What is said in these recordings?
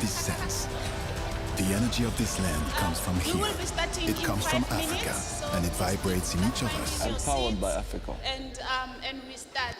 this sense. The energy of this land comes from We here. will be starting It in comes from 5 Africa, minutes, so and it vibrates in each of us. find your Empowered by seats, Africa. and we start.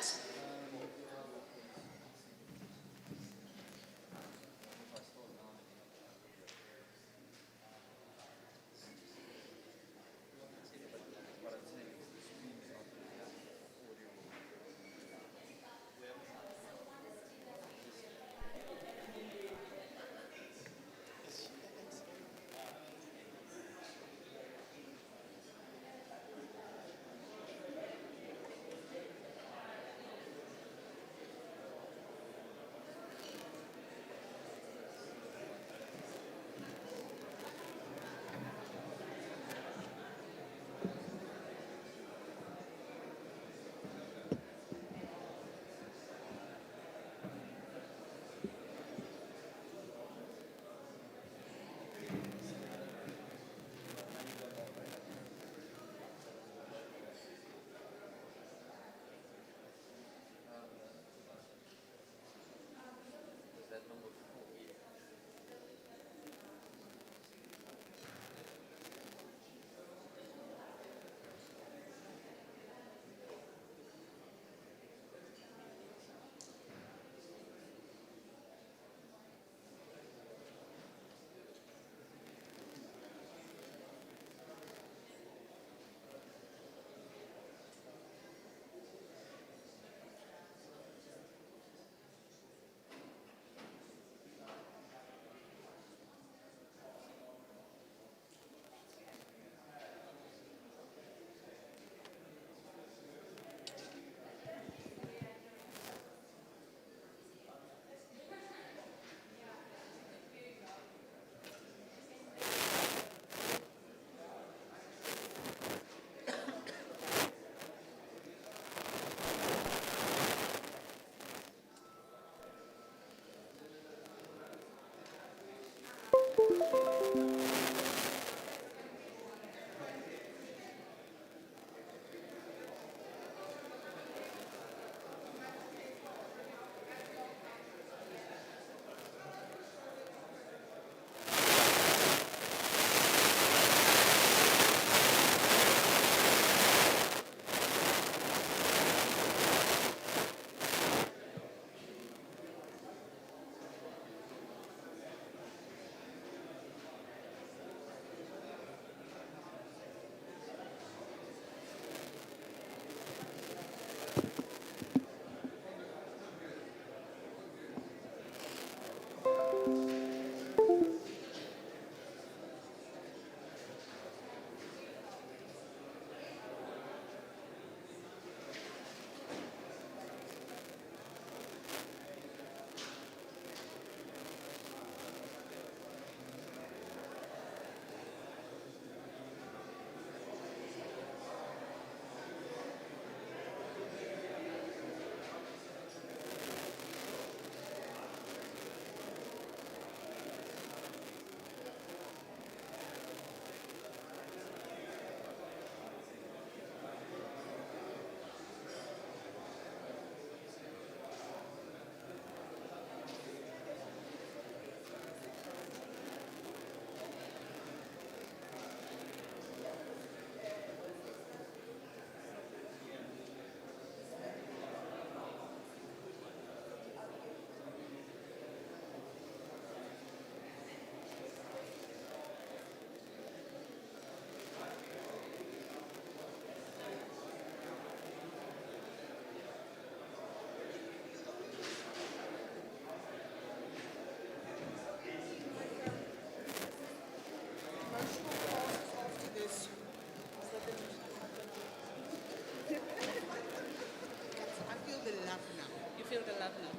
I feel the love now. You feel the love now.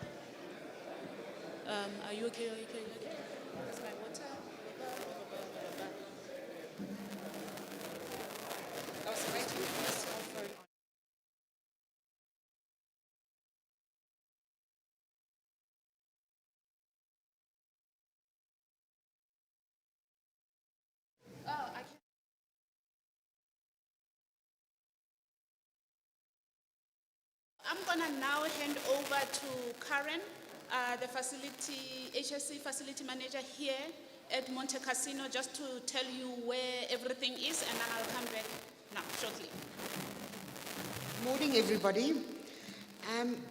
Are you okay? Are you okay? Are you okay? That's my water. I was writing this offer on. Oh, I can. I'm gonna now hand over to Karen. The facility, HSC facility manager here at Monte Casino, just to tell you where everything is, and then I'll come back now shortly. Morning, everybody.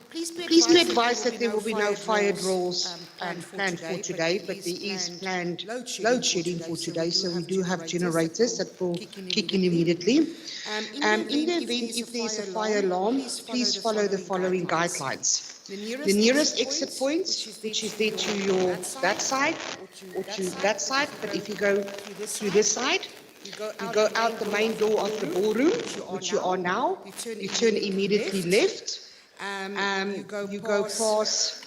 Please Please be be advised advised that there will be no fire drills planned for today, but there is planned load shedding for today, so we do have generators that will kick in immediately. In the event if there is a fire alarm, please follow the following guidelines. The nearest exit point, which is there to your that side or to that side, but if you go through this side, you go out the main door of the ballroom, which you are now, you turn immediately left. You go past,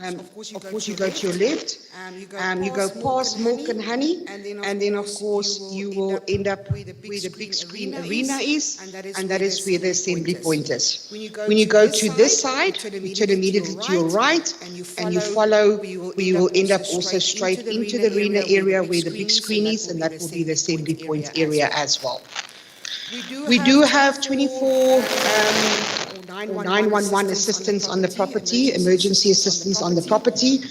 of course you go to your left, you go past Milk and Honey, and then of course you will end up where the big screen arena is, and that is where the assembly point is. When you go to this side, you turn immediately to your right, and you follow, where you will end up also straight into the arena area where the big screen is, and that will be the assembly point area as well. We do have 24 or 911 assistance on the property, emergency assistance on the property.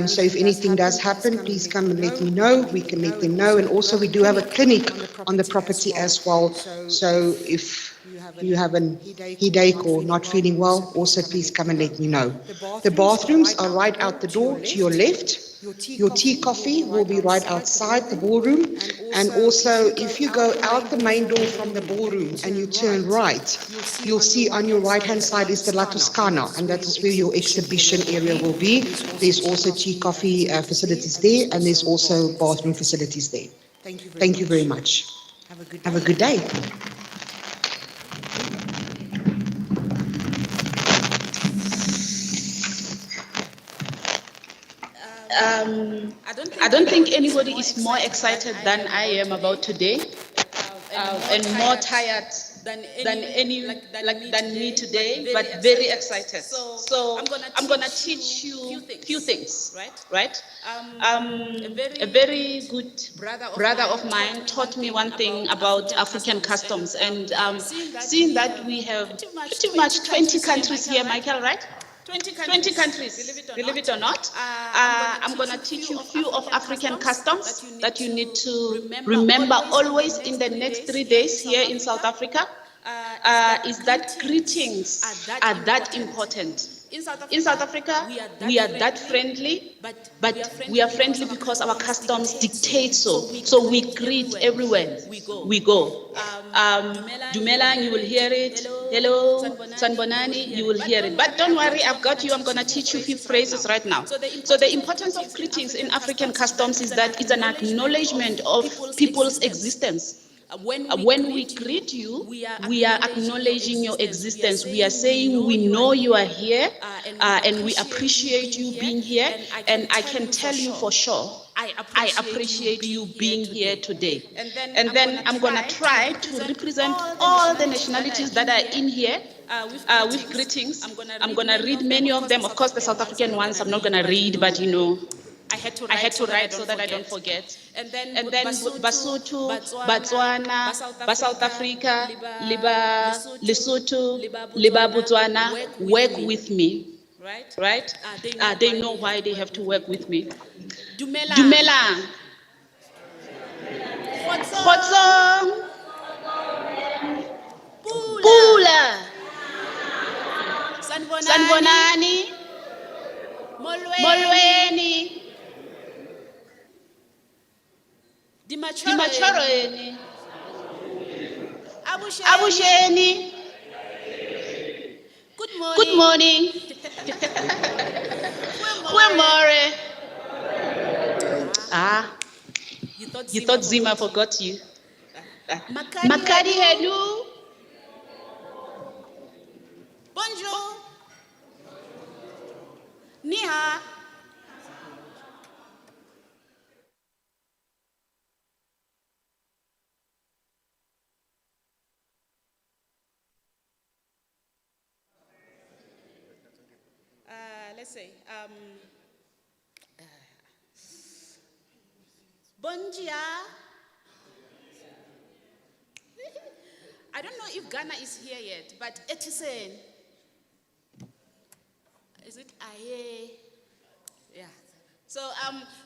So if anything does happen, please come and let me know. We can let them know. And also we do have a clinic on the property as well. So if you have a headache or not feeling well, also please come and let me know. The bathrooms are right out the door to your left. Your tea coffee will be right outside the ballroom. And also, if you go out the main door from the ballroom and you turn right, you'll see on your right-hand side is the La Toscana, and that is where your exhibition area will be. There's also tea coffee facilities there, and there's also bathroom facilities there. Thank you very much. Have a good day. I don't think anybody is more excited than I am about today, and more tired than me today, but very excited. So I'm gonna teach you few things, right? A very good brother of mine taught me one thing about African customs, and seeing that we have pretty much 20 countries here, Michael, right? 20 countries, believe it or not. I'm going to teach you a few of African customs that you need to remember always in the next 3 days here in South Africa. Is that greetings are that important. In South Africa, we are that friendly, but we are friendly because our customs dictate so. So we greet everywhere we go. Dumela, you will hear it. Hello, Sanbonani, you will hear it. But don't worry, I've got you. I'm going to teach you a few phrases right now. So the importance of greetings in African customs is that it's an acknowledgement of people's existence. When we greet you, we are acknowledging your existence. We are saying we know you are here, and we appreciate you being here. And I can tell you for sure, I appreciate you being here today. And then I'm going to try to represent all the nationalities that are in here with greetings. I'm going to read many of them. Of course, the South African ones I'm not going to read, but you know, I had to write so that I don't forget. And then Basotho, Botswana, South Africa, Liba Lesotho, Liba Botswana, work with me, right? They know why they have to work with me. Dumelang, Kgotsong, Pula, Sanbonani, Molweni, Dimachorweni, Abusheni. Good morning. Goeiemorgen. You thought Zima forgot you. Makadi hello. Bonjour. Niha. Let's say, Bonjour. I don't know if Ghana is here yet, but Etisen. Is it Aye? Yeah. So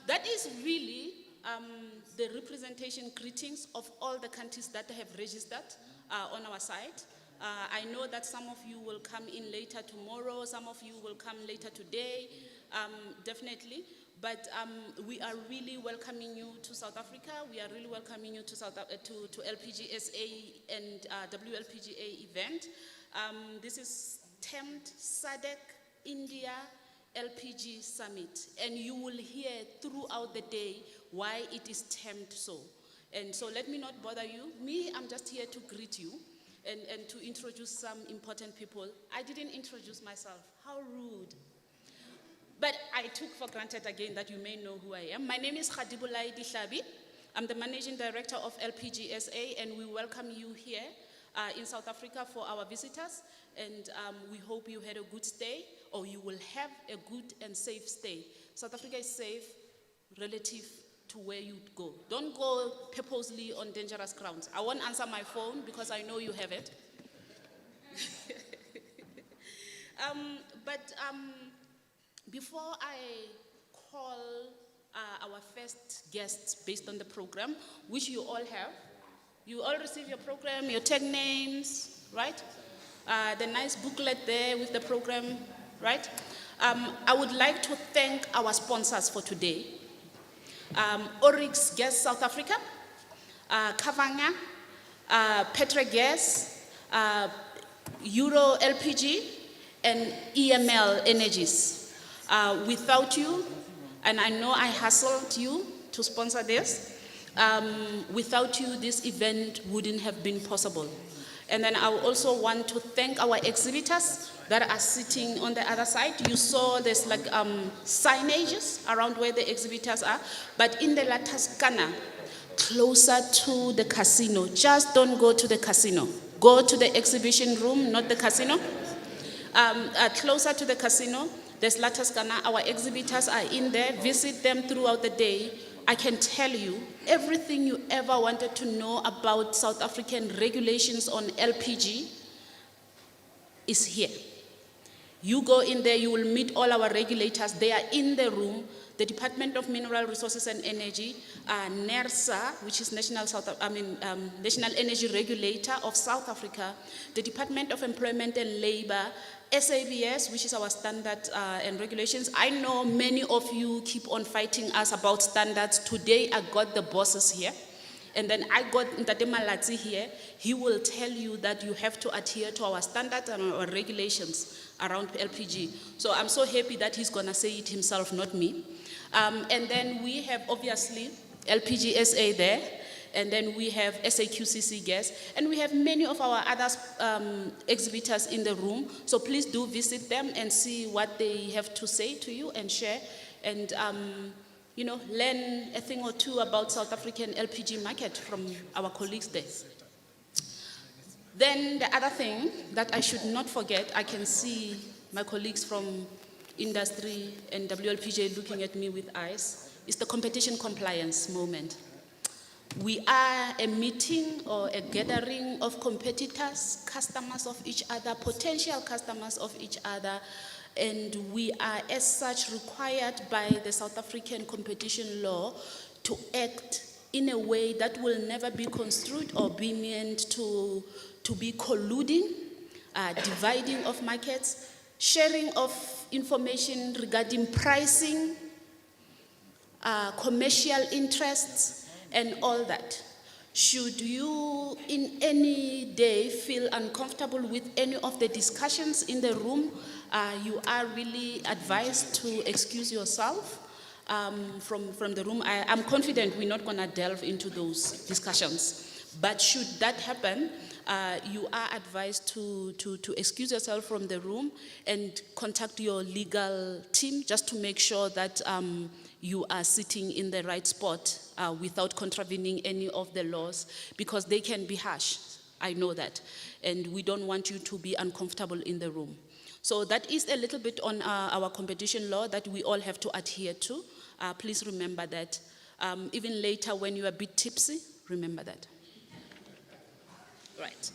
that is really the representation greetings of all the countries that have registered on our site. I know that some of you will come in later tomorrow, some of you will come later today, definitely. But we are really welcoming you to South Africa. We are really welcoming you to to LPGSA and WLPGA event. This is 10th SADC India LPG Summit, and you will hear throughout the day why it is termed so. And so let me not bother you. I'm just here to greet you and to introduce some important people. I didn't introduce myself. How rude. But I took for granted again that you may know who I am. My name is Khadibulai Dihlabi. I'm the Managing Director of LPGSA, and we welcome you here in South Africa for our visitors. And we hope you had a good stay, or you will have a good and safe stay. South Africa is safe relative to where you go. Don't go purposely on dangerous grounds. I won't answer my phone because I know you have it. Before I call our first guests based on the program, which you all have, you all receive your program, your tag names, right? The nice booklet there with the program, right? I would like to thank our sponsors for today. Oryx Gas South Africa, Kavanga, Petrogas, Euro LPG, and EML Energies. Without you, and I know I hustled you to sponsor this, without you, this event wouldn't have been possible. And then I also want to thank our exhibitors that are sitting on the other side. You saw there's like signages around where the exhibitors are, but in the La Toscana, closer to the casino. Just don't go to the casino. Go to the exhibition room, not the casino. Closer to the casino, there's La Toscana. Our exhibitors are in there. Visit them throughout the day. I can tell you everything you ever wanted to know about South African regulations on LPG is here. You go in there, you will meet all our regulators. They are in the room. The Department of Mineral Resources and Energy, NERSA, which is National Energy Regulator of South Africa, the Department of Employment and Labor, SABS, which is our standard and regulations. I know many of you keep on fighting us about standards. Today I got the bosses here, and then I got Ntate Malatsi here. He will tell you that you have to adhere to our standards and our regulations around LPG. So I'm so happy that he's gonna say it himself, not me. And then we have obviously LPGSA there, and then we have SAQCC gas, and we have many of our other exhibitors in the room. So please do visit them and see what they have to say to you and share, and learn a thing or two about South African LPG market from our colleagues there. Then the other thing that I should not forget, I can see my colleagues from industry and WLPJ looking at me with eyes, is the competition compliance moment. We are a meeting or a gathering of competitors, customers of each other, potential customers of each other, and we are as such required by the South African competition law to act in a way that will never be construed or be meant to be colluding, dividing of markets, sharing of information regarding pricing, commercial interests, and all that. Should you in any day feel uncomfortable with any of the discussions in the room, you are really advised to excuse yourself from the room. I'm confident we're not going to delve into those discussions. But should that happen, you are advised to excuse yourself from the room and contact your legal team just to make sure that you are sitting in the right spot without contravening any of the laws, because they can be harsh. I know that. And we don't want you to be uncomfortable in the room. So that is a little bit on our competition law that we all have to adhere to. Please remember that. Even later when you are a bit tipsy, remember that. Right.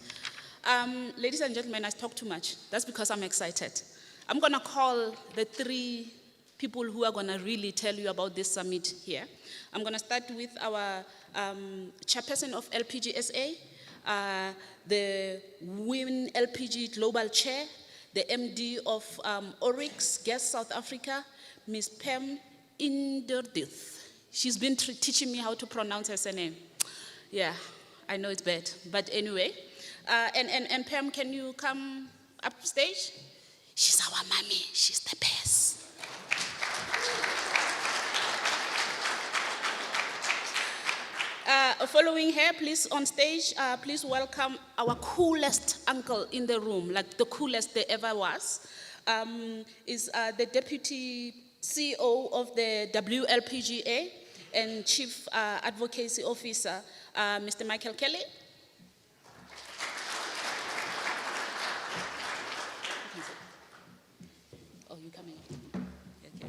Ladies and gentlemen, I talk too much. That's because I'm excited. I'm going to call the three people who are going to really tell you about this summit here. I'm going to start with our chairperson of LPGSA, the Women LPG Global Chair, the MD of Oryx Gas South Africa, Ms. Pam Inderdith. She's been teaching me how to pronounce her surname. Yeah, I know it's bad, but anyway. And Pam, can you come up stage? She's our mommy, she's the best. Following her, please, on stage, please welcome our coolest uncle in the room, like the coolest there ever was, is the Deputy CEO of the WLPGA and Chief Advocacy Officer, Mr. Michael Kelly. Oh, you coming? Okay.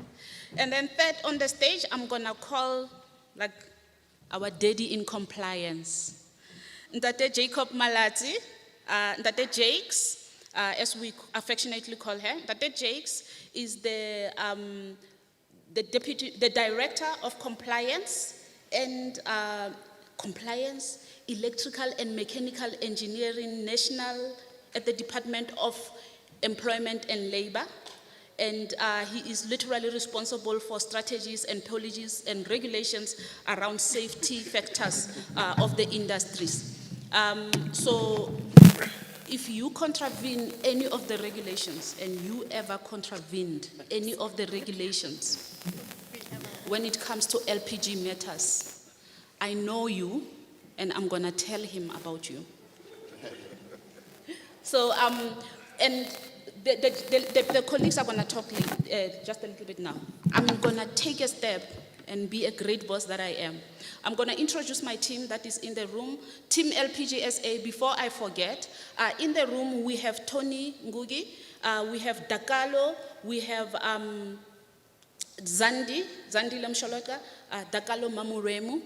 And then third on the stage, I'm gonna call like our daddy in compliance. Ntate Jacob Malati, Ntate Jakes, as we affectionately call her. Ntate Jakes is the director of compliance and compliance, electrical and mechanical engineering national at the Department of Employment and Labor. And he is literally responsible for strategies and policies and regulations around safety factors of the industries. So if you contravene any of the regulations, and you ever contravened any of the regulations when it comes to LPG matters, I know you, and I'm gonna tell him about you. So, and the colleagues are going to talk just a little bit now. I'm going to take a step and be a great boss that I am. I'm going to introduce my team that is in the room, Team LPGSA. Before I forget, in the room we have Tony Ngugi, we have Dakalo, we have Zandi Lemsholoka, Dakalo Mamuremu.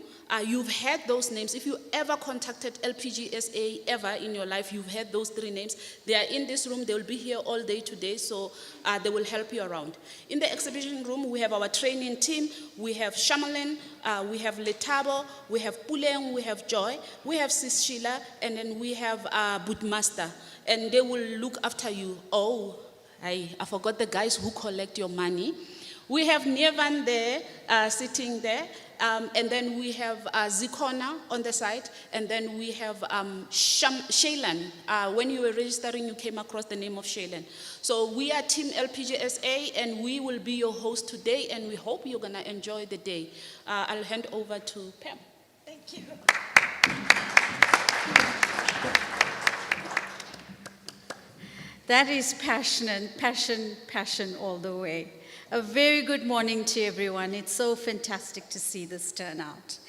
You've heard those names. If you ever contacted LPGSA ever in your life, you've heard those three names. They are in this room. They will be here all day today, so they will help you around. In the exhibition room, we have our training team. We have Shamalin, we have Letabo, we have Puleng, we have Joy, we have Sis Sheila, and then we have Bootmaster. And they will look after you. Oh, I forgot the guys who collect your money. We have Nievan there, sitting there, and then we have Zikona on the side, and then we have Shailan. When you were registering, you came across the name of Shailan. So we are Team LPGSA, and we will be your host today, and we hope you're gonna enjoy the day. I'll hand over to Pam. Thank you. That is passion all the way. A very good morning to everyone. It's so fantastic to see this turnout.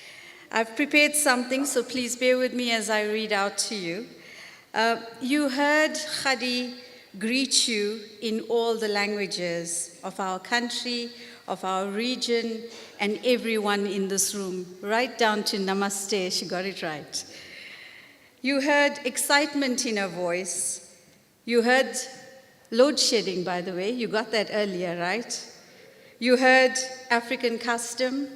I've prepared something, so please bear with me as I read out to you. You heard Khadi greet you in all the languages of our country, of our region, and everyone in this room, right down to Namaste. She got it right. You heard excitement in her voice. You heard load shedding, by the way. You got that earlier, right? You heard African custom.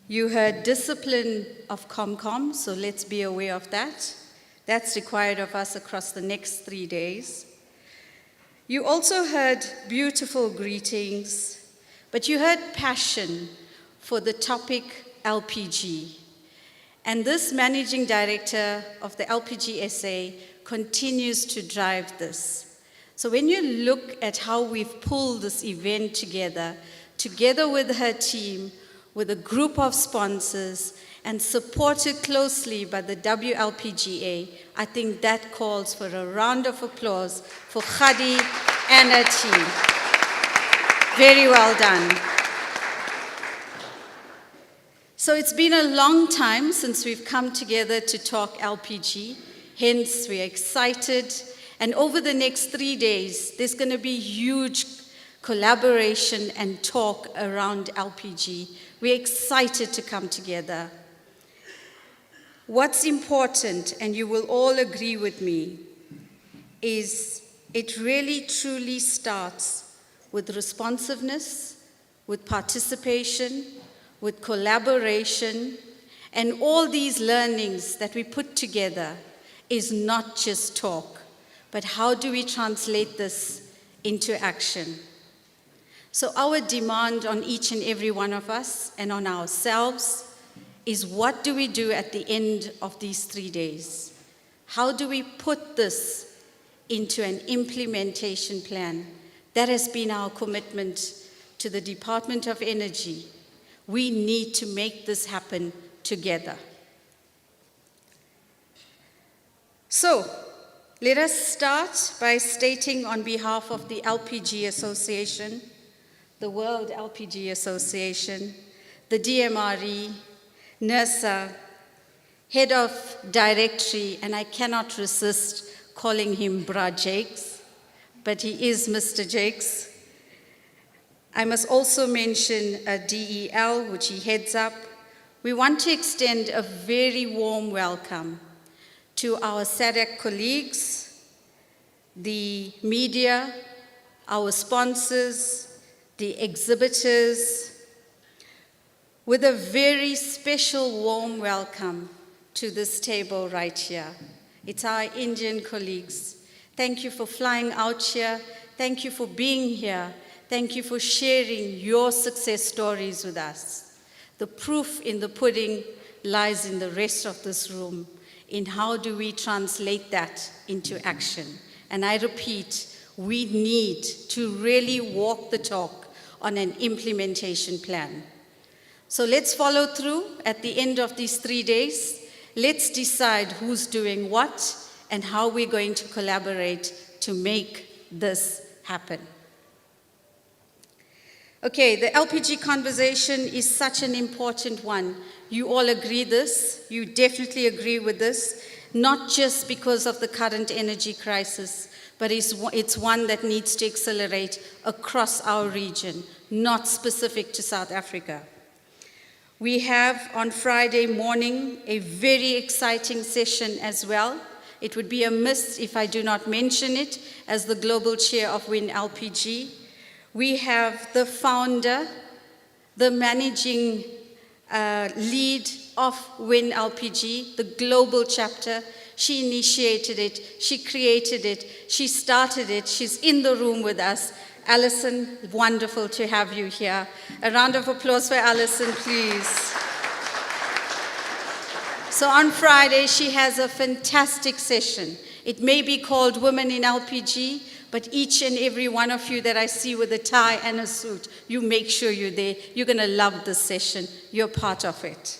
You heard discipline of ComCom, so let's be aware of that. That's required of us across the next 3 days. You also heard beautiful greetings, but you heard passion for the topic LPG. And this managing director of the LPGSA continues to drive this. So when you look at how we've pulled this event together with her team, with a group of sponsors, and supported closely by the WLPGA, I think that calls for a round of applause for Khadi and her team. Very well done. So it's been a long time since we've come together to talk LPG, hence we're excited. And over the next 3 days, there's going to be huge collaboration and talk around LPG. We're excited to come together. What's important, and you will all agree with me, is it really truly starts with responsiveness, with participation, with collaboration, and all these learnings that we put together is not just talk, but how do we translate this into action? So our demand on each and every one of us and on ourselves is, what do we do at the end of these 3 days? How do we put this into an implementation plan? That has been our commitment to the Department of Energy. We need to make this happen together. So, let us start by stating on behalf of the LPG Association, the World LPG Association, the DMRE, NERSA, Head of Directory, and I cannot resist calling him Bra Jakes, but he is Mr. Jakes. I must also mention DEL, which he heads up. We want to extend a very warm welcome to our SADC colleagues, the media, our sponsors, the exhibitors, with a very special warm welcome to this table right here. It's our Indian colleagues. Thank you for flying out here. Thank you for being here. Thank you for sharing your success stories with us. The proof in the pudding lies in the rest of this room, in how do we translate that into action. And I repeat, we need to really walk the talk on an implementation plan. So let's follow through at the end of these 3 days. Let's decide who's doing what and how we're going to collaborate to make this happen. Okay, the LPG conversation is such an important one. You all agree this, you definitely agree with this, not just because of the current energy crisis, but it's one that needs to accelerate across our region, not specific to South Africa. We have on Friday morning a very exciting session as well. It would be a miss if I do not mention it as the global chair of WIN LPG. We have the founder, the managing lead of WIN LPG, the global chapter. She initiated it, she created it, she started it, she's in the room with us. Alison, wonderful to have you here. A round of applause for Alison, please. So on Friday, she has a fantastic session. It may be called Women in LPG, but each and every one of you that I see with a tie and a suit, you make sure you're there. You're going to love this session. You're part of it.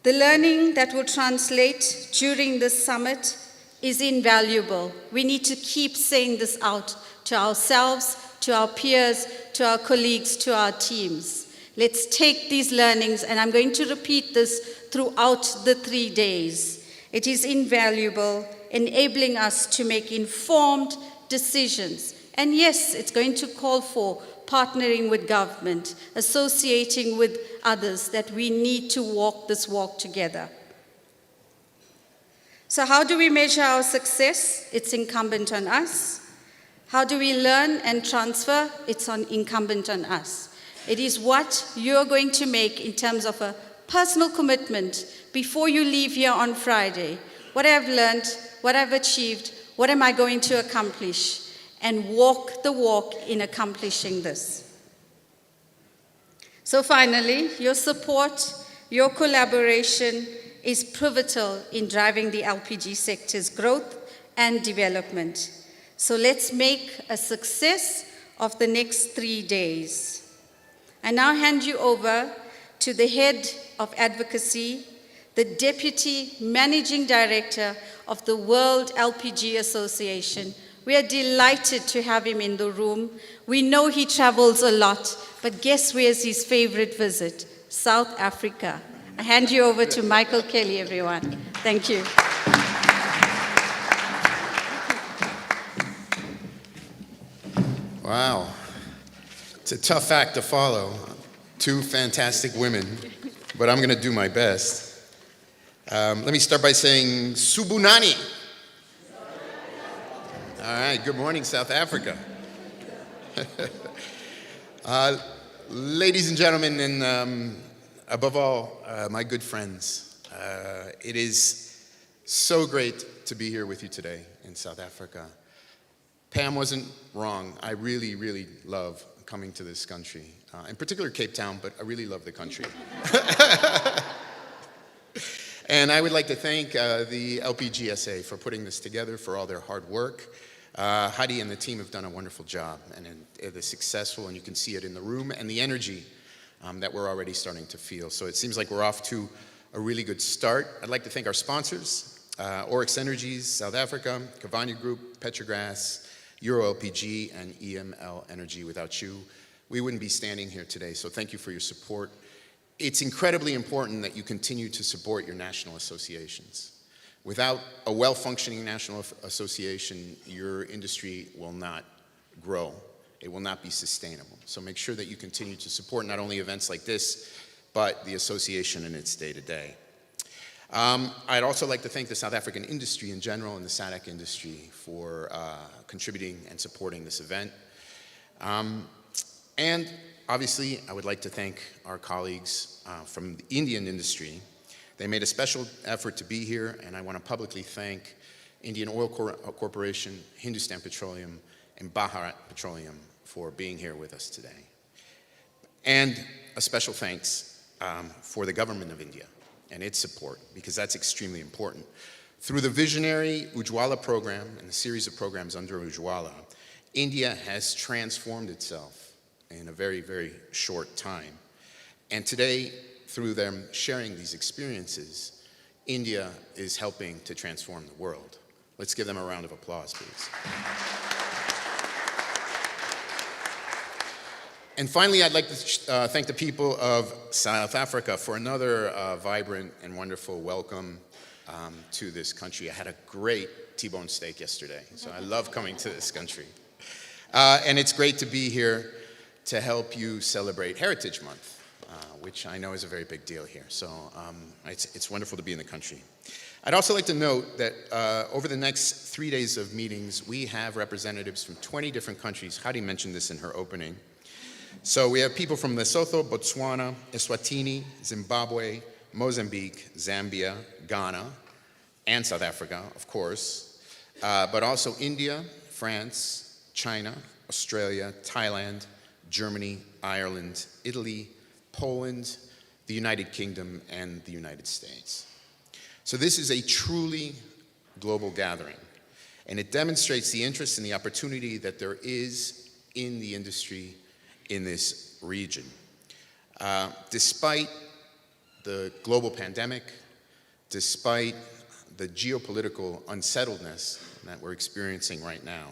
The learning that will translate during this summit is invaluable. We need to keep saying this out to ourselves, to our peers, to our colleagues, to our teams. Let's take these learnings, and I'm going to repeat this throughout the 3 days. It is invaluable, enabling us to make informed decisions. And yes, it's going to call for partnering with government, associating with others, that we need to walk this walk together. So how do we measure our success? It's incumbent on us. How do we learn and transfer? It's incumbent on us. It is what you're going to make in terms of a personal commitment before you leave here on Friday. What I've learned, what I've achieved, what am I going to accomplish? And walk the walk in accomplishing this. So finally, your support, your collaboration is pivotal in driving the LPG sector's growth and development. So let's make a success of the next 3 days. I now hand you over to the head of advocacy, the Deputy Managing Director of the World LPG Association. We are delighted to have him in the room. We know he travels a lot, but guess where's his favorite visit? South Africa. I hand you over to Michael Kelly, everyone. Thank you. Wow. It's a tough act to follow. 2 fantastic women, but I'm going to do my best. Let me start by saying Subunani. All right, good morning, South Africa. Ladies and gentlemen, and above all, my good friends, it is so great to be here with you today in South Africa. Pam wasn't wrong. I really, really love coming to this country, in particular Cape Town, but I really love the country. And I would like to thank the LPGSA for putting this together, for all their hard work. Heidi and the team have done a wonderful job, and it is successful, and you can see it in the room and the energy that we're already starting to feel. So it seems like we're off to a really good start. I'd like to thank our sponsors, Oryx Energies, South Africa, Cavani Group, Petrogras, Euro LPG, and EML Energy. Without you, we wouldn't be standing here today, so thank you for your support. It's incredibly important that you continue to support your national associations. Without a well-functioning national association, your industry will not grow. It will not be sustainable. So make sure that you continue to support not only events like this, but the association in its day-to-day. I'd also like to thank the South African industry in general and the SADC industry for contributing and supporting this event. And obviously, I would like to thank our colleagues from the Indian industry. They made a special effort to be here, and I want to publicly thank Indian Oil Corporation, Hindustan Petroleum, and Bharat Petroleum for being here with us today. And a special thanks for the government of India and its support, because that's extremely important. Through the visionary Ujjwala program and the series of programs under Ujjwala, India has transformed itself in a very, very short time. And today, through them sharing these experiences, India is helping to transform the world. Let's give them a round of applause, please. And finally, I'd like to thank the people of South Africa for another vibrant and wonderful welcome to this country. I had a great T-bone steak yesterday, so I love coming to this country. And it's great to be here to help you celebrate Heritage Month, which I know is a very big deal here. So it's wonderful to be in the country. I'd also like to note that over the next 3 days of meetings, we have representatives from 20 different countries. Heidi mentioned this in her opening. So we have people from Lesotho, Botswana, Eswatini, Zimbabwe, Mozambique, Zambia, Ghana, and South Africa, of course, but also India, France, China, Australia, Thailand, Germany, Ireland, Italy, Poland, the United Kingdom, and the United States. So this is a truly global gathering, and it demonstrates the interest and the opportunity that there is in the industry in this region. Despite the global pandemic, despite the geopolitical unsettledness that we're experiencing right now,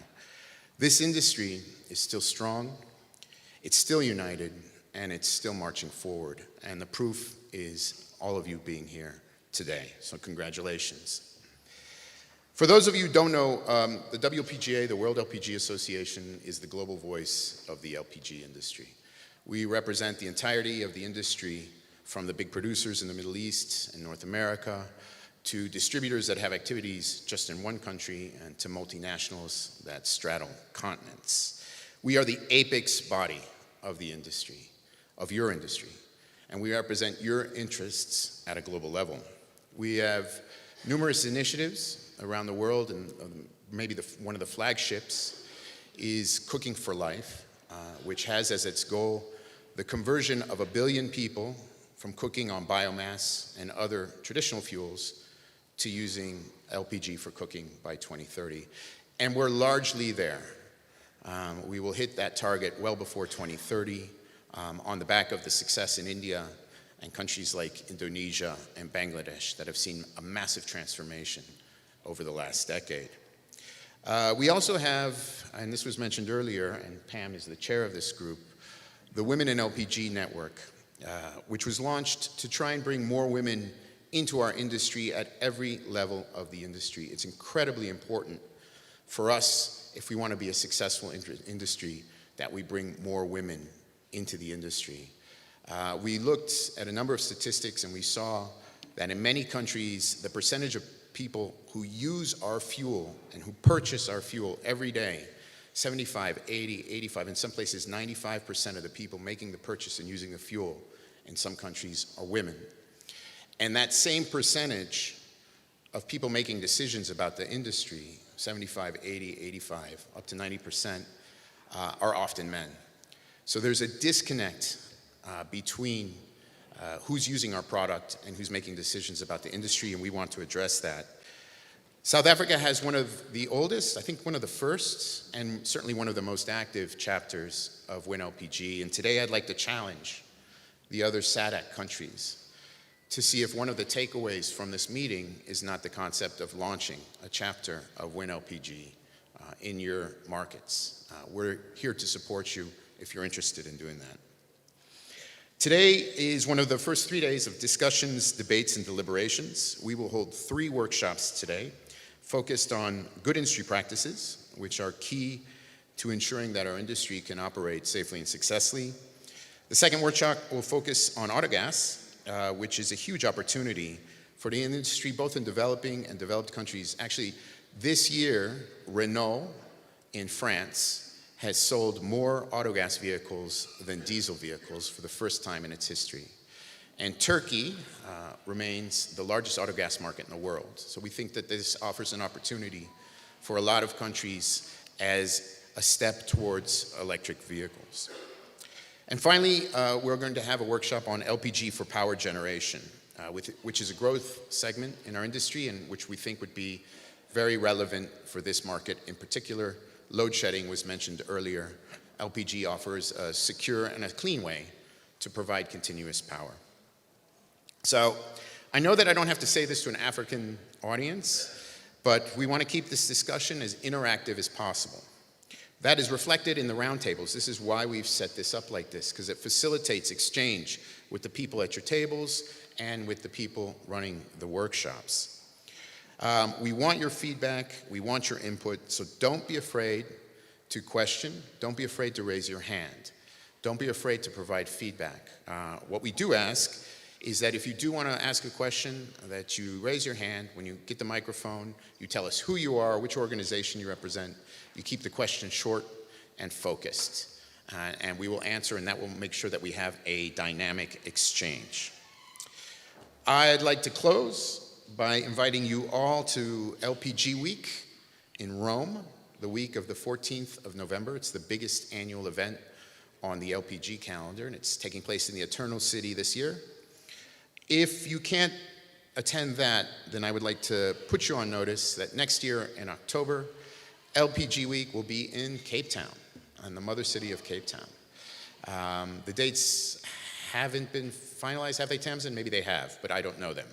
this industry is still strong, it's still united, and it's still marching forward. And the proof is all of you being here today. So congratulations. For those of you who don't know, the WPGA, the World LPG Association, is the global voice of the LPG industry. We represent the entirety of the industry, from the big producers in the Middle East and North America, to distributors that have activities just in one country, and to multinationals that straddle continents. We are the apex body of the industry, of your industry, and we represent your interests at a global level. We have numerous initiatives around the world, and maybe one of the flagships is Cooking for Life, which has as its goal the conversion of 1 billion people from cooking on biomass and other traditional fuels to using LPG for cooking by 2030. And we're largely there. We will hit that target well before 2030 on the back of the success in India and countries like Indonesia and Bangladesh that have seen a massive transformation over the last decade. We also have, and this was mentioned earlier, and Pam is the chair of this group, the Women in LPG Network, which was launched to try and bring more women into our industry at every level of the industry. It's incredibly important for us, if we want to be a successful industry, that we bring more women into the industry. We looked at a number of statistics, and we saw that in many countries, the percentage of people who use our fuel and who purchase our fuel every day 75, 80, 85, in some places 95% of the people making the purchase and using the fuel in some countries are women. And that same percentage of people making decisions about the industry, 75, 80, 85, up to 90%, are often men. So there's a disconnect between who's using our product and who's making decisions about the industry, and we want to address that. South Africa has one of the oldest, I think one of the first, and certainly one of the most active chapters of Win LPG. And today I'd like to challenge the other SADC countries to see if one of the takeaways from this meeting is not the concept of launching a chapter of Win LPG in your markets. We're here to support you if you're interested in doing that. Today is one of the first 3 days of discussions, debates, and deliberations. We will hold 3 workshops today focused on good industry practices, which are key to ensuring that our industry can operate safely and successfully. The second workshop will focus on autogas, which is a huge opportunity for the industry, both in developing and developed countries. Actually, this year, Renault in France has sold more autogas vehicles than diesel vehicles for the first time in its history. And Turkey remains the largest autogas market in the world. So we think that this offers an opportunity for a lot of countries as a step towards electric vehicles. And finally, we're going to have a workshop on LPG for power generation, which is a growth segment in our industry and which we think would be very relevant for this market. In particular, load shedding was mentioned earlier. LPG offers a secure and a clean way to provide continuous power. So I know that I don't have to say this to an African audience, but we want to keep this discussion as interactive as possible. That is reflected in the roundtables. This is why we've set this up like this, because it facilitates exchange with the people at your tables and with the people running the workshops. We want your feedback, we want your input, so don't be afraid to question, don't be afraid to raise your hand, don't be afraid to provide feedback. What we do ask is that if you do want to ask a question, that you raise your hand. When you get the microphone, you tell us who you are, which organization you represent. You keep the question short and focused, and we will answer, and that will make sure that we have a dynamic exchange. I'd like to close by inviting you all to LPG Week in Rome, the week of the 14th of November. It's the biggest annual event on the LPG calendar, and it's taking place in the Eternal City this year. If you can't attend that, then I would like to put you on notice that next year in October, LPG Week will be in Cape Town, in the mother city of Cape Town. The dates haven't been finalized, have they, Tamsin? Maybe they have, but I don't know them.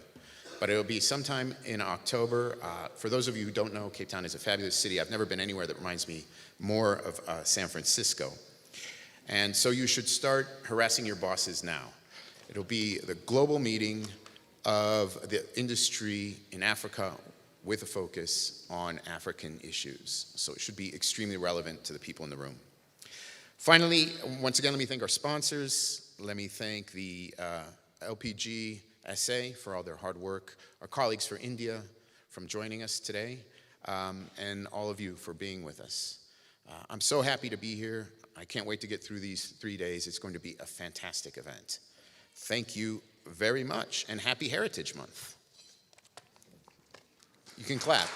But it'll be sometime in October. For those of you who don't know, Cape Town is a fabulous city. I've never been anywhere that reminds me more of San Francisco. And so you should start harassing your bosses now. It'll be the global meeting of the industry in Africa with a focus on African issues. So it should be extremely relevant to the people in the room. Finally, once again, let me thank our sponsors. Let me thank the LPG SA for all their hard work, our colleagues for India from joining us today, and all of you for being with us. I'm so happy to be here. I can't wait to get through these 3 days. It's going to be a fantastic event. Thank you very much, and happy Heritage Month. You can clap.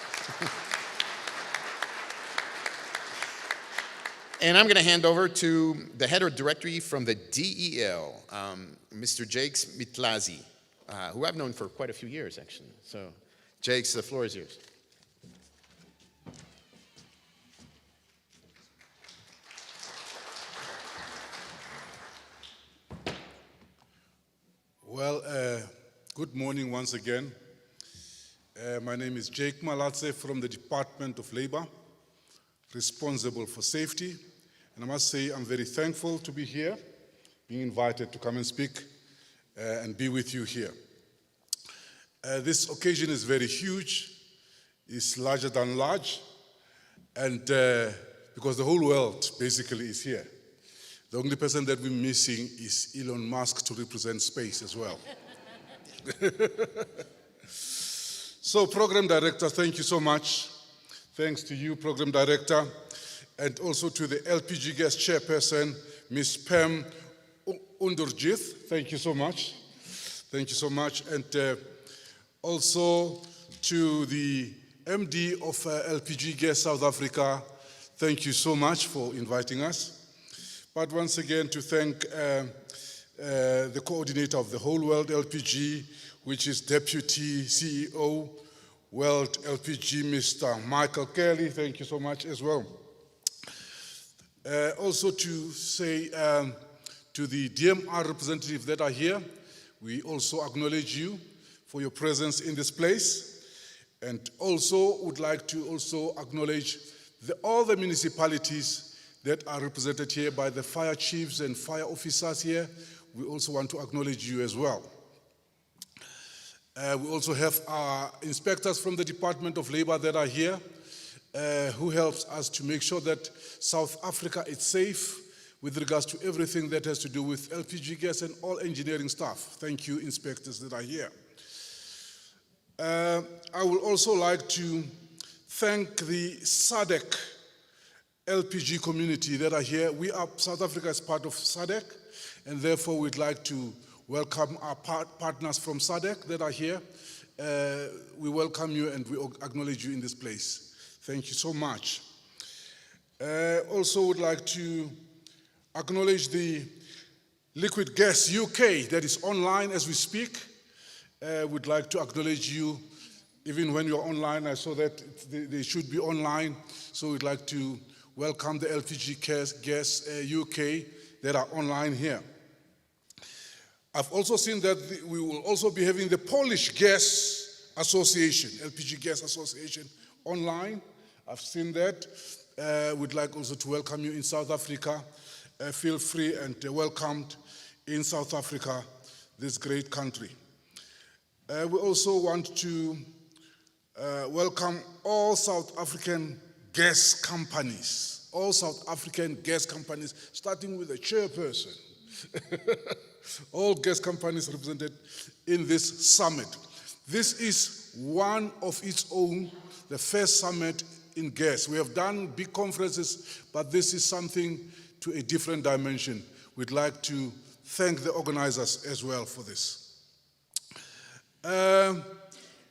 And I'm going to hand over to the head of directory from the DEL, Mr. Jakes Mitlazi, who I've known for quite a few years, actually. So, Jakes, the floor is yours. Well, good morning once again. My name is Jake Malatse from the Department of Labor, responsible for safety. And I must say I'm very thankful to be here, being invited to come and speak and be with you here. This occasion is very huge. It's larger than large. And because the whole world basically is here. The only person that we're missing is Elon Musk to represent space as well. So, Program Director, thank you so much. Thanks to you, Program Director. and also to the LPG gas chairperson, Ms. Pam Underjith. Thank you so much. Thank you so much. And also to the MD of LPG Gas South Africa, thank you so much for inviting us. But once again, to thank the coordinator of the Whole World LPG, which is Deputy CEO World LPG, Mr. Michael Kelly. Thank you so much as well. Also to say to the DMR representatives that are here, we also acknowledge you for your presence in this place. And also would like to also acknowledge all the municipalities that are represented here by the fire chiefs and fire officers here. We also want to acknowledge you as well. We also have our inspectors from the Department of Labor that are here, who helps us to make sure that South Africa is safe with regards to everything that has to do with LPG gas and all engineering staff. Thank you, inspectors that are here. I would also like to thank the SADC LPG community that are here. South Africa is part of SADC, and therefore we'd like to welcome our partners from SADC that are here. We welcome you and we acknowledge you in this place. Thank you so much. Also would like to acknowledge the Liquid Gas UK that is online as we speak. Would like to acknowledge you. Even when you're online, I saw that they should be online. So we'd like to welcome the LPG Gas UK that are online here. I've also seen that we will also be having the Polish Gas Association, LPG Gas Association online. I've seen that. We'd like also to welcome you in South Africa. Feel free and welcomed in South Africa, this great country. We also want to welcome all South African gas companies, starting with the chairperson. All gas companies represented in this summit. This is one of its own, the first summit in gas. We have done big conferences, but this is something to a different dimension. We'd like to thank the organizers as well for this.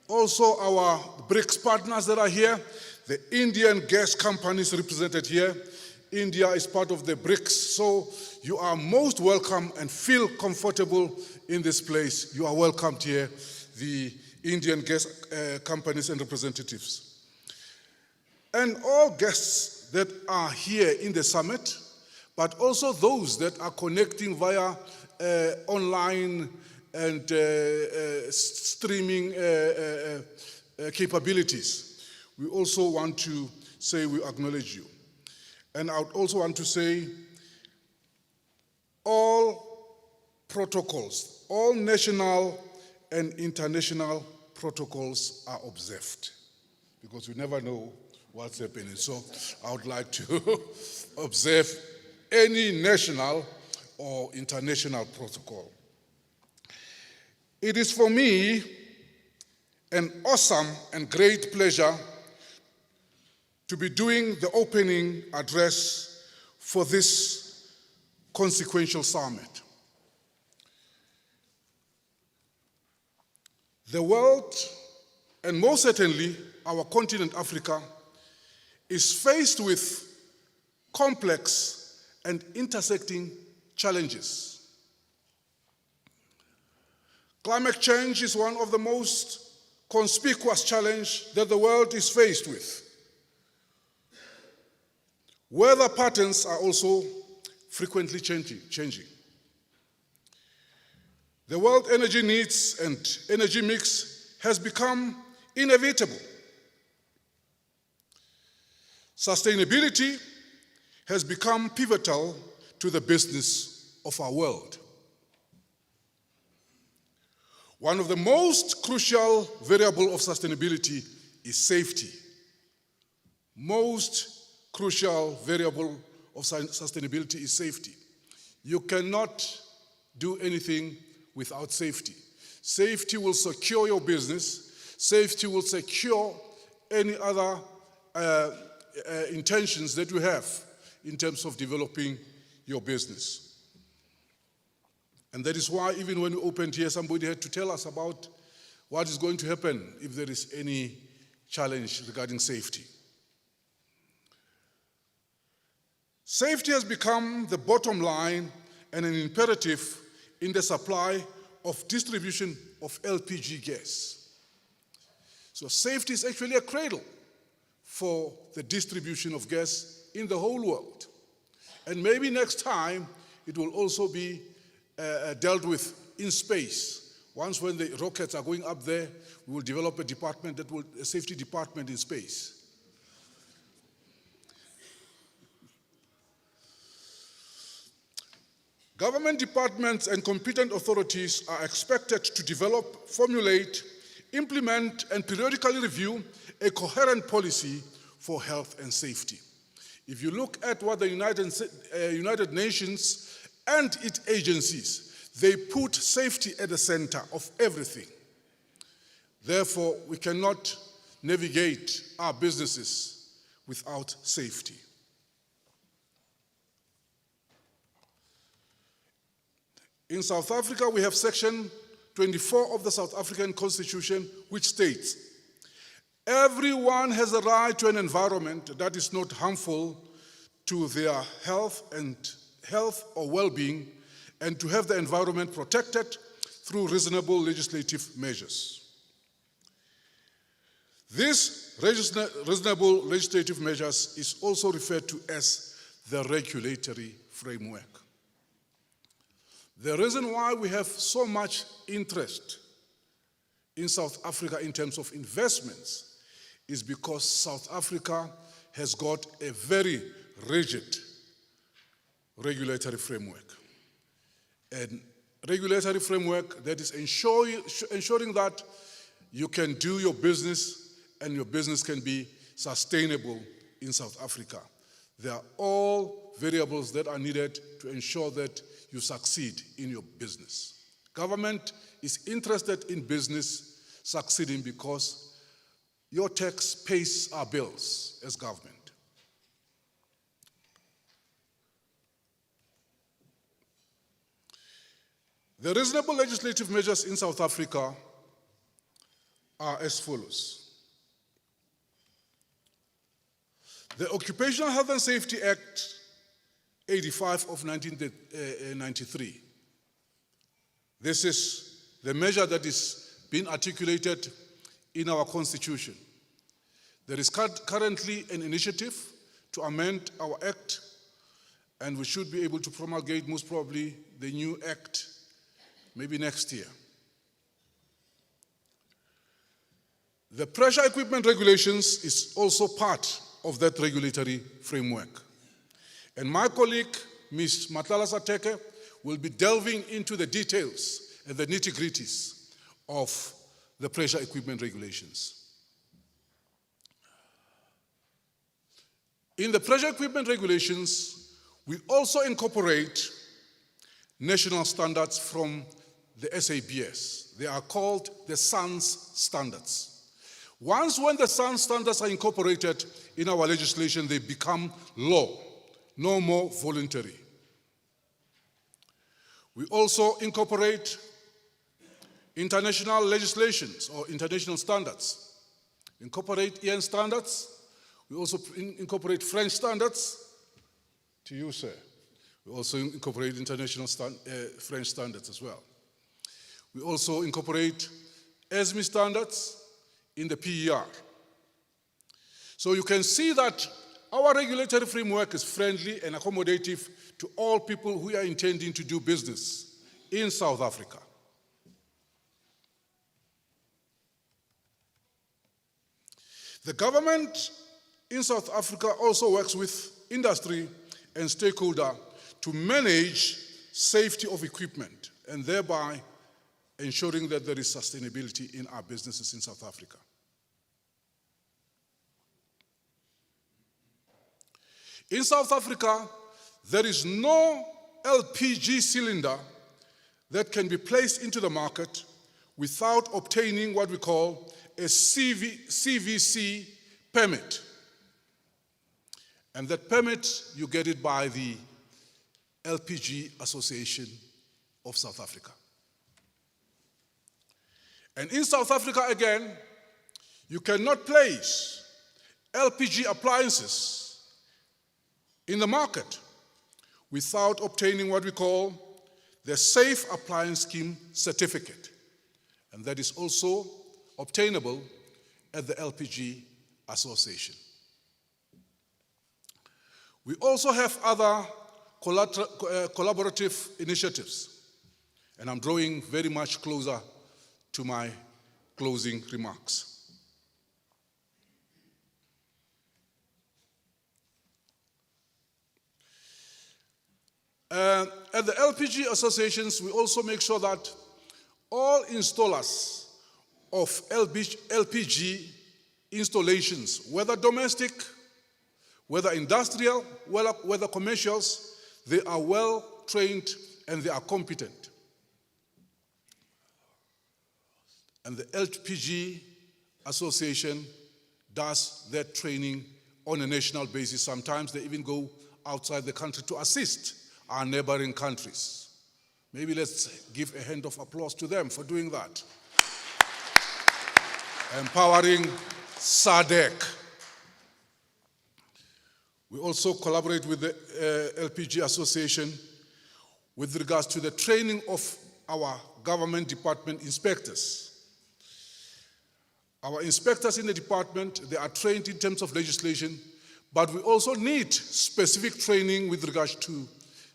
Also our BRICS partners that are here, the Indian gas companies represented here. India is part of the BRICS, so you are most welcome and feel comfortable in this place. You are welcomed here, the Indian gas companies and representatives. And all guests that are here in the summit, but also those that are connecting via online and streaming capabilities. We also want to say we acknowledge you. And I would also want to say all protocols, all national and international protocols are observed, because we never know what's happening. So I would like to observe any national or international protocol. It is for me an awesome and great pleasure to be doing the opening address for this consequential summit. The world, and most certainly our continent Africa, is faced with complex and intersecting challenges. Climate change is one of the most conspicuous challenges that the world is faced with. Weather patterns are also frequently changing. The world energy needs and energy mix has become inevitable. Sustainability has become pivotal to the business of our world. One of the most crucial variables of sustainability is safety. Most crucial variable of sustainability is safety. You cannot do anything without safety. Safety will secure your business. Safety will secure any other intentions that you have in terms of developing your business. And that is why even when we opened here, somebody had to tell us about what is going to happen if there is any challenge regarding safety. Safety has become the bottom line and an imperative in the supply of distribution of LPG gas. So safety is actually a cradle for the distribution of gas in the whole world. And maybe next time it will also be dealt with in space. Once when the rockets are going up there, we will develop a safety department in space. Government departments and competent authorities are expected to develop, formulate, implement, and periodically review a coherent policy for health and safety. If you look at what the United Nations and its agencies, they put safety at the center of everything. Therefore, we cannot navigate our businesses without safety. In South Africa, we have Section 24 of the South African Constitution, which states, everyone has a right to an environment that is not harmful to their health or well-being, and to have the environment protected through reasonable legislative measures. These reasonable legislative measures is also referred to as the regulatory framework. The reason why we have so much interest in South Africa in terms of investments is because South Africa has got a very rigid regulatory framework. And regulatory framework that is ensuring that you can do your business and your business can be sustainable in South Africa. They are all variables that are needed to ensure that you succeed in your business. Government is interested in business succeeding because your tax pays our bills as government. The reasonable legislative measures in South Africa are as follows. The Occupational Health and Safety Act 85 of 1993. This is the measure that is being articulated in our Constitution. There is currently an initiative to amend our Act, and we should be able to promulgate most probably the new Act maybe next year. The pressure equipment regulations is also part of that regulatory framework. And my colleague, Ms. Matlala Sateke, will be delving into the details and the nitty-gritties of the pressure equipment regulations. In the pressure equipment regulations, we also incorporate national standards from the SABS. They are called the SANS standards. Once when the SANS standards are incorporated in our legislation, they become law, no more voluntary. We also incorporate international legislations or international standards. We incorporate EN standards. We also incorporate French standards. To you, sir. We also incorporate international French standards as well. We also incorporate ESME standards in the PER. So you can see that our regulatory framework is friendly and accommodative to all people who are intending to do business in South Africa. The government in South Africa also works with industry and stakeholder to manage safety of equipment and thereby ensuring that there is sustainability in our businesses in South Africa. In South Africa, there is no LPG cylinder that can be placed into the market without obtaining what we call a CVC permit. And that permit, you get it by the LPG Association of South Africa. And in South Africa, again, you cannot place LPG appliances in the market without obtaining what we call the Safe Appliance Scheme certificate. And that is also obtainable at the LPG Association. We also have other collaborative initiatives, and I'm drawing very much closer to my closing remarks. At the LPG associations, we also make sure that all installers of LPG installations, whether domestic, whether industrial, whether commercials, they are well trained and they are competent. And the LPG Association does that training on a national basis. Sometimes they even go outside the country to assist our neighboring countries. Maybe let's give a hand of applause to them for doing that. Empowering SADC. We also collaborate with the LPG Association with regards to the training of our government department inspectors. Our inspectors in the department, they are trained in terms of legislation, but we also need specific training with regards to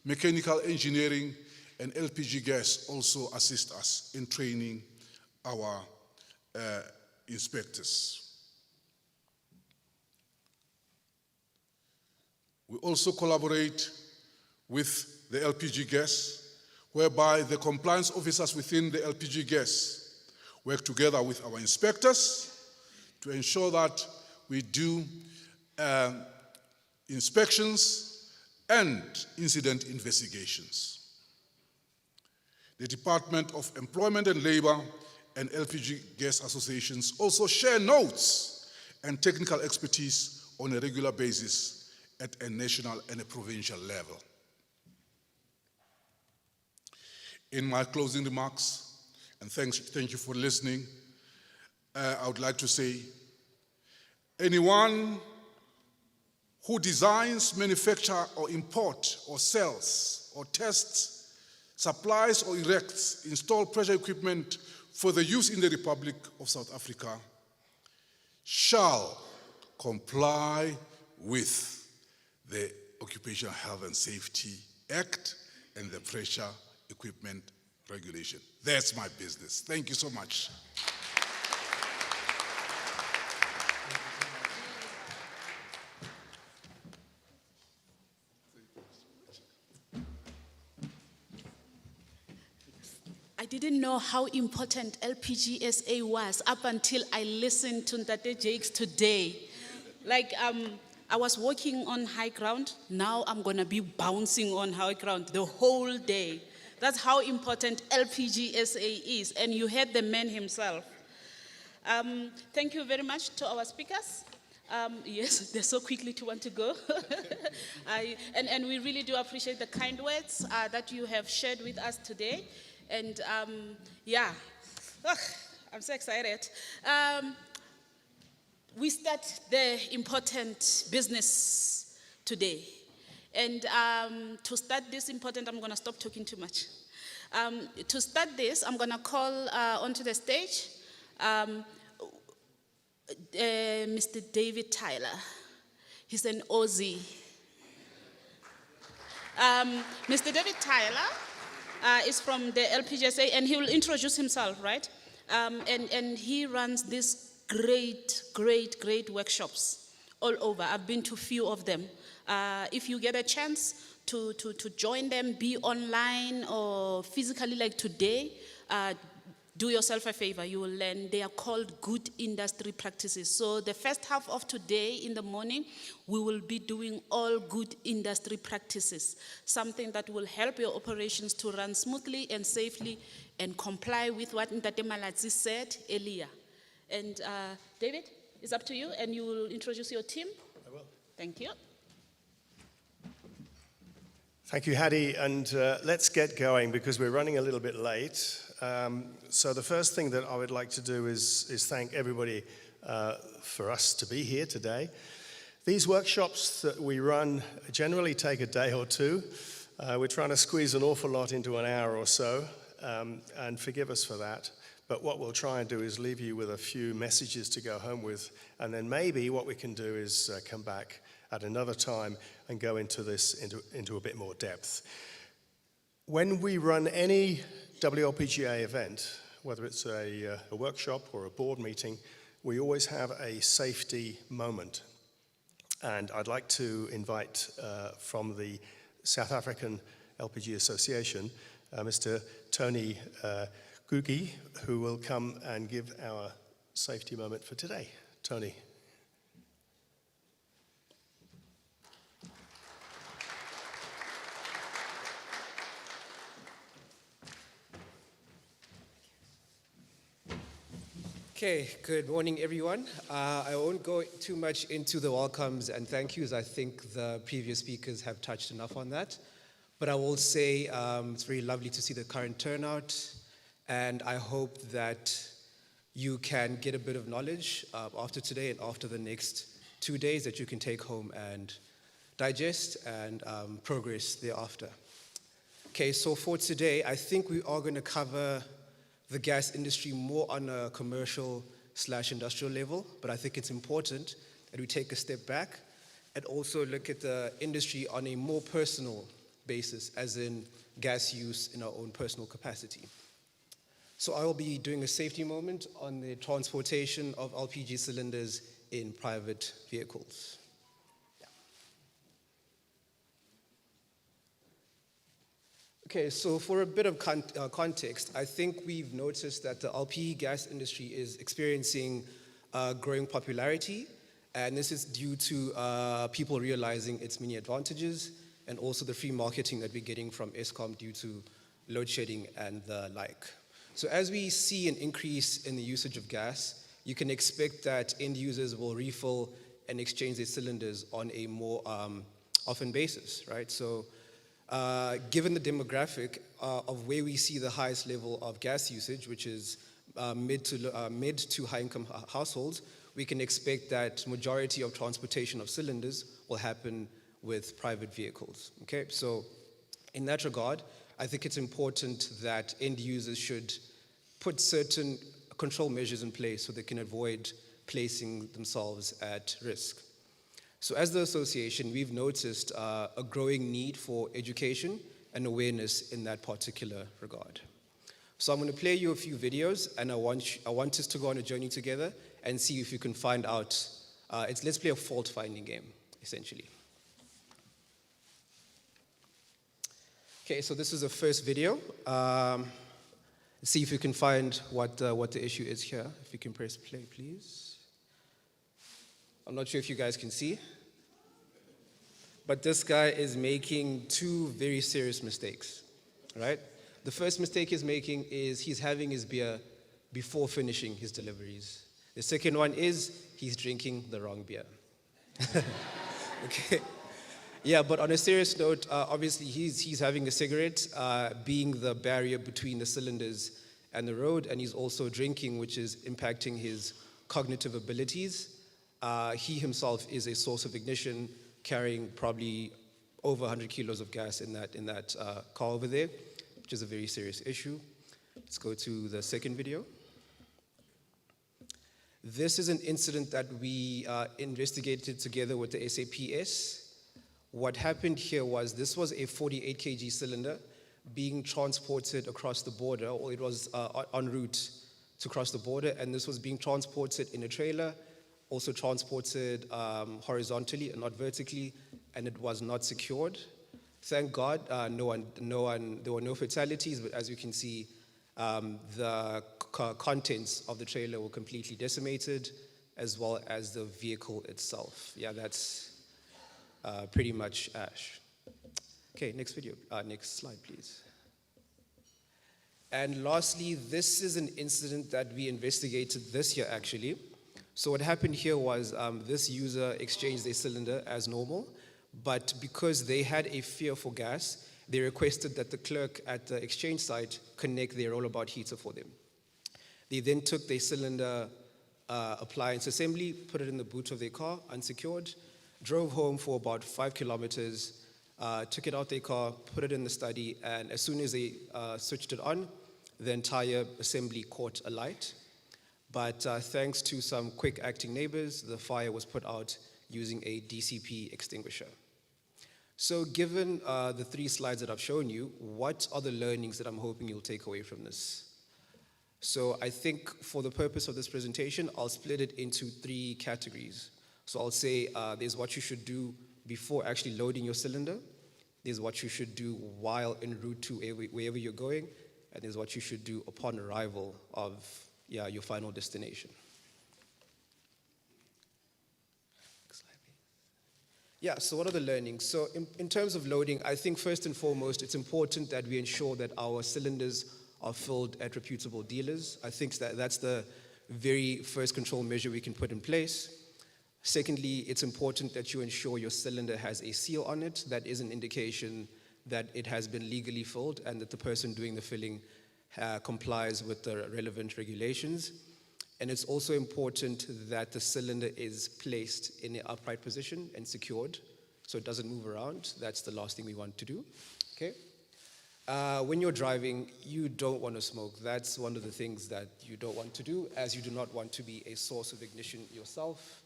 mechanical engineering, and LPG gas also assist us in training our inspectors. We also collaborate with the LPG gas, whereby the compliance officers within the LPG gas work together with our inspectors to ensure that we do inspections and incident investigations. The Department of Employment and Labor and LPG gas associations also share notes and technical expertise on a regular basis at a national and a provincial level. In my closing remarks, and thank you for listening, I would like to say, anyone who designs, manufactures, or imports, or sells, or tests, supplies, or erects, install pressure equipment for the use in the Republic of South Africa shall comply with the Occupational Health and Safety Act and the Pressure Equipment Regulation. That's my business. Thank you so much. I didn't know how important LPGSA was up until I listened to Ntate Jakes today. Like, I was walking on high ground, now I'm gonna be bouncing on high ground the whole day. That's how important LPGSA is, and you heard the man himself. Thank you very much to our speakers. Yes, they're so quickly to want to go. And we really do appreciate the kind words that you have shared with us today. And yeah, I'm so excited. We start the important business today. And to start this important, I'm going to stop talking too much. To start this, I'm going to call onto the stage Mr. David Tyler. He's an Aussie. Mr. David Tyler is from the LPGSA, and he will introduce himself, right? And he runs these great workshops all over. I've been to a few of them. If you get a chance to join them, be online or physically like today, do yourself a favor, you will learn. They are called good industry practices. So the first half of today in the morning, we will be doing all good industry practices, something that will help your operations to run smoothly and safely and comply with what Ntate Malatsi said earlier. And David, it's up to you, and you will introduce your team. I will. Thank you. Thank you, Hadi, and let's get going because we're running a little bit late. So the first thing that I would like to do is thank everybody for us to be here today. These workshops that we run generally take a day or two. We're trying to squeeze an awful lot into an hour or so, and forgive us for that. But what we'll try and do is leave you with a few messages to go home with, and then maybe what we can do is come back at another time and go into this into a bit more depth. When we run any WLPGA event, whether it's a workshop or a board meeting, we always have a safety moment. And I'd like to invite from the South African LPG Association, Mr. Tony Gugi, who will come and give our safety moment for today. Tony. Okay, good morning, everyone. I won't go too much into the welcomes and thank yous. I think the previous speakers have touched enough on that. But I will say it's very lovely to see the current turnout, and I hope that you can get a bit of knowledge after today and after the next 2 days that you can take home and digest and progress thereafter. Okay, so for today, I think we are going to cover the gas industry more on a commercial/industrial level, but I think it's important that we take a step back and also look at the industry on a more personal basis, as in gas use in our own personal capacity. So I will be doing a safety moment on the transportation of LPG cylinders in private vehicles. Okay, so for a bit of context, I think we've noticed that the LPG gas industry is experiencing growing popularity, and this is due to people realizing its many advantages and also the free marketing that we're getting from Eskom due to load shedding and the like. So as we see an increase in the usage of gas, you can expect that end users will refill and exchange their cylinders on a more often basis, right? So given the demographic of where we see the highest level of gas usage, which is mid to high income households, we can expect that majority of transportation of cylinders will happen with private vehicles. Okay, so in that regard, I think it's important that end users should put certain control measures in place so they can avoid placing themselves at risk. So as the association, we've noticed a growing need for education and awareness in that particular regard. So I'm going to play you a few videos, and I want us to go on a journey together and see if you can find out. Let's play a fault-finding game, essentially. Okay, so this is the first video. Let's see if you can find what the issue is here. If you can press play, please. I'm not sure if you guys can see, but this guy is making two very serious mistakes, right? The first mistake he's making is he's having his beer before finishing his deliveries. The second one is he's drinking the wrong beer. Okay. Yeah, but on a serious note, obviously he's having a cigarette, being the barrier between the cylinders and the road, and he's also drinking, which is impacting his cognitive abilities. He himself is a source of ignition, carrying probably over 100 kilos of gas in that car over there, which is a very serious issue. Let's go to the second video. This is an incident that we investigated together with the SAPS. What happened here was this was a 48 kg cylinder being transported across the border, or it was en route to cross the border, and this was being transported in a trailer, also transported horizontally and not vertically, and it was not secured. Thank God, there were no fatalities, but as you can see, the contents of the trailer were completely decimated, as well as the vehicle itself. Yeah, that's pretty much ash. Okay, next video, next slide, please. And lastly, this is an incident that we investigated this year, actually. So what happened here was this user exchanged their cylinder as normal, But because they had a fear for gas, they requested that the clerk at the exchange site connect their rollabout heater for them. They then took their cylinder appliance assembly, put it in the boot of their car, unsecured, drove home for about 5 kilometers, took it out their car, put it in the study, and as soon as they switched it on, the entire assembly caught alight. But thanks to some quick acting neighbors, the fire was put out using a DCP extinguisher. So given the 3 slides that I've shown you, what are the learnings that I'm hoping you'll take away from this? So I think for the purpose of this presentation, I'll split it into 3 categories. So I'll say there's what you should do before actually loading your cylinder, there's what you should do while en route to wherever you're going, and there's what you should do upon arrival of your final destination. Yeah, so what are the learnings? So in terms of loading, I think first and foremost, it's important that we ensure that our cylinders are filled at reputable dealers. I think that's the very first control measure we can put in place. Secondly, it's important that you ensure your cylinder has a seal on it that is an indication that it has been legally filled and that the person doing the filling complies with the relevant regulations. And it's also important that the cylinder is placed in an upright position and secured so it doesn't move around. That's the last thing we want to do, okay? When you're driving, you don't want to smoke. That's one of the things that you don't want to do, as you do not want to be a source of ignition yourself.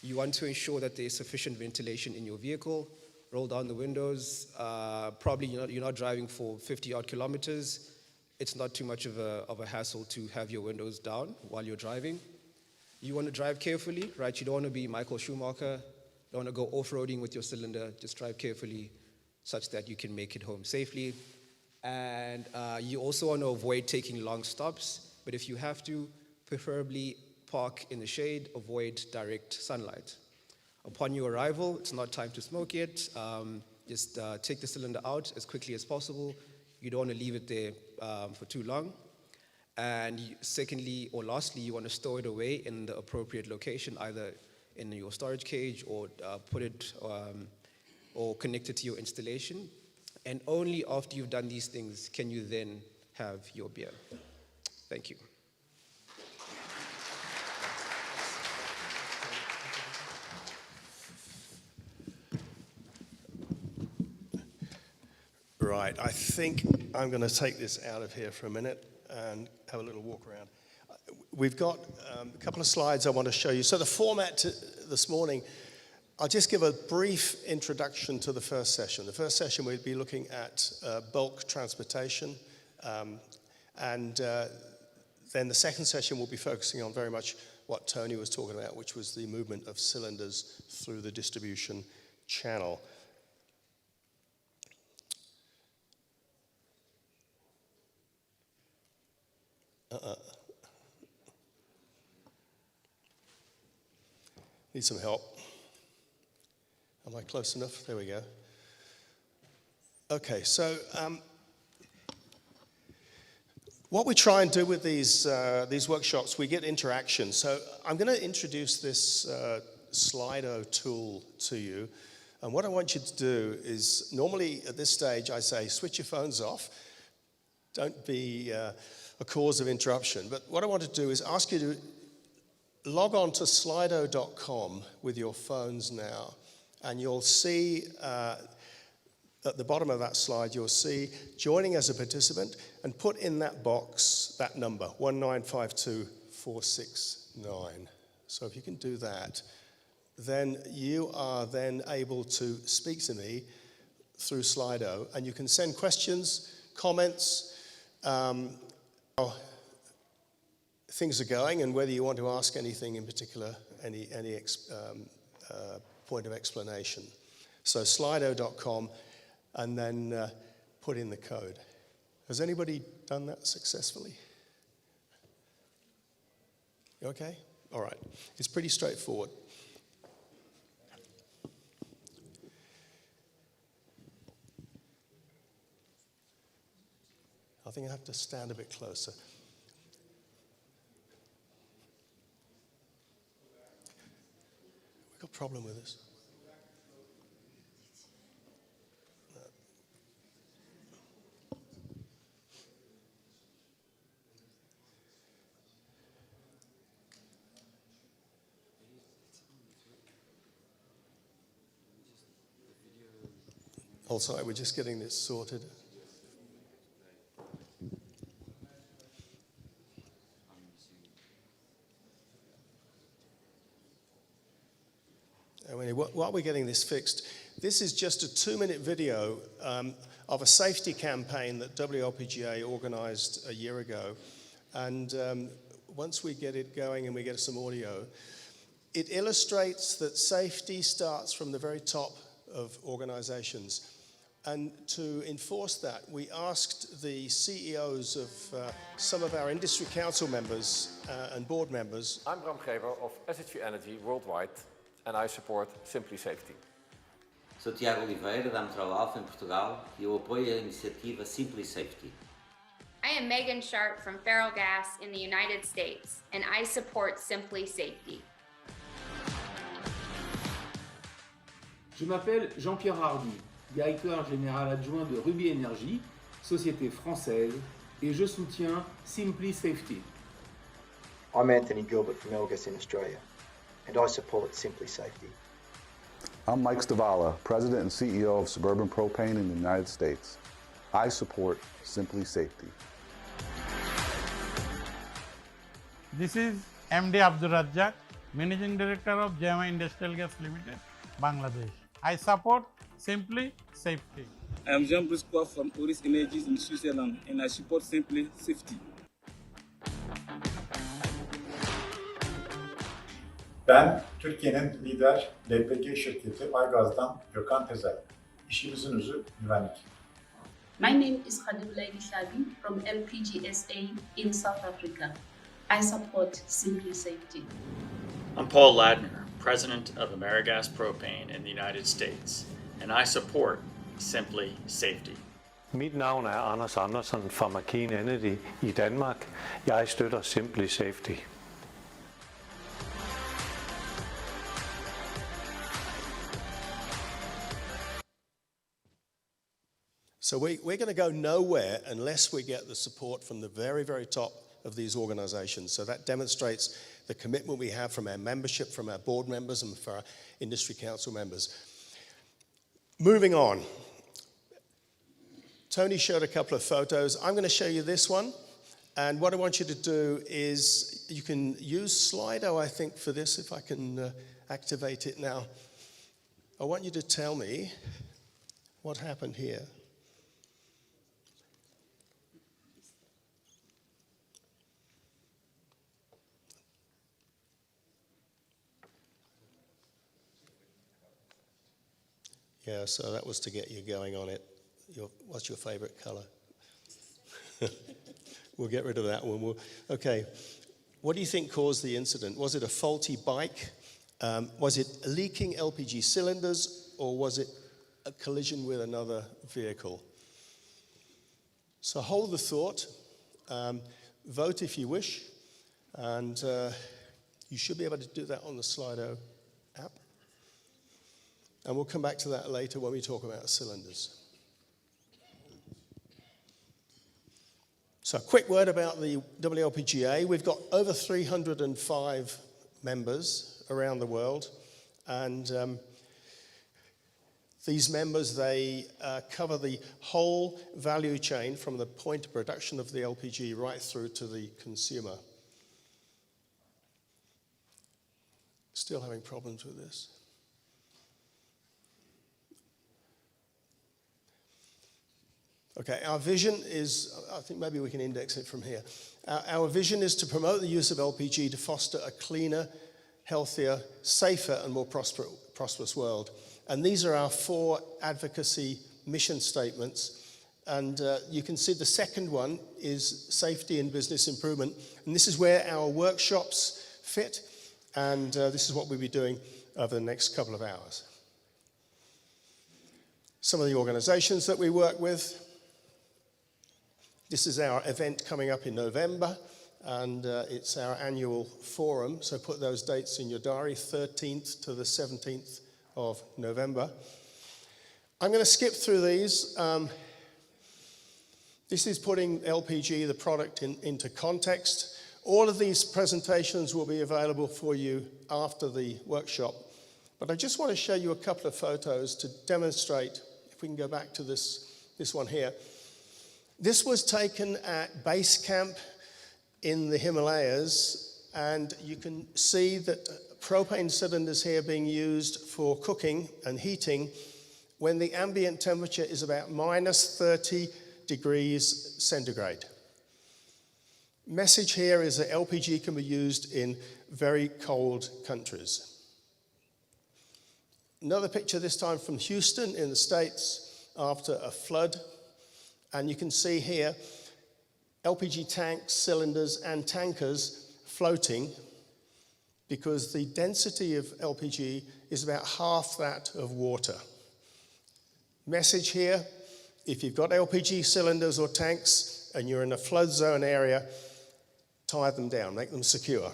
You want to ensure that there's sufficient ventilation in your vehicle. Roll down the windows. Probably you're not driving for 50-odd kilometers. It's not too much of a hassle to have your windows down while you're driving. You want to drive carefully, right? You don't want to be Michael Schumacher. You don't want to go off-roading with your cylinder. Just drive carefully such that you can make it home safely. And you also want to avoid taking long stops, but if you have to, preferably park in the shade, avoid direct sunlight. Upon your arrival, it's not time to smoke yet. Just take the cylinder out as quickly as possible. You don't want to leave it there for too long. And secondly, or lastly, you want to store it away in the appropriate location, either in your storage cage or put it or connect it to your installation. And only after you've done these things can you then have your beer. Thank you. Right, I think I'm going to take this out of here for a minute and have a little walk around. We've got a couple of slides I want to show you. So the format this morning, I'll just give a brief introduction to the first session. The first session we'll be looking at bulk transportation, and then the second session will be focusing on very much what Tony was talking about, which was the movement of cylinders through the distribution channel. Need some help. Am I close enough? There we go. Okay, so what we try and do with these workshops, we get interaction. So I'm going to introduce this Slido tool to you. And what I want you to do is, normally at this stage I say, switch your phones off. Don't be a cause of interruption. But what I want to do is ask you to log on to slido.com with your phones now. And you'll see at the bottom of that slide, you'll see joining as a participant, and put in that box that number, 1952469. So if you can do that, then you are then able to speak to me through Slido, and you can send questions, comments, how things are going, and whether you want to ask anything in particular, any point of explanation. So slido.com, and then put in the code. Has anybody done that successfully? You okay? All right. It's pretty straightforward. I think I have to stand a bit closer. We've got a problem with this. Oh, sorry, we're just getting this sorted. While we're getting this fixed, this is just a 2-minute video of a safety campaign that WLPGA organized a year ago. And once we get it going and we get some audio, it illustrates that safety starts from the very top of organizations. And to enforce that, we asked the CEOs of some of our industry council members and board members. I'm Bram Geber of SHV Energy Worldwide, and I support Simply Safety. Sou Tiago Oliveira, da Metral Alfa em Portugal, e eu apoio a iniciativa Simply Safety. I am Megan Sharp from Feral Gas in the United States, and I support Simply Safety. Je m'appelle Jean-Pierre Hardy, directeur général adjoint de Ruby Energy, société française, et je soutiens Simply Safety. I'm Anthony Gilbert from Elgas in Australia, and I support Simply Safety. I'm Mike Stavala, President and CEO of Suburban Propane in the United States. I support Simply Safety. This is MD Abdur Razzaq, Managing Director of Jama Industrial Gas Limited, Bangladesh. I support Simply Safety. I am Jean Briscoe from Oris Energies in Switzerland, and I support Simply Safety. Ben Türkiye'nin lider LPG şirketi Aygaz'dan Gökhan Tezel. İşimizin özü güvenlik. My name is Khadibullah Shabi from LPG SA in South Africa. I support Simply Safety. I'm Paul Ladner, President of AmeriGas Propane in the United States, and I support Simply Safety. Mit navn er Anders Andersen fra McKean Energy i Danmark. Jeg støtter Simply Safety. So we're going to go nowhere unless we get the support from the very, very top of these organizations. So that demonstrates the commitment we have from our membership, from our board members, and for our industry council members. Moving on. Tony showed a couple of photos. I'm going to show you this one. And what I want you to do is, you can use Slido, I think, for this, if I can activate it now. I want you to tell me what happened here. Yeah, so that was to get you going on it. What's your favorite color? We'll get rid of that one. Okay, what do you think caused the incident? Was it a faulty bike? Was it leaking LPG cylinders? Or was it a collision with another vehicle? So hold the thought. Vote if you wish. And you should be able to do that on the Slido app. And we'll come back to that later when we talk about cylinders. So a quick word about the WLPGA. We've got over 305 members around the world. And these members, they cover the whole value chain from the point of production of the LPG right through to the consumer. Still having problems with this. Okay, our vision is, I think maybe we can index it from here. Our vision is to promote the use of LPG to foster a cleaner, healthier, safer, and more prosperous world. And these are our 4 advocacy mission statements. And you can see the second one is safety and business improvement. And this is where our workshops fit. And this is what we'll be doing over the next couple of hours. Some of the organizations that we work with. This is our event coming up in November, and it's our annual forum, so put those dates in your diary, 13th to the 17th of November. I'm going to skip through these. This is putting LPG, the product, into context. All of these presentations will be available for you after the workshop, but I just want to show you a couple of photos to demonstrate, if if we can go back to this one here. This was taken at base camp in the Himalayas, and you can see that propane cylinders here being used for cooking and heating when the ambient temperature is about minus 30 degrees centigrade. Message here is that LPG can be used in very cold countries. Another picture, this time from Houston in the States after a flood. And you can see here LPG tanks, cylinders, and tankers floating because the density of LPG is about half that of water. Message here, if you've got LPG cylinders or tanks and you're in a flood zone area, tie them down, make them secure.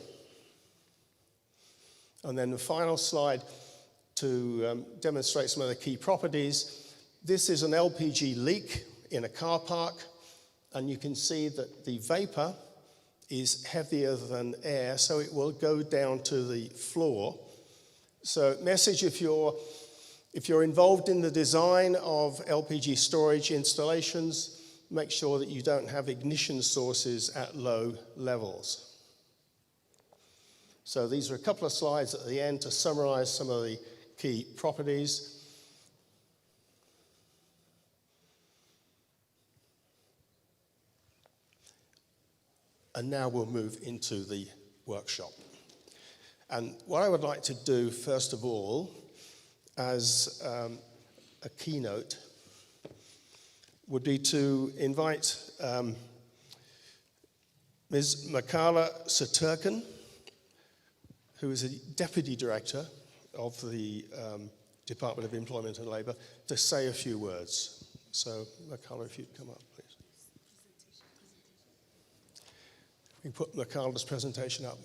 And then the final slide to demonstrate some of the key properties. This is an LPG leak in a car park, and you can see that the vapor is heavier than air, so it will go down to the floor. So message, if you're involved in the design of LPG storage installations, make sure that you don't have ignition sources at low levels. So these are a couple of slides at the end to summarize some of the key properties. And now we'll move into the workshop. And what I would like to do, first of all, as a keynote, would be to invite Ms. Makala Saturkan, who is a Deputy Director of the Department of Employment and Labour, to say a few words. So, Makala, if you'd come up, please. We can put Makala's presentation up.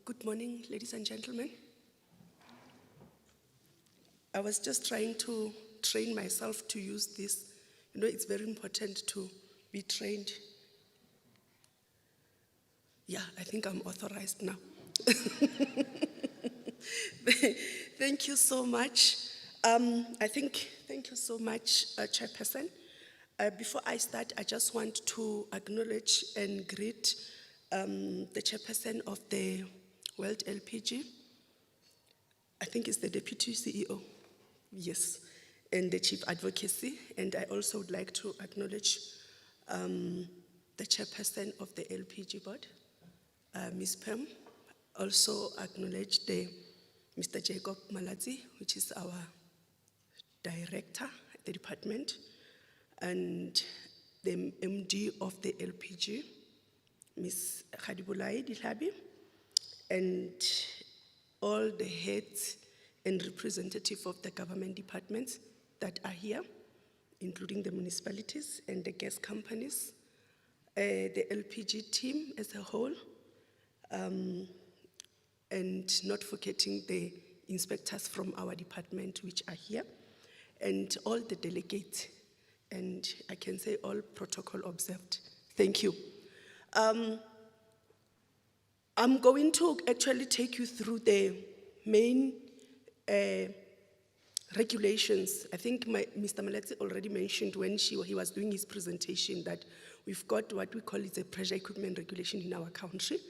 Good morning, ladies and gentlemen. I was just trying to train myself to use this. You know, it's very important to be trained. Yeah, I think I'm authorized now. Thank you so much. Thank you so much, Chairperson. Before I start, I just want to acknowledge and greet the Chairperson of the World LPG. I think it's the Deputy CEO, yes, and the Chief Advocacy. And I also would like to acknowledge the Chairperson of the LPG Board, Ms. Pam. Also acknowledge Mr. Jacob Malatsi, which is our Director at the department, and the MD of the LPG, Ms. Khadibulai Dilabi, and all the heads and representatives of the government departments that are here, including the municipalities and the gas companies, the LPG team as a whole, and not forgetting the inspectors from our department which are here, and all the delegates, and I can say all protocol observed. Thank you. I'm going to actually take you through the main regulations. I think Mr. Malatsi already mentioned when he was doing his presentation that we've got what we call a pressure equipment regulation in our country,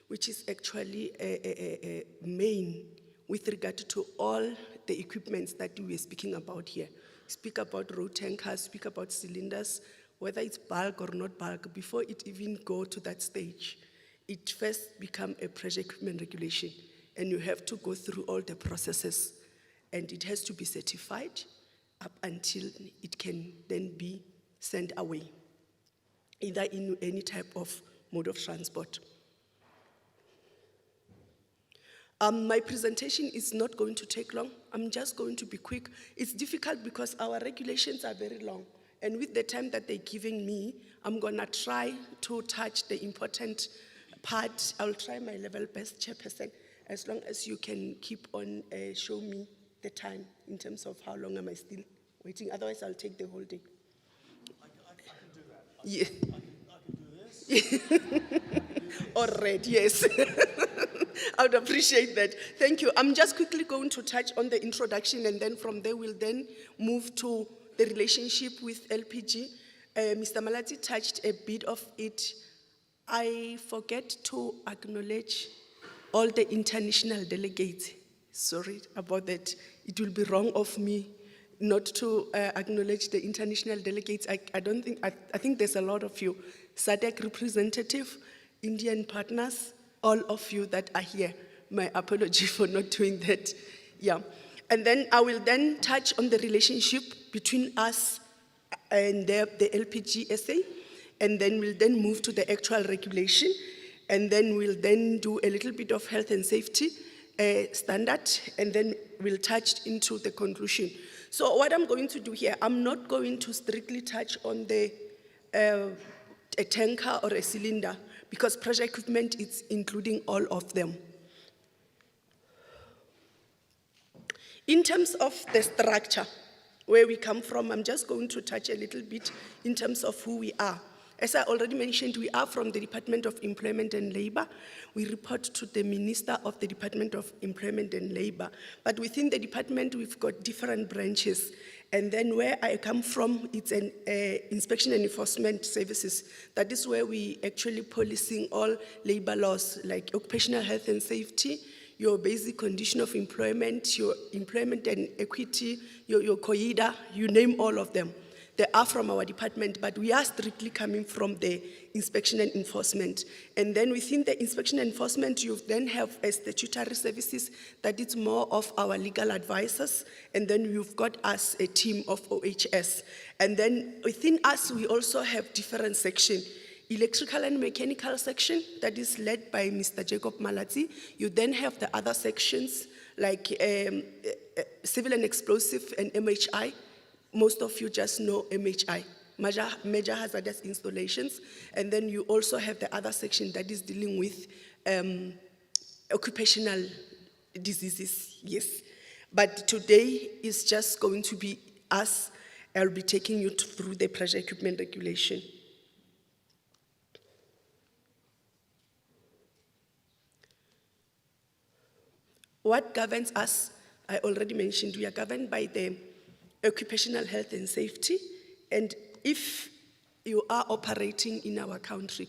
which is actually a main with regard to all the equipments that we are speaking about here. Speak about road tankers, speak about cylinders, whether it's bulk or not bulk, before it even go to that stage, it first become a pressure equipment regulation, and you have to go through all the processes, and it has to be certified up until it can then be sent away, either in any type of mode of transport. My presentation is not going to take long. I'm just going to be quick. It's difficult because our regulations are very long. And with the time that they're giving me, I'm gonna try to touch the important part. I'll try my level best, Chairperson, as long as you can keep on show me the time in terms of how long am I still waiting. Otherwise, I'll take the whole day. I can do that. Yeah. I can do this. All right, yes. I would appreciate that. Thank you. I'm just quickly going to touch on the introduction, and then from there we'll then move to the relationship with LPG. Mr. Malati touched a bit of it. I forget to acknowledge all the international delegates. Sorry about that. It will be wrong of me not to acknowledge the international delegates. I think there's a lot of you. SADC representative, Indian partners, all of you that are here. My apology for not doing that. Yeah. And then I will then touch on the relationship between us and the LPG SA, and then we'll then move to the actual regulation, and then we'll then do a little bit of health and safety standard, and then we'll touch into the conclusion. So what I'm going to do here, I'm not going to strictly touch on the a tanker or a cylinder, because pressure equipment is including all of them. In terms of the structure, where we come from, I'm just going to touch a little bit in terms of who we are. As I already mentioned, we are from the Department of Employment and Labor. We report to the Minister of the Department of Employment and Labor. But within the department, we've got different branches. And then where I come from, it's an inspection and enforcement services. That is where we actually policing all labor laws, like occupational health and safety, your basic condition of employment, your employment and equity, your COIDA, you name all of them. They are from our department, but we are strictly coming from the inspection and enforcement. And then within the inspection and enforcement, you then have a statutory services that is more of our legal advisors. And then you've got us a team of OHS. And then within us, we also have different sections. Electrical and mechanical section that is led by Mr. Jacob Malati. You then have the other sections like civil and explosive and MHI. Most of you just know MHI, major hazardous installations. And then you also have the other section that is dealing with occupational diseases, yes. But today is just going to be us. I'll be taking you through the pressure equipment regulation. What governs us, I already mentioned, we are governed by the occupational health and safety. And if you are operating in our country,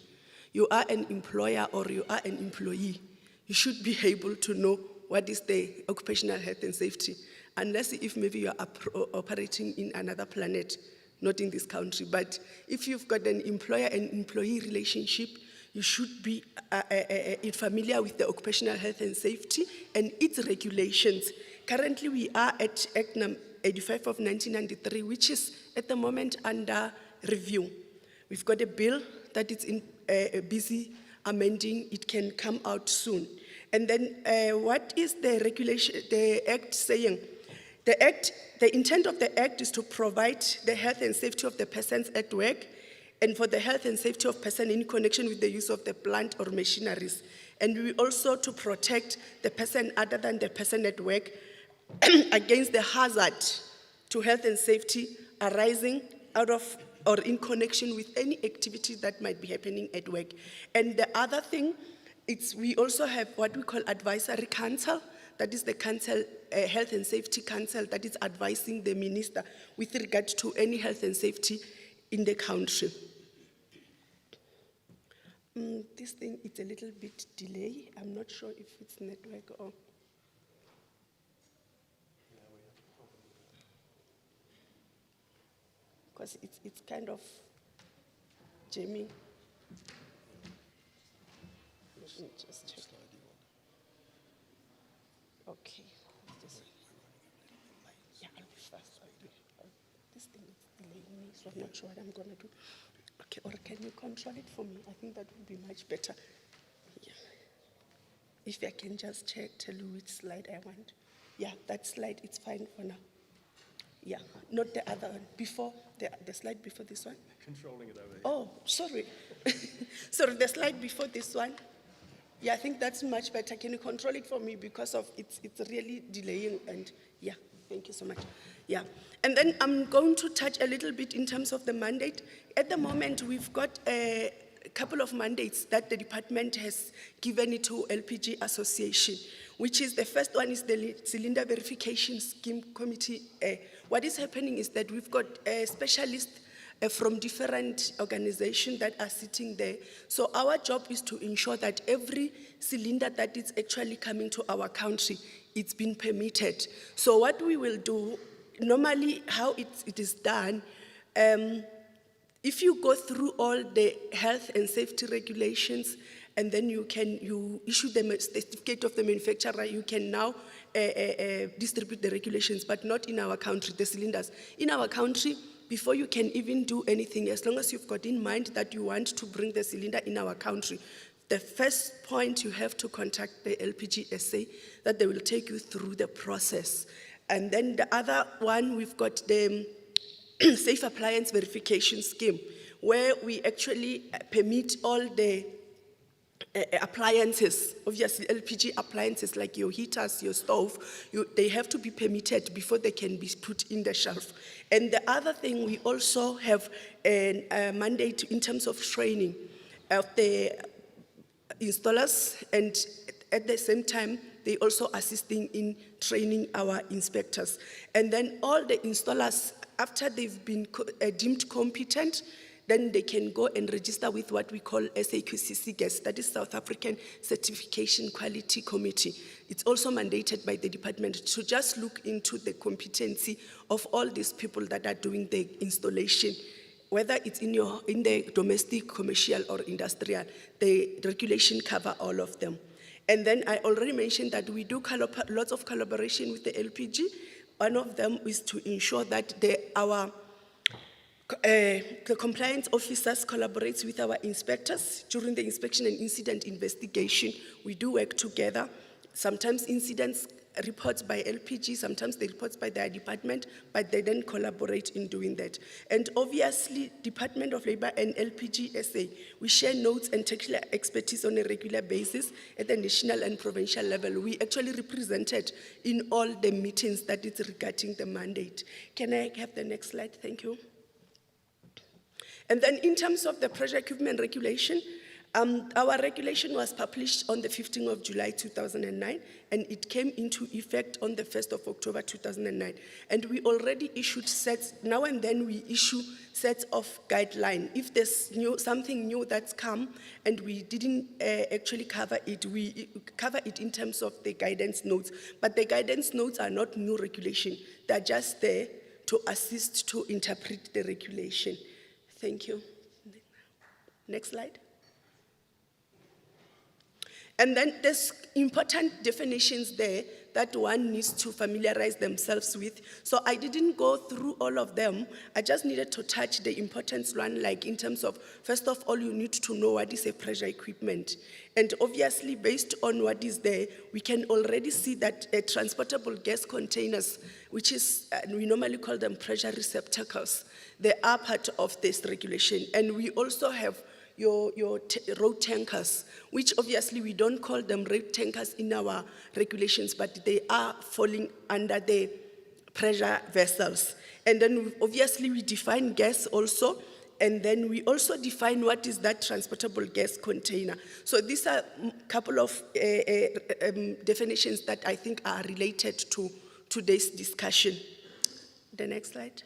you are an employer or you are an employee, you should be able to know what is the occupational health and safety, unless if maybe you are operating in another planet, not in this country. But if you've got an employer and employee relationship, you should be familiar with the occupational health and safety and its regulations. Currently, we are at Act number 85 of 1993, which is at the moment under review. We've got a bill that is in busy amending. It can come out soon. And then what is the regulation, the Act saying? The intent of the Act is to provide the health and safety of the persons at work, and for the health and safety of persons in connection with the use of the plant or machineries. And we also to protect the person other than the person at work against the hazard to health and safety arising out of or in connection with any activity that might be happening at work. And the other thing, we also have what we call advisory council. That is the council, health and safety council that is advising the minister with regard to any health and safety in the country. This thing, it's a little bit delay. I'm not sure if it's network or... Because it's kind of jamming. Let me just check. Okay. Yeah, I'll be fast. This thing is delaying me, so I'm not sure what I'm going to do. Okay, or can you control it for me? I think that would be much better. Yeah. If I can just check, tell you which slide I want. Yeah, that slide, it's fine for now. Yeah, not the other one. Before, the slide before this one. Controlling it over here. Oh, sorry. Sorry, the slide before this one. Yeah, I think that's much better. Can you control it for me because of it's really delaying and yeah, thank you so much. Yeah, and then I'm going to touch a little bit in terms of the mandate. At the moment, we've got a couple of mandates that the department has given it to LPG Association, which is the first one is the Cylinder Verification Scheme Committee. What is happening is that we've got specialists from different organizations that are sitting there. So our job is to ensure that every cylinder that is actually coming to our country, it's been permitted. So what we will do, normally how it is done, if you go through all the health and safety regulations, and then you issue the certificate of the manufacturer, you can now distribute the regulations, but not in our country, the cylinders. In our country, before you can even do anything, as long as you've got in mind that you want to bring the cylinder in our country, the first point you have to contact the LPG SA, that they will take you through the process. And then the other one, we've got the Safe Appliance Verification Scheme, where we actually permit all the appliances, obviously LPG appliances like your heaters, your stove, they have to be permitted before they can be put in the shelf. And the other thing, we also have a mandate in terms of training of the installers, and at the same time, they also assisting in training our inspectors. And then all the installers, after they've been deemed competent, then they can go and register with what we call SAQCC GAS, that is South African Certification Quality Committee. It's also mandated by the department to just look into the competency of all these people that are doing the installation, whether it's in the domestic, commercial, or industrial. The regulation cover all of them. And then I already mentioned that we do lots of collaboration with the LPG. One of them is to ensure that the compliance officers collaborate with our inspectors during the inspection and incident investigation. We do work together. Sometimes incidents reports by LPG, sometimes they reports by their department, but they then collaborate in doing that. And obviously, Department of Labor and LPG SA, we share notes and technical expertise on a regular basis at the national and provincial level. We actually represented in all the meetings that is regarding the mandate. Can I have the next slide? Thank you. And then in terms of the pressure equipment regulation, our regulation was published on the 15th of July 2009, and it came into effect on the 1st of October 2009. And we already issued sets, now and then we issue sets of guidelines. If there's something new that's come and we didn't actually cover it, we cover it in terms of the guidance notes. But the guidance notes are not new regulation. They're just there to assist to interpret the regulation. Thank you. Next slide. And then there's important definitions there that one needs to familiarize themselves with. So I didn't go through all of them. I just needed to touch the important one, like in terms of, first of all, you need to know what is a pressure equipment. And obviously, based on what is there, we can already see that transportable gas containers, which is, we normally call them pressure receptacles, they are part of this regulation. And we also have your road tankers, which obviously we don't call them road tankers in our regulations, but they are falling under the pressure vessels. And then obviously we define gas also, and then we also define what is that transportable gas container. So these are a couple of definitions that I think are related to today's discussion. The next slide.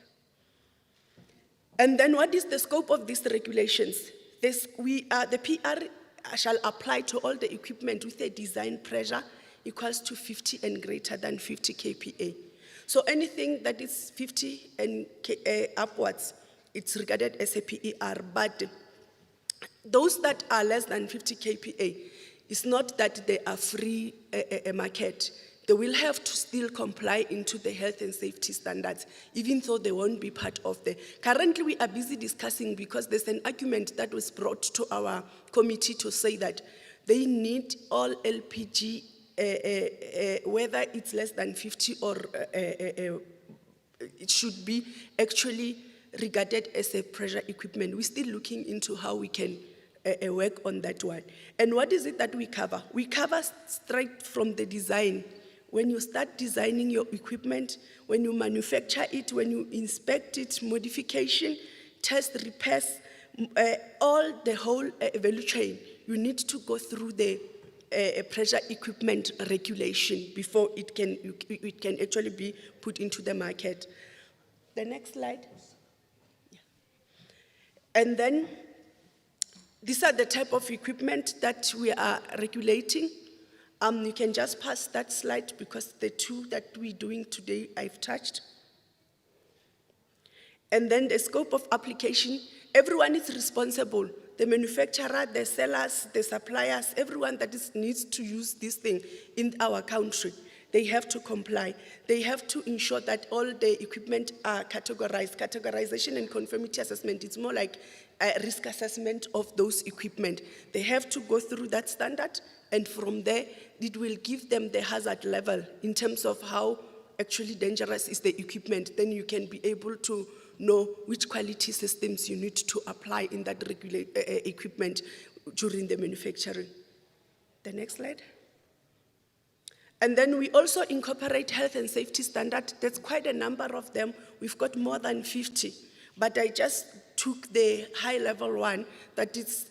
And then what is the scope of these regulations? The PR shall apply to all the equipment with a design pressure equals to 50 and greater than 50 kPa. So anything that is 50 and upwards, it's regarded as a PER, but those that are less than 50 kPa, it's not that they are free a market. They will have to still comply into the health and safety standards, even though they won't be part of the. Currently, we are busy discussing because there's an argument that was brought to our committee to say that they need all LPG, whether it's less than 50 or it should be actually regarded as a pressure equipment. We're still looking into how we can work on that one. And what is it that we cover? We cover straight from the design. When you start designing your equipment, when you manufacture it, when you inspect it, modification, test, repairs, all the whole value chain, you need to go through the pressure equipment regulation before it can actually be put into the market. The next slide. Yeah. And then these are the type of equipment that we are regulating. You can just pass that slide because the two that we're doing today I've touched. And then the scope of application, everyone is responsible. The manufacturer, the sellers, the suppliers, everyone that needs to use this thing in our country, they have to comply. They have to ensure that all the equipment are categorized. Categorization and conformity assessment, it's more like a risk assessment of those equipment. They have to go through that standard, and from there, it will give them the hazard level in terms of how actually dangerous is the equipment. Then you can be able to know which quality systems you need to apply in that equipment during the manufacturing. The next slide. And then we also incorporate health and safety standards. There's quite a number of them. We've got more than 50. But I just took the high-level one that is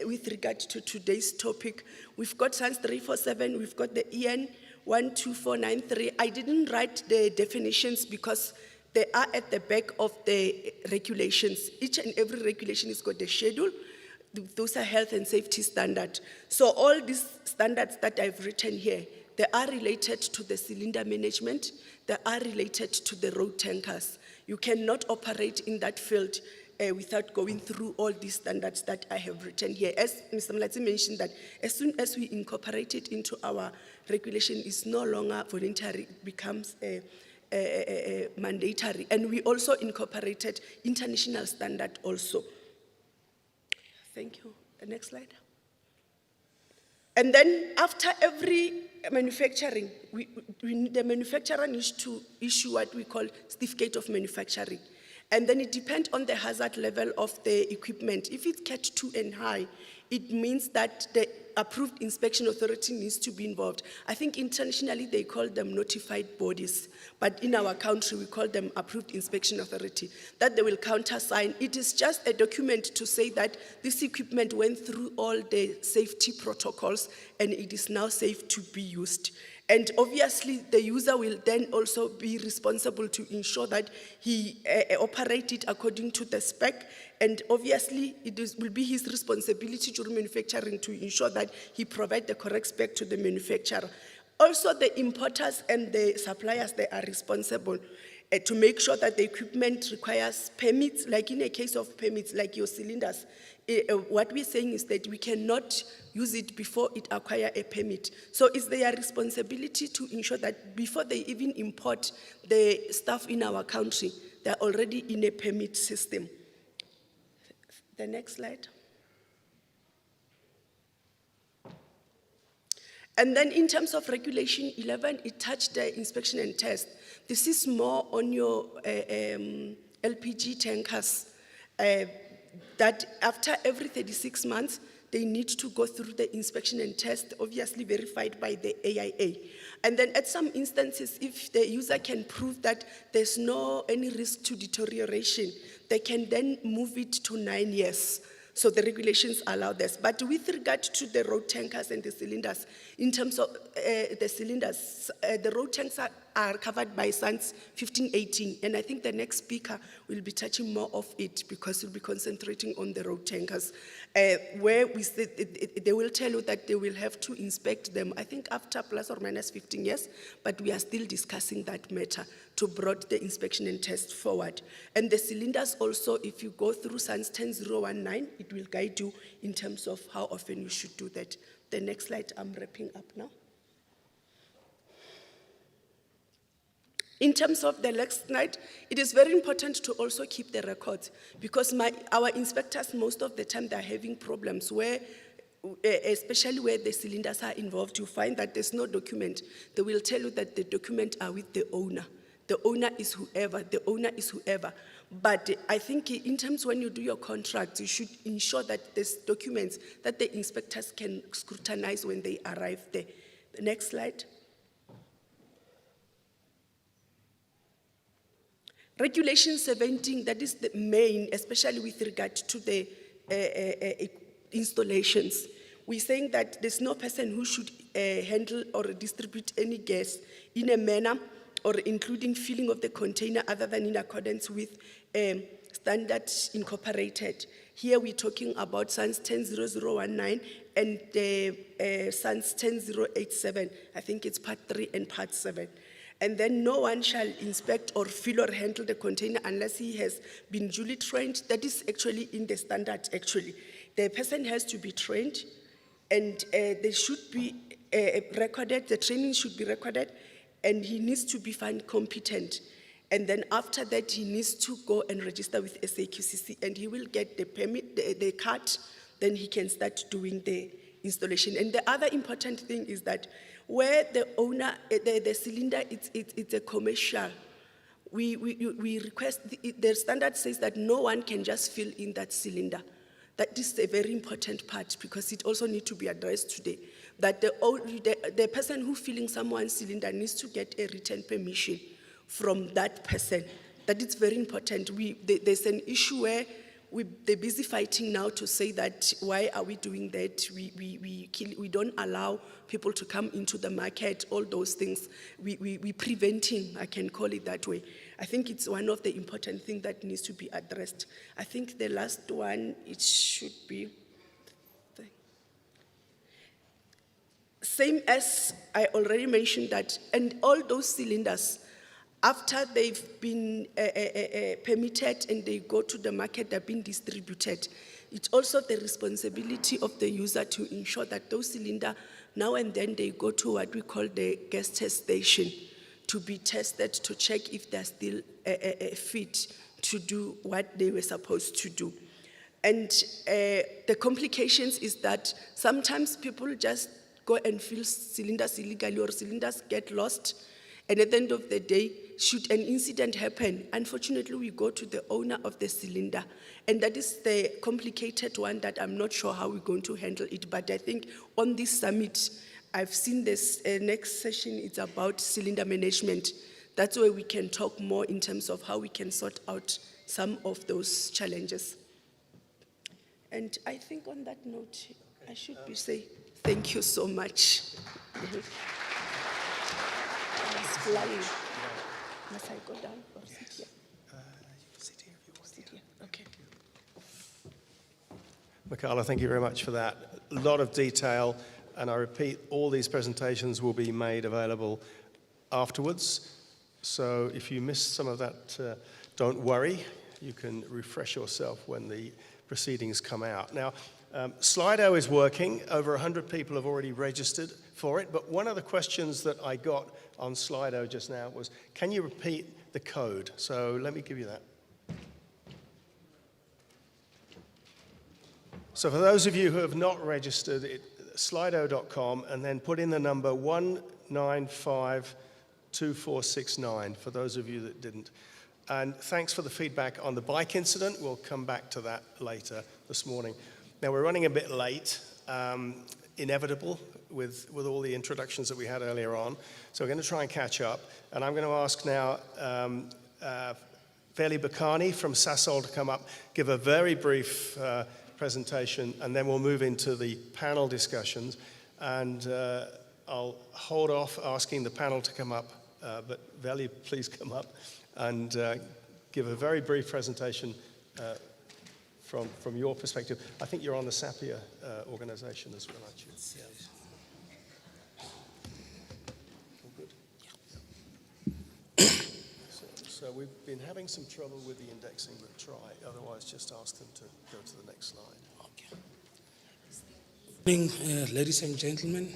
with regard to today's topic. We've got SANS 347, we've got the EN 12493. I didn't write the definitions because they are at the back of the regulations. Each and every regulation has got a schedule. Those are health and safety standards. So all these standards that I've written here, they are related to the cylinder management. They are related to the road tankers. You cannot operate in that field without going through all these standards that I have written here. As Mr. Mlatsi mentioned, that as soon as we incorporate it into our regulation, it's no longer voluntary, it becomes mandatory. And we also incorporated international standard also. Thank you. The next slide. And then after every manufacturing, the manufacturer needs to issue what we call certificate of manufacturing. And then it depends on the hazard level of the equipment. If it's Cat 2 and high, it means that the approved inspection authority needs to be involved. I think internationally they call them notified bodies, but in our country we call them approved inspection authority, that they will countersign. It is just a document to say that this equipment went through all the safety protocols and it is now safe to be used. And obviously, the user will then also be responsible to ensure that he operated according to the spec. And obviously, will be his responsibility during manufacturing to ensure that he provides the correct spec to the manufacturer. Also, the importers and the suppliers, they are responsible to make sure that the equipment requires permits, like in a case of permits, like your cylinders. What we're saying is that we cannot use it before it acquires a permit. So it's their responsibility to ensure that before they even import the stuff in our country, they're already in a permit system. The next slide. And then in terms of regulation 11, it touched the inspection and test. This is more on your LPG tankers, that after every 36 months, they need to go through the inspection and test, obviously verified by the AIA. And then at some instances, if the user can prove that there's any risk to deterioration, they can then move it to 9 years. So the regulations allow this. But with regard to the road tankers and the cylinders, in terms of the cylinders, the road tanks are covered by SANS 1518. And I think the next speaker will be touching more of it because we'll be concentrating on the road tankers, where we said they will tell you that they will have to inspect them, I think after plus or minus 15 years, but we are still discussing that matter to brought the inspection and test forward. And the cylinders also, if you go through SANS 10019, it will guide you in terms of how often you should do that. The next slide, I'm wrapping up now. In terms of the next slide, it is very important to also keep the records because our inspectors, most of the time, they're having problems where, especially where the cylinders are involved, you find that there's no document. They will tell you that the documents are with the owner. The owner is whoever, the owner is whoever. But I think in terms when you do your contract, you should ensure that there's documents that the inspectors can scrutinize when they arrive there. The next slide. Regulation 17, that is the main, especially with regard to the installations. We're saying that there's no person who should handle or distribute any gas in a manner or including filling of the container other than in accordance with standards incorporated. Here we're talking about SANS 10019 and SANS 10087. I think it's part 3 and part 7. And then no one shall inspect or fill or handle the container unless he has been duly trained. That is actually in the standard, actually. The person has to be trained and they should be recorded, the training should be recorded, and he needs to be found competent. And then after that, he needs to go and register with SAQCC, and he will get the permit, the card, then he can start doing the installation. And the other important thing is that where the owner, the cylinder, it's a commercial, we request, the standard says that no one can just fill in that cylinder. That is a very important part because it also needs to be addressed today. That the person who filling someone's cylinder needs to get a written permission from that person. That is very important. There's an issue where they're busy fighting now to say that why are we doing that? We don't allow people to come into the market, all those things. We preventing, I can call it that way. I think it's one of the important things that needs to be addressed. I think the last one, it should be, same as I already mentioned that, and all those cylinders, after they've been permitted and they go to the market, they've been distributed, it's also the responsibility of the user to ensure that those cylinders, now and then they go to what we call the gas test station to be tested to check if they're still fit to do what they were supposed to do. And the complications is that sometimes people just go and fill cylinders illegally or cylinders get lost. And at the end of the day, should an incident happen, unfortunately, we go to the owner of the cylinder. And that is the complicated one that I'm not sure how we're going to handle it. But I think on this summit, I've seen this next session, it's about cylinder management. That's where we can talk more in terms of how we can sort out some of those challenges. And I think on that note, I should be saying thank you so much. Must I go down or sit here? You can sit here if you want. Sit here, okay. Michaela, thank you very much for that. A lot of detail, and I repeat, all these presentations will be made available afterwards. So if you missed some of that, don't worry. You can refresh yourself when the proceedings come out. Now, Slido is working. Over 100 people have already registered for it, but one of the questions that I got on Slido just now was, can you repeat the code? So let me give you that. So for those of you who have not registered, slido.com, and then put in the number 1952469, for those of you that didn't. And thanks for the feedback on the bike incident. We'll come back to that later this morning. Now, we're running a bit late, inevitable with all the introductions that we had earlier on. So we're going to try and catch up. And I'm going to ask now Feli Bakani from Sasol to come up, give a very brief presentation, and then we'll move into the panel discussions. And I'll hold off asking the panel to come up but Veli, please come up and give a very brief presentation from your perspective. I think you're on the SAPIA organization as well, aren't you? Yes. All good? So we've been having some trouble with the indexing, but try. Otherwise, just ask them to go to the next slide. Good morning, ladies and gentlemen.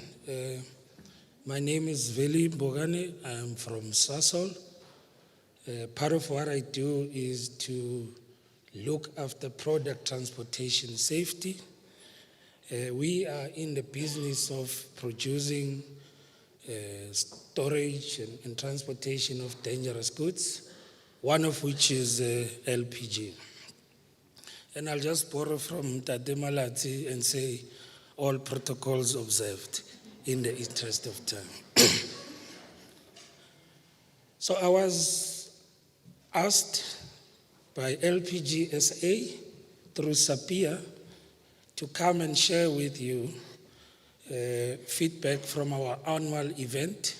My name is Veli Bogane. I'm from Sasol. Part of what I do is to look after product transportation safety. We are in the business of producing storage and transportation of dangerous goods, one of which is LPG. And I'll just borrow from Tate Malati and say, all protocols observed in the interest of time. So I was asked by LPG SA through SAPIA to come and share with you feedback from our annual event,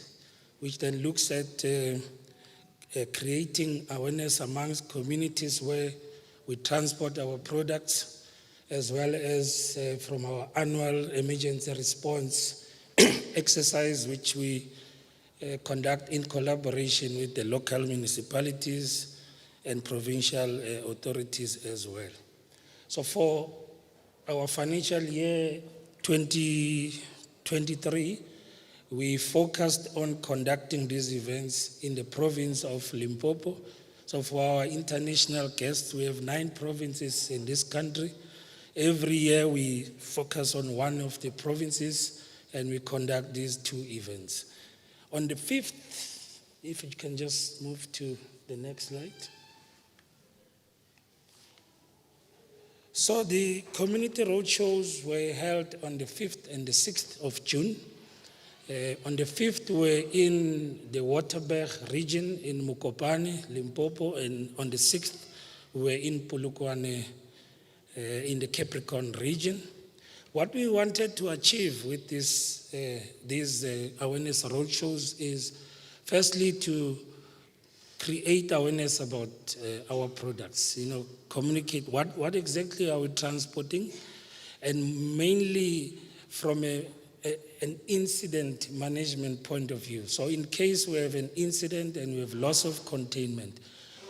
which then looks at creating awareness amongst communities where we transport our products, as well as from our annual emergency response exercise, which we conduct in collaboration with the local municipalities and provincial authorities as well. So for our financial year 2023, we focused on conducting these events in the province of Limpopo. So for our international guests, we have 9 provinces in this country. Every year we focus on one of the provinces and we conduct these 2 events. On the 5th, if you can just move to the next slide. So the community roadshows were held on the 5th and the 6th of June. On the 5th, we're in the Waterberg region in Mukopane, Limpopo, and on the 6th, we're in Polokwane, in the Capricorn region. What we wanted to achieve with these awareness roadshows is firstly to create awareness about our products, communicate what exactly are we transporting, and mainly from an incident management point of view. So in case we have an incident and we have loss of containment,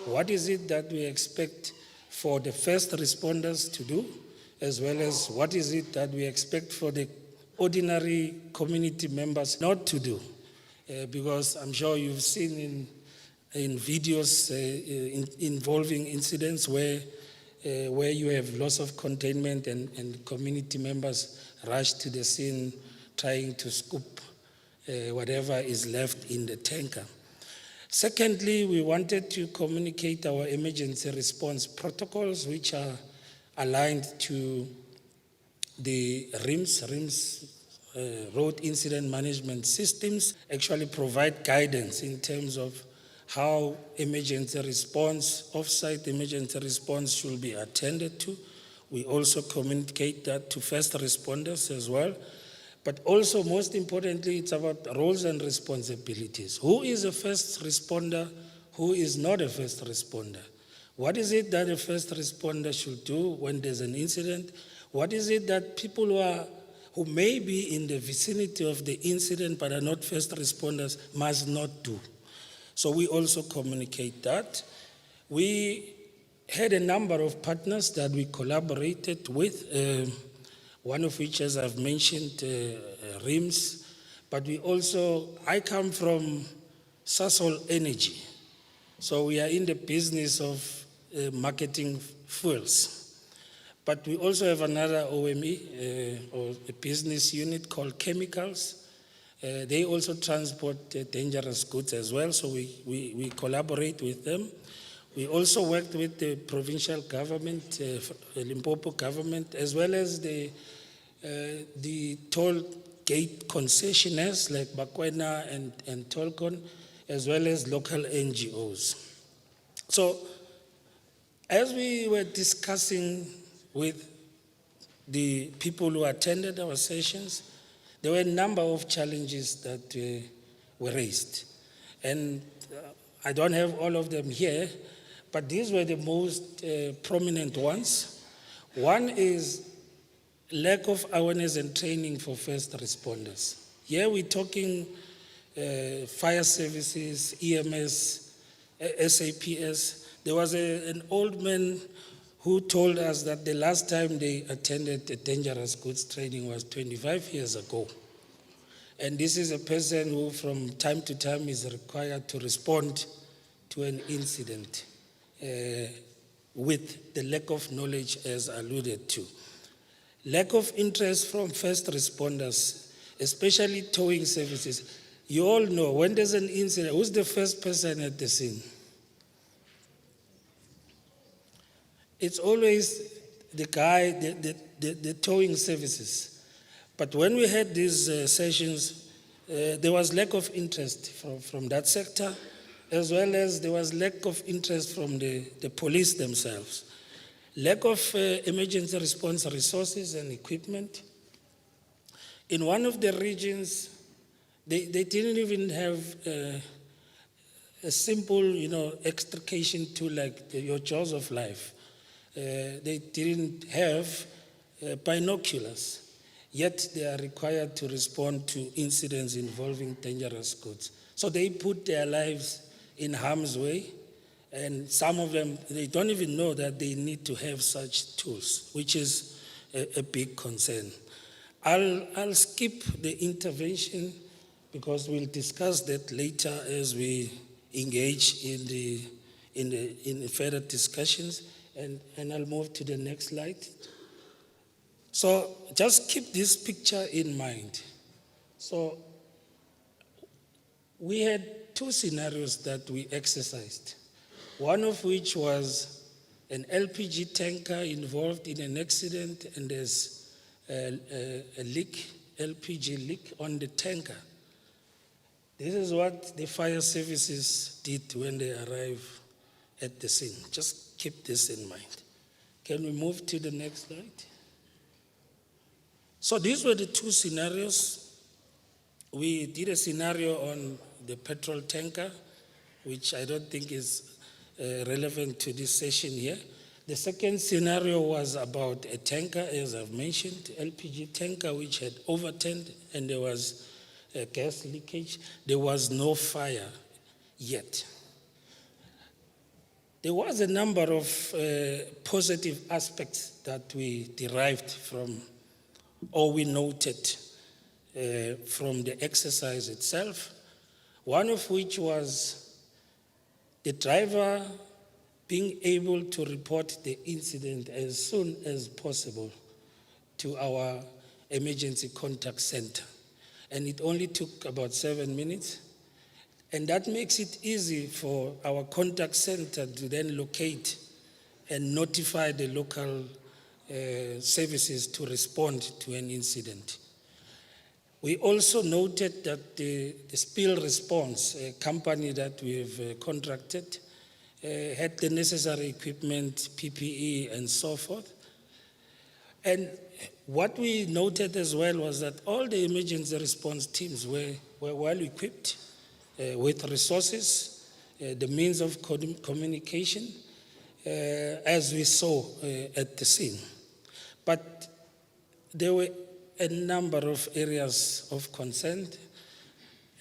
what is it that we expect for the first responders to do, as well as what is it that we expect for the ordinary community members not to do? Because I'm sure you've seen in videos involving incidents where you have loss of containment and community members rush to the scene trying to scoop whatever is left in the tanker. Secondly, we wanted to communicate our emergency response protocols, which are aligned to the RIMS, Road Incident Management Systems, actually provide guidance in terms of how emergency response, off-site emergency response should be attended to. We also communicate that to first responders as well. But also, most importantly, it's about roles and responsibilities. Who is a first responder? Who is not a first responder? What is it that a first responder should do when there's an incident? What is it that people who may be in the vicinity of the incident but are not first responders must not do? So we also communicate that. We had a number of partners that we collaborated with, one of which, as I've mentioned, RIMS, but I come from Sasol Energy. So we are in the business of marketing fuels. But we also have another OME, or a business unit called Chemicals. They also transport dangerous goods as well, so we collaborate with them. We also worked with the provincial government, Limpopo government, as well as the toll gate concessionaires like Bakwena and Tolcon, as well as local NGOs. So, as we were discussing with the people who attended our sessions, there were a number of challenges that were raised. And I don't have all of them here, but these were the most prominent ones. One is lack of awareness and training for first responders. Here we're talking fire services, EMS, SAPS. There was an old man who told us that the last time they attended a dangerous goods training was 25 years ago. And this is a person who from time to time is required to respond to an incident with the lack of knowledge as alluded to. Lack of interest from first responders, especially towing services. You all know when there's an incident, who's the first person at the scene? It's always the guy, the towing services. But when we had these sessions, there was lack of interest from that sector, as well as there was lack of interest from the police themselves. Lack of emergency response resources and equipment. In one of the regions, they didn't even have a simple, extrication tool like your jaws of life. They didn't have binoculars, yet they are required to respond to incidents involving dangerous goods. So they put their lives in harm's way, and some of them, they don't even know that they need to have such tools, which is a big concern. I'll skip the intervention because we'll discuss that later as we engage in the further discussions. And I'll move to the next slide. So just keep this picture in mind. So we had two scenarios that we exercised. One of which was an LPG tanker involved in an accident, and there's a leak, LPG leak on the tanker. This is what the fire services did when they arrived at the scene. Just keep this in mind. Can we move to the next slide? So these were the two scenarios. We did a scenario on the petrol tanker, which I don't think is relevant to this session here. The second scenario was about a tanker, as I've mentioned, LPG tanker, which had overturned and there was a gas leakage. There was no fire yet. There was a number of positive aspects that we derived from, or we noted from the exercise itself, one of which was the driver being able to report the incident as soon as possible to our emergency contact center. And it only took about 7 minutes. And that makes it easy for our contact center to then locate and notify the local services to respond to an incident. We also noted that the spill response company that we've contracted had the necessary equipment, PPE, and so forth. And what we noted as well was that all the emergency response teams were well equipped with resources, the means of communication, as we saw at the scene. But there were a number of areas of concern,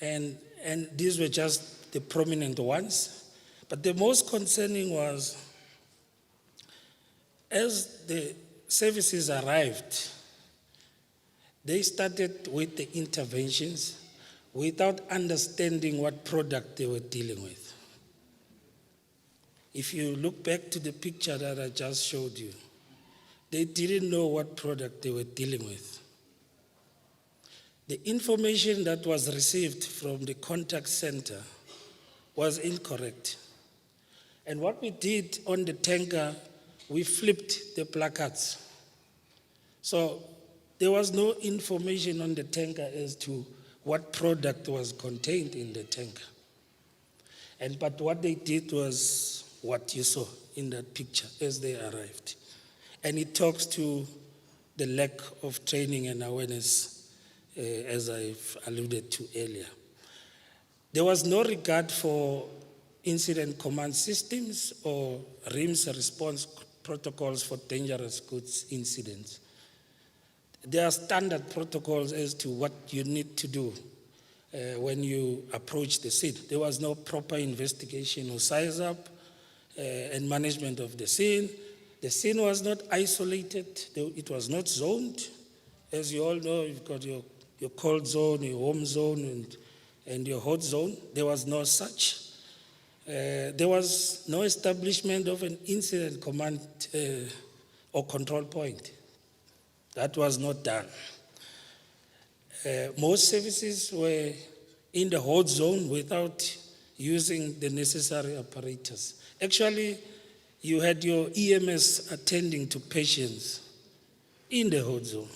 and these were just the prominent ones. But the most concerning was, as the services arrived, they started with the interventions without understanding what product they were dealing with. If you look back to the picture that I just showed you, they didn't know what product they were dealing with. The information that was received from the contact center was incorrect. And what we did on the tanker, we flipped the placards. So there was no information on the tanker as to what product was contained in the tanker. But what they did was what you saw in that picture as they arrived. And it talks to the lack of training and awareness, as I've alluded to earlier. There was no regard for incident command systems or RIMS response protocols for dangerous goods incidents. There are standard protocols as to what you need to do when you approach the scene. There was no proper investigation or size up and management of the scene. The scene was not isolated. It was not zoned. As you all know, you've got your cold zone, your warm zone, and your hot zone. There was no such. There was no establishment of an incident command or control point. That was not done. Most services were in the hot zone without using the necessary apparatus. Actually, you had your EMS attending to patients in the hot zone.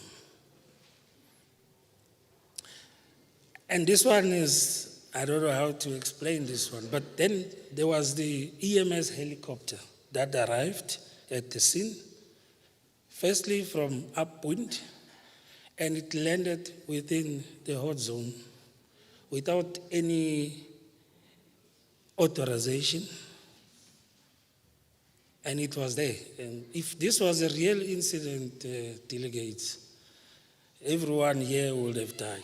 And this one is, I don't know how to explain this one, but then there was the EMS helicopter that arrived at the scene, firstly from upwind, and it landed within the hot zone without any authorization, and it was there. And if this was a real incident, delegates, everyone here would have died.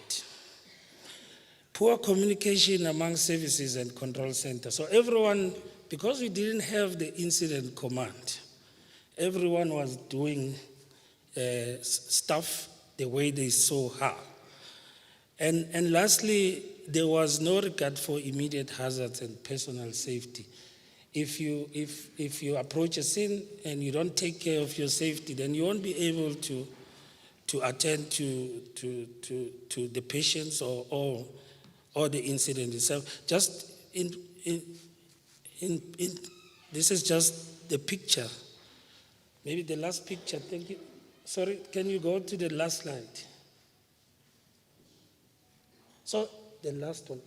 Poor communication among services and control centers. So everyone, because we didn't have the incident command, everyone was doing stuff the way they saw how. And lastly, there was no regard for immediate hazards and personal safety. If you approach a scene and you don't take care of your safety, then you won't be able to attend to the patients or the incident itself. Just this is just the picture. Maybe the last picture, thank you. Sorry, can you go to the last slide? So, the last one.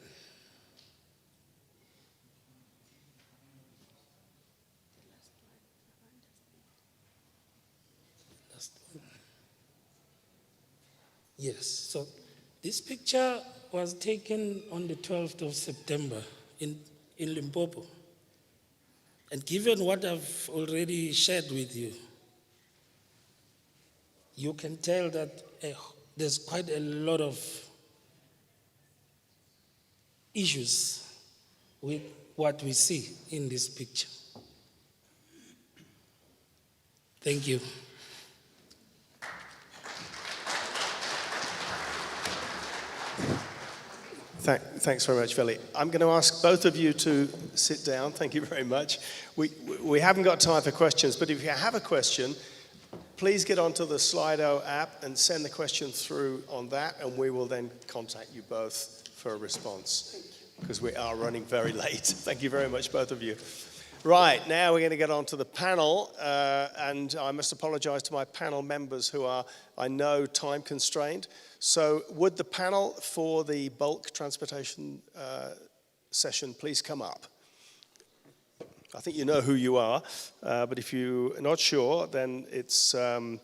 Last one. Yes, so this picture was taken on the 12th of September in Limpopo. And given what I've already shared with you, you can tell that there's quite a lot of issues with what we see in this picture. Thank you. Thanks very much, Veli. I'm going to ask both of you to sit down. Thank you very much. We haven't got time for questions, but if you have a question, please get onto the Slido app and send the question through on that, and we will then contact you both for a response, because we are running very late. Thank you very much, both of you. Right, now we're going to get on to the panel, and I must apologize to my panel members who are, I know, time constrained. So would the panel for the bulk transportation session please come up? I think you know who you are, but if you're not sure, then it's Anna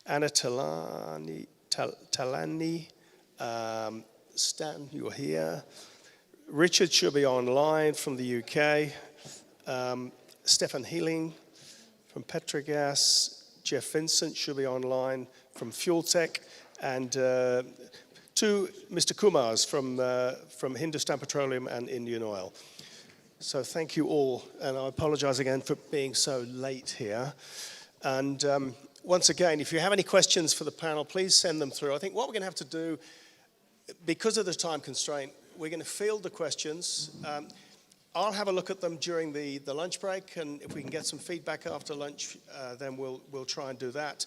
Talani, Stan, you're here. Richard should be online from the UK. Stefan Healing from Petrogas. Jeff Vincent should be online from Fuel Tech. And two Mr. Kumars from Hindustan Petroleum and Indian Oil. So thank you all, and I apologize again for being so late here. And once again, if you have any questions for the panel, please send them through. I think what we're going to have to do, because of the time constraint, we're going to field the questions. I'll have a look at them during the lunch break, and if we can get some feedback after lunch, then we'll try and do that.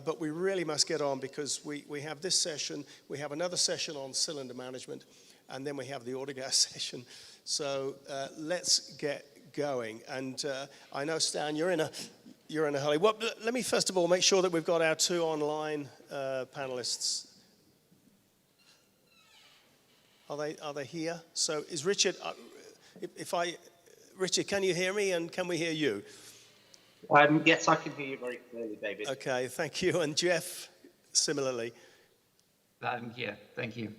But we really must get on, because we have this session, we have another session on cylinder management, and then we have the autogas session. So let's get going. And I know, Stan, you're in a hurry. Well, let me first of all make sure that we've got our two online panelists. Are they here? So is Richard? Richard, can you hear me, and can we hear you? Yes, I can hear you very clearly, David. Okay, thank you. And Jeff, similarly. Yeah, thank you.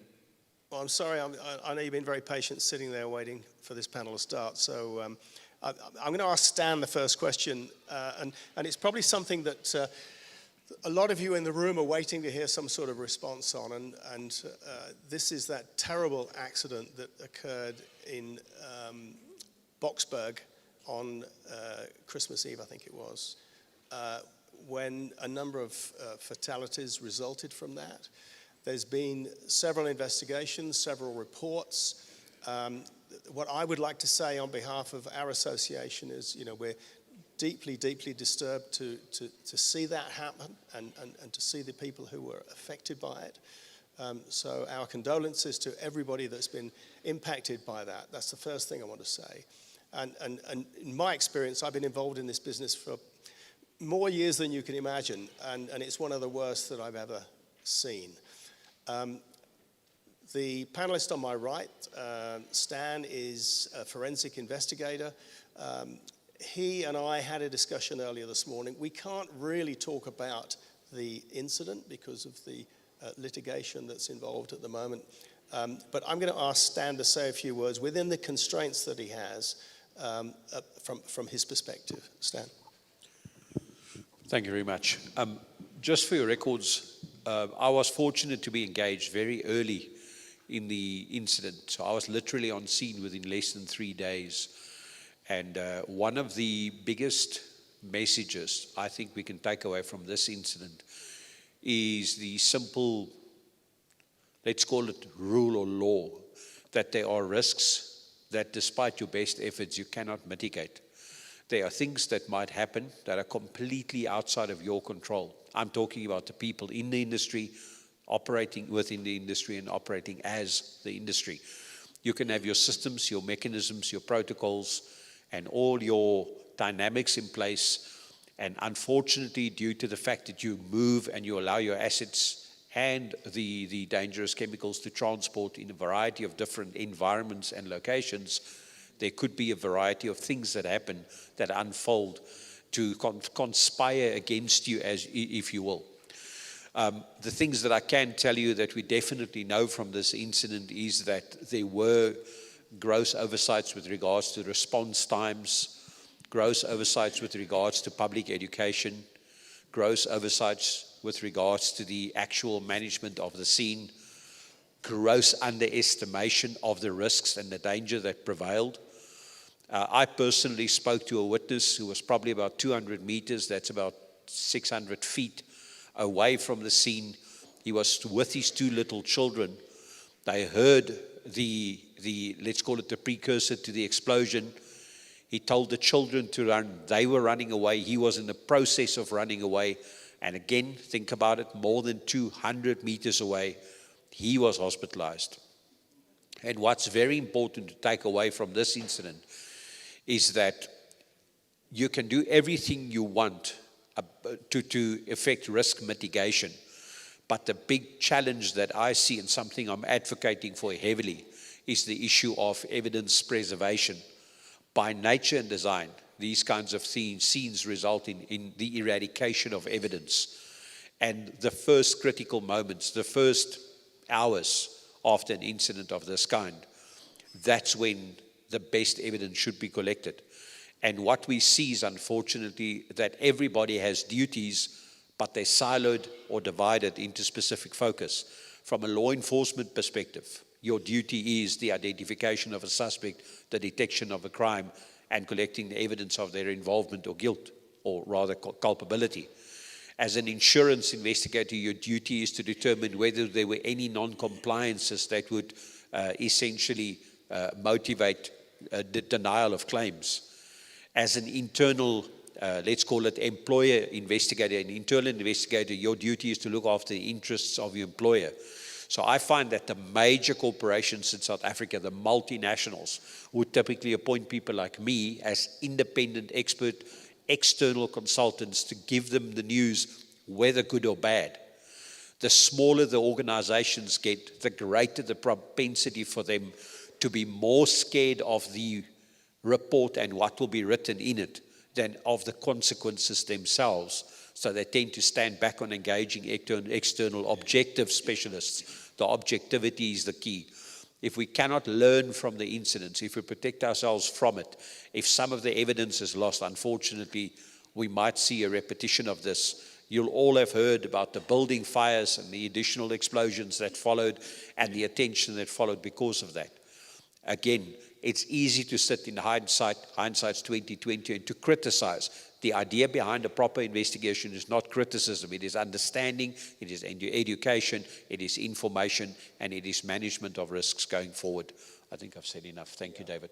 Well, I'm sorry, I know you've been very patient sitting there waiting for this panel to start. So I'm going to ask Stan the first question, and it's probably something that a lot of you in the room are waiting to hear some sort of response on, and this is that terrible accident that occurred in Boksburg on Christmas Eve, I think it was, when a number of fatalities resulted from that. There's been several investigations, several reports. What I would like to say on behalf of our association is, we're deeply, deeply disturbed to see that happen and to see the people who were affected by it. So our condolences to everybody that's been impacted by that. That's the first thing I want to say. And in my experience, I've been involved in this business for more years than you can imagine, and it's one of the worst that I've ever seen. The panelist on my right, Stan, is a forensic investigator. He and I had a discussion earlier this morning. We can't really talk about the incident because of the litigation that's involved at the moment. But I'm going to ask Stan to say a few words within the constraints that he has from his perspective. Stan. Thank you very much. Just for your records, I was fortunate to be engaged very early in the incident. So I was literally on scene within less than 3 days. And one of the biggest messages I think we can take away from this incident is the simple, let's call it rule or law, that there are risks that despite your best efforts you cannot mitigate. There are things that might happen that are completely outside of your control. I'm talking about the people in the industry, operating within the industry and operating as the industry. You can have your systems, your mechanisms, your protocols, and all your dynamics in place. And unfortunately, due to the fact that you move and you allow your assets and the dangerous chemicals to transport in a variety of different environments and locations, there could be a variety of things that happen that unfold to conspire against you, as if you will. The things that I can tell you that we definitely know from this incident is that there were gross oversights with regards to response times, gross oversights with regards to public education, gross oversights with regards to the actual management of the scene, gross underestimation of the risks and the danger that prevailed. I personally spoke to a witness who was probably about 200 meters, that's about 600 feet away from the scene. He was with his 2 little children. They heard the let's call it the precursor to the explosion. He told the children to run. They were running away. He was in the process of running away. And again, think about it, more than 200 meters away, he was hospitalized. And what's very important to take away from this incident is that you can do everything you want to effect risk mitigation. But the big challenge that I see, and something I'm advocating for heavily, is the issue of evidence preservation. By nature and design, these kinds of scenes result in the eradication of evidence. And the first critical moments, the first hours after an incident of this kind, that's when the best evidence should be collected. And what we see is, unfortunately, that everybody has duties, but they're siloed or divided into specific focus. From a law enforcement perspective, your duty is the identification of a suspect, the detection of a crime, and collecting the evidence of their involvement or guilt, or rather culpability. As an insurance investigator, your duty is to determine whether there were any non-compliances that would essentially motivate the denial of claims. As an internal, let's call it employer investigator, an internal investigator, your duty is to look after the interests of your employer. So I find that the major corporations in South Africa, the multinationals, would typically appoint people like me as independent expert external consultants to give them the news, whether good or bad. The smaller the organizations get, the greater the propensity for them to be more scared of the report and what will be written in it than of the consequences themselves. So they tend to stand back on engaging external objective specialists. The objectivity is the key. If we cannot learn from the incidents, if we protect ourselves from it, if some of the evidence is lost, unfortunately, we might see a repetition of this. You'll all have heard about the building fires and the additional explosions that followed and the attention that followed because of that. Again, it's easy to sit in hindsight's 2020, and to criticize. The idea behind a proper investigation is not criticism, it is understanding, it is education, it is information, and it is management of risks going forward. I think I've said enough. Thank you, David.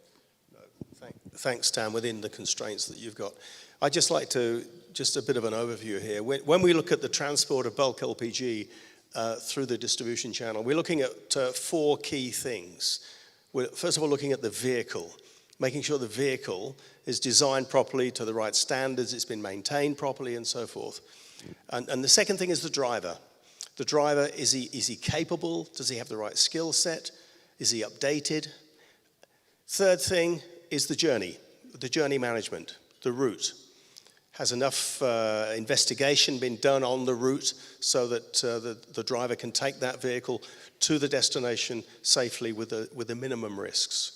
Thanks, Stan, within the constraints that you've got. I'd just like to, just a bit of an overview here. When we look at the transport of bulk LPG through the distribution channel, we're looking at 4 key things. We're, first of all, looking at the vehicle, making sure the vehicle is designed properly to the right standards, it's been maintained properly, and so forth. And the second thing is the driver. The driver, is he capable? Does he have the right skill set? Is he updated? Third thing is the journey management, the route. Has enough investigation been done on the route so that the driver can take that vehicle to the destination safely with the minimum risks?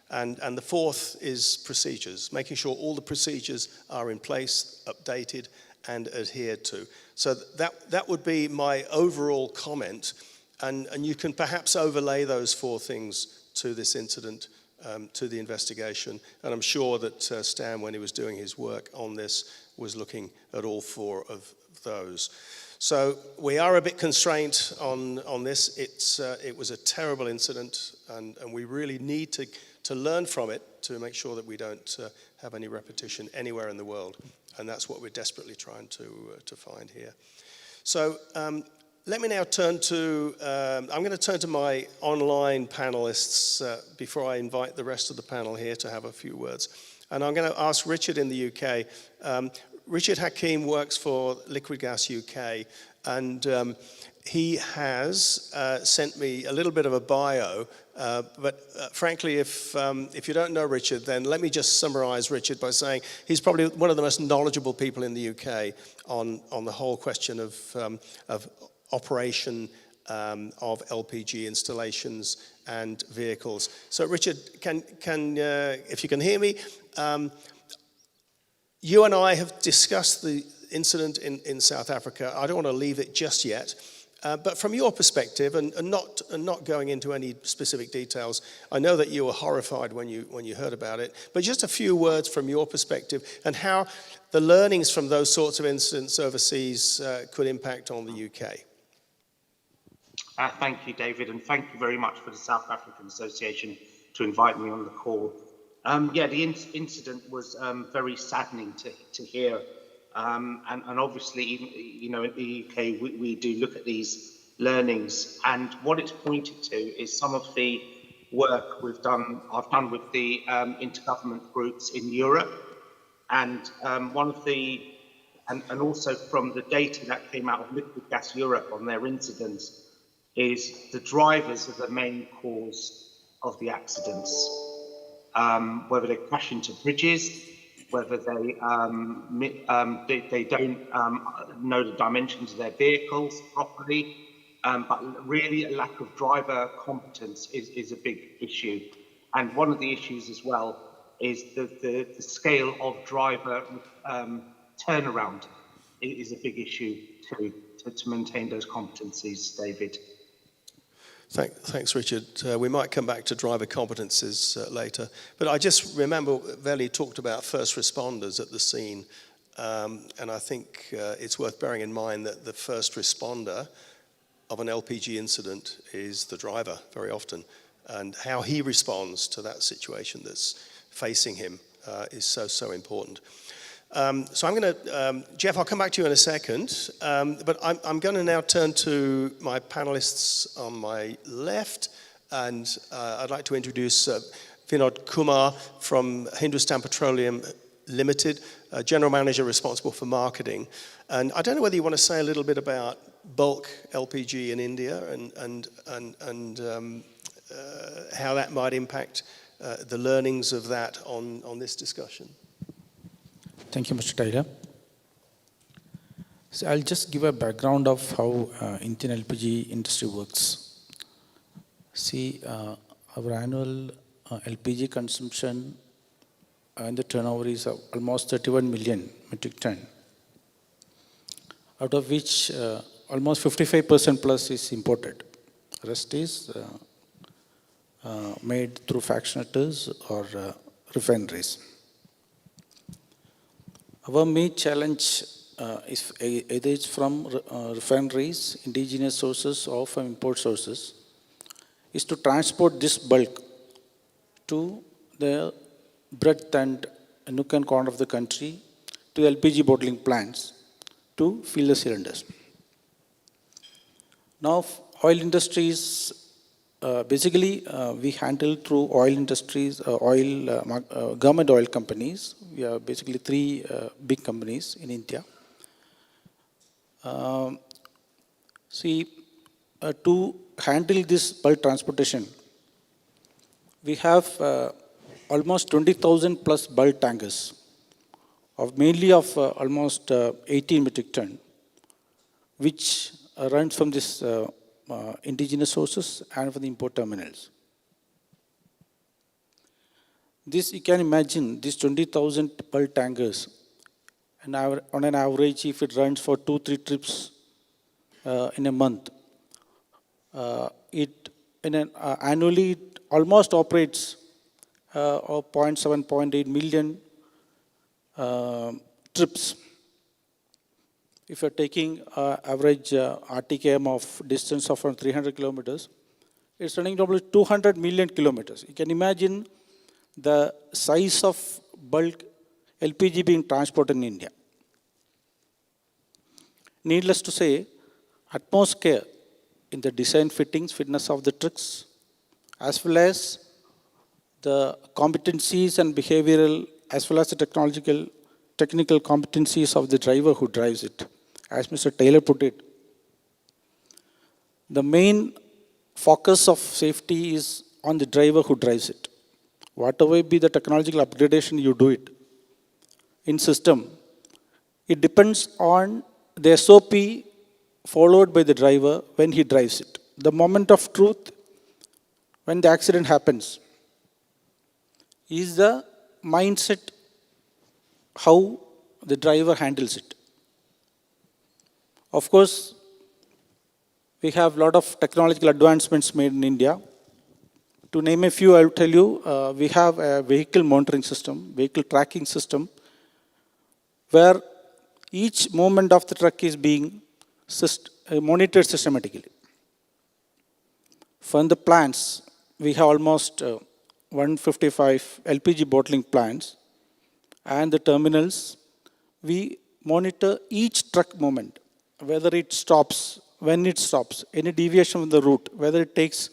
And the fourth is procedures, making sure all the procedures are in place, updated, and adhered to. So that would be my overall comment, and you can perhaps overlay those 4 things to this incident, to the investigation, and I'm sure that Stan, when he was doing his work on this, was looking at all 4 of those. So we are a bit constrained on this. It was a terrible incident, and we really need to learn from it to make sure that we don't have any repetition anywhere in the world, and that's what we're desperately trying to find here. So let me now turn to, I'm going to turn to my online panelists before I invite the rest of the panel here to have a few words. And I'm going to ask Richard in the UK. Richard Hakim works for Liquid Gas UK, and he has sent me a little bit of a bio, but frankly, if you don't know Richard, then let me just summarize Richard by saying he's probably one of the most knowledgeable people in the UK on the whole question of operation of LPG installations and vehicles. So Richard, if you can hear me, you and I have discussed the incident in South Africa. I don't want to leave it just yet, but from your perspective, and not going into any specific details, I know that you were horrified when you heard about it, but just a few words from your perspective and how the learnings from those sorts of incidents overseas could impact on the UK. Thank you, David, and thank you very much for the South African Association to invite me on the call. Yeah, the incident was very saddening to hear, and obviously, you know, in the UK, we do look at these learnings, and what it's pointed to is some of the work I've done with the intergovernment groups in Europe, and and also from the data that came out of Liquid Gas Europe on their incidents, is the drivers are the main cause of the accidents. Whether they crash into bridges, whether they don't know the dimensions of their vehicles properly, but really a lack of driver competence is a big issue. And one of the issues as well is the scale of driver turnaround is a big issue to maintain those competencies, David. Thanks, Richard. We might come back to driver competences later, but I just remember Veli talked about first responders at the scene, and I think it's worth bearing in mind that the first responder of an LPG incident is the driver very often, and how he responds to that situation that's facing him is so important. So I'm going to, Jeff, I'll come back to you in a second, but I'm going to now turn to my panelists on my left, and I'd like to introduce Vinod Kumar from Hindustan Petroleum Limited, General Manager responsible for marketing. And I don't know whether you want to say a little bit about bulk LPG in India and how that might impact the learnings of that on this discussion. Thank you, Mr. Taylor. So I'll just give a background of how Indian LPG industry works. See, our annual LPG consumption and the turnover is almost 31 million metric ton, out of which almost 55% plus is imported. Rest is made through fractionators or refineries. Our main challenge is either it's from refineries, indigenous sources, or from import sources, is to transport this bulk to the breadth and nook and corner of the country to the LPG bottling plants to fill the cylinders. Now, oil industries, basically we handle through oil industries, government oil companies. We have basically three big companies in India. To handle this bulk transportation, we have almost 20,000 plus bulk tankers, mainly of almost 18 metric ton, which runs from this indigenous sources and from the import terminals. This, you can imagine, these 20,000 bulk tankers, on an average, if it runs for 2-3 trips in a month, annually it almost operates 0.7, 0.8 million trips. If you're taking average RTKM of distance of around 300 kilometers, it's running probably 200 million kilometers. You can imagine the size of bulk LPG being transported in India. Needless to say, utmost care in the design fittings, fitness of the trucks, as well as the competencies and behavioral, as well as the technical competencies of the driver who drives it. As Mr. Taylor put it, the main focus of safety is on the driver who drives it. Whatever be the technological upgradation you do it in system, it depends on the SOP followed by the driver when he drives it. The moment of truth, when the accident happens, is the mindset how the driver handles it. Of course, we have a lot of technological advancements made in India. To name a few, I'll tell you, we have a vehicle monitoring system, vehicle tracking system, where each movement of the truck is being monitored systematically. From the plants, we have almost 155 LPG bottling plants, and the terminals, we monitor each truck movement, whether it stops, when it stops, any deviation from the route, whether it takes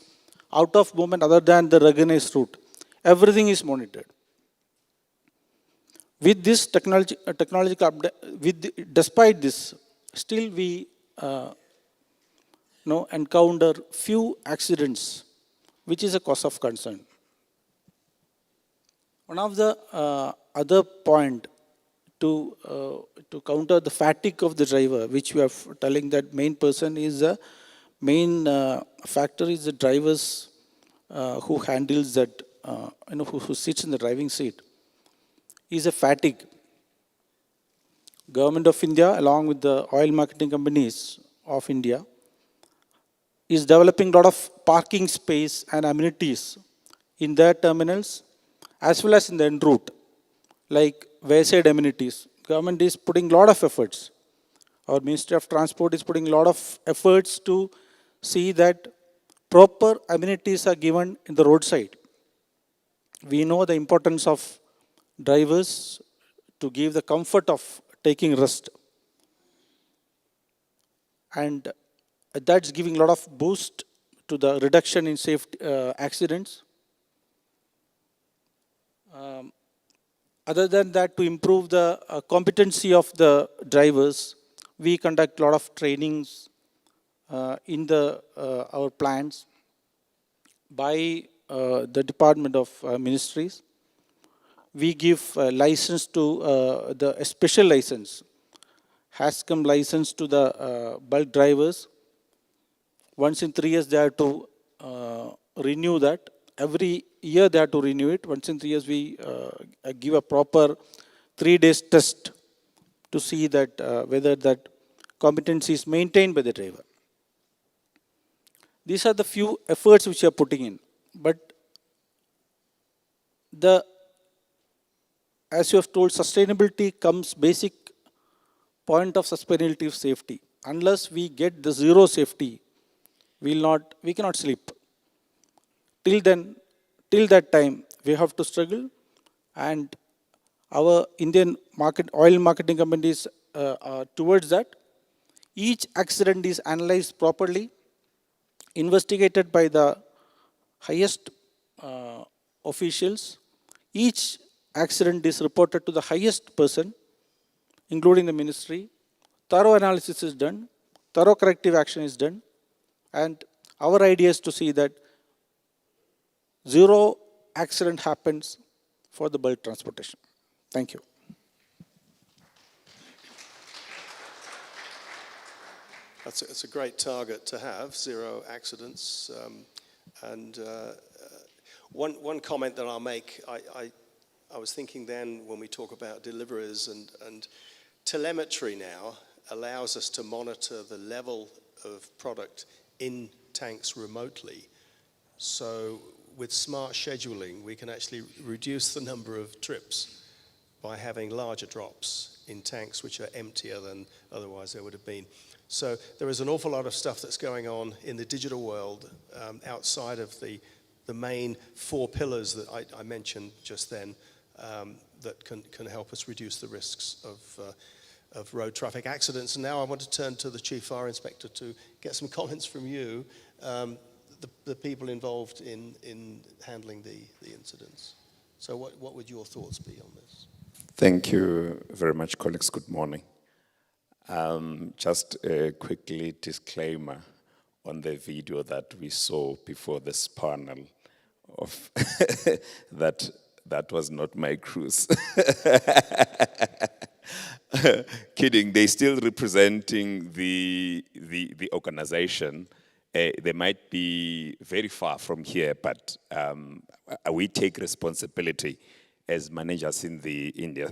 out of movement other than the recognized route. Everything is monitored. With this technological update, despite this, still we encounter few accidents, which is a cause of concern. One of the other point to counter the fatigue of the driver, which we are telling that main person is the main factor is the drivers who handles that, who sits in the driving seat, is a fatigue. Government of India, along with the oil marketing companies of India, is developing a lot of parking space and amenities in their terminals, as well as in the en route, like wayside amenities. Government is putting a lot of efforts. Our Ministry of Transport is putting a lot of efforts to see that proper amenities are given in the roadside. We know the importance of drivers to give the comfort of taking rest. And that's giving a lot of boost to the reduction in safety accidents. Other than that, to improve the competency of the drivers, we conduct a lot of trainings in our plants by the Department of Ministries. We give license to a special license, has come license to the bulk drivers. Once in 3 years, they have to renew that. every year they have to renew it. Once in 3 years, we give a proper 3 days test to see that whether that competency is maintained by the driver. These are the few efforts which we are putting in. But as you have told, sustainability comes basic point of sustainability of safety. Unless we get the zero safety, we cannot sleep. Till that time, we have to struggle, and our Indian oil marketing companies are towards that. Each accident is analyzed properly, investigated by the highest officials. Each accident is reported to the highest person, including the ministry. Thorough analysis is done, thorough corrective action is done, and our idea is to see that zero accident happens for the bulk transportation. Thank you. It's a great target to have, 0 accidents. One comment that I'll make, I was thinking then when we talk about deliveries and telemetry now allows us to monitor the level of product in tanks remotely. So with smart scheduling, we can actually reduce the number of trips by having larger drops in tanks which are emptier than otherwise there would have been. So there is an awful lot of stuff that's going on in the digital world outside of the main 4 pillars that I mentioned just then that can help us reduce the risks of road traffic accidents. And now I want to turn to the Chief Fire Inspector to get some comments from you, the people involved in handling the incidents. So what would your thoughts be on this? Thank you very much, colleagues. Good morning. Just a quickly disclaimer on the video that we saw before this panel of that was not my cruise. Kidding, they're still representing the organization. They might be very far from here, but we take responsibility as managers in the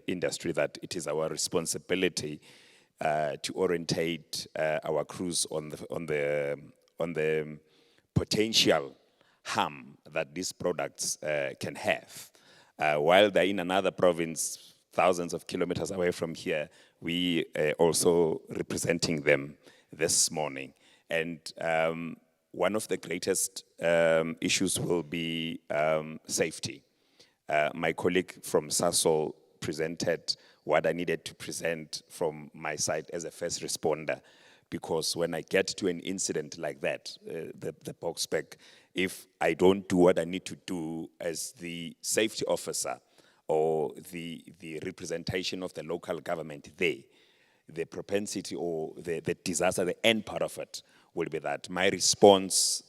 industry that it is our responsibility to orientate our crews on the potential harm that these products can have. While they're in another province, thousands of kilometers away from here, we also representing them this morning. And one of the greatest issues will be safety. My colleague from Sasol presented what I needed to present from my side as a first responder, because when I get to an incident like that, the box spec, if I don't do what I need to do as the safety officer or the representation of the local government there, the propensity or the disaster, the end part of it will be that my response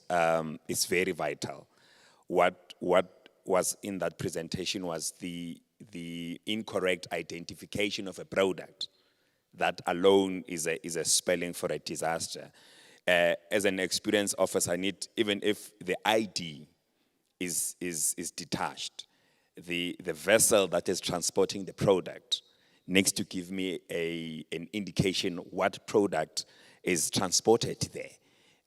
is very vital. What was in that presentation was the incorrect identification of a product. That alone is a spelling for a disaster. As an experienced officer, I need, even if the ID is detached, the vessel that is transporting the product needs to give me an indication what product is transported there.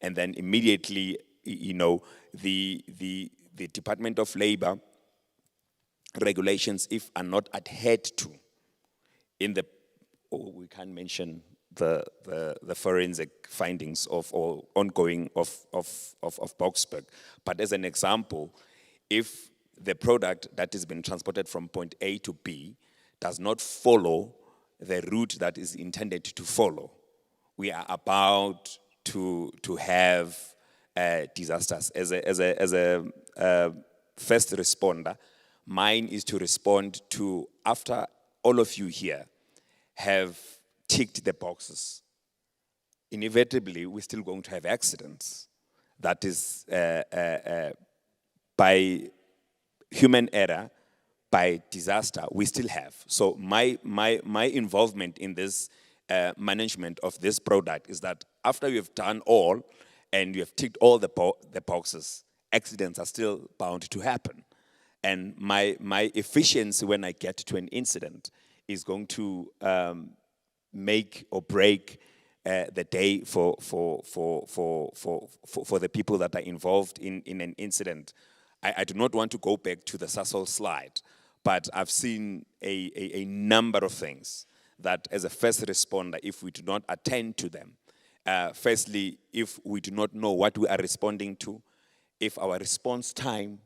And then immediately, the Department of Labor regulations, if are not adhered to in the, we can't mention the forensic findings of or ongoing of Boksburg. But as an example, if the product that has been transported from point A to B does not follow the route that is intended to follow, we are about to have disasters. As a first responder, mine is to respond to, after all of you here have ticked the boxes, inevitably we're still going to have accidents. That is by human error, by disaster, we still have. So my involvement in this management of this product is that after you have done all and you have ticked all the boxes, accidents are still bound to happen. And my efficiency when I get to an incident is going to make or break the day for the people that are involved in an incident. I do not want to go back to the Sasol slide, but I've seen a number of things that as a first responder, if we do not attend to them, firstly, if we do not know what we are responding to, if our response time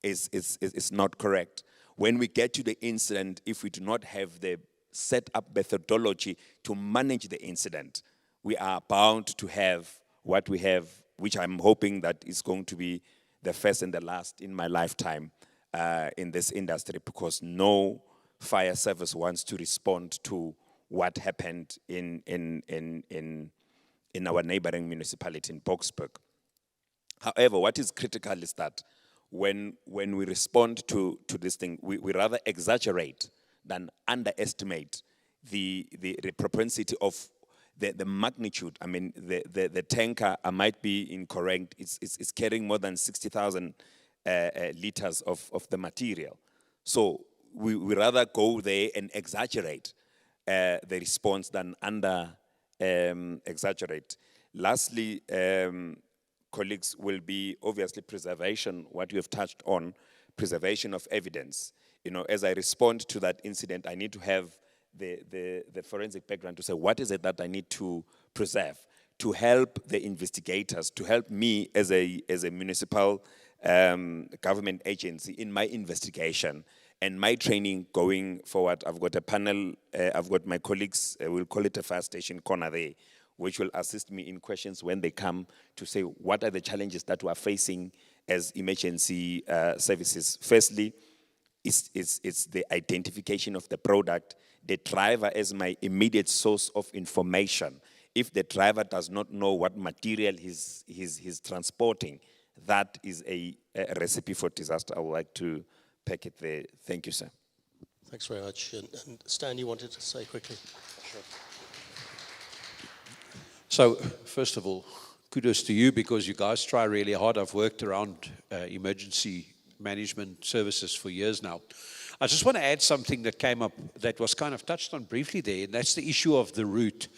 is not correct, when we get to the incident, if we do not have the set up methodology to manage the incident, we are bound to have what we have, which I'm hoping that is going to be the first and the last in my lifetime in this industry, because no fire service wants to respond to what happened in our neighboring municipality in Boksburg. However, what is critical is that when we respond to this thing, we rather exaggerate than underestimate the propensity of the magnitude. I mean, the tanker, I might be incorrect, it's carrying more than 60,000 liters of the material. So we rather go there and exaggerate the response than exaggerate. Lastly, colleagues, will be obviously preservation, what you have touched on, preservation of evidence. You know, as I respond to that incident, I need to have the forensic background to say, what is it that I need to preserve to help the investigators, to help me as a municipal government agency in my investigation and my training going forward. I've got a panel, I've got my colleagues, we'll call it a fire station corner there, which will assist me in questions when they come to say, what are the challenges that we are facing as emergency services? Firstly, it's the identification of the product, the driver as my immediate source of information. If the driver does not know what material he's transporting, that is a recipe for disaster. I would like to pack it there. Thank you, sir. Thanks very much. And Stan, you wanted to say quickly? Sure. So, first of all, kudos to you because you guys try really hard. I've worked around emergency management services for years now. I just want to add something that came up that was kind of touched on briefly there, and that's the issue of the route.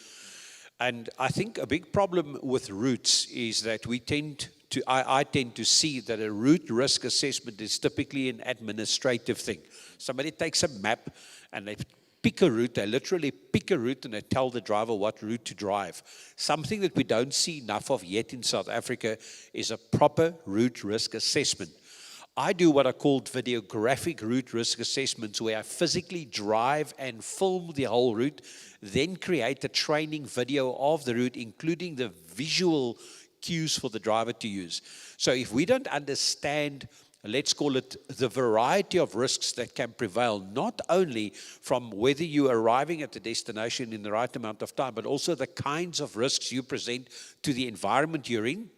And I think a big problem with routes is that I tend to see that a route risk assessment is typically an administrative thing. Somebody takes a map and they pick a route, they literally pick a route and they tell the driver what route to drive. Something that we don't see enough of yet in South Africa is a proper route risk assessment. I do what are called videographic route risk assessments, where I physically drive and film the whole route, then create a training video of the route, including the visual cues for the driver to use. So if we don't understand, let's call it the variety of risks that can prevail, not only from whether you're arriving at the destination in the right amount of time, but also the kinds of risks you present to the environment you're in,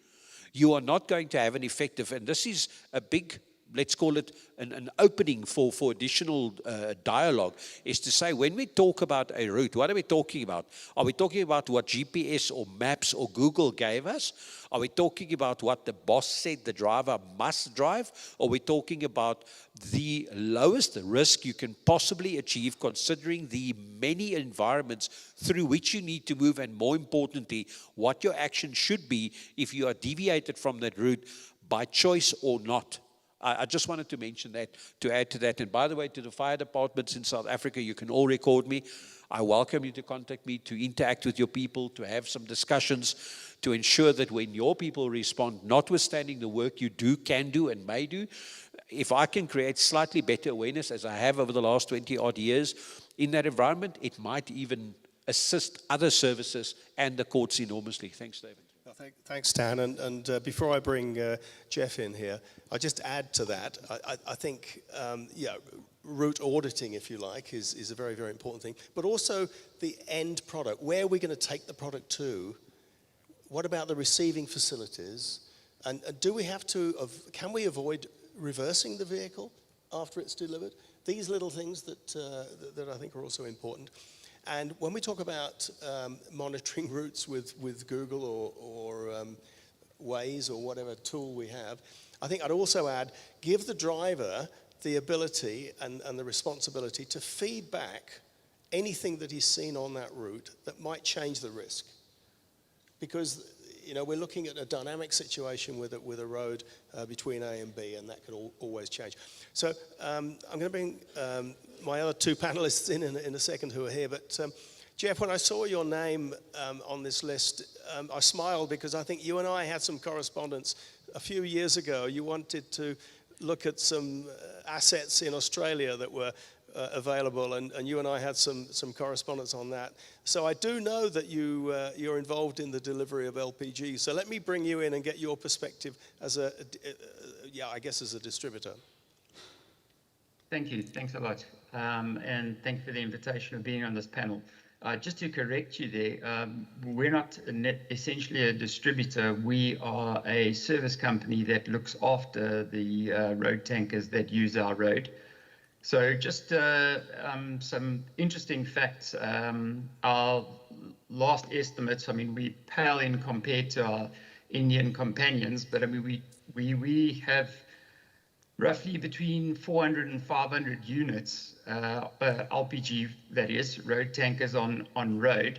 you are not going to have an effective, and this is a big, let's call it an opening for additional dialogue, is to say, when we talk about a route, what are we talking about? Are we talking about what GPS or maps or Google gave us? Are we talking about what the boss said the driver must drive? Or are we talking about the lowest risk you can possibly achieve, considering the many environments through which you need to move, and more importantly, what your action should be if you are deviated from that route by choice or not? I just wanted to mention that, to add to that. And by the way, to the fire departments in South Africa, you can all record me. I welcome you to contact me, to interact with your people, to have some discussions, to ensure that when your people respond, notwithstanding the work you do, can do, and may do, if I can create slightly better awareness, as I have over the last 20-odd years, in that environment, it might even assist other services and the courts enormously. Thanks, David. Thanks, Stan. And before I bring Jeff in here, I'll just add to that. I think, route auditing, if you like, is a very, very important thing. But also the end product. Where are we going to take the product to? What about the receiving facilities? And do we have to, can we avoid reversing the vehicle after it's delivered? These little things that I think are also important. And when we talk about monitoring routes with Google or Waze or whatever tool we have, I think I'd also add, give the driver the ability and the responsibility to feed back anything that he's seen on that route that might change the risk. Because we're looking at a dynamic situation with a road between A and B, and that could always change. So I'm going to bring my other two panelists in a second who are here. But Jeff, when I saw your name on this list, I smiled because I think you and I had some correspondence a few years ago. You wanted to look at some assets in Australia that were available, and you and I had some correspondence on that. So I do know that you're involved in the delivery of LPG. So let me bring you in and get your perspective as as a distributor. Thank you. Thanks a lot. And thank you for the invitation of being on this panel. Just to correct you there, we're not essentially a distributor. We are a service company that looks after the road tankers that use our road. So just some interesting facts. Our last estimates, we pale in compared to our Indian companions, but we have roughly between 400 and 500 units, LPG, that is, road tankers on road,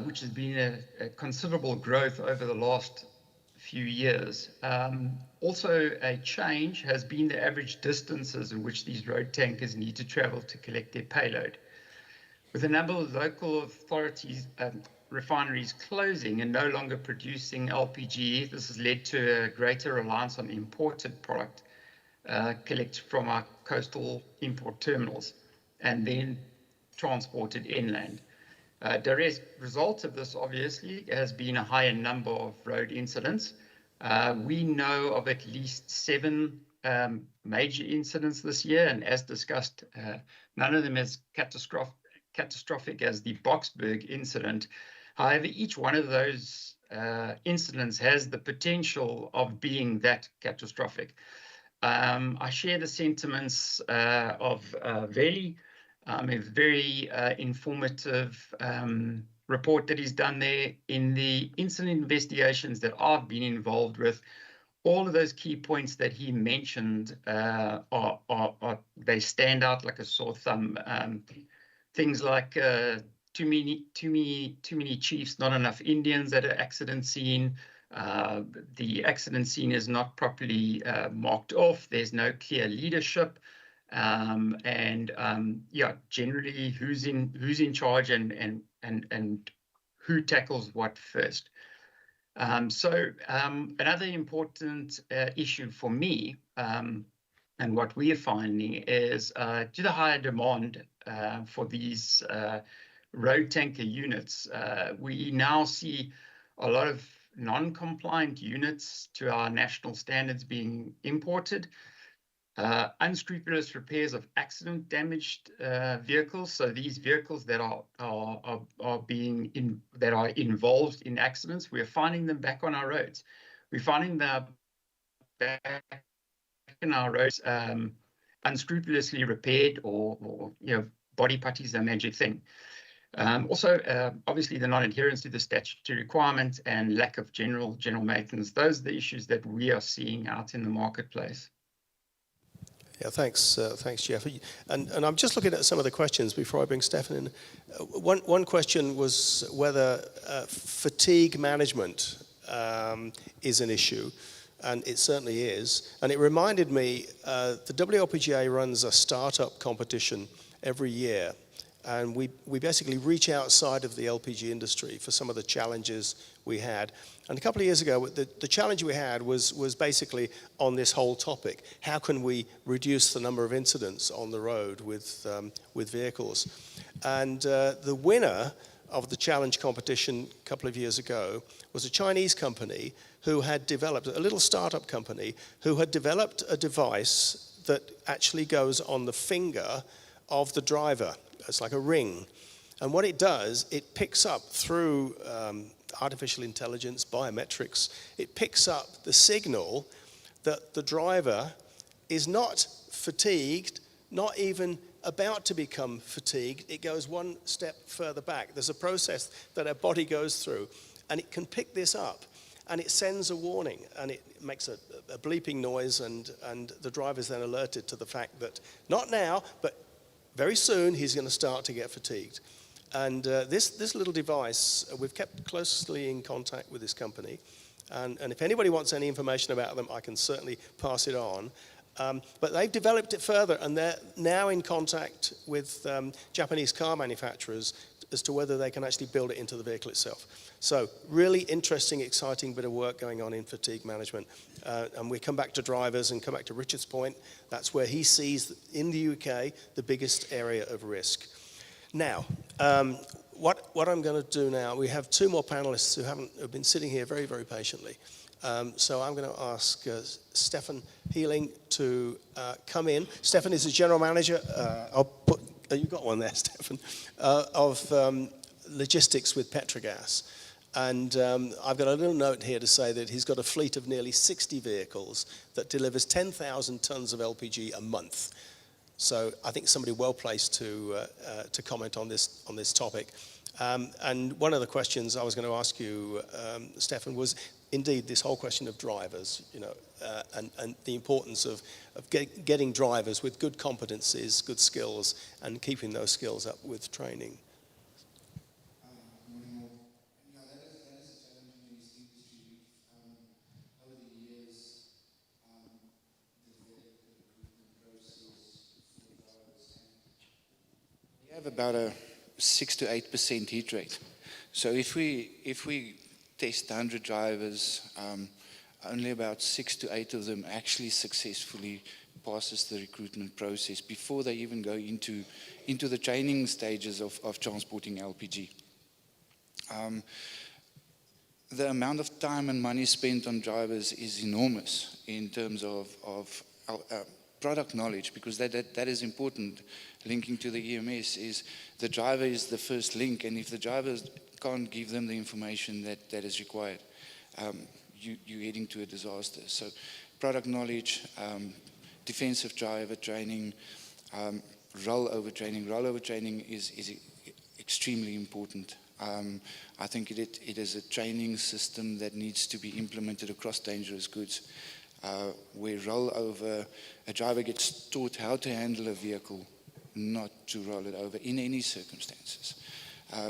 which has been a considerable growth over the last few years. Also, a change has been the average distances in which these road tankers need to travel to collect their payload. With a number of local authorities, refineries closing and no longer producing LPG, this has led to a greater reliance on imported product collected from our coastal import terminals and then transported inland. Direct result of this, obviously, has been a higher number of road incidents. We know of at least 7 major incidents this year, and as discussed, none of them as catastrophic as the Boksburg incident. However, each one of those incidents has the potential of being that catastrophic. I share the sentiments of Veli. A very informative report that he's done there. In the incident investigations that I've been involved with, all of those key points that he mentioned they stand out like a sore thumb. Things like too many chiefs, not enough Indians at an accident scene. The accident scene is not properly marked off. There's no clear leadership. Generally who's in charge and who tackles what first. Another important issue for me and what we are finding is due to the higher demand for these road tanker units, we now see a lot of non-compliant units to our national standards being imported. Unscrupulous repairs of accident-damaged vehicles. So these vehicles that are involved in accidents, we're finding them back on our roads. We're finding them back in our roads unscrupulously repaired, or body putties, a magic thing. Also, obviously, the non-adherence to the statutory requirements and lack of general maintenance. Those are the issues that we are seeing out in the marketplace. Yeah, thanks, Jeff. And I'm just looking at some of the questions before I bring Stefan in. One question was whether fatigue management is an issue, and it certainly is. And it reminded me, the WLPGA runs a startup competition every year, and we basically reach outside of the LPG industry for some of the challenges we had. And a couple of years ago, the challenge we had was basically on this whole topic. How can we reduce the number of incidents on the road with vehicles? And the winner of the challenge competition a couple of years ago was a Chinese company who had developed, a little startup company, who had developed a device that actually goes on the finger of the driver. It's like a ring. And what it does, it picks up through artificial intelligence, biometrics, it picks up the signal that the driver is not fatigued, not even about to become fatigued. It goes one step further back. There's a process that our body goes through, and it can pick this up. and it sends a warning, and it makes a bleeping noise, and the driver is then alerted to the fact that not now, but very soon he's going to start to get fatigued. And this little device, we've kept closely in contact with this company, and if anybody wants any information about them, I can certainly pass it on. But they've developed it further, and they're now in contact with Japanese car manufacturers as to whether they can actually build it into the vehicle itself. So really interesting, exciting bit of work going on in fatigue management. And we come back to drivers and come back to Richard's point. That's where he sees, in the UK, the biggest area of risk. Now, what I'm going to do now, we have two more panelists who have been sitting here very, very patiently. So I'm going to ask Stefan Healing to come in. Stefan is the general manager. You got one there, Stefan, of logistics with Petrogas. And I've got a little note here to say that he's got a fleet of nearly 60 vehicles that delivers 10,000 tons of LPG a month. So I think somebody well placed to comment on this topic. And one of the questions I was going to ask you, Stefan, was indeed this whole question of drivers, and the importance of getting drivers with good competencies, good skills, and keeping those skills up with training. We have about a 6 to 8% hit rate. So if we test 100 drivers, only about 6 to 8 of them actually successfully passes the recruitment process before they even go into the training stages of transporting LPG. The amount of time and money spent on drivers is enormous in terms of product knowledge, because that is important. Linking to the EMS is the driver is the first link, and if the driver can't give them the information that is required, you're heading to a disaster. So product knowledge, defensive driver training, rollover training. Rollover training is extremely important. I think it is a training system that needs to be implemented across dangerous goods, where rollover, a driver gets taught how to handle a vehicle, not to roll it over in any circumstances.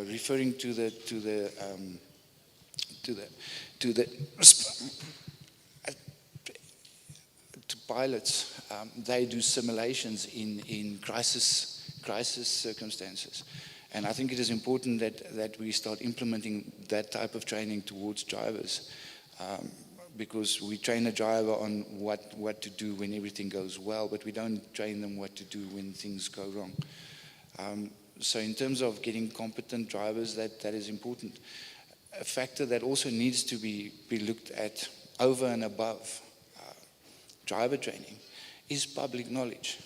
Referring to pilots, they do simulations in crisis circumstances, and I think it is important that we start implementing that type of training towards drivers, because we train a driver on what to do when everything goes well, but we don't train them what to do when things go wrong. So in terms of getting competent drivers, that is important. A factor that also needs to be looked at over and above driver training is public knowledge.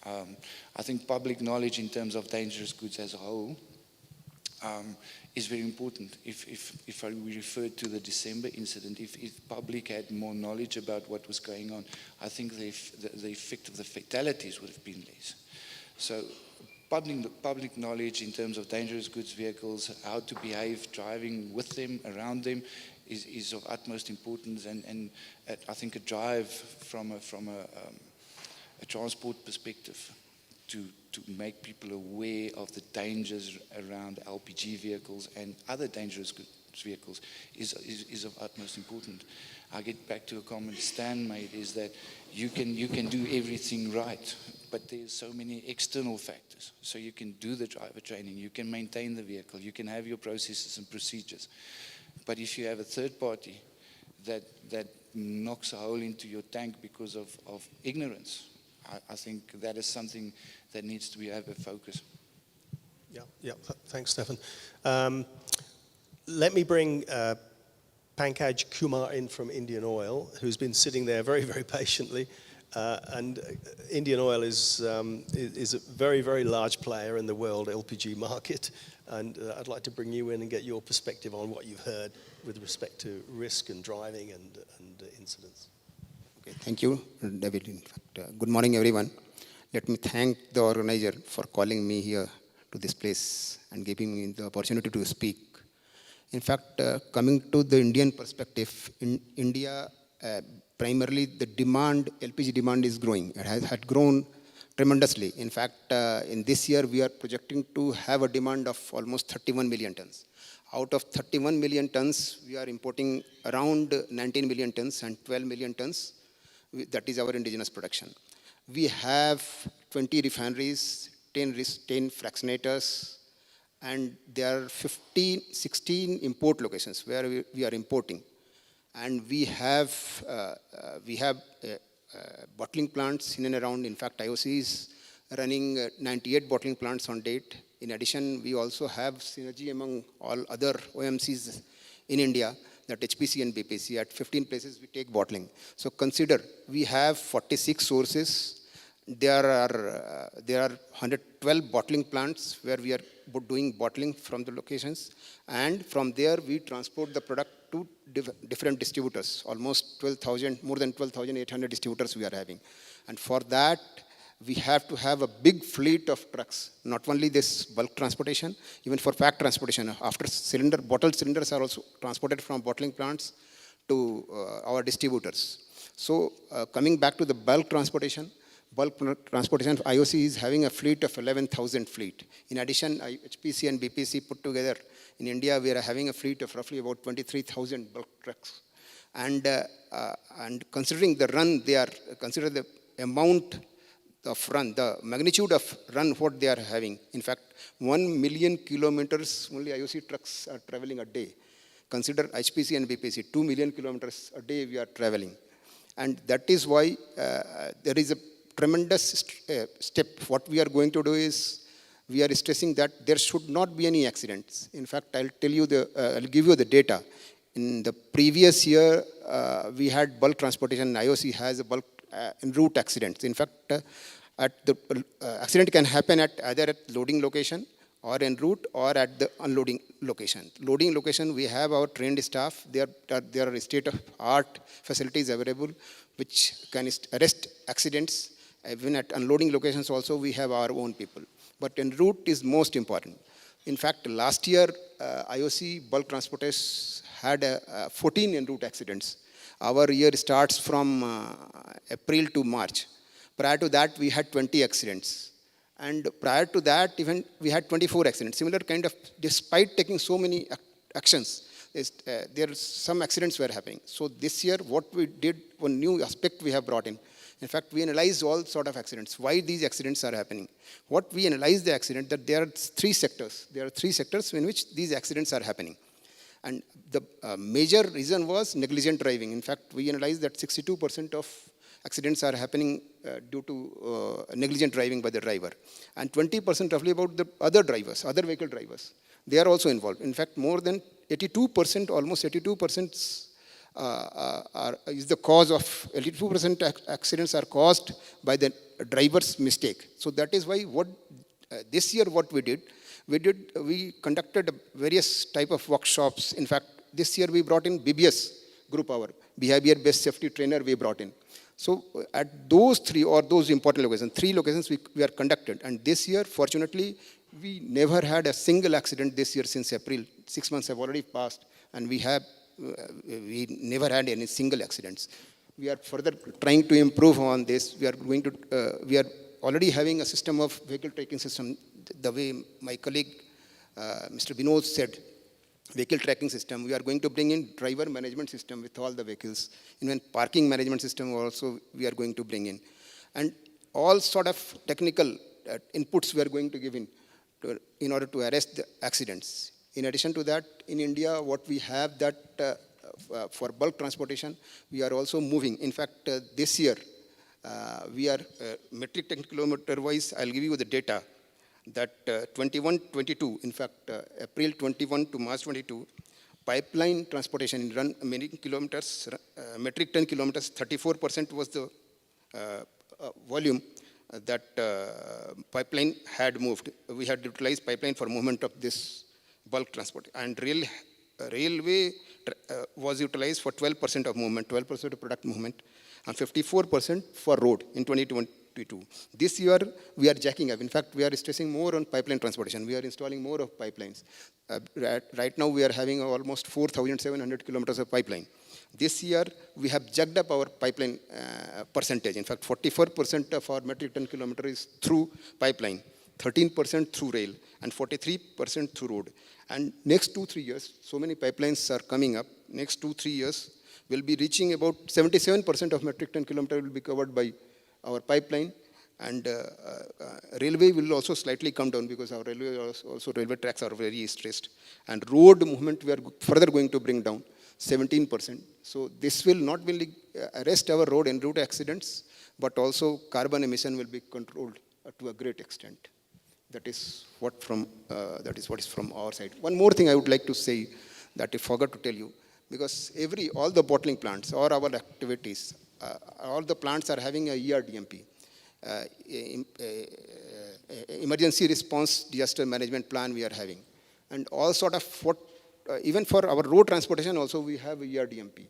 I think public knowledge in terms of dangerous goods as a whole is very important. If we refer to the December incident, if public had more knowledge about what was going on, I think the effect of the fatalities would have been less. So public knowledge in terms of dangerous goods vehicles, how to behave driving with them, around them, is of utmost importance. And I think a drive from a transport perspective to make people aware of the dangers around LPG vehicles and other dangerous goods vehicles is of utmost importance. I get back to a comment Stan made, is that you can do everything right, but there's so many external factors. So you can do the driver training, you can maintain the vehicle, you can have your processes and procedures. But if you have a third party that knocks a hole into your tank because of ignorance, I think that is something that needs to have a focus. Yeah. Thanks, Stefan. Let me bring Pankaj Kumar in from Indian Oil, who's been sitting there very, very patiently. And Indian Oil is a very, very large player in the world LPG market. And I'd like to bring you in and get your perspective on what you've heard with respect to risk and driving and incidents. Okay, thank you, David. In fact, good morning, everyone. Let me thank the organizer for calling me here to this place and giving me the opportunity to speak. In fact, coming to the Indian perspective, in India, primarily the demand, LPG demand is growing. It had grown tremendously. In fact, in this year, we are projecting to have a demand of almost 31 million tons. Out of 31 million tons, we are importing around 19 million tons and 12 million tons. That is our indigenous production. We have 20 refineries, 10 fractionators, and there are 16 import locations where we are importing. And we have bottling plants in and around. In fact, IOC is running 98 bottling plants on date. In addition, we also have synergy among all other OMCs in India, that HPC and BPC. At 15 places, we take bottling. So consider, we have 46 sources. There are 112 bottling plants where we are doing bottling from the locations. And from there, we transport the product to different distributors. Almost 12,000, more than 12,800 distributors we are having. And for that, we have to have a big fleet of trucks. Not only this bulk transportation, even for pack transportation. After bottled cylinders are also transported from bottling plants to our distributors. So coming back to the bulk transportation, IOC is having a fleet of 11,000 fleet. In addition, HPC and BPC put together, in India, we are having a fleet of roughly about 23,000 bulk trucks. And considering the run, consider the amount of run, the magnitude of run what they are having. In fact, 1 million kilometers only IOC trucks are traveling a day. Consider HPC and BPC, 2 million kilometers a day we are traveling. And that is why there is a tremendous step. What we are going to do is, we are stressing that there should not be any accidents. In fact, I'll give you the data. In the previous year, we had bulk transportation. IOC has a bulk en route accidents. In fact, accident can happen either at loading location or en route or at the unloading location. Loading location, we have our trained staff. There are state-of-art facilities available which can arrest accidents. Even at unloading locations also, we have our own people. But en route is most important. In fact, last year, IOC bulk transporters had 14 en route accidents. Our year starts from April to March. Prior to that, we had 20 accidents. And prior to that, even we had 24 accidents. Similar kind of, despite taking so many actions, some accidents were happening. So this year, what we did, one new aspect we have brought in. In fact, we analyzed all sort of accidents, why these accidents are happening. What we analyzed the accident, that there are three sectors. There are three sectors in which these accidents are happening. And the major reason was negligent driving. In fact, we analyzed that 62% of accidents are happening due to negligent driving by the driver. And 20% roughly about the other drivers, other vehicle drivers. They are also involved. In fact, more than 82%, almost 82% is the cause of, 82% accidents are caused by the driver's mistake. So that is why this year what we did, we conducted various type of workshops. In fact, this year we brought in BBS group, our behavior-based safety trainer we brought in. So at those those important locations, 3 locations we are conducted. And this year, fortunately, we never had a single accident this year since April. 6 months have already passed, and we never had any single accidents. We are further trying to improve on this. We are already having a system of vehicle tracking system. The way my colleague, Mr. Vinod said, vehicle tracking system. We are going to bring in driver management system with all the vehicles. Even parking management system also we are going to bring in. And all sort of technical inputs we are going to give in order to arrest the accidents. In addition to that, in India, what we have that for bulk transportation, we are also moving. In fact, this year, we are metric ton kilometer wise, I'll give you the data. That 21-22, in fact, April 21 to March 22, pipeline transportation run many kilometers, metric ton kilometers, 34% was the volume that pipeline had moved. We had utilized pipeline for movement of this bulk transport. And railway was utilized for 12% of movement, 12% of product movement, and 54% for road in 2022. 52. This year, we are jacking up. In fact, we are stressing more on pipeline transportation. We are installing more of pipelines. Right now, we are having almost 4,700 kilometers of pipeline. This year, we have jacked up our pipeline percentage. In fact, 44% of our metric ton kilometer is through pipeline, 13% through rail, and 43% through road. And next 2-3 years, so many pipelines are coming up. Next 2-3 years, we'll be reaching about 77% of metric ton kilometer will be covered by our pipeline. And railway will also slightly come down because our railway tracks are very stressed. And road movement, we are further going to bring down 17%. So this will not only arrest our road and route accidents, but also carbon emission will be controlled to a great extent. That is what is from our side. One more thing I would like to say that I forgot to tell you, because all the bottling plants or our activities, all the plants are having a ERDMP, emergency response disaster management plan we are having. And all sort of even for our road transportation also we have ERDMP.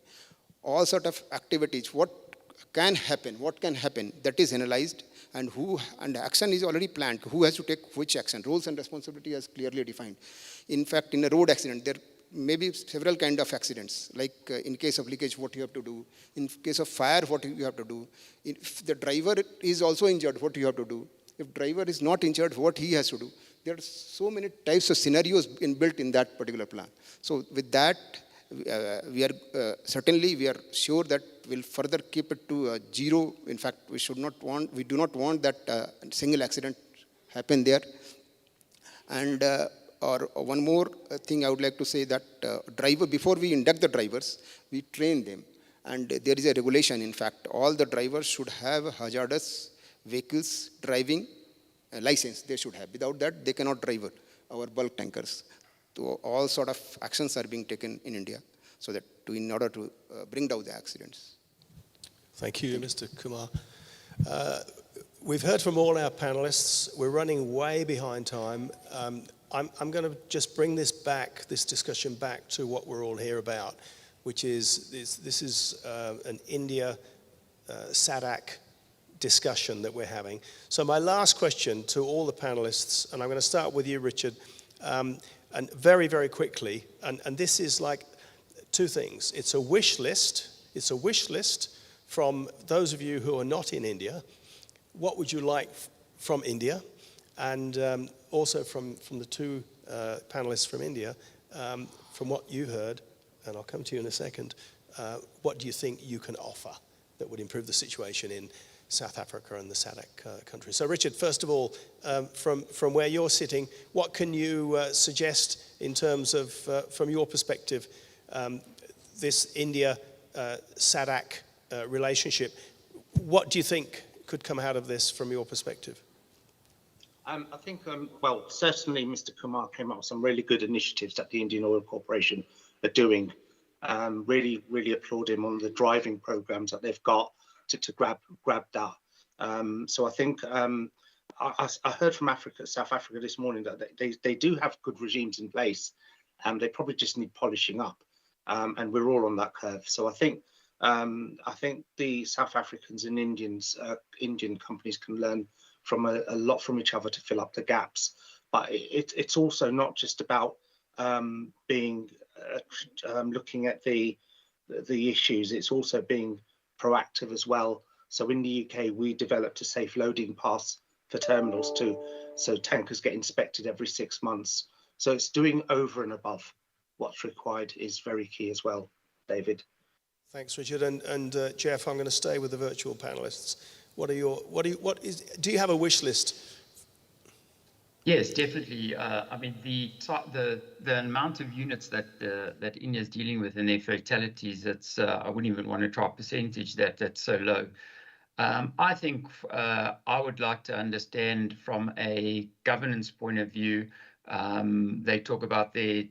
All sort of activities, what can happen, that is analyzed, and action is already planned. Who has to take which action? Roles and responsibility is clearly defined. In fact, in a road accident, there may be several kinds of accidents, like in case of leakage, what you have to do. In case of fire, what you have to do. If the driver is also injured, what you have to do. If driver is not injured, what he has to do. There are so many types of scenarios inbuilt in that particular plan. So with that, we are sure that we'll further keep it to zero. In fact, we do not want that single accident happen there. And or one more thing I would like to say that before we induct the drivers, we train them. And there is a regulation, in fact, all the drivers should have hazardous vehicles driving license, they should have. Without that, they cannot drive our bulk tankers. So all sort of actions are being taken in India so that in order to bring down the accidents. Thank you, Mr. Kumar. We've heard from all our panelists. We're running way behind time. I'm going to just bring this discussion back to what we're all here about, which is this is an India SADC discussion that we're having. So my last question to all the panelists, and I'm going to start with you, Richard, and very, very quickly, and this is like two things. It's a wish list. It's a wish list from those of you who are not in India. What would you like from India? And also from the two panelists from India, from what you heard, and I'll come to you in a second, what do you think you can offer that would improve the situation in South Africa and the SADC countries? So Richard, first of all, from where you're sitting, what can you suggest in terms of, from your perspective, this India-SADC relationship? What do you think could come out of this from your perspective? I think, well, certainly Mr. Kumar came up with some really good initiatives that the Indian Oil Corporation are doing. Really, really applaud him on the driving programs that they've got to grab that. So I think I heard from South Africa this morning that they do have good regimes in place, and they probably just need polishing up. And we're all on that curve. So I think the South Africans and Indian companies can learn from a lot from each other to fill up the gaps. But it's also not just about looking at the issues. It's also being proactive as well. So in the UK, we developed a safe loading pass for terminals too. So tankers get inspected every 6 months. So it's doing over and above what's required is very key as well, David. Thanks, Richard. And Jeff, I'm going to stay with the virtual panelists. Do you have a wish list? Yes, definitely. I mean, the amount of units that India is dealing with and their fatalities, I wouldn't even want to try a percentage that's so low. I think I would like to understand from a governance point of view. They talk about their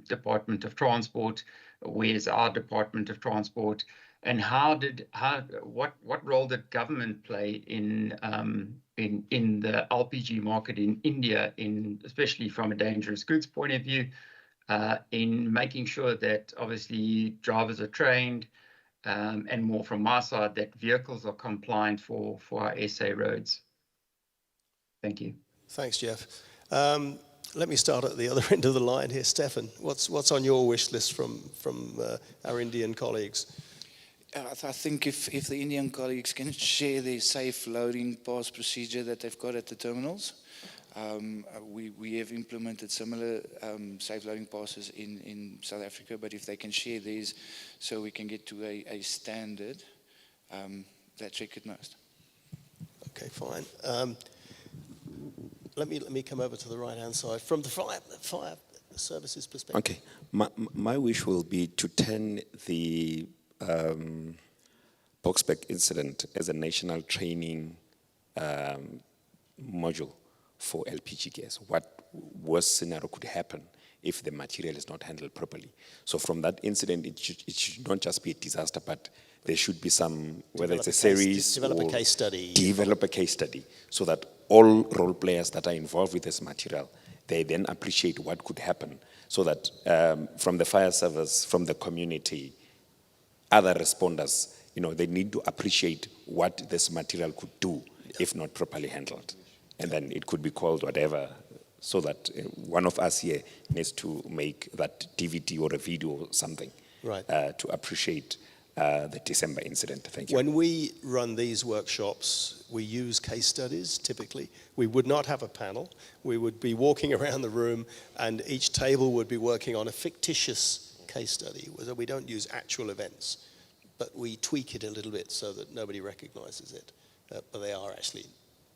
Department of Transport. Where's our Department of Transport? And what role did government play in the LPG market in India, especially from a dangerous goods point of view, in making sure that obviously drivers are trained, and more from my side, that vehicles are compliant for our SA roads. Thank you. Thanks, Jeff. Let me start at the other end of the line here. Stefan, what's on your wish list from our Indian colleagues? I think if the Indian colleagues can share the safe loading pass procedure that they've got at the terminals, we have implemented similar safe loading passes in South Africa, but if they can share these so we can get to a standard, that's recognized. Okay, fine. Let me come over to the right-hand side. From the fire services perspective. Okay, my wish will be to turn the Boksburg incident as a national training module for LPG gas. What worst scenario could happen if the material is not handled properly? So from that incident, it should not just be a disaster, but there should be some, whether it's a series develop a case study. Develop a case study so that all role players that are involved with this material, they then appreciate what could happen so that from the fire service, from the community, other responders, they need to appreciate what this material could do if not properly handled. And then it could be called whatever, so that one of us here needs to make that DVD or a video or something to appreciate the December incident. Thank you. When we run these workshops, we use case studies typically. We would not have a panel. We would be walking around the room and each table would be working on a fictitious case study. So we don't use actual events, but we tweak it a little bit so that nobody recognizes it. But they are actually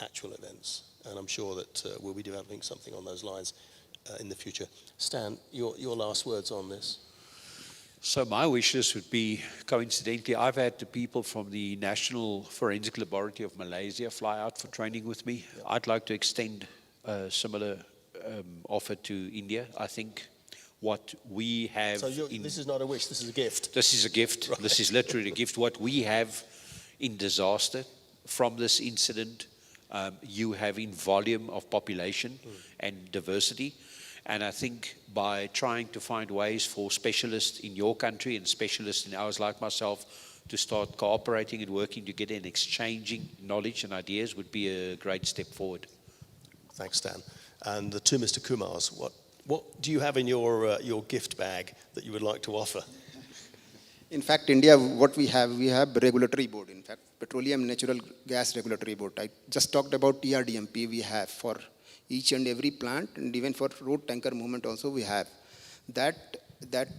actual events. And I'm sure that we'll be developing something on those lines in the future. Stan, your last words on this. So my wish list would be, coincidentally, I've had the people from the National Forensic Laboratory of Malaysia fly out for training with me. Yeah. I'd like to extend a similar offer to India. I think what we have... So this is not a wish, this is a gift. This is a gift. Right. This is literally a gift. What we have in disaster from this incident, you have in volume of population and diversity. And I think by trying to find ways for specialists in your country and specialists in ours like myself to start cooperating and working together and exchanging knowledge and ideas would be a great step forward. Thanks, Stan. And the two Mr. Kumars, what do you have in your gift bag that you would like to offer? In fact, India, what we have regulatory board. In fact, Petroleum Natural Gas Regulatory Board. I just talked about ERDMP we have for each and every plant, and even for road tanker movement also we have. That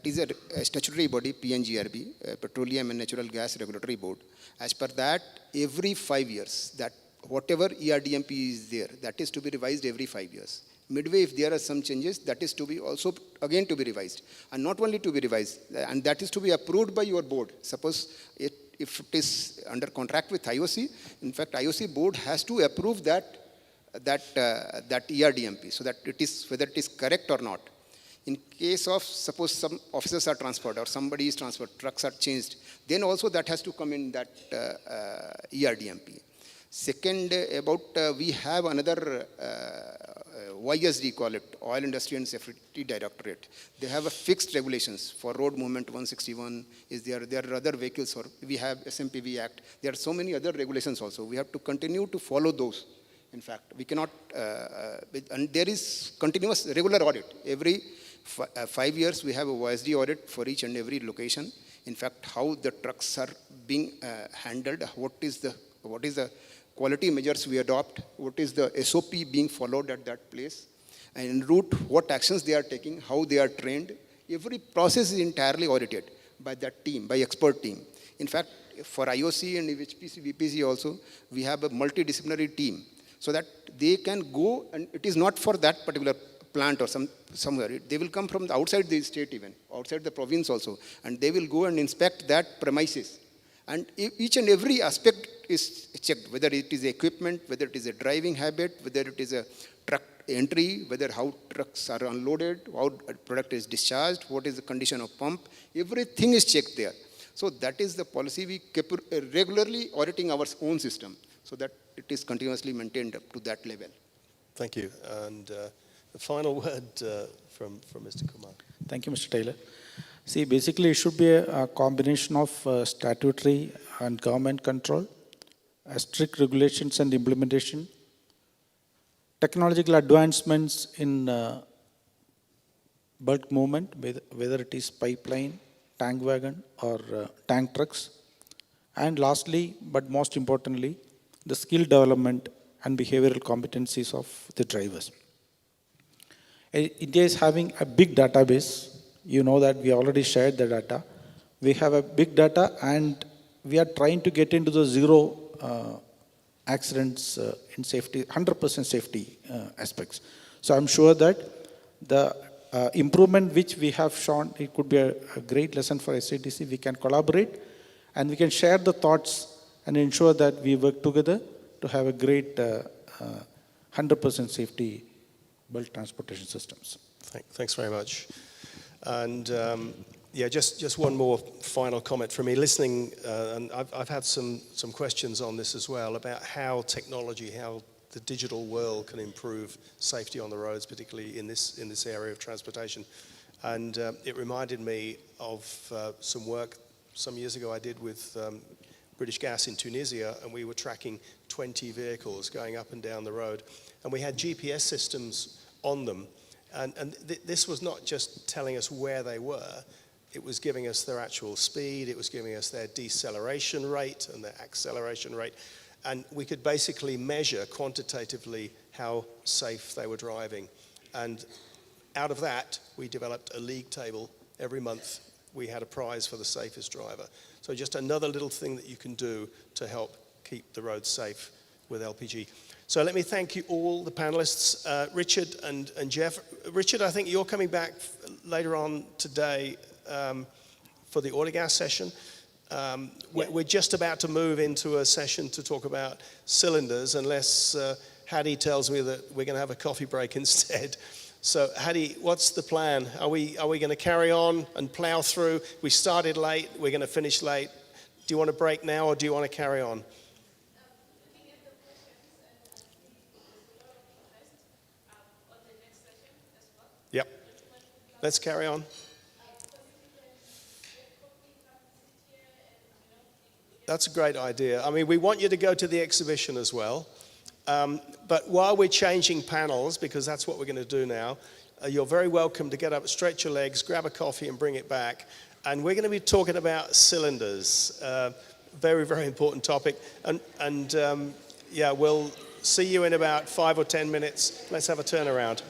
is a statutory body, PNGRB, Petroleum and Natural Gas Regulatory Board. As per that, every 5 years, that whatever ERDMP is there, that is to be revised every 5 years. Midway, if there are some changes, that is to be also again to be revised. And not only to be revised, and that is to be approved by your board. Suppose if it is under contract with IOC, in fact, IOC board has to approve that ERDMP, so that it is, whether it is correct or not. In case of, suppose some officers are transferred or somebody is transferred, trucks are changed, then also that has to come in that ERDMP. Second, we have another YSD, call it, Oil Industry and Safety Directorate. They have a fixed regulations for road movement 161 is there. There are other vehicles, or we have SMPV Act. There are so many other regulations also. We have to continue to follow those. In fact, we cannot, and there is continuous regular audit. Every 5 years, we have a YSD audit for each and every location. In fact, how the trucks are being handled, what is the quality measures we adopt, what is the SOP being followed at that place, and en route, what actions they are taking, how they are trained. Every process is entirely audited by that team, by expert team. In fact, for IOC and HPC, VPC also, we have a multidisciplinary team, so that they can go, and it is not for that particular plant or somewhere. They will come from the outside the state even, outside the province also, and they will go and inspect that premises. And each and every aspect is checked, whether it is equipment, whether it is a driving habit, whether it is a truck entry, whether how trucks are unloaded, how a product is discharged, what is the condition of pump. Everything is checked there. So that is the policy. We keep regularly auditing our own system, so that it is continuously maintained up to that level. Thank you. And the final word from Mr. Kumar. Thank you, Mr. Taylor. See, basically, it should be a combination of statutory and government control, strict regulations and implementation, technological advancements in bulk movement, whether it is pipeline, tank wagon, or tank trucks. And lastly, but most importantly, the skill development and behavioral competencies of the drivers. India is having a big database. You know that we already shared the data. We have a big data and we are trying to get into the zero accidents in safety, 100% safety aspects. So I'm sure that the improvement which we have shown, it could be a great lesson for SATC. We can collaborate and we can share the thoughts and ensure that we work together to have a great 100% safety bulk transportation systems. Thanks very much. And yeah, just one more final comment from me. Listening, and I've had some questions on this as well about how technology, how the digital world can improve safety on the roads, particularly in this area of transportation. And it reminded me of some work some years ago I did with British Gas in Tunisia, and we were tracking 20 vehicles going up and down the road. And we had GPS systems on them. And this was not just telling us where they were, it was giving us their actual speed, it was giving us their deceleration rate and their acceleration rate. And we could basically measure quantitatively how safe they were driving. And out of that, we developed a league table. Every month, we had a prize for the safest driver. So just another little thing that you can do to help keep the roads safe with LPG. So let me thank you all, the panelists, Richard and Jeff. Richard, I think you're coming back later on today for the oil gas session. We're just about to move into a session to talk about cylinders, unless Hattie tells me that we're going to have a coffee break instead. So Hattie, what's the plan? Are we going to carry on and plow through? We started late, we're going to finish late. Do you want to break now or do you want to carry on? Yep. Let's carry on. That's a great idea. I mean, we want you to go to the exhibition as well. But while we're changing panels, because that's what we're going to do now, you're very welcome to get up, stretch your legs, grab a coffee and bring it back. And we're going to be talking about cylinders. Very, very important topic. And yeah, we'll see you in about 5 or 10 minutes. Let's have a turnaround.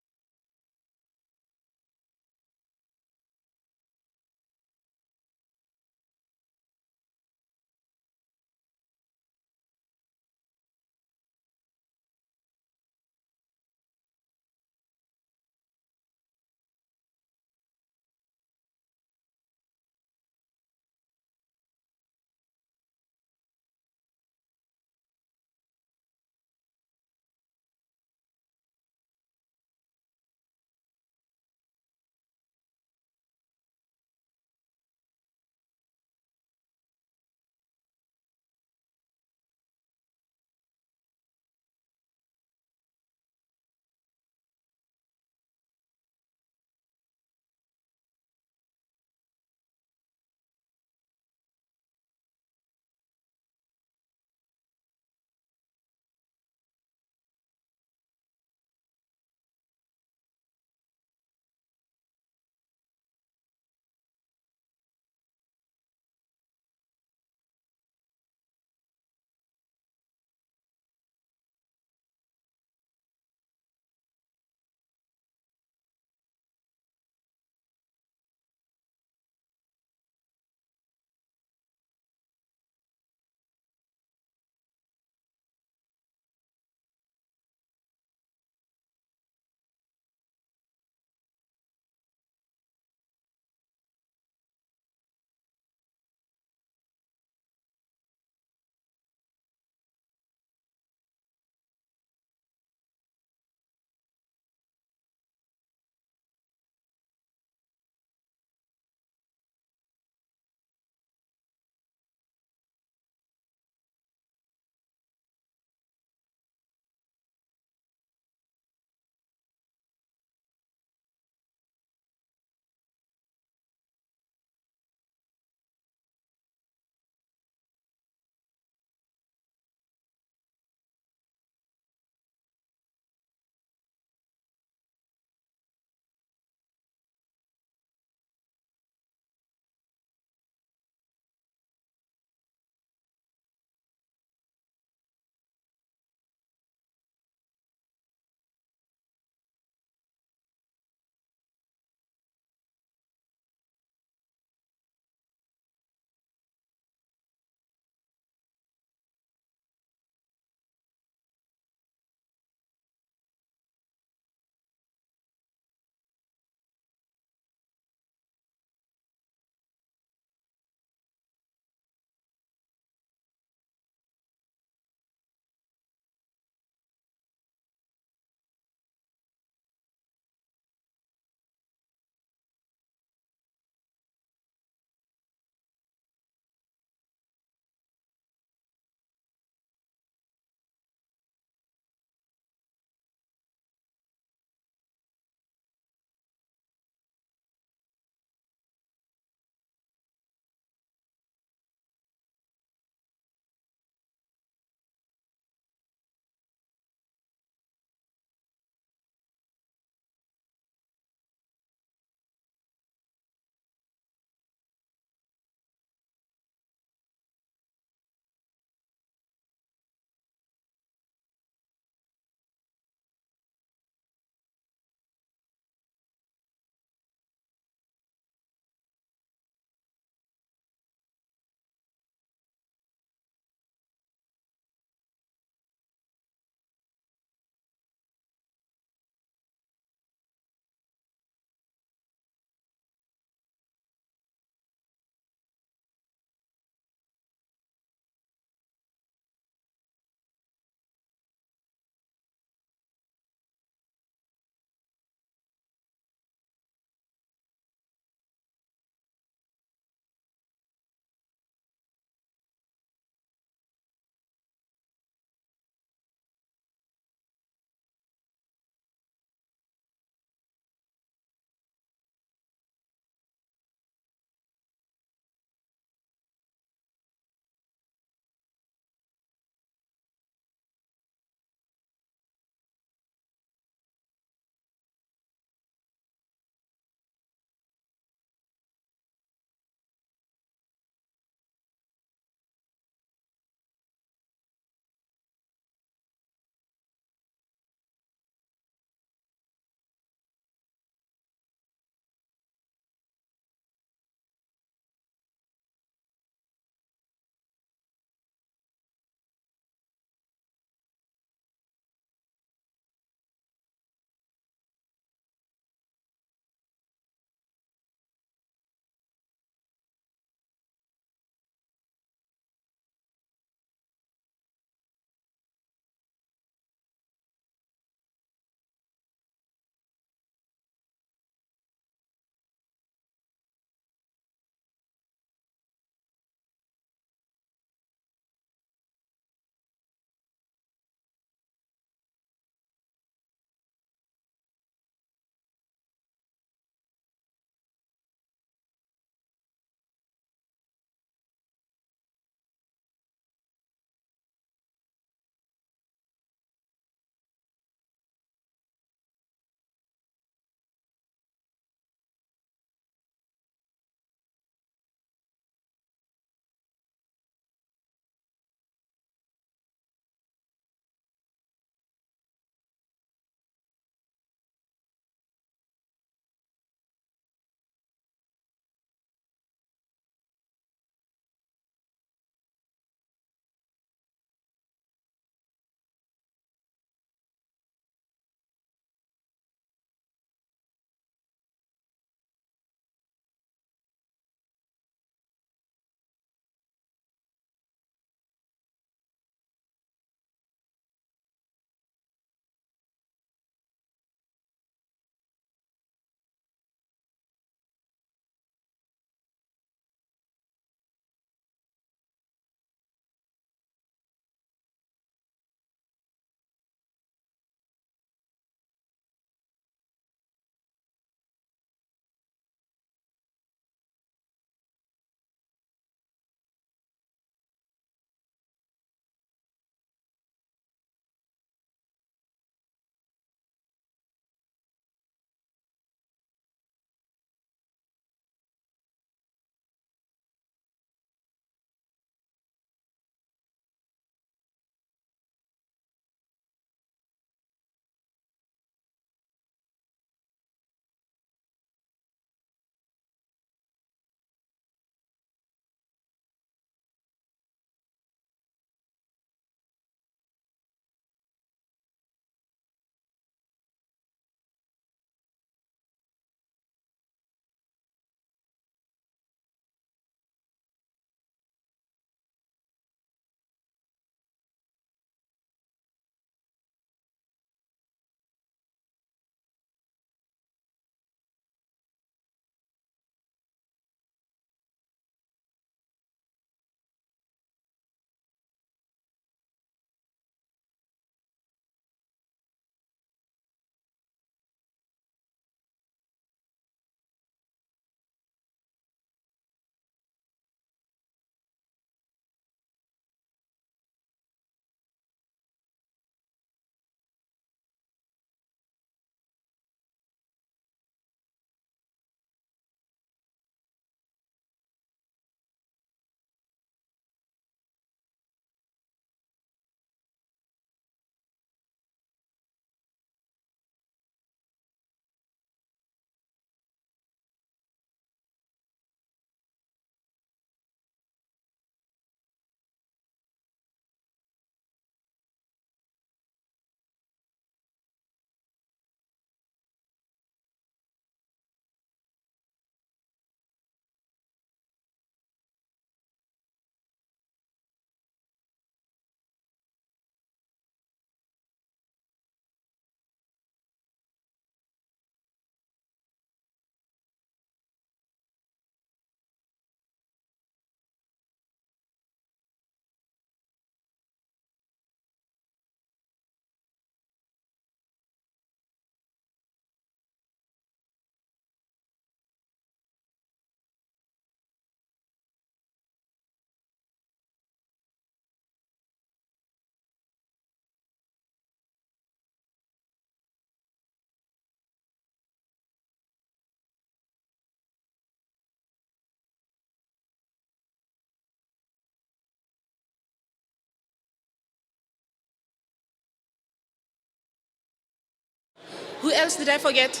Who else did I forget?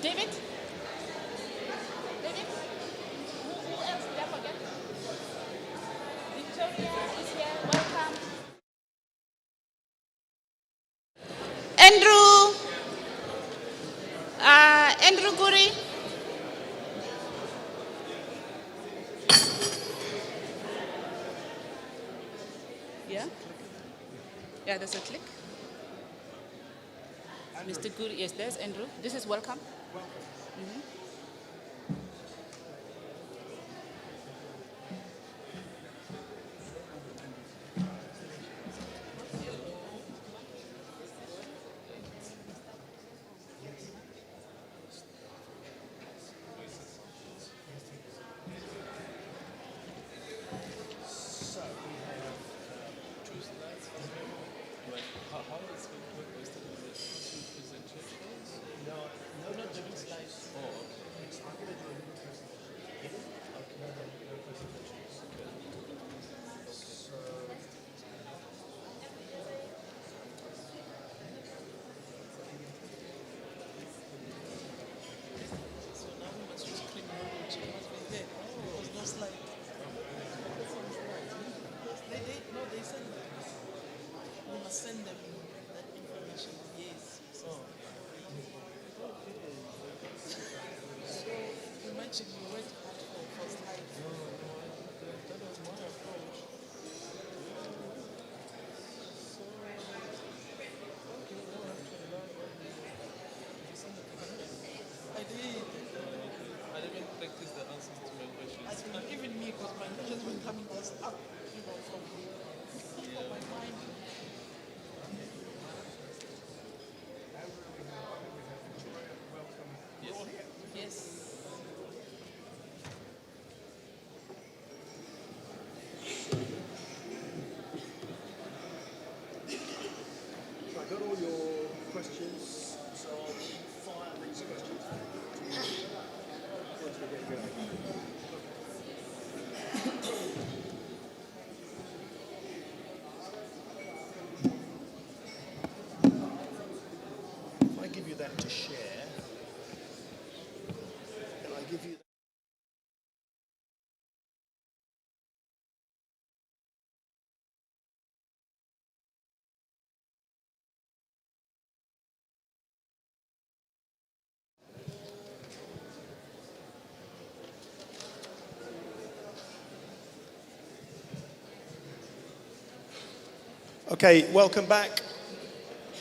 David? David? Who else did I forget? Victoria is here. Welcome. Andrew. Andrew Guri. Yeah? Yeah, there's a click. Mr. Guri, yes, there's Andrew. This is welcome. Mhm. Send them that information. Yes. So imagine you worked hard for slides. That was my approach. So okay, now I have to learn what I did. I didn't practice the answers to my questions. Even me, because my questions were coming just up, from my mind. Yes. So I got all your questions, so I'll fire these questions once we get going. If I give you that to share, and I give you Okay, welcome back,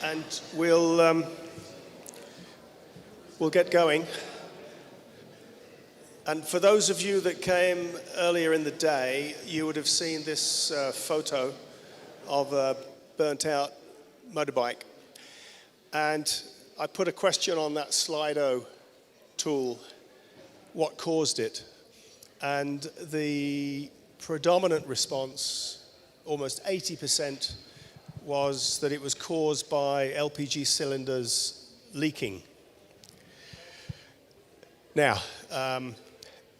and we'll get going. And for those of you that came earlier in the day, you would have seen this photo of a burnt-out motorbike. And I put a question on that Slido tool, what caused it? And the predominant response, almost 80%, was that it was caused by LPG cylinders leaking. Now,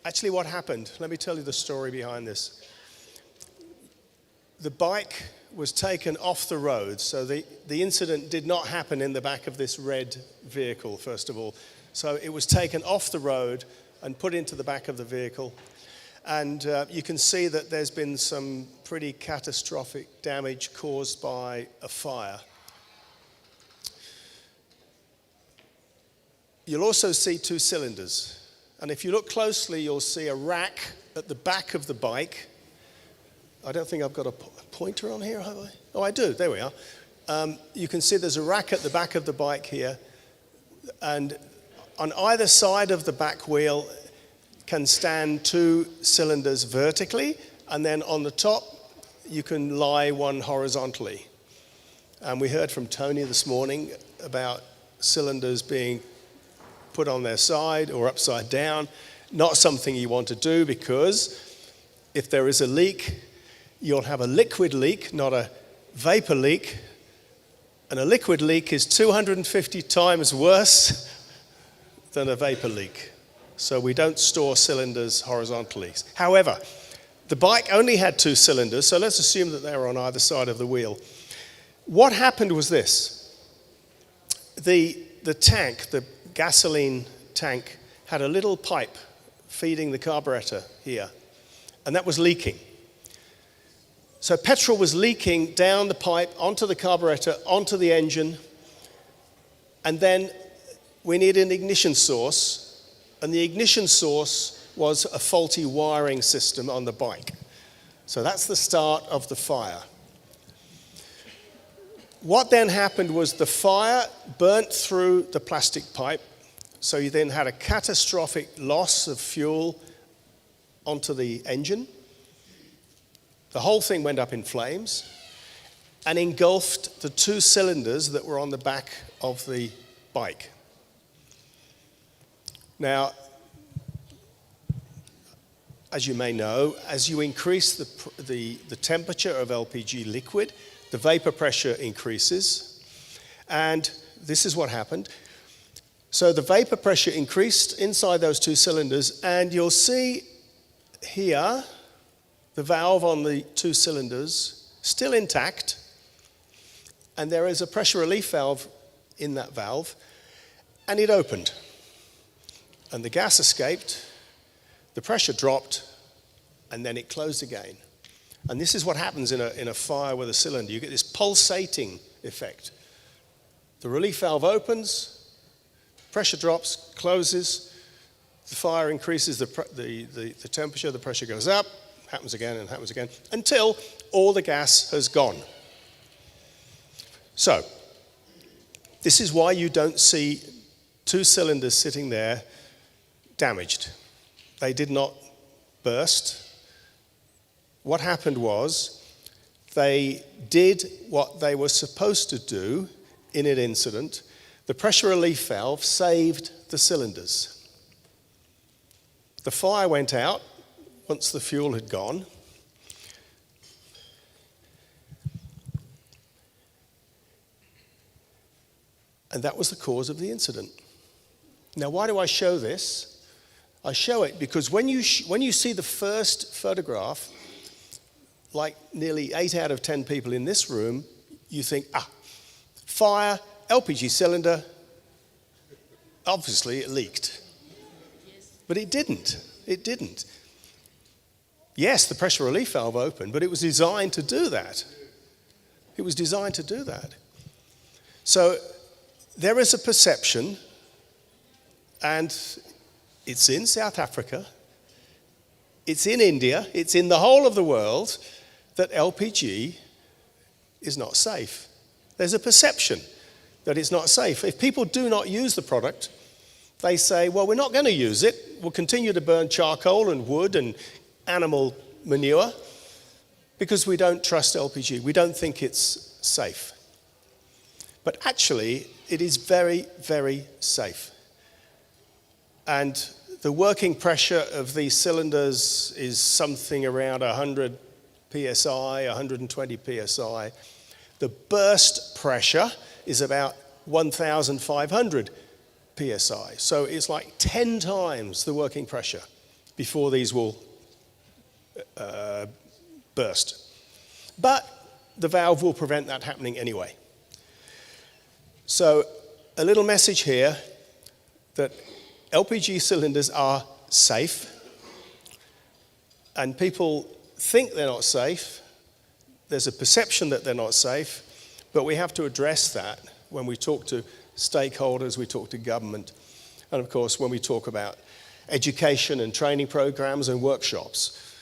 actually what happened, let me tell you the story behind this. The bike was taken off the road, so the incident did not happen in the back of this red vehicle, first of all. So it was taken off the road and put into the back of the vehicle. And you can see that there's been some pretty catastrophic damage caused by a fire. You'll also see two cylinders. And if you look closely, you'll see a rack at the back of the bike. I don't think I've got a pointer on here, have I? Oh, I do. There we are. You can see there's a rack at the back of the bike here. And on either side of the back wheel can stand two cylinders vertically, and then on the top you can lie one horizontally. And we heard from Tony this morning about cylinders being put on their side or upside down. Not something you want to do, because if there is a leak, you'll have a liquid leak, not a vapor leak. And a liquid leak is 250 times worse than a vapor leak. So we don't store cylinders horizontally. However, the bike only had two cylinders, so let's assume that they were on either side of the wheel. What happened was this. The tank, the gasoline tank, had a little pipe feeding the carburetor here, and that was leaking. So petrol was leaking down the pipe, onto the carburetor, onto the engine, and then we needed an ignition source, and the ignition source was a faulty wiring system on the bike. So that's the start of the fire. What then happened was the fire burnt through the plastic pipe, so you then had a catastrophic loss of fuel onto the engine. The whole thing went up in flames and engulfed the 2 cylinders that were on the back of the bike. Now, as you may know, as you increase the temperature of LPG liquid, the vapor pressure increases, and this is what happened. So the vapor pressure increased inside those 2 cylinders, and you'll see here the valve on the 2 cylinders still intact, and there is a pressure relief valve in that valve, and it opened. And the gas escaped, the pressure dropped, and then it closed again. And this is what happens in a fire with a cylinder. You get this pulsating effect. The relief valve opens, pressure drops, closes, the fire increases the temperature, the pressure goes up, happens again and happens again, until all the gas has gone. So, this is why you don't see 2 cylinders sitting there damaged. They did not burst. What happened was they did what they were supposed to do in an incident. The pressure relief valve saved the cylinders. The fire went out once the fuel had gone. And that was the cause of the incident. Now, why do I show this? I show it because when you see the first photograph, like nearly 8 out of 10 people in this room, you think, fire, LPG cylinder, obviously it leaked. But it didn't. It didn't. Yes, the pressure relief valve opened, but it was designed to do that. It was designed to do that. So there is a perception, and it's in South Africa, it's in India, it's in the whole of the world, that LPG is not safe. There's a perception that it's not safe. If people do not use the product, they say, well, we're not going to use it. We'll continue to burn charcoal and wood and animal manure because we don't trust LPG. We don't think it's safe. But actually, it is very, very safe. And the working pressure of these cylinders is something around 100 psi, 120 psi. The burst pressure is about 1,500 psi. So it's like 10 times the working pressure before these will burst. But the valve will prevent that happening anyway. So a little message here that LPG cylinders are safe, and people think they're not safe. There's a perception that they're not safe, but we have to address that when we talk to stakeholders, we talk to government, and of course when we talk about education and training programs and workshops.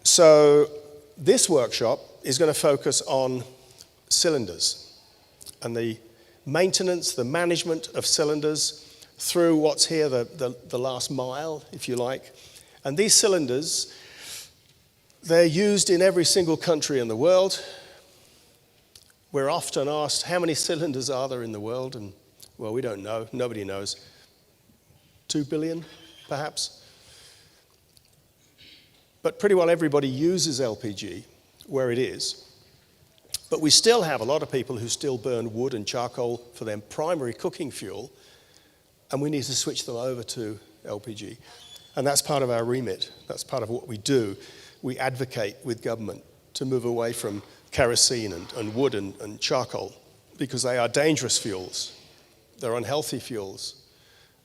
So this workshop is going to focus on cylinders and the maintenance, the management of cylinders through what's here, the last mile, if you like. And these cylinders, they're used in every single country in the world. We're often asked, how many cylinders are there in the world? And, well, we don't know. Nobody knows. 2 billion, perhaps? But pretty well everybody uses LPG where it is. But we still have a lot of people who still burn wood and charcoal for their primary cooking fuel, and we need to switch them over to LPG. And that's part of our remit. That's part of what we do. We advocate with government to move away from kerosene and wood and charcoal because they are dangerous fuels. They're unhealthy fuels.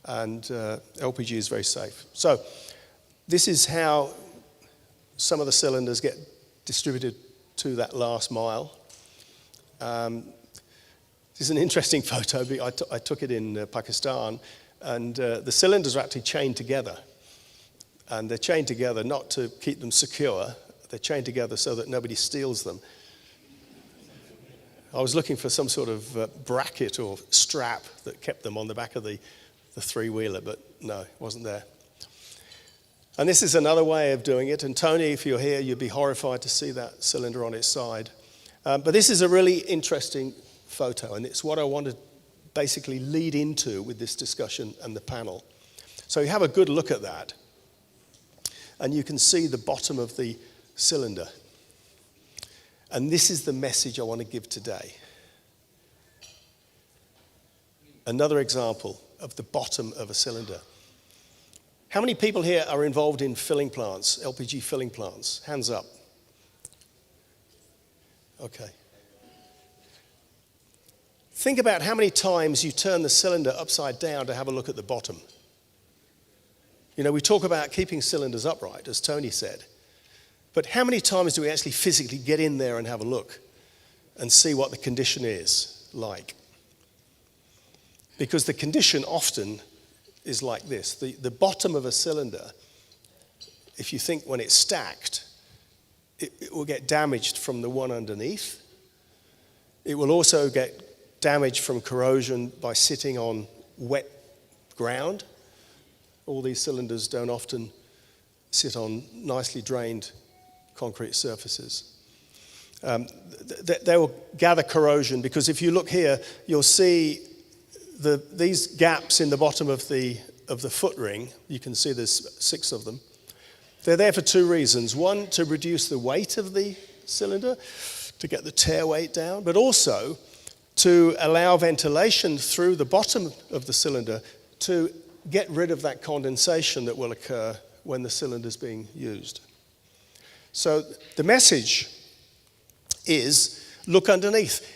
And LPG is very safe. So this is how some of the cylinders get distributed to that last mile. This is an interesting photo. I took it in Pakistan, and the cylinders are actually chained together. And they're chained together not to keep them secure. They're chained together so that nobody steals them. I was looking for some sort of bracket or strap that kept them on the back of the three-wheeler, but no, it wasn't there. And this is another way of doing it. And Tony, if you're here, you'd be horrified to see that cylinder on its side. But this is a really interesting photo, and it's what I want to basically lead into with this discussion and the panel. So you have a good look at that, and you can see the bottom of the cylinder. And this is the message I want to give today. Another example of the bottom of a cylinder. How many people here are involved in filling plants, LPG filling plants? Hands up. Okay. Think about how many times you turn the cylinder upside down to have a look at the bottom. You know, we talk about keeping cylinders upright, as Tony said. But how many times do we actually physically get in there and have a look and see what the condition is like? Because the condition often is like this. The bottom of a cylinder, if you think when it's stacked, it will get damaged from the one underneath. It will also get damaged from corrosion by sitting on wet ground. All these cylinders don't often sit on nicely drained concrete surfaces. They will gather corrosion because if you look here, you'll see these gaps in the bottom of the foot ring. You can see there's 6 of them. They're there for 2 reasons. One, to reduce the weight of the cylinder, to get the tear weight down, but also to allow ventilation through the bottom of the cylinder to get rid of that condensation that will occur when the cylinder is being used. So the message is, look underneath.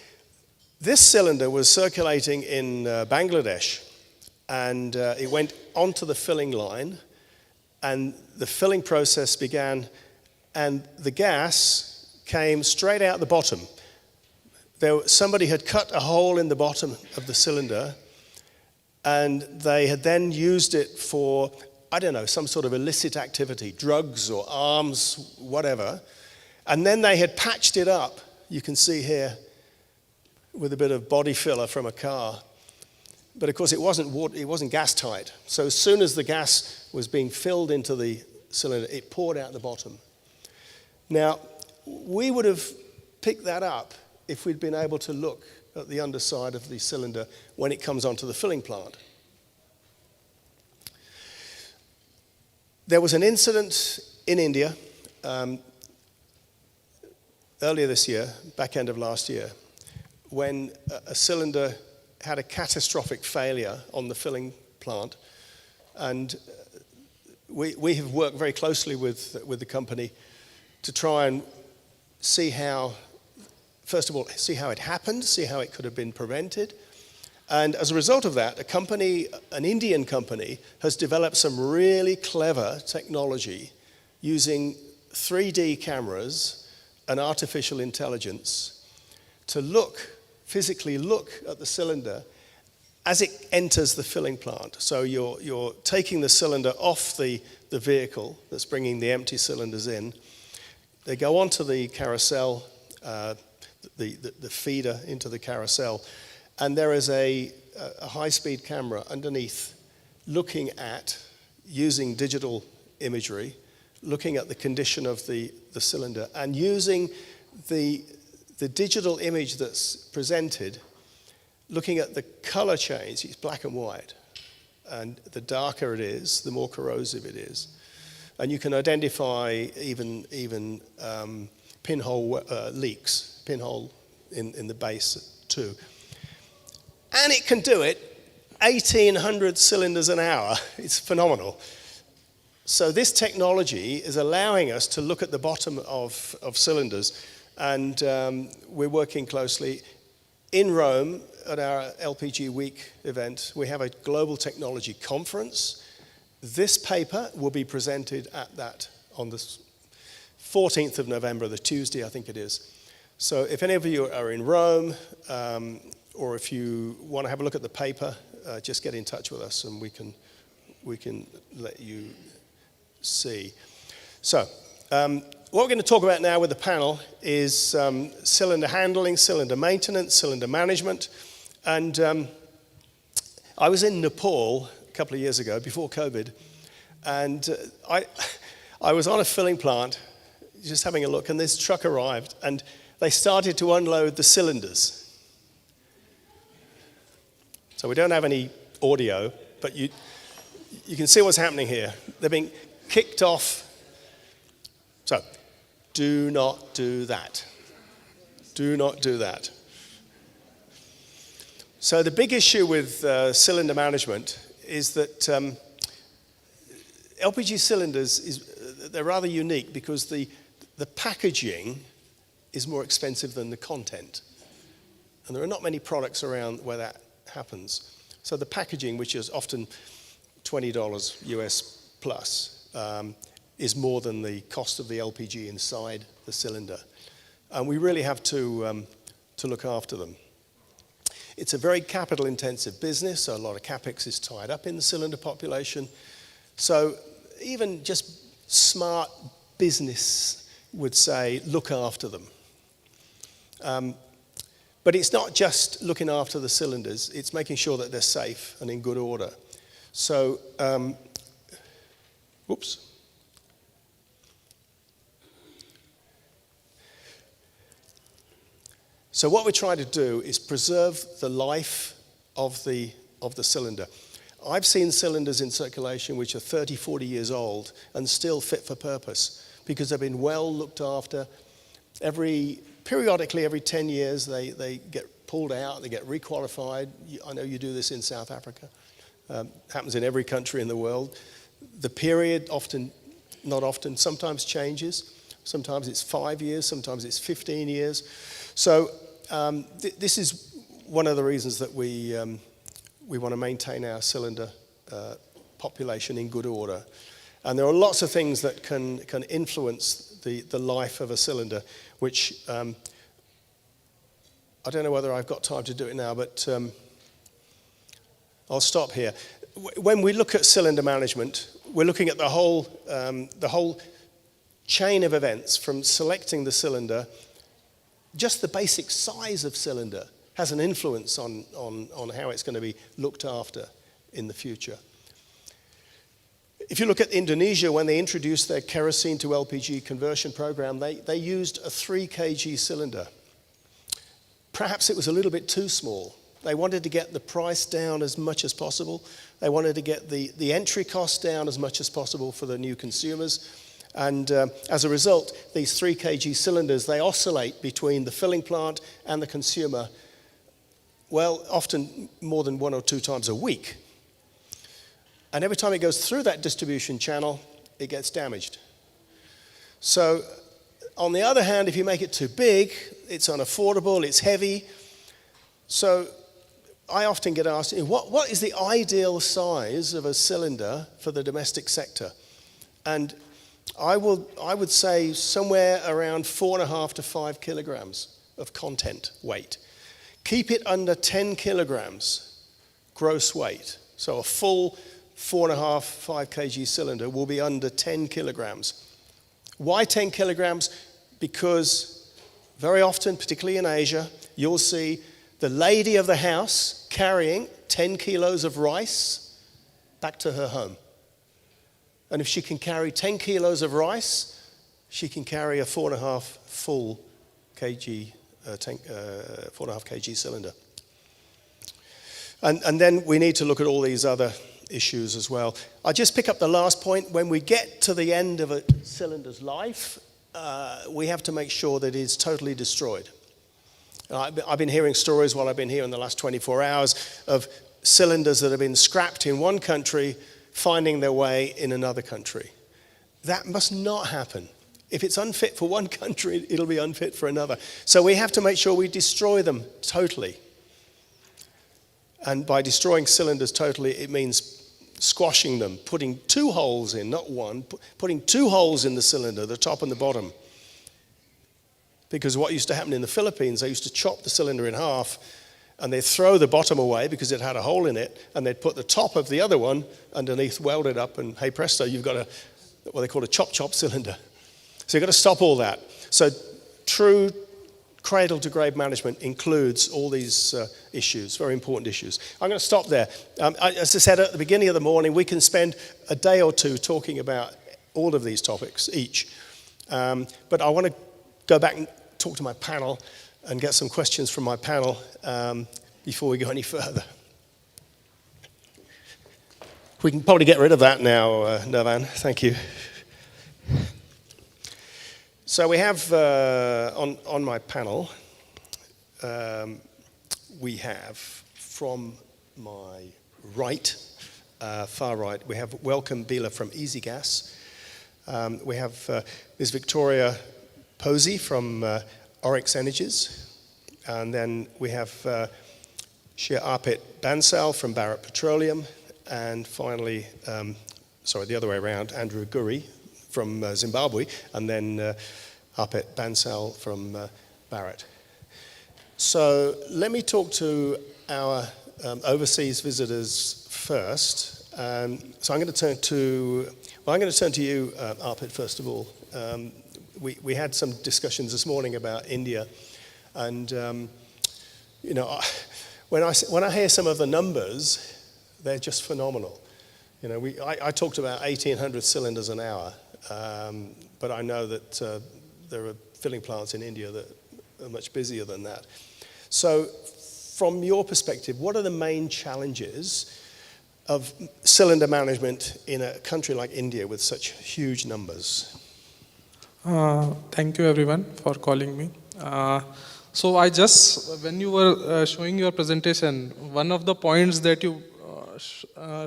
This cylinder was circulating in Bangladesh, and it went onto the filling line, and the filling process began, and the gas came straight out the bottom. Somebody had cut a hole in the bottom of the cylinder, and they had then used it for, I don't know, some sort of illicit activity, drugs or arms, whatever. And then they had patched it up, you can see here, with a bit of body filler from a car. But of course it wasn't gas tight. So as soon as the gas was being filled into the cylinder, it poured out the bottom. Now, we would have picked that up if we'd been able to look at the underside of the cylinder when it comes onto the filling plant. There was an incident in India earlier this year, back end of last year, when a cylinder had a catastrophic failure on the filling plant. And we have worked very closely with the company to try and see how, first of all, see how it happened, see how it could have been prevented. And as a result of that, an Indian company, has developed some really clever technology using 3D cameras and artificial intelligence to physically look at the cylinder as it enters the filling plant. So you're taking the cylinder off the vehicle that's bringing the empty cylinders in. They go onto the carousel, the feeder into the carousel, and there is a high-speed camera underneath looking at, using digital imagery, looking at the condition of the cylinder, and using the digital image that's presented, looking at the color change. It's black and white, and the darker it is, the more corrosive it is. And you can identify even pinhole leaks, pinhole in the base too. And it can do it 1,800 cylinders an hour. It's phenomenal. So this technology is allowing us to look at the bottom of cylinders, and we're working closely. in Rome, at our LPG Week event, we have a global technology conference. This paper will be presented at that on the 14th of November, the Tuesday, I think it is. So if any of you are in Rome, or if you want to have a look at the paper, just get in touch with us and we can let you see. So what we're going to talk about now with the panel is cylinder handling, cylinder maintenance, cylinder management. And I was in Nepal a couple of years ago, before COVID, and I was on a filling plant, just having a look, and this truck arrived, and they started to unload the cylinders. So we don't have any audio, but you can see what's happening here. They're being kicked off. So, do not do that. Do not do that. So the big issue with cylinder management is that LPG cylinders, they're rather unique because the packaging is more expensive than the content. And there are not many products around where that happens. So the packaging, which is often $20 US plus, is more than the cost of the LPG inside the cylinder. And we really have to look after them. It's a very capital-intensive business, so a lot of capex is tied up in the cylinder population. So even just smart business would say, look after them. But it's not just looking after the cylinders, it's making sure that they're safe and in good order. So, whoops. So what we're trying to do is preserve the life of the cylinder. I've seen cylinders in circulation which are 30, 40 years old and still fit for purpose because they've been well looked after. Periodically, every 10 years, they get pulled out, they get requalified. I know you do this in South Africa. Happens in every country in the world. The period sometimes changes. Sometimes it's 5 years, sometimes it's 15 years. So this is one of the reasons that we want to maintain our cylinder population in good order. And there are lots of things that can influence the life of a cylinder, which I don't know whether I've got time to do it now, but I'll stop here. When we look at cylinder management, we're looking at the whole chain of events from selecting the cylinder. Just the basic size of cylinder has an influence on how it's going to be looked after in the future. If you look at Indonesia, when they introduced their kerosene to LPG conversion program, they used a 3 kg cylinder. Perhaps it was a little bit too small. They wanted to get the price down as much as possible. They wanted to get the entry cost down as much as possible for the new consumers. And as a result, these 3 kg cylinders, they oscillate between the filling plant and the consumer, well, often more than 1 or 2 times a week. And every time it goes through that distribution channel, it gets damaged. So, on the other hand, if you make it too big, it's unaffordable, it's heavy. So, I often get asked, what is the ideal size of a cylinder for the domestic sector? And I would say somewhere around 4.5 to 5 kilograms of content weight. Keep it under 10 kilograms gross weight. So a full 4.5, 5 kg cylinder will be under 10 kilograms. Why 10 kilograms? Because very often, particularly in Asia, you'll see the lady of the house carrying 10 kilos of rice back to her home. And if she can carry 10 kilos of rice, she can carry a 4.5 full kg, 4.5 kg cylinder. And then we need to look at all these other issues as well. I'll just pick up the last point. When we get to the end of a cylinder's life, we have to make sure that it is totally destroyed. I've been hearing stories while I've been here in the last 24 hours of cylinders that have been scrapped in one country finding their way in another country. That must not happen. If it's unfit for one country, it'll be unfit for another. So we have to make sure we destroy them totally. And by destroying cylinders totally, it means squashing them, putting two holes in, not one, putting two holes in the cylinder, the top and the bottom. Because what used to happen in the Philippines, they used to chop the cylinder in half and they'd throw the bottom away because it had a hole in it, and they'd put the top of the other one underneath, weld it up, and hey presto, you've got what they call a chop-chop cylinder. So you've got to stop all that. So true cradle-to-grave management includes all these issues, very important issues. I'm going to stop there. As I said at the beginning of the morning, we can spend a day or two talking about all of these topics each. But I want to go back and talk to my panel and get some questions from my panel before we go any further. We can probably get rid of that now, Navan. Thank you. So we have on my panel, we have from my right, far right, we have Welcome Bila from Easy Gas. We have Ms. Victoria Posey from Oryx Energies. And then we have Shir Arpit Bansal from Barrett Petroleum. And finally, sorry, the other way around, Andrew Guri from Zimbabwe, and then Arpit Bansal from Barrett. So let me talk to our overseas visitors first. So I'm going to turn to, you, Arpit, first of all. We had some discussions this morning about India, and you know, when I hear some of the numbers, they're just phenomenal. You know, I talked about 1,800 cylinders an hour, but I know that there are filling plants in India that are much busier than that. So, from your perspective, what are the main challenges of cylinder management in a country like India with such huge numbers? Thank you everyone for calling me. So I just, when you were showing your presentation, one of the points that you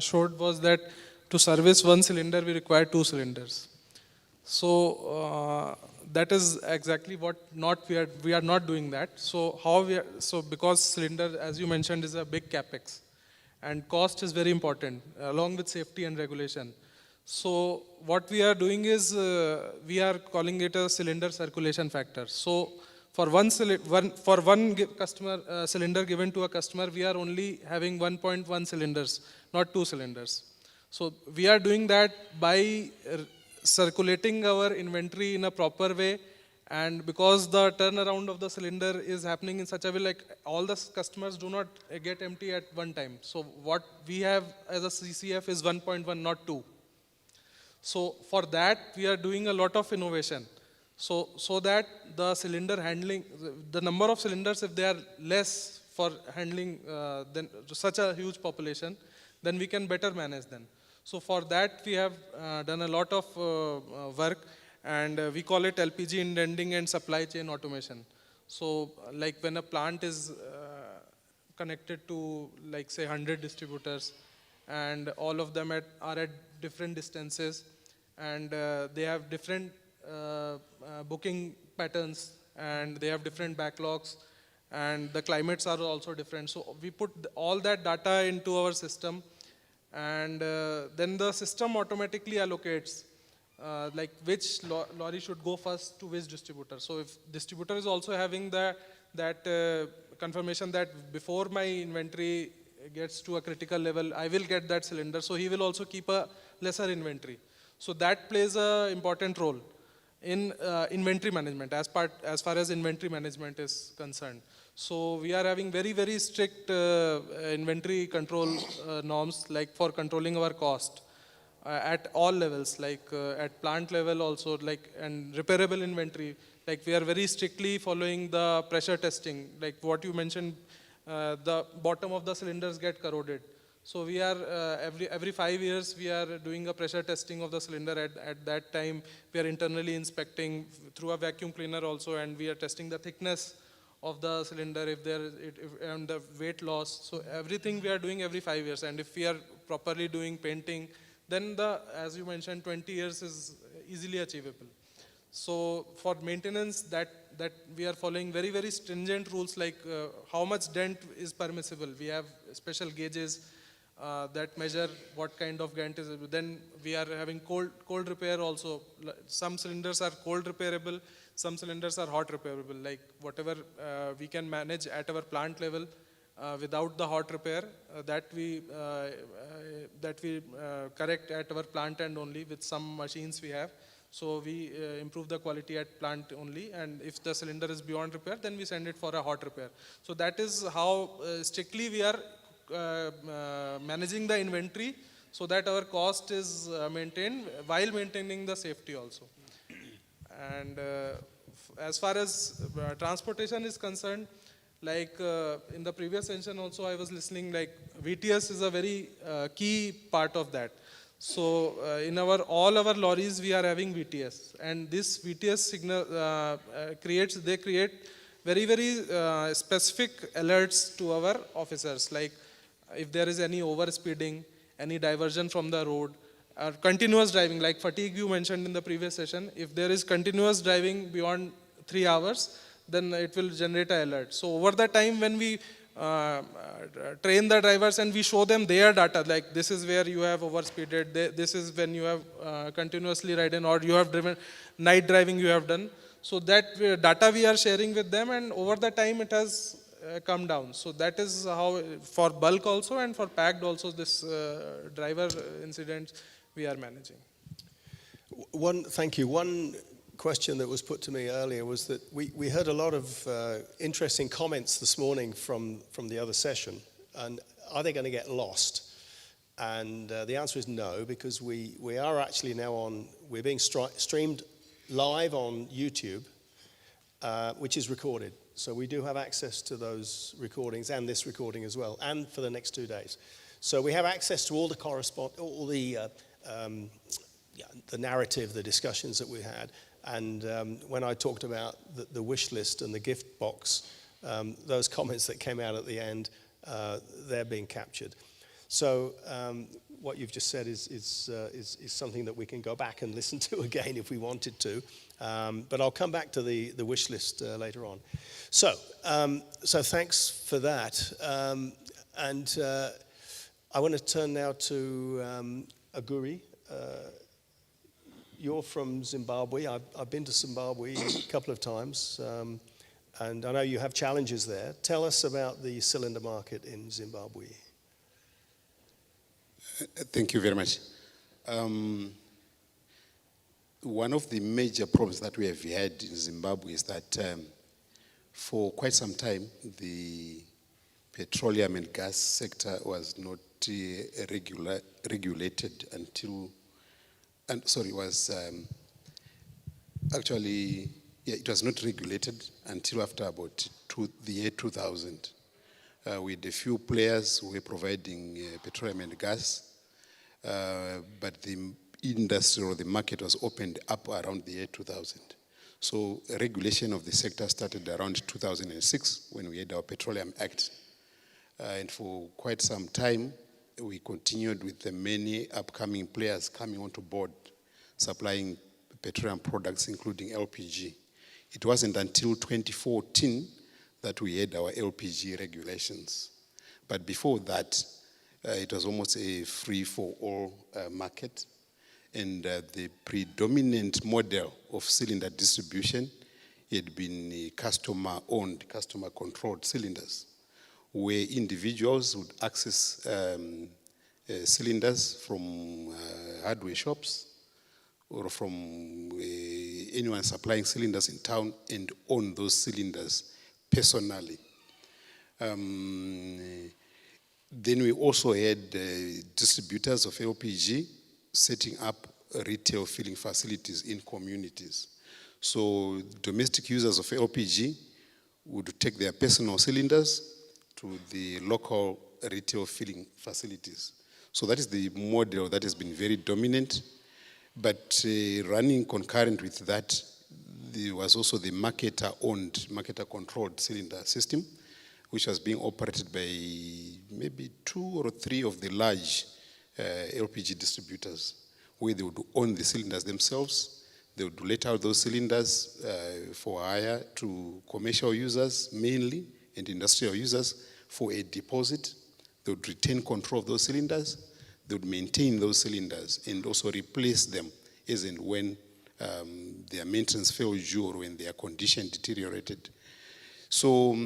showed was that to service one cylinder we require two cylinders. So that is exactly what we are not doing that. So because cylinder, as you mentioned, is a big capex, and cost is very important along with safety and regulation. So what we are doing is we are calling it a cylinder circulation factor. So for one customer cylinder given to a customer, we are only having 1.1 cylinders, not two cylinders. So we are doing that by circulating our inventory in a proper way, and because the turnaround of the cylinder is happening in such a way, like all the customers do not get empty at one time. So what we have as a CCF is 1.1, not 2. So for that, we are doing a lot of innovation. So that the cylinder handling, the number of cylinders, if they are less for handling than such a huge population, then we can better manage them. So for that, we have done a lot of work, and we call it LPG indenting and supply chain automation. So like when a plant is connected to, like say 100 distributors, and all of them are at different distances, and they have different booking patterns, and they have different backlogs, and the climates are also different. So we put all that data into our system, and then the system automatically allocates like which lorry should go first to which distributor. So if distributor is also having that confirmation that before my inventory gets to a critical level, I will get that cylinder, so he will also keep a lesser inventory. So that plays an important role in inventory management, as far as inventory management is concerned. So we are having very, very strict inventory control norms, like for controlling our cost at all levels, like at plant level also, like, and repairable inventory. Like we are very strictly following the pressure testing, like what you mentioned, the bottom of the cylinders get corroded. So we are, every 5 years, we are doing a pressure testing of the cylinder. At that time, we are internally inspecting through a vacuum cleaner also, and we are testing the thickness of the cylinder, and the weight loss. So everything we are doing every 5 years. And if we are properly doing painting, then as you mentioned, 20 years is easily achievable. So for maintenance, that we are following very, very stringent rules, like how much dent is permissible. We have special gauges that measure what kind of dent is. Then we are having cold repair also. Some cylinders are cold repairable, some cylinders are hot repairable. Like whatever we can manage at our plant level without the hot repair, that we correct at our plant end only with some machines we have. So we improve the quality at plant only, and if the cylinder is beyond repair, then we send it for a hot repair. So that is how strictly we are managing the inventory, so that our cost is maintained while maintaining the safety also. And as far as transportation is concerned, like in the previous session also I was listening, like VTS is a very key part of that. So in all our lorries we are having VTS, and this VTS signal create very, very specific alerts to our officers, like if there is any overspeeding, any diversion from the road, or continuous driving, like fatigue you mentioned in the previous session. If there is continuous driving beyond 3 hours, then it will generate an alert. So over the time when we train the drivers and we show them their data, like this is where you have overspeeded, this is when you have continuously ridden, or you have driven night driving you have done. So that data we are sharing with them, and over the time it has come down. So that is how for bulk also and for packed also this driver incidents we are managing. Thank you. One question that was put to me earlier was that we heard a lot of interesting comments this morning from the other session, and are they going to get lost? And the answer is no, because we are actually now we're being streamed live on YouTube, which is recorded. So we do have access to those recordings and this recording as well, and for the next 2 days. So we have access to all the the narrative, the discussions that we had. And when I talked about the wish list and the gift box, those comments that came out at the end, they're being captured. So what you've just said is something that we can go back and listen to again if we wanted to. But I'll come back to the wish list later on. So thanks for that. And I want to turn now to Aguri. You're from Zimbabwe. I've been to Zimbabwe a couple of times, and I know you have challenges there. Tell us about the cylinder market in Zimbabwe. Thank you very much. One of the major problems that we have had in Zimbabwe is that for quite some time, the petroleum and gas sector was not regulated until, it was it was not regulated until after about the year 2000. We had a few players who were providing petroleum and gas, but the industry or the market was opened up around the year 2000. So regulation of the sector started around 2006 when we had our Petroleum Act. And for quite some time, we continued with the many upcoming players coming onto board, supplying petroleum products, including LPG. It wasn't until 2014 that we had our LPG regulations. But before that, it was almost a free-for-all market. And the predominant model of cylinder distribution had been customer-owned, customer-controlled cylinders, where individuals would access cylinders from hardware shops or from anyone supplying cylinders in town and own those cylinders personally. Then we also had distributors of LPG setting up retail filling facilities in communities. So domestic users of LPG would take their personal cylinders to the local retail filling facilities. So that is the model that has been very dominant. But running concurrent with that, there was also the marketer-owned, marketer-controlled cylinder system, which was being operated by maybe 2 or 3 of the large LPG distributors, where they would own the cylinders themselves, They would let out those cylinders for hire to commercial users mainly and industrial users for a deposit. They would retain control of those cylinders. They would maintain those cylinders and also replace them as and when their maintenance fell due or when their condition deteriorated. So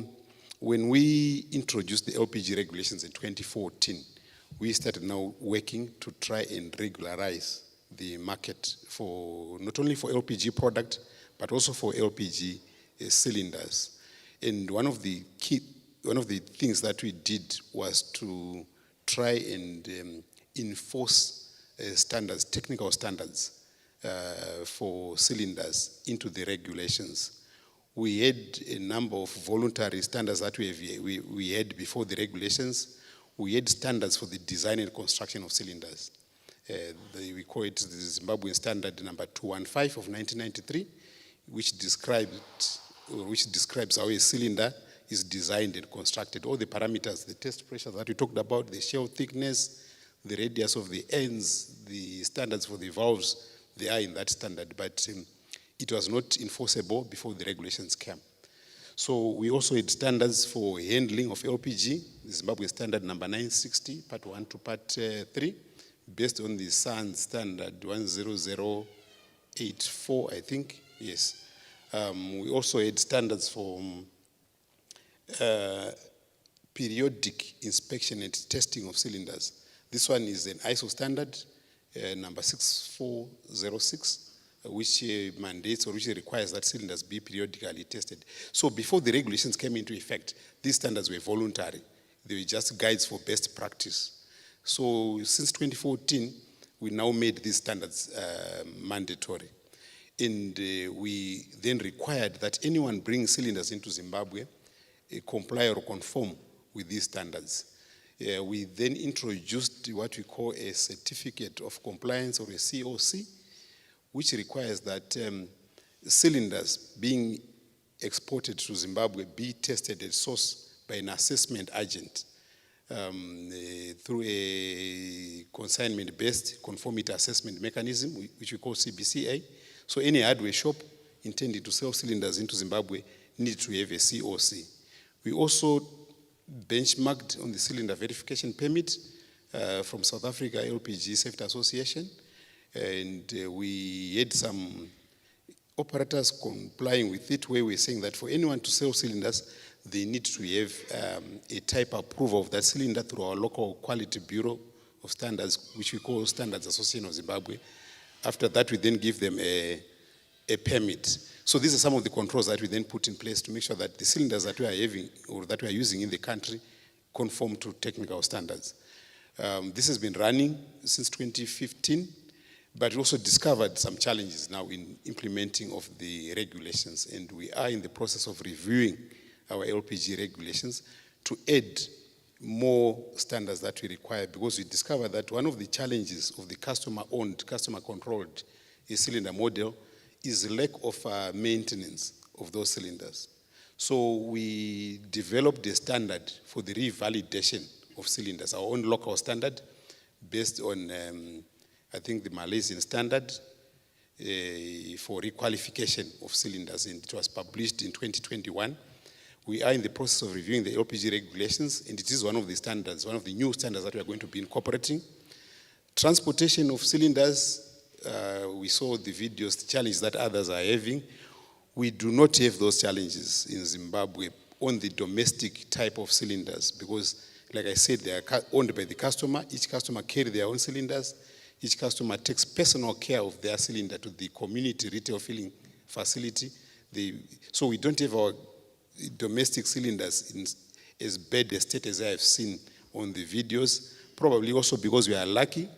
when we introduced the LPG regulations in 2014, we started now working to try and regularize the market for not only for LPG product, but also for LPG cylinders. And one of the things that we did was to try and enforce standards, technical standards for cylinders into the regulations. We had a number of voluntary standards that we had before the regulations. We had standards for the design and construction of cylinders. We call it the Zimbabwean Standard number 215 of 1993, which describes how a cylinder is designed and constructed. All the parameters, the test pressure that we talked about, the shell thickness, the radius of the ends, the standards for the valves, they are in that standard, but it was not enforceable before the regulations came. So we also had standards for handling of LPG, the Zimbabwe Standard number 960, part 1 to part 3, based on the SAN standard 10084, I think, yes. We also had standards for periodic inspection and testing of cylinders. This one is an ISO standard, number 6406, which mandates or which requires that cylinders be periodically tested. So before the regulations came into effect, these standards were voluntary. They were just guides for best practice. So since 2014, we now made these standards mandatory. And we then required that anyone bringing cylinders into Zimbabwe comply or conform with these standards. We then introduced what we call a certificate of compliance or a COC, which requires that cylinders being exported to Zimbabwe be tested at source by an assessment agent through a consignment-based conformity assessment mechanism, which we call CBCA. So any hardware shop intending to sell cylinders into Zimbabwe need to have a COC. We also benchmarked on the cylinder verification permit from South Africa LPG Safety Association, and we had some operators complying with it, where we're saying that for anyone to sell cylinders, they need to have a type approval of that cylinder through our local quality bureau of standards, which we call Standards Association of Zimbabwe. After that, we then give them a permit. So these are some of the controls that we then put in place to make sure that the cylinders that we are having or that we are using in the country conform to technical standards. This has been running since 2015, but we also discovered some challenges now in implementing of the regulations, and we are in the process of reviewing our LPG regulations to add more standards that we require, because we discovered that one of the challenges of the customer-owned, customer-controlled cylinder model is the lack of maintenance of those cylinders. So we developed a standard for the revalidation of cylinders, our own local standard, based on, I think, the Malaysian standard for requalification of cylinders, and it was published in 2021. We are in the process of reviewing the LPG regulations, and it is one of the standards, one of the new standards that we are going to be incorporating. Transportation of cylinders, we saw the videos, the challenges that others are having. We do not have those challenges in Zimbabwe on the domestic type of cylinders, because, like I said, they are owned by the customer. Each customer carries their own cylinders. Each customer takes personal care of their cylinder to the community retail filling facility. So we don't have our domestic cylinders in as bad a state as I have seen on the videos, probably also because we are lucky.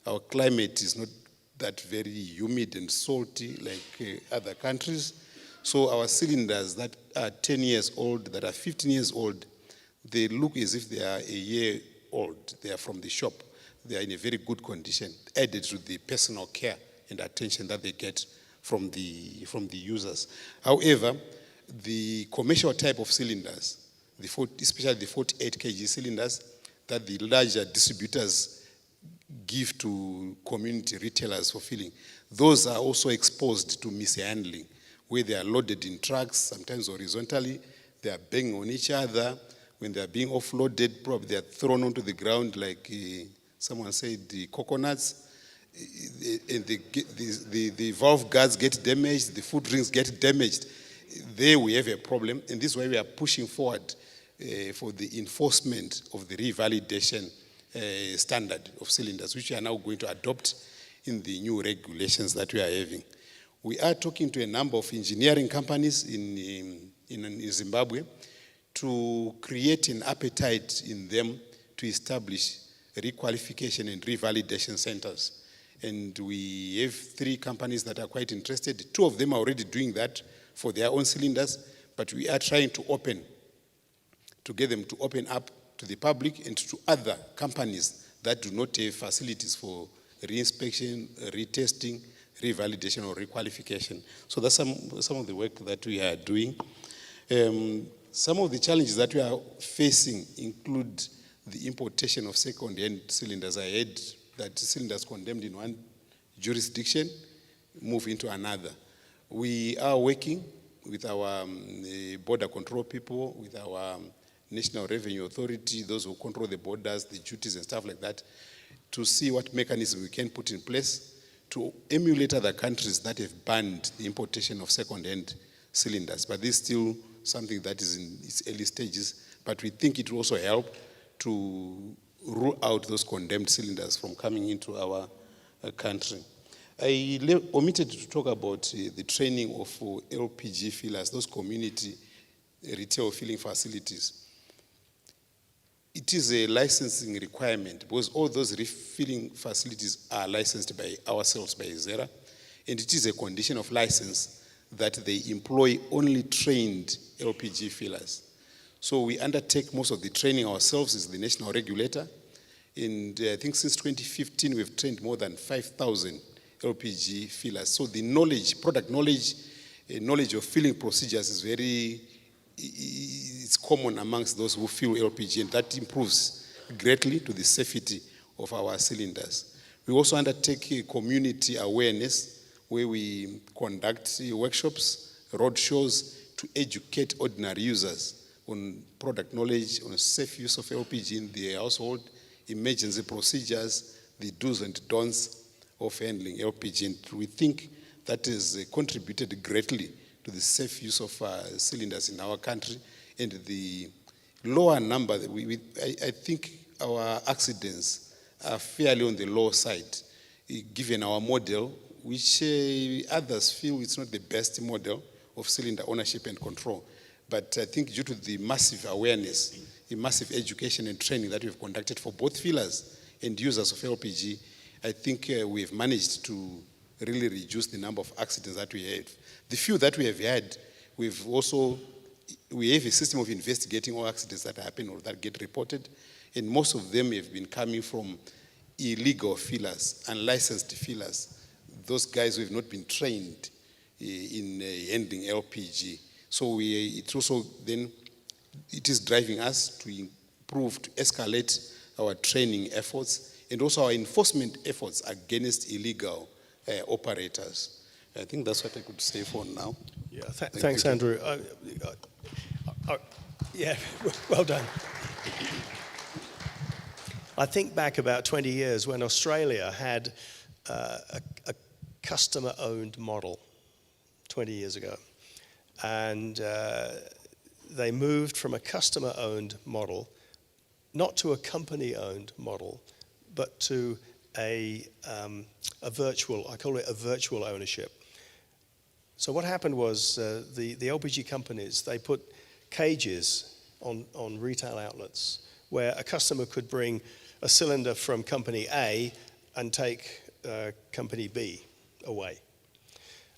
Our climate is not that very humid and salty like other countries. So our cylinders that are 10 years old, that are 15 years old, they look as if they are a year old. They are from the shop. They are in a very good condition, added to the personal care and attention that they get from the users. However, the commercial type of cylinders, especially the 48 kg cylinders that the larger distributors give to community retailers for filling, those are also exposed to mishandling, where they are loaded in trucks, sometimes horizontally, they are banging on each other. When they are being offloaded, probably they are thrown onto the ground like someone said, the coconuts, and the valve guards get damaged, the foot rings get damaged. There we have a problem, and this is why we are pushing forward for the enforcement of the revalidation standard of cylinders, which we are now going to adopt in the new regulations that we are having. We are talking to a number of engineering companies in Zimbabwe to create an appetite in them to establish requalification and revalidation centers. And we have 3 companies that are quite interested. 2 of them are already doing that for their own cylinders, but we are trying to get them to open up to the public and to other companies that do not have facilities for reinspection, retesting, revalidation, or requalification. So that's some of the work that we are doing. Some of the challenges that we are facing include the importation of second-hand cylinders. I heard that cylinders condemned in one jurisdiction move into another. We are working with our border control people, with our National Revenue Authority, those who control the borders, the duties and stuff like that, to see what mechanism we can put in place to emulate other countries that have banned the importation of second-hand cylinders. But this is still something that is in its early stages, but we think it will also help to rule out those condemned cylinders from coming into our country. I omitted to talk about the training of LPG fillers, those community retail filling facilities. It is a licensing requirement because all those refilling facilities are licensed by ourselves, by ZERA, and it is a condition of license that they employ only trained LPG fillers. So we undertake most of the training ourselves as the national regulator, and I think since 2015 we've trained more than 5,000 LPG fillers. So the knowledge, product knowledge, knowledge of filling procedures is it's common amongst those who fill LPG, and that improves greatly to the safety of our cylinders. We also undertake a community awareness where we conduct workshops, road shows to educate ordinary users on product knowledge, on safe use of LPG in the household, emergency procedures, the do's and don'ts of handling LPG. And we think that has contributed greatly to the safe use of cylinders in our country, and the lower number. I think our accidents are fairly on the low side, given our model, which others feel it's not the best model of cylinder ownership and control. But I think due to the massive awareness, the massive education and training that we've conducted for both fillers and users of LPG, I think we've managed to really reduce the number of accidents that we have. The few that we have had, we have a system of investigating all accidents that happen or that get reported, and most of them have been coming from illegal fillers, unlicensed fillers, those guys who have not been trained in handling LPG. So it also then, it is driving us to improve, to escalate our training efforts and also our enforcement efforts against illegal operators. I think that's what I could say for now. Yeah, thanks, Andrew. Yeah, well done. I think back about 20 years when Australia had a customer-owned model 20 years ago. And they moved from a customer-owned model, not to a company-owned model, but to a virtual, I call it a virtual ownership. So what happened was the LPG companies, they put cages on retail outlets where a customer could bring a cylinder from company A and take company B away.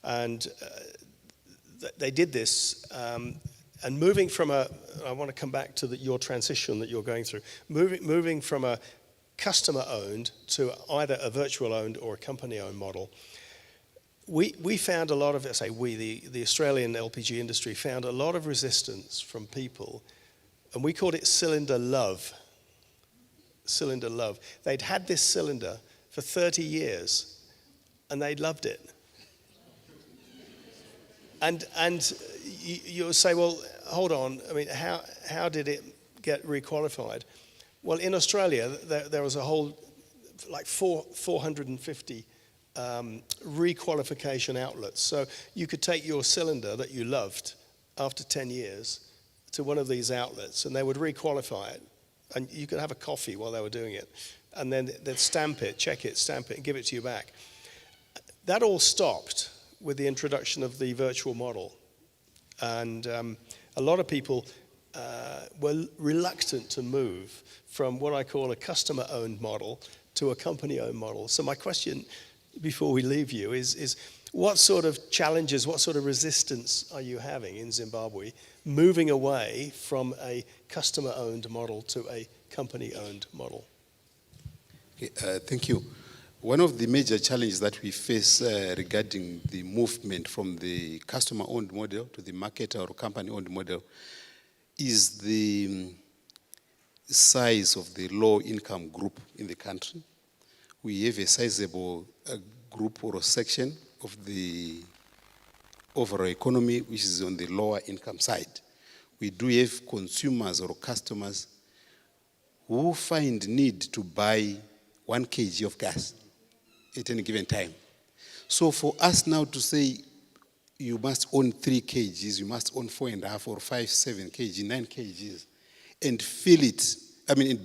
And they did this, and moving from I want to come back to your transition that you're going through, moving from a customer-owned to either a virtual-owned or a company-owned model. We found a lot of, the Australian LPG industry found a lot of resistance from people, and we called it cylinder love. Cylinder love. They'd had this cylinder for 30 years, and they loved it. And you'll say, well, hold on, I mean, how did it get requalified? Well, in Australia, there was a whole, like 450 requalification outlets. So you could take your cylinder that you loved after 10 years to one of these outlets, and they would requalify it, and you could have a coffee while they were doing it, and then they'd stamp it, check it, stamp it, and give it to you back. That all stopped with the introduction of the virtual model, and a lot of people were reluctant to move from what I call a customer-owned model to a company-owned model. So my question before we leave you is what sort of challenges, what sort of resistance are you having in Zimbabwe moving away from a customer-owned model to a company-owned model? Okay, thank you. One of the major challenges that we face regarding the movement from the customer-owned model to the market or company-owned model is the size of the low-income group in the country. We have a sizable group or a section of the overall economy which is on the lower income side. We do have consumers or customers who find need to buy 1 kg of gas at any given time. So for us now to say you must own 3 kgs, you must own 4.5 or 5, 7 kg, 9 kgs, and fill it,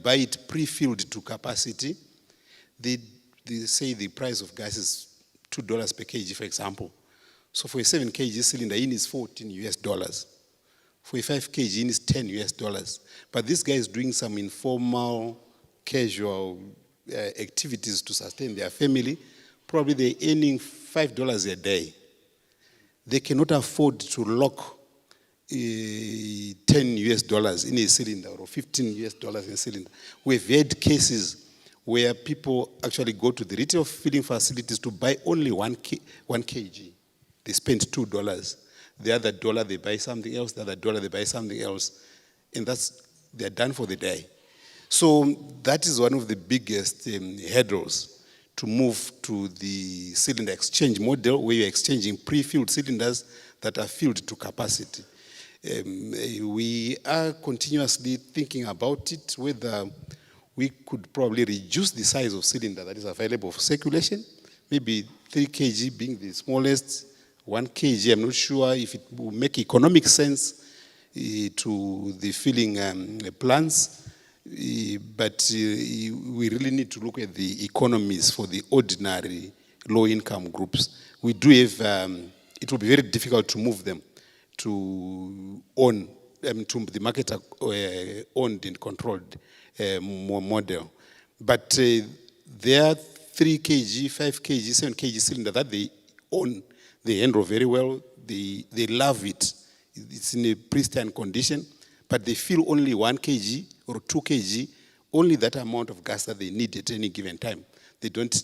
buy it pre-filled to capacity, they say the price of gas is $2 per kg, for example. So for a 7 kg cylinder, in is $14. For a 5 kg, in is $10. But this guy is doing some informal, casual activities to sustain their family. Probably they're earning $5 a day. They cannot afford to lock $10 in a cylinder or $15 in a cylinder. We've had cases where people actually go to the retail filling facilities to buy only 1 kg. They spend $2. The other dollar they buy something else, the other dollar they buy something else, and they're done for the day. So that is one of the biggest hurdles to move to the cylinder exchange model, where you're exchanging pre-filled cylinders that are filled to capacity. We are continuously thinking about it, whether we could probably reduce the size of cylinder that is available for circulation, maybe 3 kg being the smallest, 1 kg, I'm not sure if it will make economic sense to the filling plants. But we really need to look at the economies for the ordinary low-income groups. We do have, it will be very difficult to move them to own, to the market owned and controlled model. But there are 3 kg, 5 kg, 7 kg cylinder that they own, they handle very well, they love it. It's in a pristine condition, but they fill only 1 kg or 2 kg, only that amount of gas that they need at any given time. They don't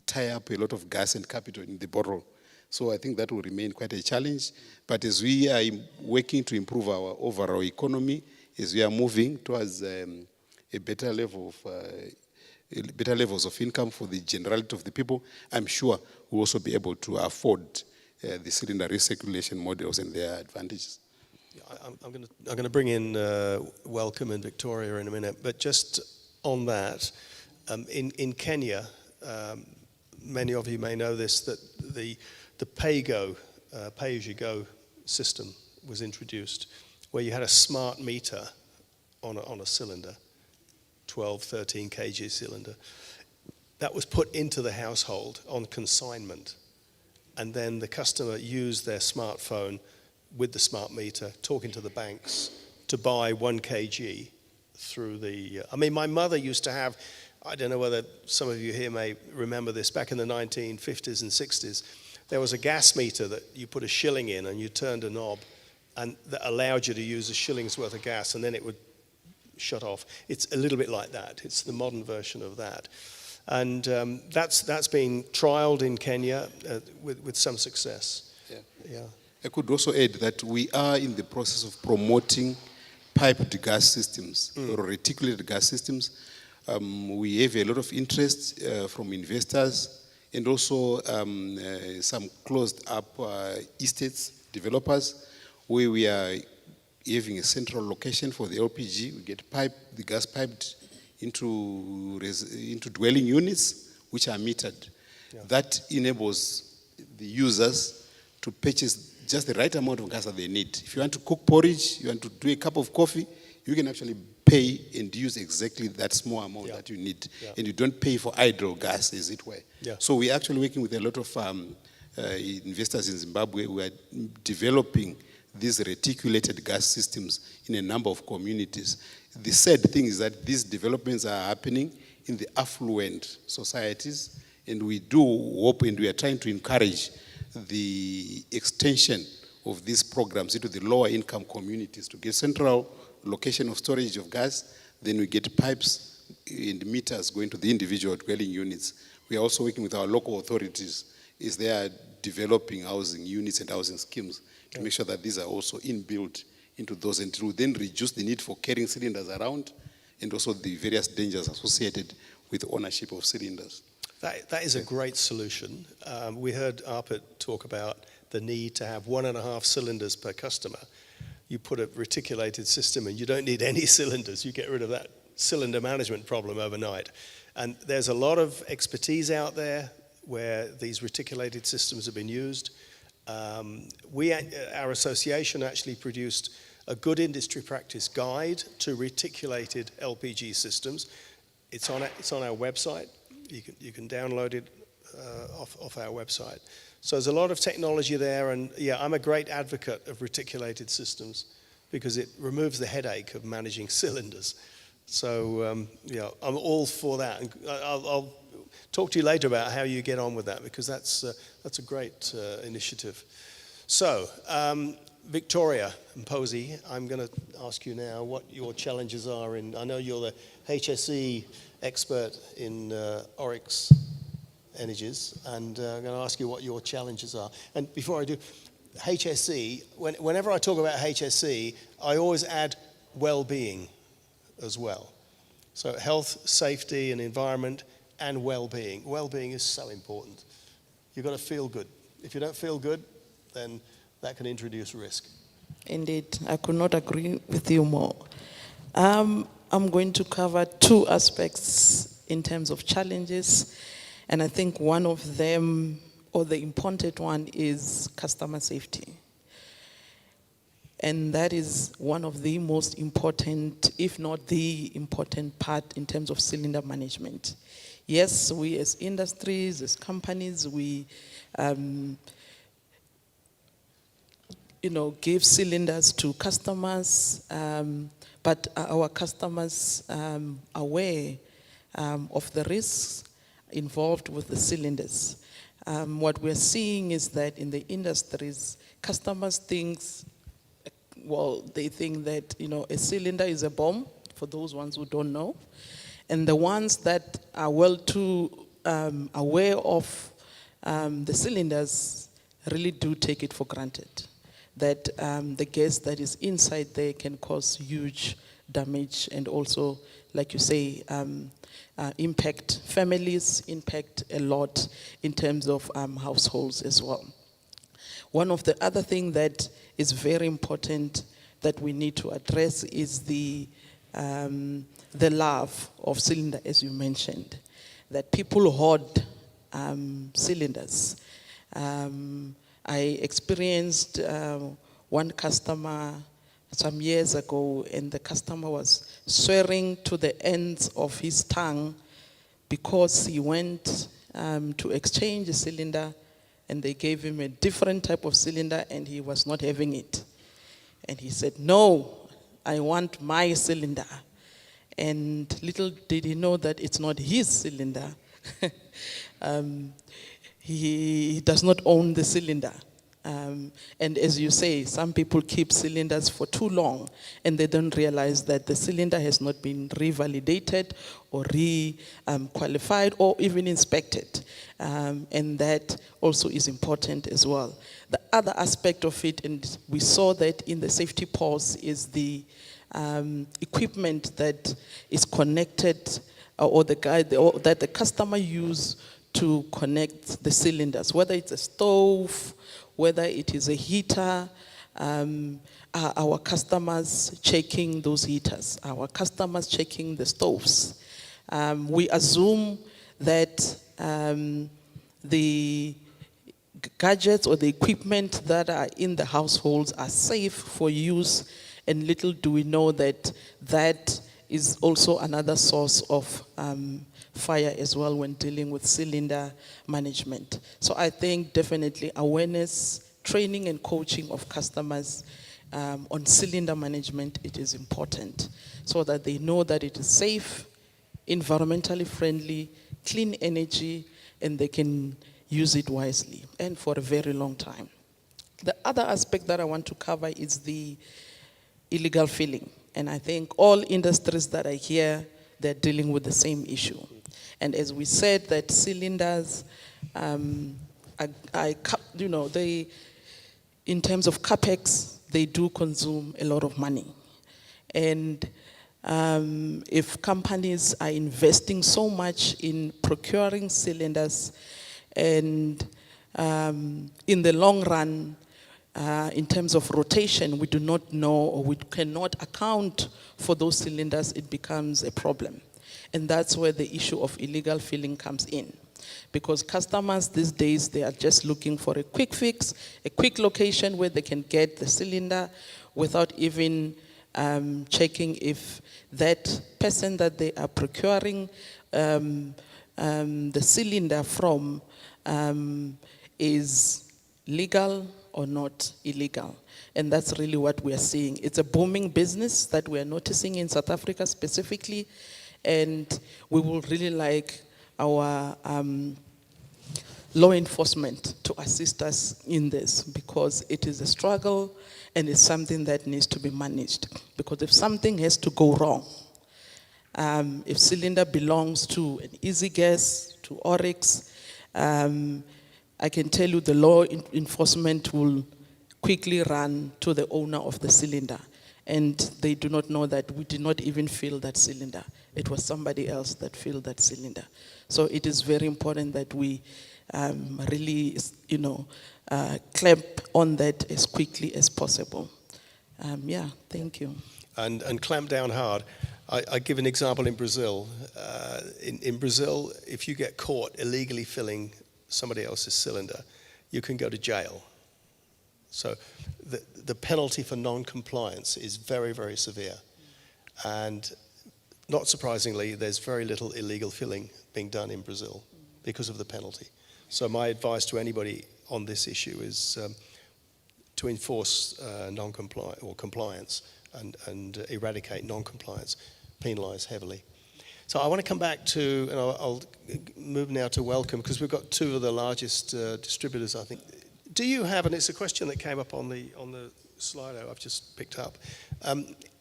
tie up a lot of gas and capital in the bottle. So I think that will remain quite a challenge. But as we are working to improve our overall economy, as we are moving towards a better level of better levels of income for the generality of the people, I'm sure we'll also be able to afford the cylinder recirculation models and their advantages. I'm going to bring in Welcome and Victoria in a minute, but just on that, in Kenya, many of you may know this, that the pay-as-you-go system was introduced, where you had a smart meter on a cylinder, 12, 13 kg cylinder. That was put into the household on consignment, and then the customer used their smartphone with the smart meter, talking to the banks, to buy 1 kg through the... my mother used to have, I don't know whether some of you here may remember this, back in the 1950s and 60s, there was a gas meter that you put a shilling in and you turned a knob, and that allowed you to use a shilling's worth of gas, and then it would shut off. It's a little bit like that. It's the modern version of that. And that's being trialed in Kenya with some success. Yeah. I could also add that we are in the process of promoting piped gas systems or reticulated gas systems. We have a lot of interest from investors and also some closed up estates, developers, where we are having a central location for the LPG. We get the gas piped into dwelling units, which are metered. That enables the users to purchase just the right amount of gas that they need. If you want to cook porridge, you want to do a cup of coffee, you can actually pay and use exactly that small amount that you need. And you don't pay for idle gas, as it were. So we're actually working with a lot of investors in Zimbabwe who are developing these reticulated gas systems in a number of communities. The sad thing is that these developments are happening in the affluent societies, and we do hope and we are trying to encourage the extension of these programs into the lower income communities to get central location of storage of gas. Then we get pipes and meters going to the individual dwelling units. We are also working with our local authorities as they are developing housing units and housing schemes to make sure that these are also inbuilt into those, and to then reduce the need for carrying cylinders around, and also the various dangers associated with ownership of cylinders. That is a great solution. We heard Arpit talk about the need to have 1.5 cylinders per customer. You put a reticulated system and you don't need any cylinders. You get rid of that cylinder management problem overnight. And there's a lot of expertise out there where these reticulated systems have been used. Our association actually produced a good industry practice guide to reticulated LPG systems. It's on our website. You can download it off our website. So there's a lot of technology there, and yeah, I'm a great advocate of reticulated systems because it removes the headache of managing cylinders. So yeah, I'm all for that. And I'll talk to you later about how you get on with that, because that's a great initiative. So Victoria and Posey, I'm going to ask you now what your challenges are in. I know you're the HSE expert in Oryx Energies, and I'm going to ask you what your challenges are. And before I do, HSE, whenever I talk about HSE, I always add well-being as well. So health, safety, and environment, and well-being. Well-being is so important. You've got to feel good. If you don't feel good, then that can introduce risk. Indeed, I could not agree with you more. I'm going to cover two aspects in terms of challenges, and I think one of them, or the important one, is customer safety. And that is one of the most important, if not the important part in terms of cylinder management. Yes, we as industries, as companies, we give cylinders to customers, but are our customers aware of the risks involved with the cylinders? What we're seeing is that in the industries, customers think that a cylinder is a bomb, for those ones who don't know. And the ones that are well too aware of the cylinders really do take it for granted, that the gas that is inside there can cause huge damage and also, like you say, impact families, impact a lot in terms of households as well. One of the other things that is very important that we need to address is the love of cylinder, as you mentioned, that people hoard cylinders. I experienced one customer some years ago, and the customer was swearing to the ends of his tongue because he went to exchange a cylinder and they gave him a different type of cylinder and he was not having it. And he said, "No, I want my cylinder." And little did he know that it's not his cylinder. He does not own the cylinder. And as you say, some people keep cylinders for too long and they don't realize that the cylinder has not been revalidated or re-qualified or even inspected. And that also is important as well. The other aspect of it, and we saw that in the safety pause, is the equipment that is connected that the customer use to connect the cylinders, whether it's a stove, whether it is a heater. Are our customers checking those heaters? Our customers checking the stoves? We assume that the gadgets or the equipment that are in the households are safe for use, and little do we know that that is also another source of fire as well when dealing with cylinder management. So I think definitely awareness, training and coaching of customers on cylinder management, it is important so that they know that it is safe, environmentally friendly, clean energy, and they can use it wisely and for a very long time. The other aspect that I want to cover is the illegal filling. And I think all industries that are here, they're dealing with the same issue. And as we said, that cylinders, they, in terms of capex, they do consume a lot of money. And if companies are investing so much in procuring cylinders, and in the long run, in terms of rotation, we do not know or we cannot account for those cylinders, it becomes a problem. And that's where the issue of illegal filling comes in. Because customers these days, they are just looking for a quick fix, a quick location where they can get the cylinder without even checking if that person that they are procuring the cylinder from is legal or not illegal. And that's really what we are seeing. It's a booming business that we are noticing in South Africa specifically, and we would really like our law enforcement to assist us in this, because it is a struggle and it's something that needs to be managed. Because if something has to go wrong, if cylinder belongs to an Easy Gas, to Oryx, I can tell you the law enforcement will quickly run to the owner of the cylinder. And they do not know that we did not even fill that cylinder. It was somebody else that filled that cylinder. So it is very important that we really, clamp on that as quickly as possible. Thank you. And clamp down hard. I give an example in Brazil. In Brazil, if you get caught illegally filling somebody else's cylinder, you can go to jail. So the penalty for non-compliance is very, very severe. And not surprisingly, there's very little illegal filling being done in Brazil because of the penalty. So my advice to anybody on this issue is to enforce non-compliance or compliance and eradicate non-compliance, penalize heavily. So I want to come back to, and I'll move now to Welcome, because we've got two of the largest distributors, I think. Do you have, and it's a question that came up on the slide I've just picked up,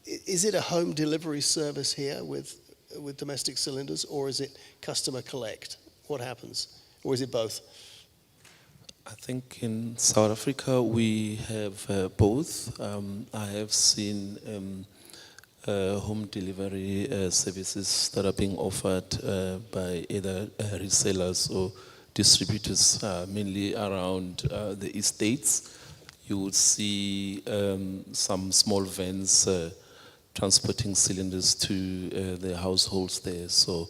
is it a home delivery service here with domestic cylinders, or is it customer collect? What happens? Or is it both? I think in South Africa we have both. I have seen home delivery services that are being offered by either resellers or distributors, mainly around the estates. You would see some small vans transporting cylinders to the households there. So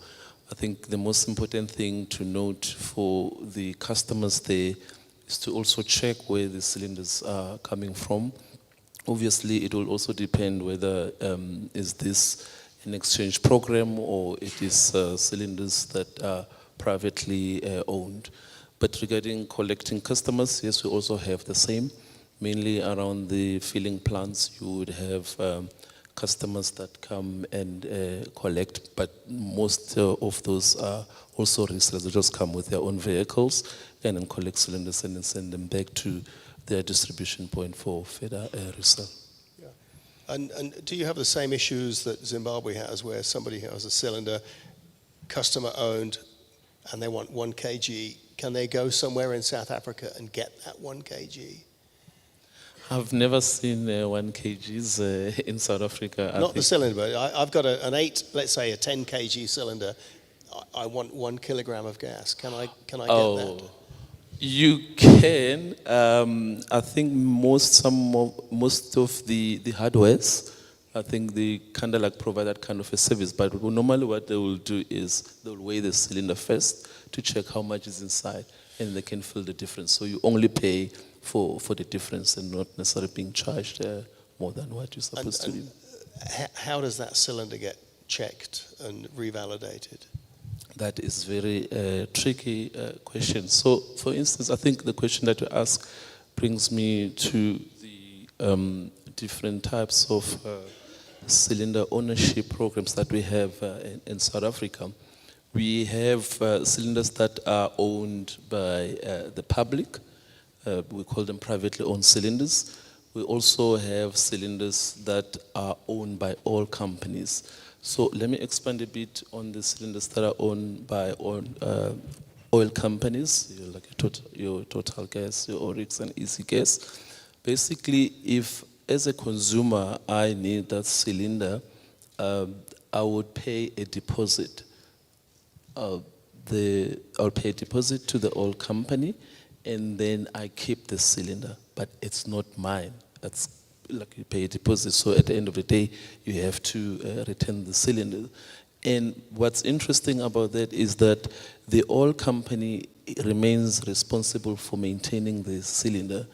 I think the most important thing to note for the customers there is to also check where the cylinders are coming from. Obviously, it will also depend whether is this an exchange program or it is cylinders that are privately owned. But regarding collecting customers, yes, we also have the same. Mainly around the filling plants, you would have customers that come and collect, but most of those are also resellers. They just come with their own vehicles and then collect cylinders and then send them back to their distribution point for further resale. Yeah. And do you have the same issues that Zimbabwe has, where somebody has a cylinder, customer owned, and they want 1 kg? Can they go somewhere in South Africa and get that 1 kg? I've never seen 1 kgs in South Africa. Not the cylinder, but I've got an 8, let's say a 10 kg cylinder. I want 1 kilogram of gas. Can I get that? You can. I think most of the hardwares, I think they kind of like provide that kind of a service. But normally what they will do is they'll weigh the cylinder first to check how much is inside, and they can feel the difference. So you only pay for the difference and not necessarily being charged more than what you're supposed to do. How does that cylinder get checked and revalidated? That is very tricky question. So, for instance, I think the question that you ask brings me to the different types of cylinder ownership programs that we have in South Africa. We have cylinders that are owned by the public. We call them privately owned cylinders. We also have cylinders that are owned by oil companies. So let me expand a bit on the cylinders that are owned by oil companies, like your Total Gas, your Oryx and Easy Gas. Basically, if as a consumer I need that cylinder, I would pay a deposit. I'll pay a deposit to the oil company, and then I keep the cylinder, but it's not mine. That's like you pay a deposit, so at the end of the day, you have to return the cylinder. And what's interesting about that is that the oil company remains responsible for maintaining the cylinder.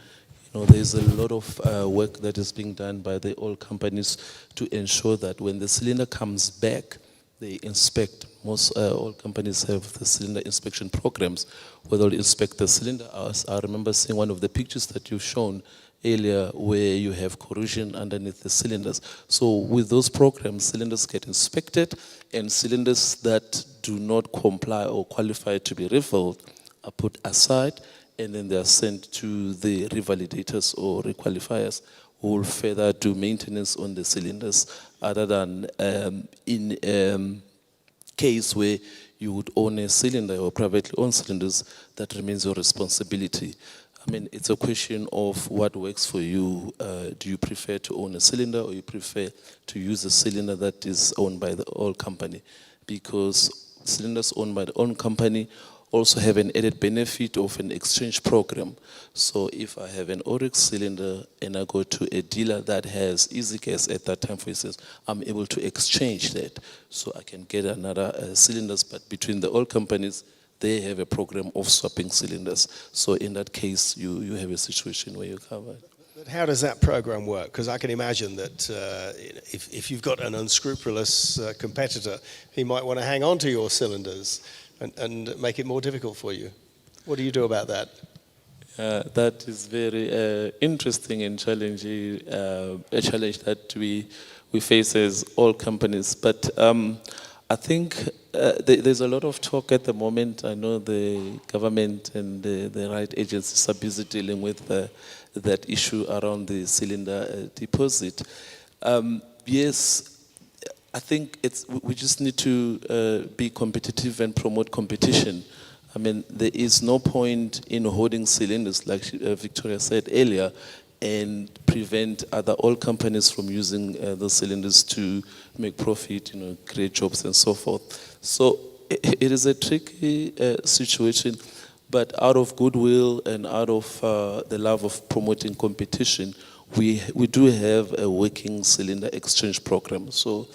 You know, there's a lot of work that is being done by the oil companies to ensure that when the cylinder comes back, they inspect. Most oil companies have the cylinder inspection programs where they'll inspect the cylinder. I remember seeing one of the pictures that you've shown earlier where you have corrosion underneath the cylinders. So with those programs, cylinders get inspected, and cylinders that do not comply or qualify to be refilled are put aside, and then they are sent to the revalidators or requalifiers who will further do maintenance on the cylinders, other than in case where you would own a cylinder or privately owned cylinders, that remains your responsibility. I mean, it's a question of what works for you. Do you prefer to own a cylinder, or you prefer to use a cylinder that is owned by the oil company? Because cylinders owned by the oil company also have an added benefit of an exchange program. So if I have an Oryx cylinder and I go to a dealer that has Easy Gas at that time, for instance, I'm able to exchange that. So I can get another cylinders, but between the oil companies, they have a program of swapping cylinders. So in that case, you have a situation where you're covered. But how does that program work? Because I can imagine that if you've got an unscrupulous competitor, he might want to hang on to your cylinders and make it more difficult for you. What do you do about that? That is very interesting and challenging, a challenge that we face as all companies. But I think there's a lot of talk at the moment. I know the government and the right agencies are busy dealing with that issue around the cylinder deposit. Yes, I think we just need to be competitive and promote competition. I mean, there is no point in holding cylinders, like Victoria said earlier, and prevent other oil companies from using those cylinders to make profit, create jobs and so forth. So it is a tricky situation, but out of goodwill and out of the love of promoting competition, we do have a working cylinder exchange program. So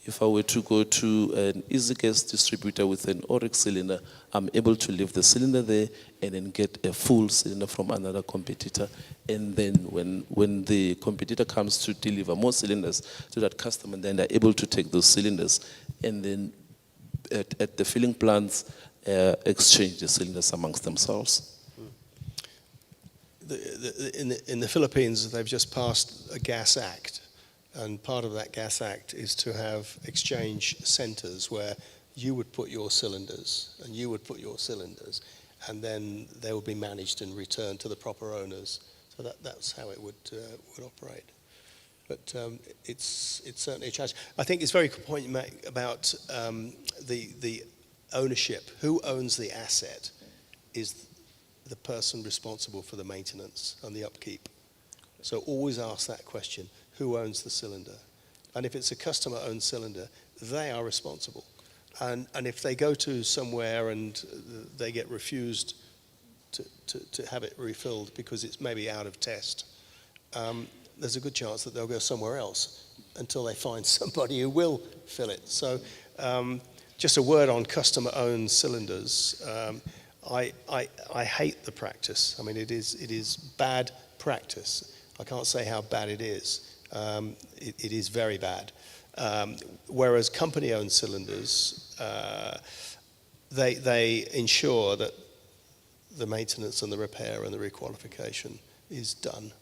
if I were to go to an Easy Gas distributor with an Oryx cylinder, I'm able to leave the cylinder there and then get a full cylinder from another competitor. And then when the competitor comes to deliver more cylinders to that customer, then they're able to take those cylinders and then at the filling plants exchange the cylinders amongst themselves. In the Philippines, they've just passed a gas act. And part of that gas act is to have exchange centers where you would put your cylinders and you would put your cylinders, and then they would be managed and returned to the proper owners. So that's how it would operate. But it's certainly a challenge. I think it's very good point you make about the ownership. Who owns the asset is the person responsible for the maintenance and the upkeep. So always ask that question. Who owns the cylinder? And if it's a customer-owned cylinder, they are responsible. And if they go to somewhere and they get refused to have it refilled because it's maybe out of test, there's a good chance that they'll go somewhere else until they find somebody who will fill it. So just a word on customer-owned cylinders. I hate the practice. I mean, it is bad practice. I can't say how bad it is. It is very bad. Whereas company-owned cylinders, they ensure that the maintenance and the repair and the requalification is done.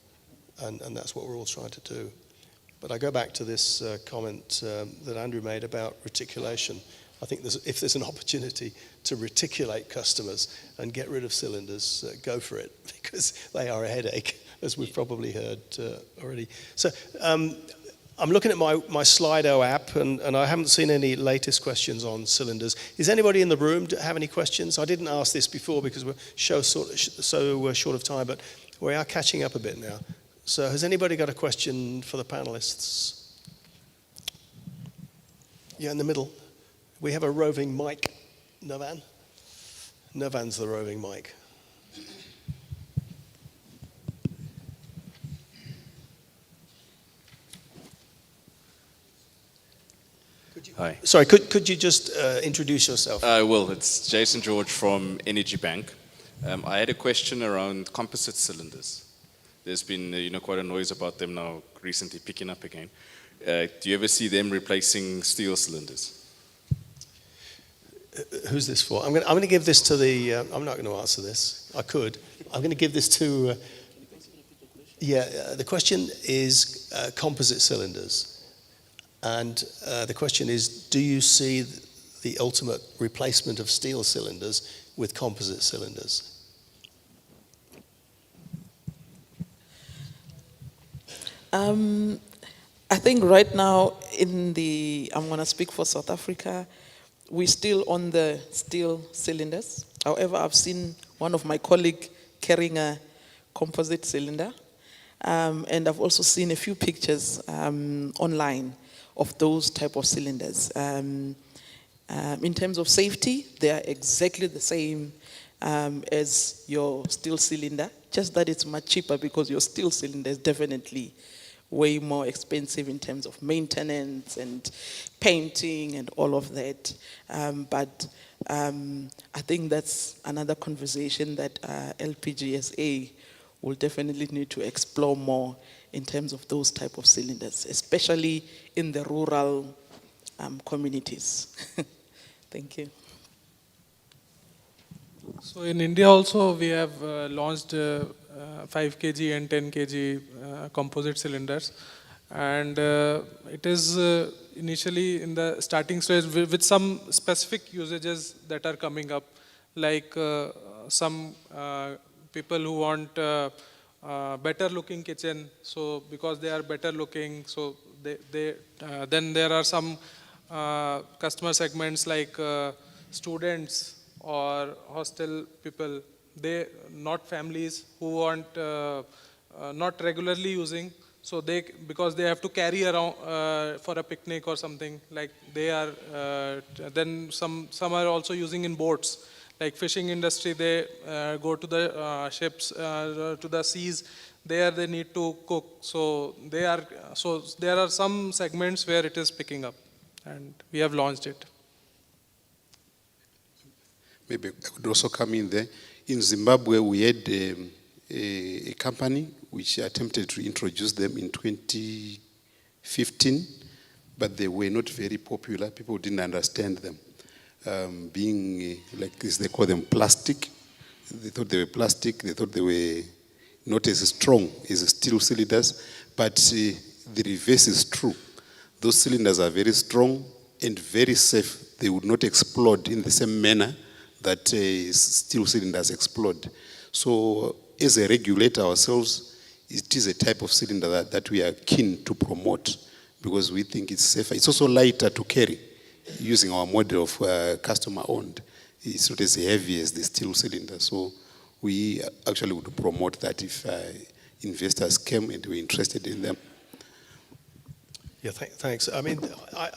And that's what we're all trying to do. But I go back to this comment that Andrew made about reticulation. I think if there's an opportunity to reticulate customers and get rid of cylinders, go for it, because they are a headache, as we've probably heard already. So I'm looking at my Slido app, and I haven't seen any latest questions on cylinders. Is anybody in the room have any questions? I didn't ask this before because we're so short of time, but we are catching up a bit now. So has anybody got a question for the panelists? Yeah, in the middle. We have a roving mic. Navan? Navan's the roving mic. Hi. Sorry, could you just introduce yourself? I will. It's Jason George from Energy Bank. I had a question around composite cylinders. There's been quite a noise about them now recently picking up again. Do you ever see them replacing steel cylinders? Who's this for? I'm going to give this to the. I'm not going to answer this. I could. I'm going to give this to. The question is composite cylinders, and the question is: do you see the ultimate replacement of steel cylinders with composite cylinders? I think right now I'm going to speak for South Africa, we're still on the steel cylinders. However, I've seen one of my colleagues carrying a composite cylinder. And I've also seen a few pictures online of those type of cylinders. In terms of safety, they are exactly the same as your steel cylinder, just that it's much cheaper because your steel cylinder is definitely way more expensive in terms of maintenance and painting and all of that. But I think that's another conversation that LPGSA will definitely need to explore more in terms of those type of cylinders, especially in the rural communities. Thank you. So in India also we have launched 5 kg and 10 kg composite cylinders, and it is initially in the starting stage with some specific usages that are coming up, like some people who want better looking kitchen, so because they are better looking, so then there are some customer segments like students or hostel people, they not families who want not regularly using, so because they have to carry around for a picnic or something, like they are then some are also using in boats, like fishing industry, they go to the ships to the seas, there they need to cook, so there are some segments where it is picking up and we have launched it. Maybe I could also come in there. In Zimbabwe, we had a company which attempted to introduce them in 2015, but they were not very popular. People didn't understand them. Being like this, they call them plastic. They thought they were plastic. They thought they were not as strong as steel cylinders, but the reverse is true. Those cylinders are very strong and very safe. They would not explode in the same manner that steel cylinders explode. So as a regulator ourselves, it is a type of cylinder that we are keen to promote because we think it's safer. It's also lighter to carry using our model of customer owned. It's not as heavy as the steel cylinder. So we actually would promote that if investors came and were interested in them. Yeah, thanks. I mean,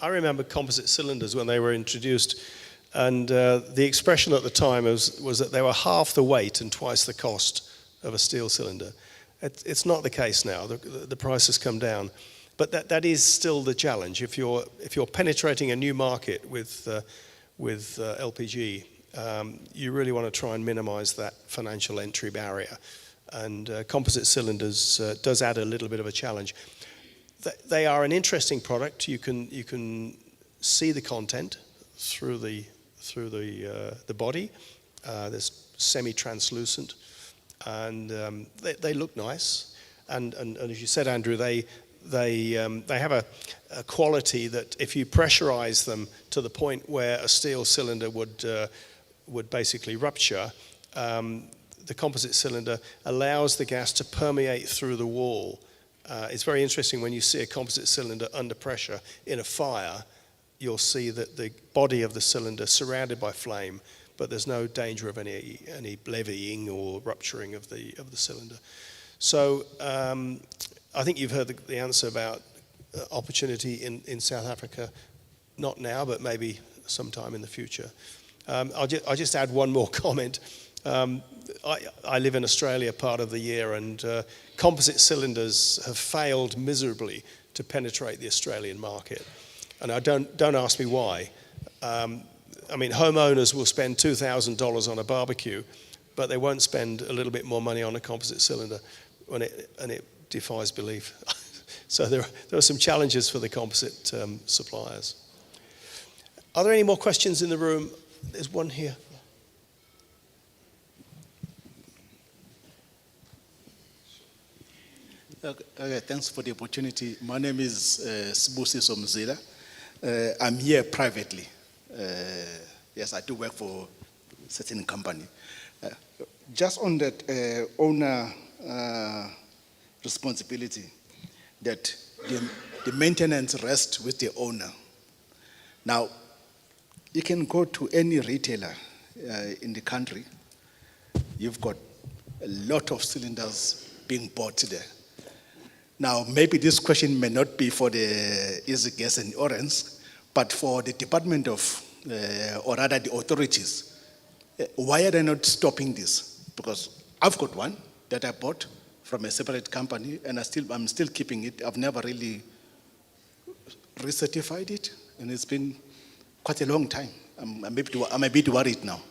I remember composite cylinders when they were introduced, and the expression at the time was that they were half the weight and twice the cost of a steel cylinder. It's not the case now. The price has come down, but that is still the challenge. If you're penetrating a new market with LPG, you really want to try and minimise that financial entry barrier, and composite cylinders does add a little bit of a challenge. They are an interesting product. You can see the content through the body. They're semi-translucent, and they look nice. And as you said, Andrew, they have a quality that if you pressurize them to the point where a steel cylinder would basically rupture, the composite cylinder allows the gas to permeate through the wall. It's very interesting when you see a composite cylinder under pressure in a fire. You'll see that the body of the cylinder surrounded by flame, but there's no danger of any levying or rupturing of the cylinder. So I think you've heard the answer about opportunity in South Africa. Not now, but maybe sometime in the future. I'll just add one more comment. I live in Australia part of the year, and composite cylinders have failed miserably to penetrate the Australian market. And don't ask me why. I mean, homeowners will spend $2,000 on a barbecue, but they won't spend a little bit more money on a composite cylinder, and it defies belief. So there are some challenges for the composite suppliers. Are there any more questions in the room? There's one here. Okay, thanks for the opportunity. My name is Sibusi Somzila. I'm here privately. Yes, I do work for a certain company. Just on that owner responsibility, that the maintenance rests with the owner. Now, you can go to any retailer in the country. You've got a lot of cylinders being bought there. Now, maybe this question may not be for the Easy Gas and Orange, but for the Department of, or rather the authorities, why are they not stopping this? Because I've got one that I bought from a separate company, and I'm still keeping it. I've never really recertified it, and it's been quite a long time. I'm a bit worried now.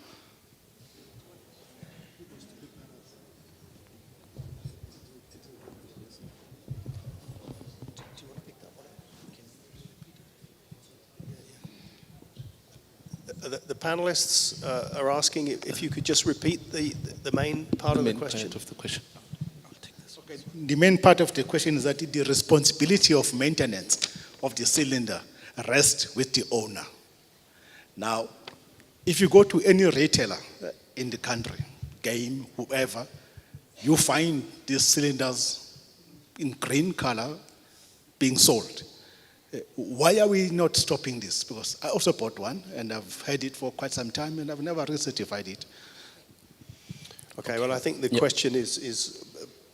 The panelists are asking if you could just repeat the main part of the question. Okay. The main part of the question is that the responsibility of maintenance of the cylinder rests with the owner. Now, if you go to any retailer in the country, Game, whoever, you find these cylinders in green color being sold. Why are we not stopping this? Because I also bought one, and I've had it for quite some time, and I've never recertified it. Okay, well, I think the question is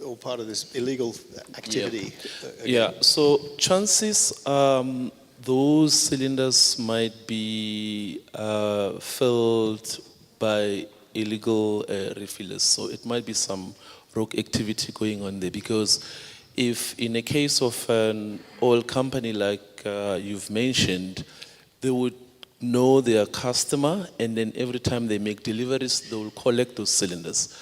all part of this illegal activity. Yeah, so chances those cylinders might be filled by illegal refillers. So it might be some rogue activity going on there, because if in a case of an oil company like you've mentioned, they would know their customer, and then every time they make deliveries, they will collect those cylinders.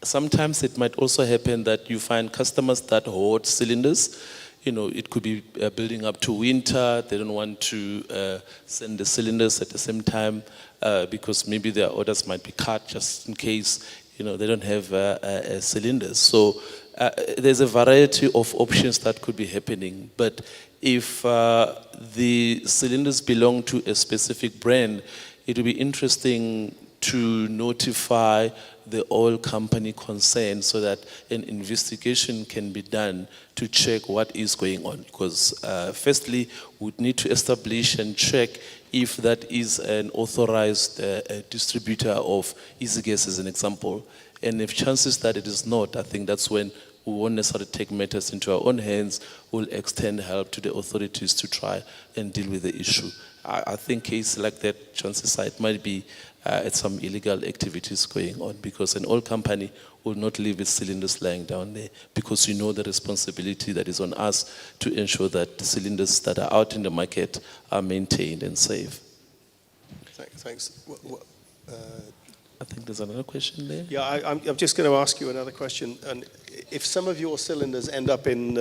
Sometimes it might also happen that you find customers that hoard cylinders. You know, it could be building up to winter. They don't want to send the cylinders at the same time because maybe their orders might be cut just in case, you know, they don't have cylinders. So there's a variety of options that could be happening. But if the cylinders belong to a specific brand, it will be interesting to notify the oil company concerned so that an investigation can be done to check what is going on. Because firstly, we'd need to establish and check if that is an authorized distributor of easy gas, as an example. And if chances that it is not, I think that's when we won't necessarily take matters into our own hands. We'll extend help to the authorities to try and deal with the issue. I think cases like that, chances are it might be some illegal activities going on, because an oil company will not leave its cylinders lying down there, because we know the responsibility that is on us to ensure that the cylinders that are out in the market are maintained and safe. Thanks. I think there's another question there. Yeah, I'm just going to ask you another question. And if some of your cylinders end up in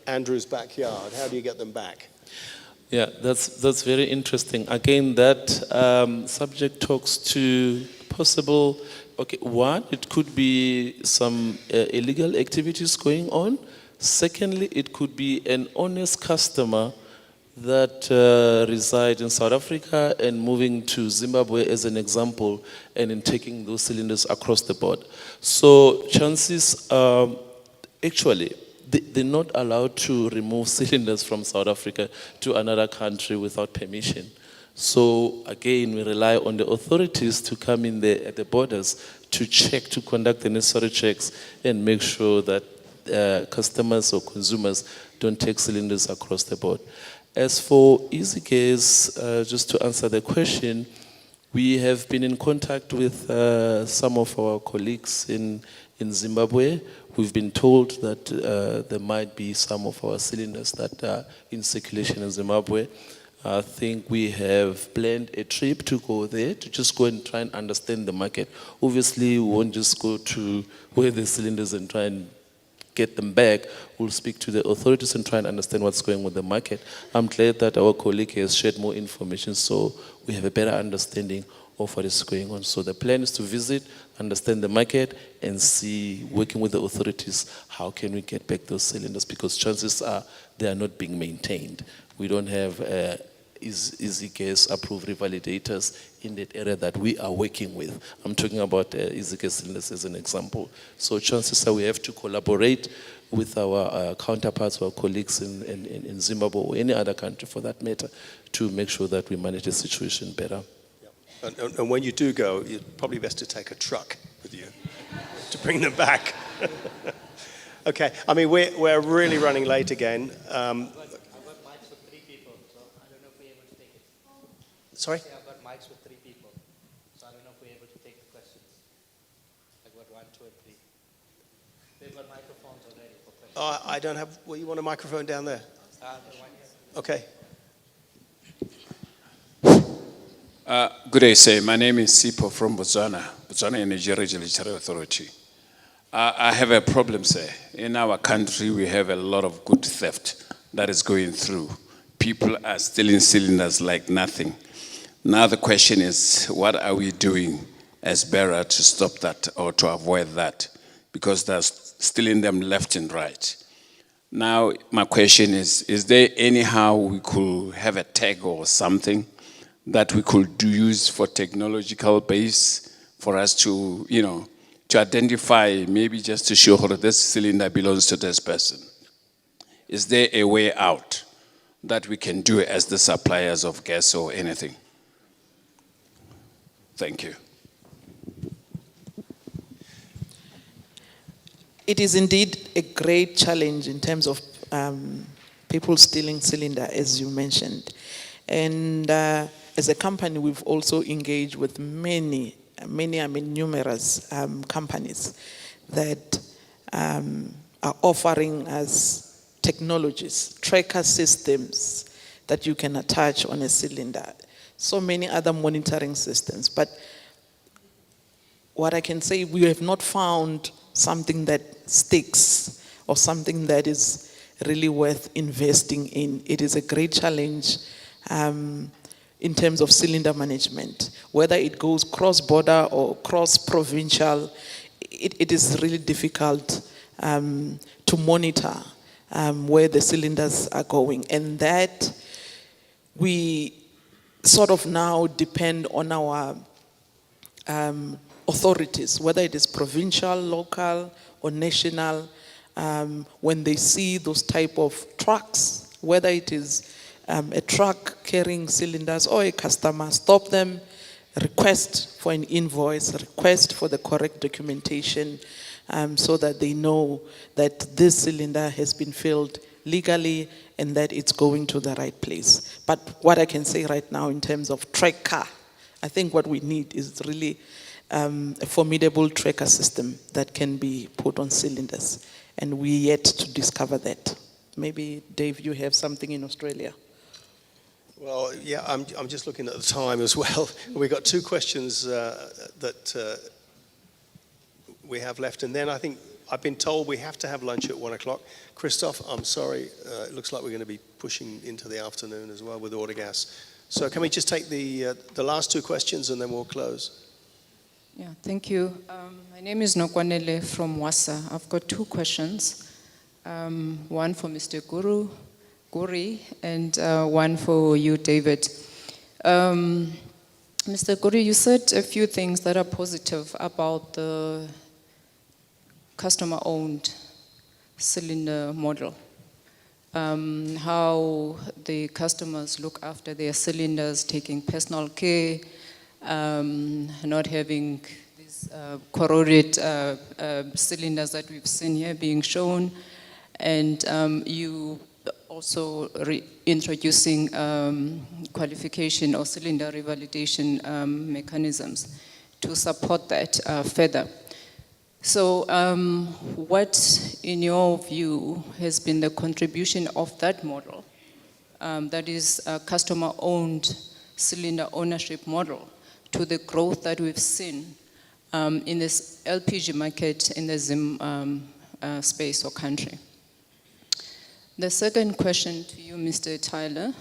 Andrew's backyard, how do you get them back? Yeah, that's very interesting. Again, that subject talks to possible, okay, one, it could be some illegal activities going on. Secondly, it could be an honest customer that reside in South Africa and moving to Zimbabwe as an example, and in taking those cylinders across the board. So chances actually, they're not allowed to remove cylinders from South Africa to another country without permission. So again, we rely on the authorities to come in there at the borders to check, to conduct the necessary checks and make sure that customers or consumers don't take cylinders across the board. As for easy gas, just to answer the question, we have been in contact with some of our colleagues in Zimbabwe. We've been told that there might be some of our cylinders that are in circulation in Zimbabwe. I think we have planned a trip to go there to just go and try and understand the market. Obviously, we won't just go to where the cylinders and try and get them back. We'll speak to the authorities and try and understand what's going on with the market. I'm glad that our colleague has shared more information so we have a better understanding of what is going on. So the plan is to visit, understand the market, and see, working with the authorities, how can we get back those cylinders, because chances are they are not being maintained. We don't have easy gas approved revalidators in that area that we are working with. I'm talking about easy gas cylinders as an example. So chances are we have to collaborate with our counterparts, our colleagues in Zimbabwe or any other country for that matter, to make sure that we manage the situation better. And when you do go, it's probably best to take a truck with you to bring them back. Okay, I mean, we're really running late again. Sorry? Yeah, I've got mics with 3 people, so I don't know if we're able to take the questions. I've got 1, 2, and 3. They've got microphones already for questions. I don't have, well, you want a microphone down there? Okay. Good day, sir. My name is Sipo from Botswana Energy Regulatory Authority. I have a problem, sir. In our country, we have a lot of good theft that is going through. People are stealing cylinders like nothing. Now the question is, what are we doing as bearer to stop that or to avoid that? Because they're stealing them left and right. Now my question is there anyhow we could have a tag or something that we could use for technological base for us to, to identify, maybe just to show that this cylinder belongs to this person? Is there a way out that we can do as the suppliers of gas or anything? Thank you. It is indeed a great challenge in terms of people stealing cylinder, as you mentioned. And as a company, we've also engaged with numerous companies that are offering us technologies, tracker systems that you can attach on a cylinder. So many other monitoring systems. But what I can say, we have not found something that sticks or something that is really worth investing in. It is a great challenge in terms of cylinder management. Whether it goes cross-border or cross-provincial, it is really difficult to monitor where the cylinders are going. And that we sort of now depend on our authorities, whether it is provincial, local, or national, when they see those type of trucks, whether it is a truck carrying cylinders or a customer, stop them, request for an invoice, request for the correct documentation, so that they know that this cylinder has been filled legally and that it's going to the right place. But what I can say right now in terms of tracker, I think what we need is really a formidable tracker system that can be put on cylinders. And we yet to discover that. Maybe, Dave, you have something in Australia. Well, yeah, I'm just looking at the time as well. We've got two questions that we have left, and then I think I've been told we have to have lunch at 1 o'clock. Christoph, I'm sorry, it looks like we're going to be pushing into the afternoon as well with autogas. So can we just take the last two questions and then we'll close? Yeah, thank you. My name is Nokwanele from Wasa. I've got two questions. One for Mr. Guri, and one for you, David. Mr. Guri, you said a few things that are positive about the customer-owned cylinder model. How the customers look after their cylinders, taking personal care, not having these corroded cylinders that we've seen here being shown, and you also introducing qualification or cylinder revalidation mechanisms to support that further. So what, in your view, has been the contribution of that model, that is a customer-owned cylinder ownership model, to the growth that we've seen in this LPG market in the Zim space or country? The second question to you, Mr. Tyler,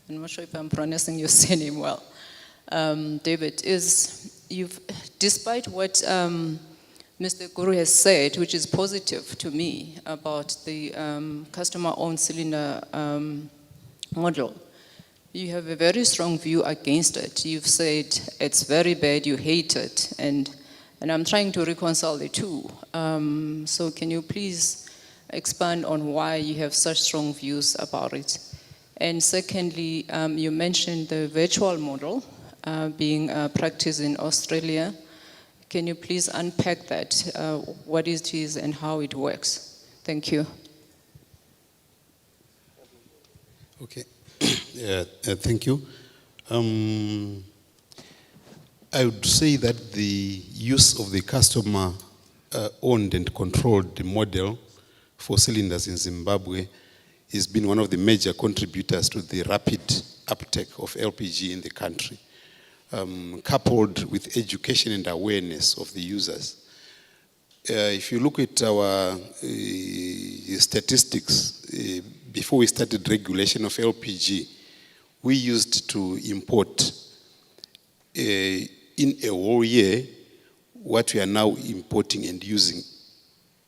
I'm not sure if I'm pronouncing your surname well, David, is despite what Mr. Guru has said, which is positive to me about the customer-owned cylinder model, you have a very strong view against it. You've said it's very bad, you hate it, and I'm trying to reconcile the two. So can you please expand on why you have such strong views about it? And secondly, you mentioned the virtual model being practiced in Australia. Can you please unpack that, what it is and how it works? Thank you. Okay, thank you. I would say that the use of the customer owned and controlled model for cylinders in Zimbabwe has been one of the major contributors to the rapid uptake of LPG in the country, coupled with education and awareness of the users. If you look at our statistics, before we started regulation of LPG, we used to import in a whole year what we are now importing and using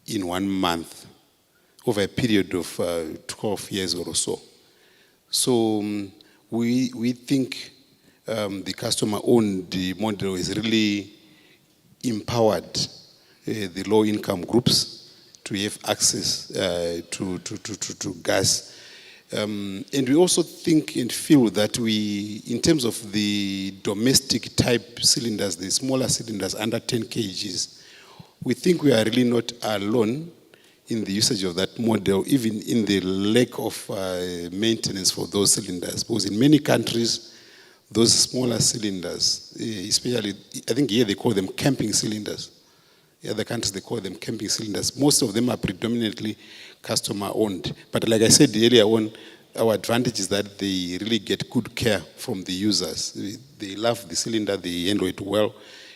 in 1 month over a period of 12 years or so. So we think the customer-owned model is really empowered the low-income groups to have access to gas. And we also think and feel that we, in terms of the domestic type cylinders, the smaller cylinders under 10 kgs, we think we are really not alone in the usage of that model, even in the lack of maintenance for those cylinders. Because in many countries, those smaller cylinders, especially, I think here they call them camping cylinders. In other countries, they call them camping cylinders. Most of them are predominantly customer-owned. But like I said earlier on, our advantage is that they really get good care from the users. They love the cylinder, they handle it well.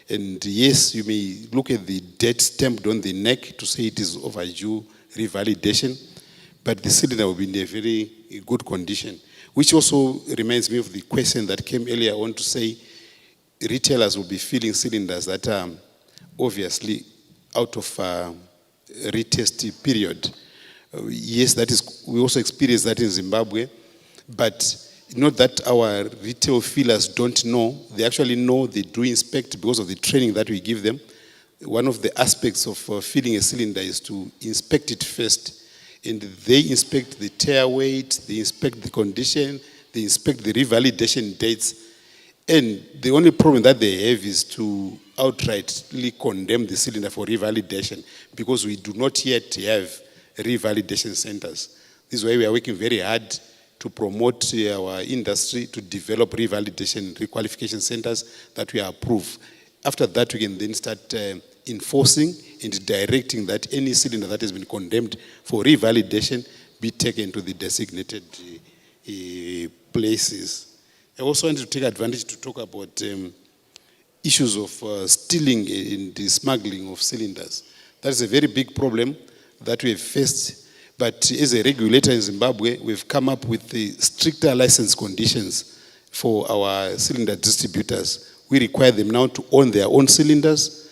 And yes, you may look at the date stamped on the neck to say it is overdue revalidation, but the cylinder will be in a very good condition. Which also reminds me of the question that came earlier on to say retailers will be filling cylinders that are obviously out of retest period. Yes, that is, we also experience that in Zimbabwe, but not that our retail fillers don't know. They actually know, they do inspect because of the training that we give them. One of the aspects of filling a cylinder is to inspect it first. And they inspect the tear weight, they inspect the condition, they inspect the revalidation dates. And the only problem that they have is to outrightly condemn the cylinder for revalidation because we do not yet have revalidation centers. This is why we are working very hard to promote our industry to develop revalidation, requalification centers that we approve. After that, we can then start enforcing and directing that any cylinder that has been condemned for revalidation be taken to the designated places. I also want to take advantage to talk about issues of stealing and the smuggling of cylinders. That is a very big problem that we have faced. But as a regulator in Zimbabwe, we've come up with the stricter license conditions for our cylinder distributors. We require them now to own their own cylinders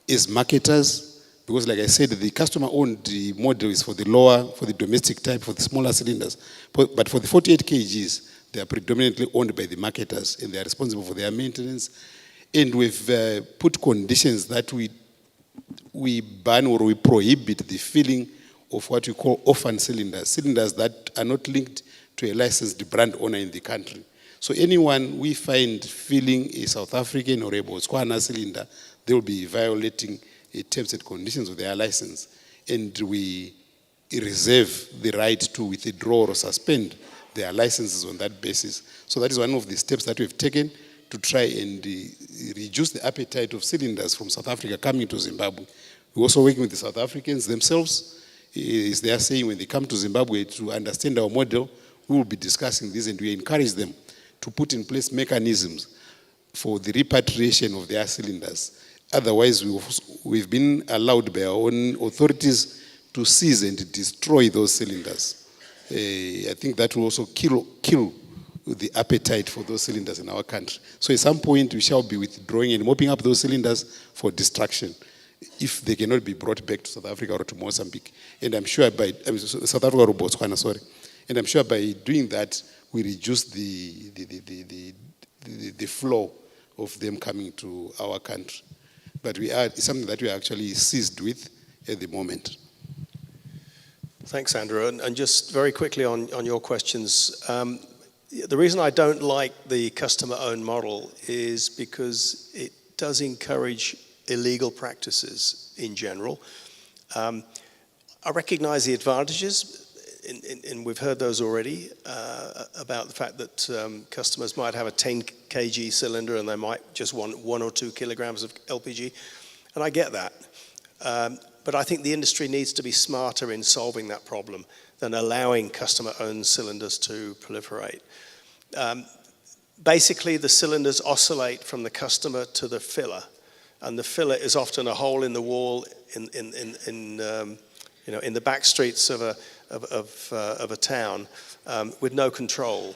as marketers, because like I said, the customer-owned model is for the lower, for the domestic type, for the smaller cylinders. But for the 48 kgs, they are predominantly owned by the marketers, and they are responsible for their maintenance. And we've put conditions that we ban or we prohibit the filling of what we call orphan cylinders, cylinders that are not linked to a licensed brand owner in the country. So anyone we find filling a South African or a Botswana cylinder, they will be violating terms and conditions of their license. And we reserve the right to withdraw or suspend their licenses on that basis. So that is one of the steps that we've taken to try and reduce the appetite of cylinders from South Africa coming to Zimbabwe. We're also working with the South Africans themselves. As they are saying, when they come to Zimbabwe to understand our model, we will be discussing this, and we encourage them to put in place mechanisms for the repatriation of their cylinders. Otherwise, we've been allowed by our own authorities to seize and destroy those cylinders. I think that will also kill the appetite for those cylinders in our country. So at some point, we shall be withdrawing and mopping up those cylinders for destruction if they cannot be brought back to South Africa or to Mozambique. And I'm sure South Africa or Botswana, sorry. And I'm sure by doing that, we reduce the flow of them coming to our country. But it's something that we are actually seized with at the moment. Thanks, Andrew. And just very quickly on your questions, the reason I don't like the customer-owned model is because it does encourage illegal practices in general. I recognize the advantages, and we've heard those already, about the fact that customers might have a 10 kg cylinder and they might just want 1 or 2 kilograms of LPG, and I get that. But I think the industry needs to be smarter in solving that problem than allowing customer-owned cylinders to proliferate. Basically, the cylinders oscillate from the customer to the filler, and the filler is often a hole in the wall in the back streets of a town with no control.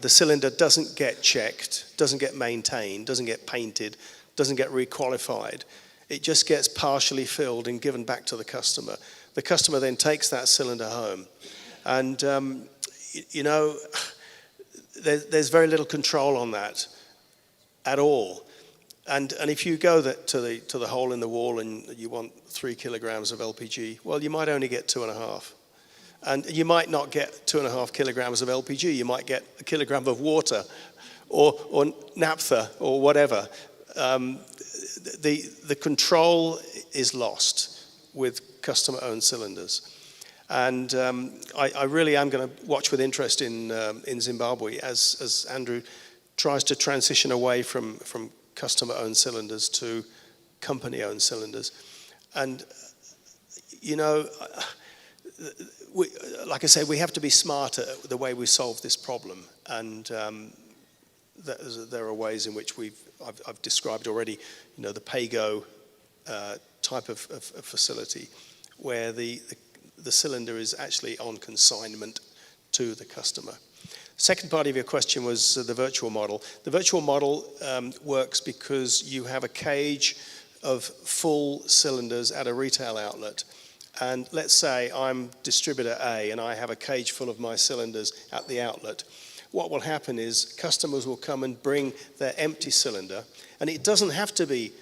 The cylinder doesn't get checked, doesn't get maintained, doesn't get painted, doesn't get requalified. It just gets partially filled and given back to the customer. The customer then takes that cylinder home. And, there's very little control on that at all. And if you go to the hole in the wall and you want 3 kilograms of LPG, well, you might only get 2.5. And you might not get 2.5 kilograms of LPG. You might get a kilogram of water or naphtha or whatever. The control is lost with customer-owned cylinders. And I really am going to watch with interest in Zimbabwe as Andrew tries to transition away from customer-owned cylinders to company-owned cylinders. And, like I say, we have to be smarter at the way we solve this problem. And there are ways in which I've described already, the pay-go type of facility where the cylinder is actually on consignment to the customer. Second part of your question was the virtual model. The virtual model works because you have a cage of full cylinders at a retail outlet. And let's say I'm distributor A and I have a cage full of my cylinders at the outlet. What will happen is customers will come and bring their empty cylinder, and it doesn't have to be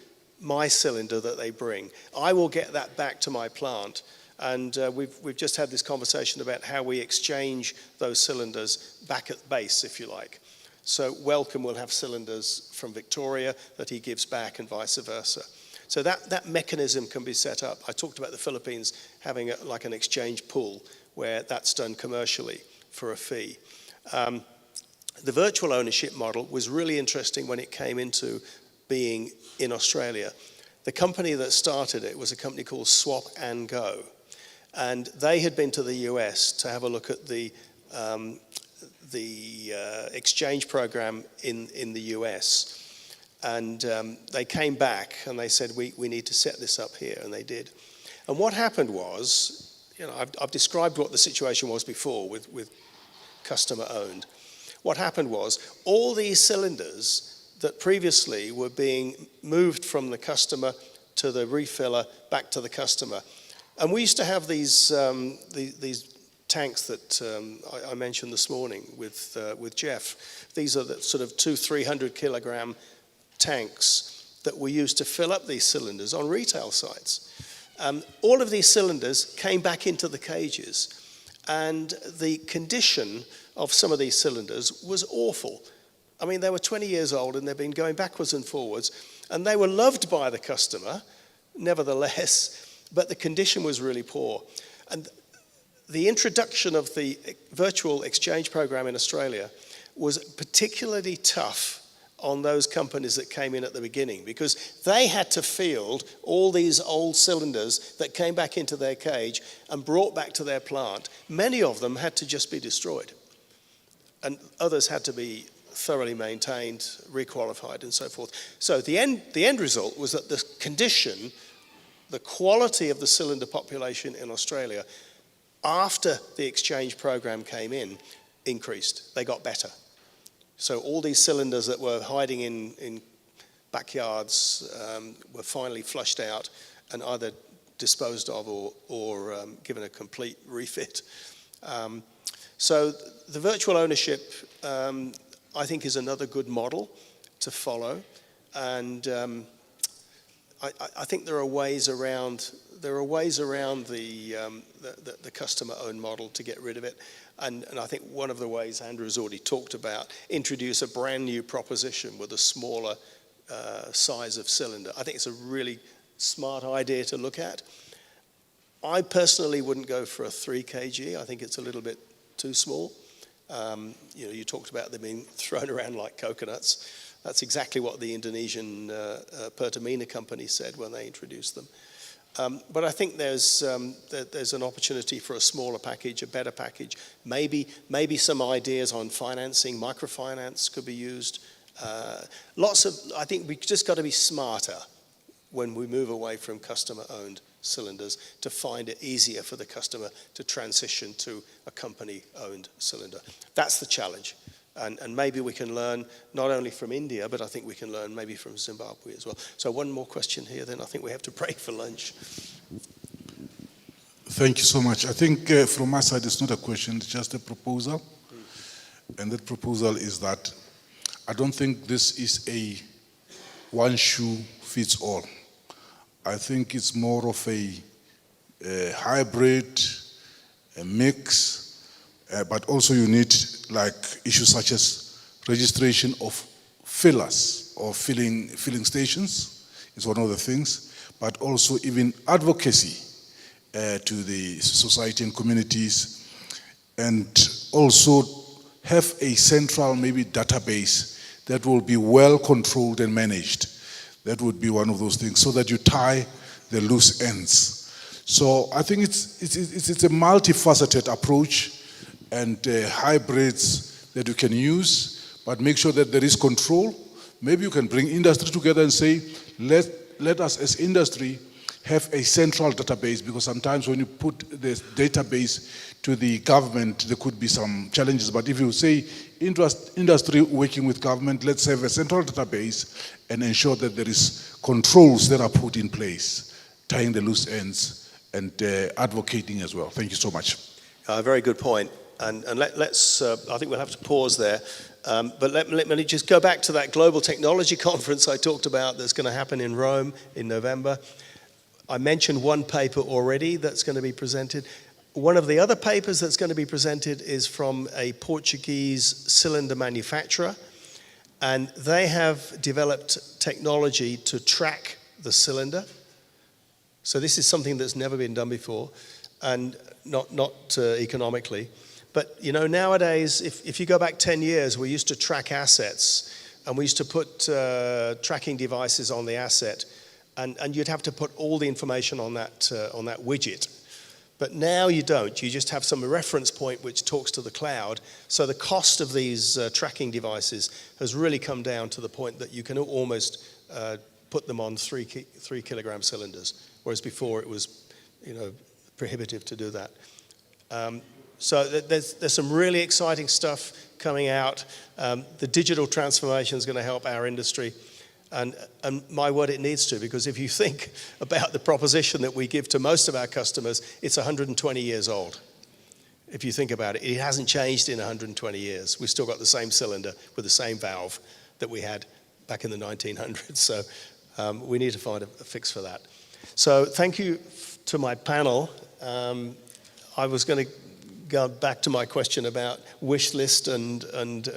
my cylinder that they bring. I will get that back to my plant. And we've just had this conversation about how we exchange those cylinders back at base, if you like. So Welcome will have cylinders from Victoria that he gives back and vice versa. So that mechanism can be set up. I talked about the Philippines having like an exchange pool where that's done commercially for a fee. The virtual ownership model was really interesting when it came into being in Australia. The company that started it was a company called Swap and Go. And they had been to the US to have a look at the exchange program in the US. And they came back and they said, we need to set this up here, and they did. And what happened was, I've described what the situation was before with customer owned. What happened was all these cylinders that previously were being moved from the customer to the refiller back to the customer. And we used to have these tanks that I mentioned this morning with Jeff. These are the sort of 200-300 kilogram tanks that we used to fill up these cylinders on retail sites. All of these cylinders came back into the cages, and the condition of some of these cylinders was awful. I mean, they were 20 years old and they've been going backwards and forwards, and they were loved by the customer, nevertheless, but the condition was really poor. And the introduction of the virtual exchange program in Australia was particularly tough on those companies that came in at the beginning, because they had to field all these old cylinders that came back into their cage and brought back to their plant. Many of them had to just be destroyed, and others had to be thoroughly maintained, requalified, and so forth. So the end result was that the condition, the quality of the cylinder population in Australia after the exchange program came in increased. They got better. So all these cylinders that were hiding in backyards were finally flushed out and either disposed of or given a complete refit. So the virtual ownership, I think, is another good model to follow. And I think there are ways around the customer-owned model to get rid of it. And I think one of the ways Andrew's already talked about, introduce a brand new proposition with a smaller size of cylinder. I think it's a really smart idea to look at. I personally wouldn't go for a 3 kg. I think it's a little bit too small. You talked about them being thrown around like coconuts. That's exactly what the Indonesian Pertamina company said when they introduced them. But I think there's an opportunity for a smaller package, a better package. Maybe some ideas on financing, microfinance could be used. I think we just got to be smarter when we move away from customer-owned cylinders to find it easier for the customer to transition to a company-owned cylinder. That's the challenge. And maybe we can learn not only from India, but I think we can learn maybe from Zimbabwe as well. So one more question here, then I think we have to break for lunch. Thank you so much. I think from my side, it's not a question, it's just a proposal. And that proposal is that I don't think this is a one shoe fits all. I think it's more of a hybrid, a mix, but also you need like issues such as registration of fillers or filling stations is one of the things, but also even advocacy to the society and communities, and also have a central maybe database that will be well controlled and managed. That would be one of those things, so that you tie the loose ends. So I think it's a multifaceted approach, and hybrids that you can use, but make sure that there is control. Maybe you can bring industry together and say, let us as industry have a central database, because sometimes when you put the database to the government, there could be some challenges. But if you say industry working with government, let's have a central database and ensure that there is controls that are put in place, tying the loose ends and advocating as well. Thank you so much. Very good point. And let's, I think we'll have to pause there. But let me just go back to that global technology conference I talked about that's going to happen in Rome in November. I mentioned one paper already that's going to be presented. One of the other papers that's going to be presented is from a Portuguese cylinder manufacturer And they have developed technology to track the cylinder. So this is something that's never been done before, and not economically. But you know, nowadays, if you go back 10 years, we used to track assets, and we used to put tracking devices on the asset, and you'd have to put all the information on that widget. But now you don't. You just have some reference point which talks to the cloud. So the cost of these tracking devices has really come down to the point that you can almost put them on 3 kilogram cylinders, whereas before it was, you know, prohibitive to do that. So there's some really exciting stuff coming out. The digital transformation is going to help our industry. And my word, it needs to, because if you think about the proposition that we give to most of our customers, it's 120 years old. If you think about it, it hasn't changed in 120 years. We've still got the same cylinder with the same valve that we had back in the 1900s. So we need to find a fix for that. So thank you to my panel. I was going to go back to my question about wish list and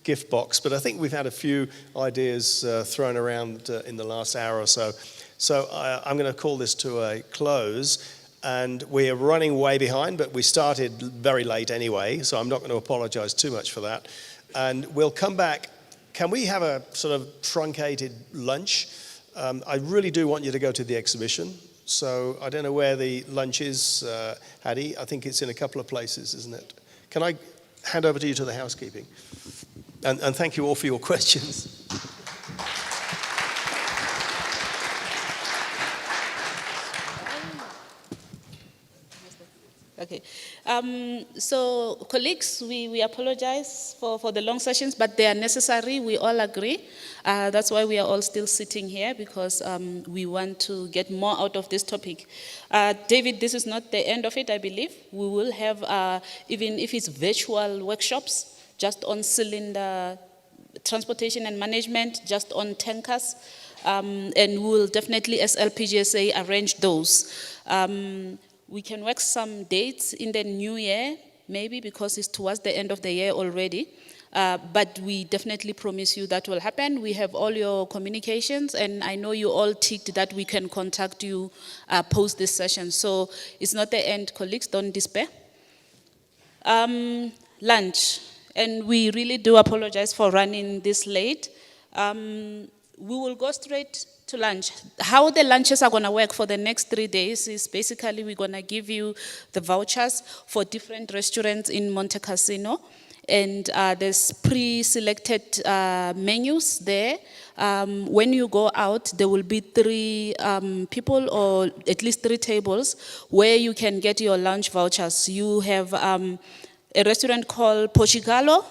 gift box, but I think we've had a few ideas thrown around in the last hour or so. So I'm going to call this to a close, and we are running way behind, but we started very late anyway, so I'm not going to apologize too much for that. And we'll come back. Can we have a sort of truncated lunch? I really do want you to go to the exhibition. So I don't know where the lunch is, Hattie. I think it's in a couple of places, isn't it? Can I hand over to you to the housekeeping? And thank you all for your questions. Okay. So, colleagues, we apologize for the long sessions, but they are necessary. We all agree. That's why we are all still sitting here, because we want to get more out of this topic. David, this is not the end of it, I believe. We will have, even if it's virtual workshops, just on cylinder transportation and management, just on tankers. And we'll definitely, as LPGSA, arrange those. We can work some dates in the new year, maybe, because it's towards the end of the year already. But we definitely promise you that will happen. We have all your communications, and I know you all ticked that we can contact you post this session. So it's not the end, colleagues, don't despair. Lunch, and we really do apologize for running this late. We will go straight to lunch. How the lunches are going to work for the next 3 days is basically we're going to give you the vouchers for different restaurants in Monte Cassino. And there's pre-selected menus there. When you go out, there will be 3 people, or at least 3 tables, where you can get your lunch vouchers. You have a restaurant called Portugallo.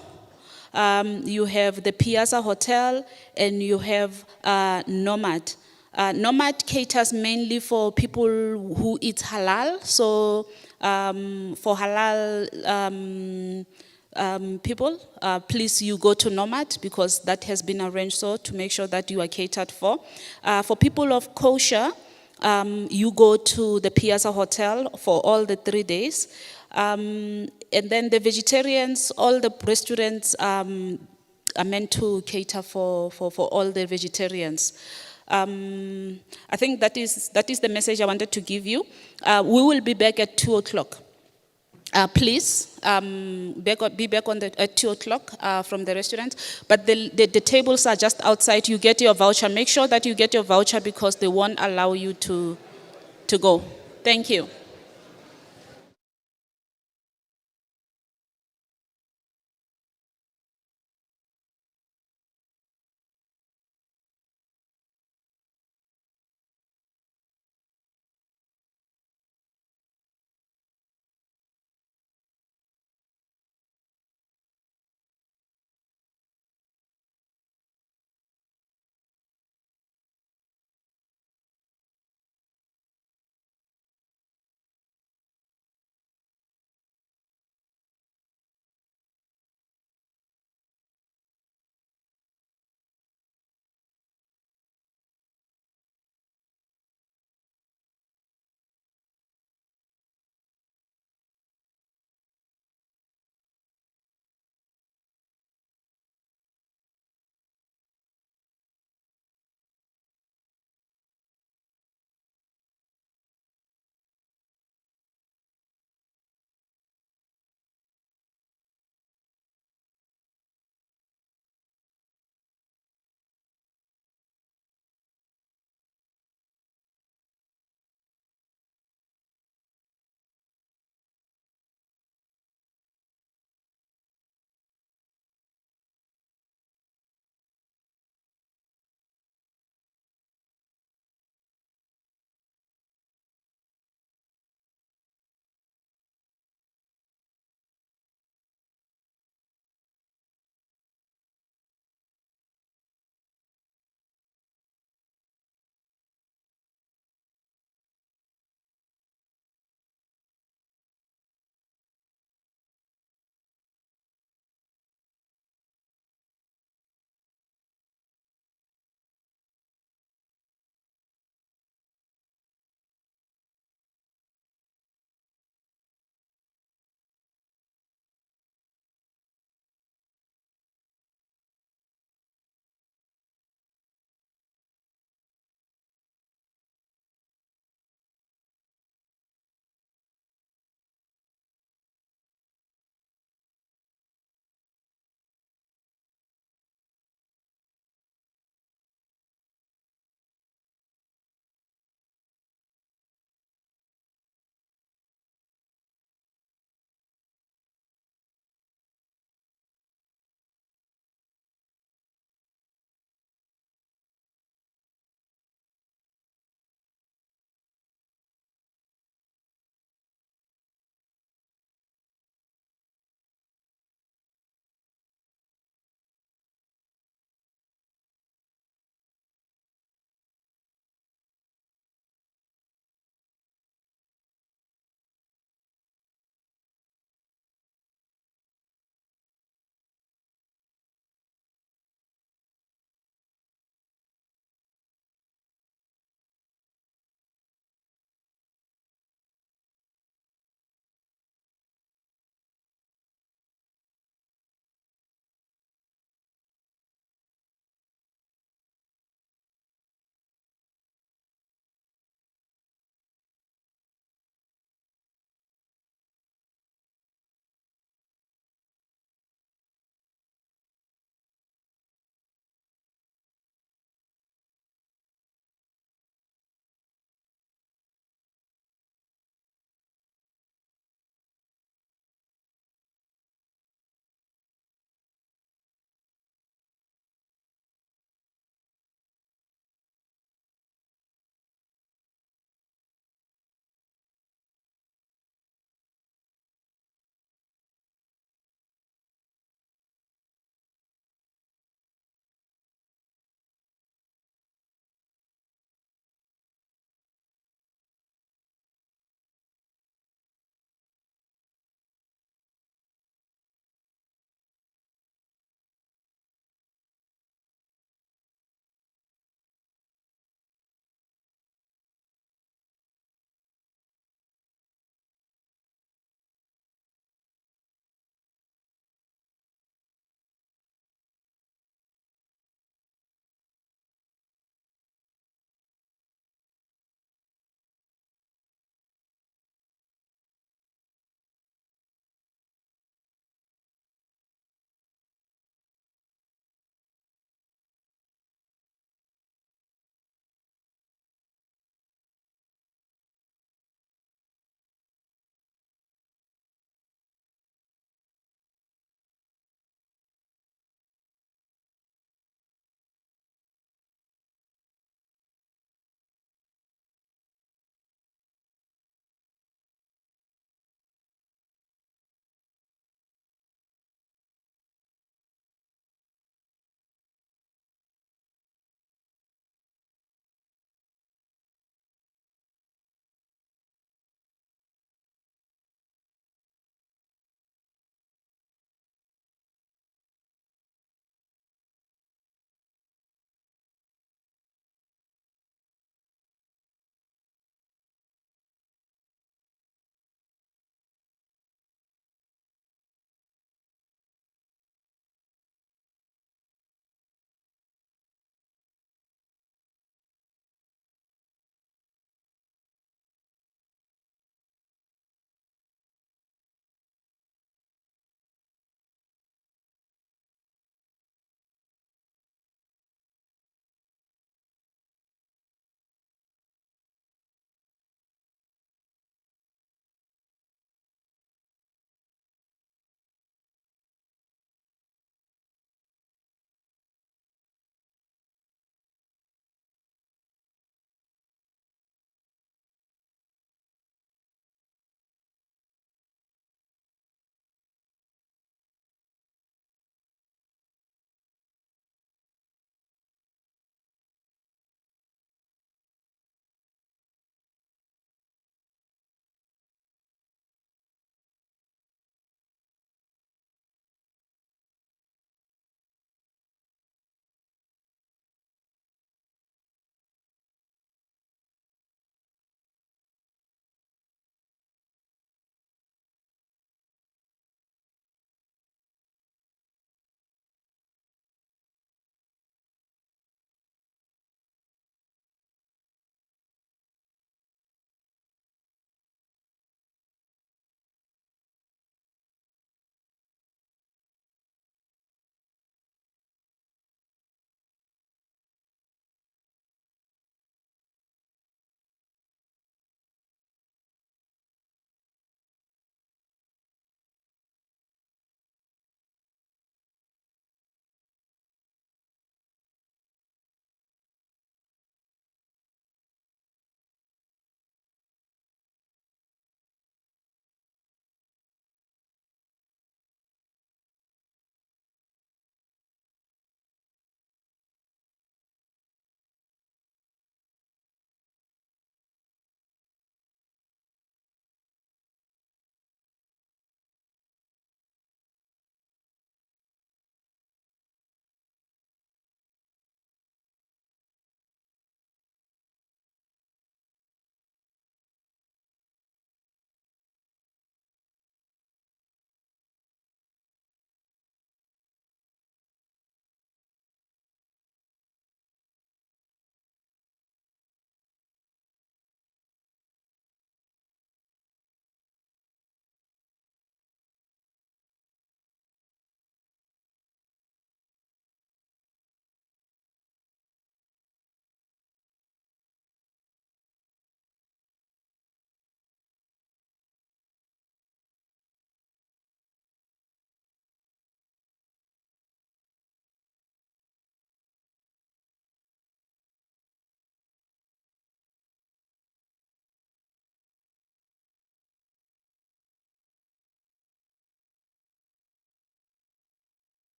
You have the Piazza Hotel, and you have Nomad. Nomad caters mainly for people who eat halal. So for halal people, please, you go to Nomad, because that has been arranged so to make sure that you are catered for. For people of kosher, you go to the Piazza Hotel for all the 3 days. And then the vegetarians, all the restaurants are meant to cater for all the vegetarians. I think that is the message I wanted to give you. We will be back at 2 o'clock. Please be back at 2 o'clock from the restaurant. But the tables are just outside. You get your voucher. Make sure that you get your voucher, because they won't allow you to go. Thank you.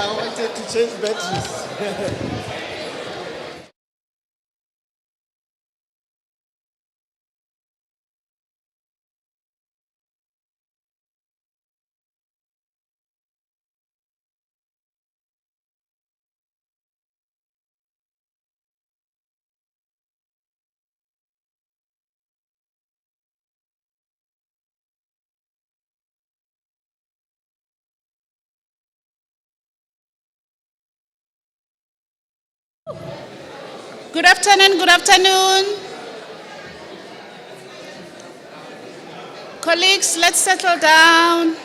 I wanted to change batteries. Good afternoon, good afternoon. Colleagues, let's settle down.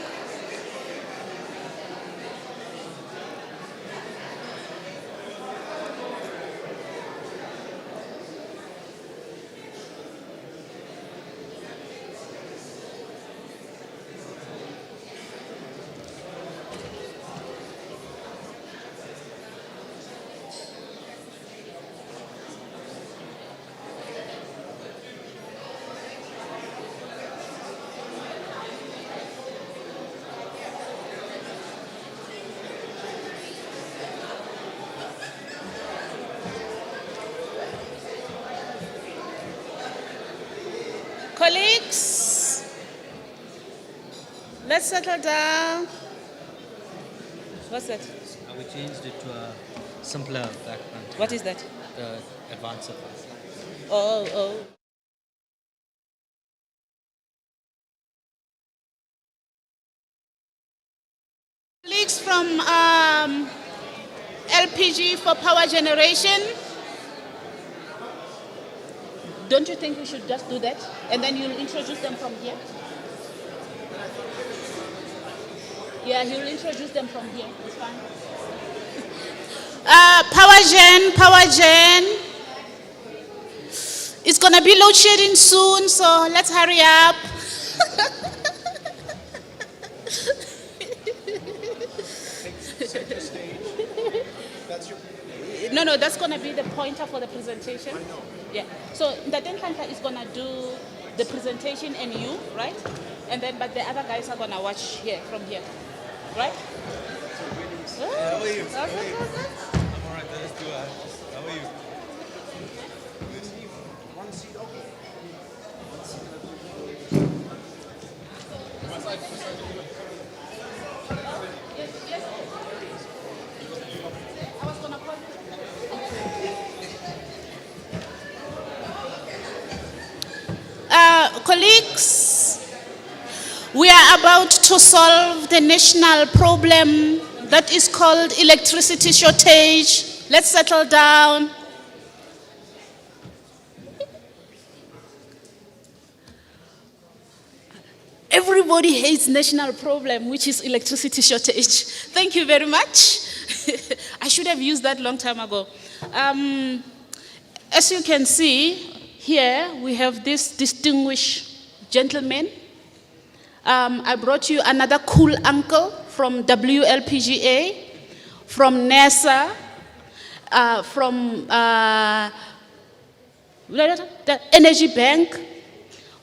Colleagues, let's settle down. What's that? We changed it to a simpler background. What is that? The advanced surface. Oh. Colleagues from LPG for power generation, don't you think we should just do that? And then you'll introduce them from here? Yeah, he'll introduce them from here. It's fine. Power gen. It's going to be load shedding soon, so let's hurry up. No, that's going to be the pointer for the presentation. I know. Yeah. So the Tenhlanhla is going to do the presentation and you, right? And then, but the other guys are going to watch here, from here. Right? How are you? Okay. I'm all right. Let's do it. How are you? One seat, okay. Colleagues, we are about to solve the national problem that is called electricity shortage. Let's settle down. Everybody hates national problem, which is electricity shortage. Thank you very much. I should have used that long time ago. As you can see, here we have this distinguished gentleman. I brought you another cool uncle from WLPGA, from NASA, from the Energy Bank,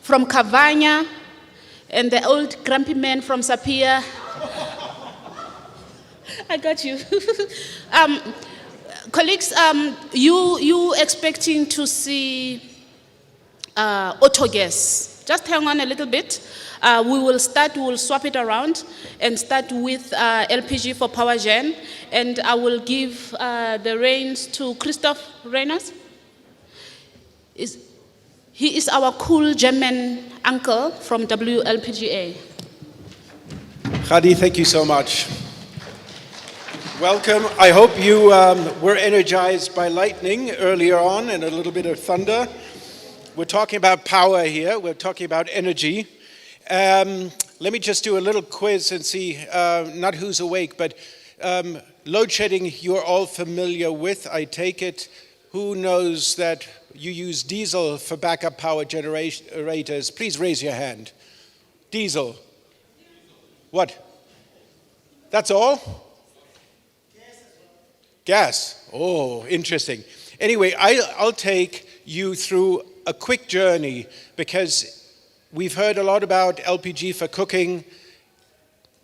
from Cavagna, and the old grumpy man from Sapia. I got you. Colleagues, you expecting to see autogas. Just hang on a little bit. We will swap it around and start with LPG for power gen. And I will give the reins to Christoph Reyners. He is our cool German uncle from WLPGA. Khadi, thank you so much. Welcome. I hope you were energized by lightning earlier on and a little bit of thunder. We're talking about power here. We're talking about energy. Let me just do a little quiz and see, not who's awake, but load shedding you're all familiar with, I take it. Who knows that you use diesel for backup power generators? Please raise your hand. Diesel. What? That's all? Gas. Oh, interesting. Anyway, I'll take you through a quick journey because we've heard a lot about LPG for cooking,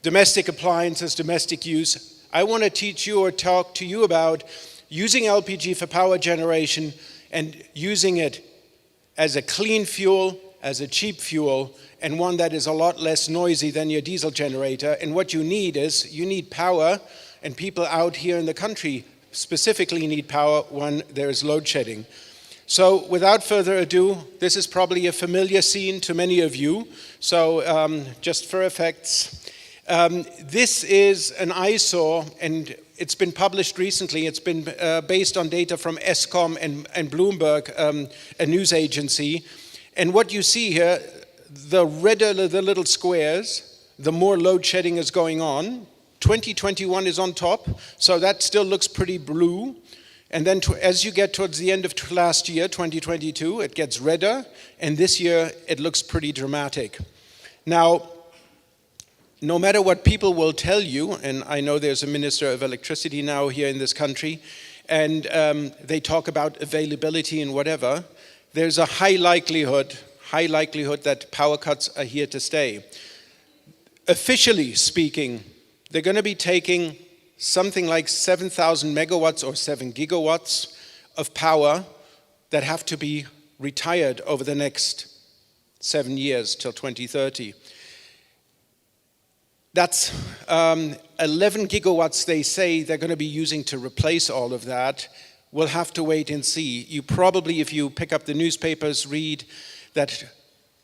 domestic appliances, domestic use. I want to teach you or talk to you about using LPG for power generation and using it as a clean fuel, as a cheap fuel, and one that is a lot less noisy than your diesel generator. And what you need is, you need power, and people out here in the country specifically need power when there's load shedding. So without further ado, this is probably a familiar scene to many of you. So just for effects, this is an eyesore, and it's been published recently. It's been based on data from ESCOM and Bloomberg, a news agency. And what you see here, the redder the little squares, the more load shedding is going on. 2021 is on top, so that still looks pretty blue. And then as you get towards the end of last year, 2022, it gets redder, and this year it looks pretty dramatic. Now, no matter what people will tell you, and I know there's a Minister of Electricity now here in this country, and they talk about availability and whatever, there's a high likelihood that power cuts are here to stay. Officially speaking, they're going to be taking something like 7,000 megawatts or 7 gigawatts of power that have to be retired over the next 7 years till 2030. That's 11 gigawatts they say they're going to be using to replace all of that. We'll have to wait and see. You probably, if you pick up the newspapers, read that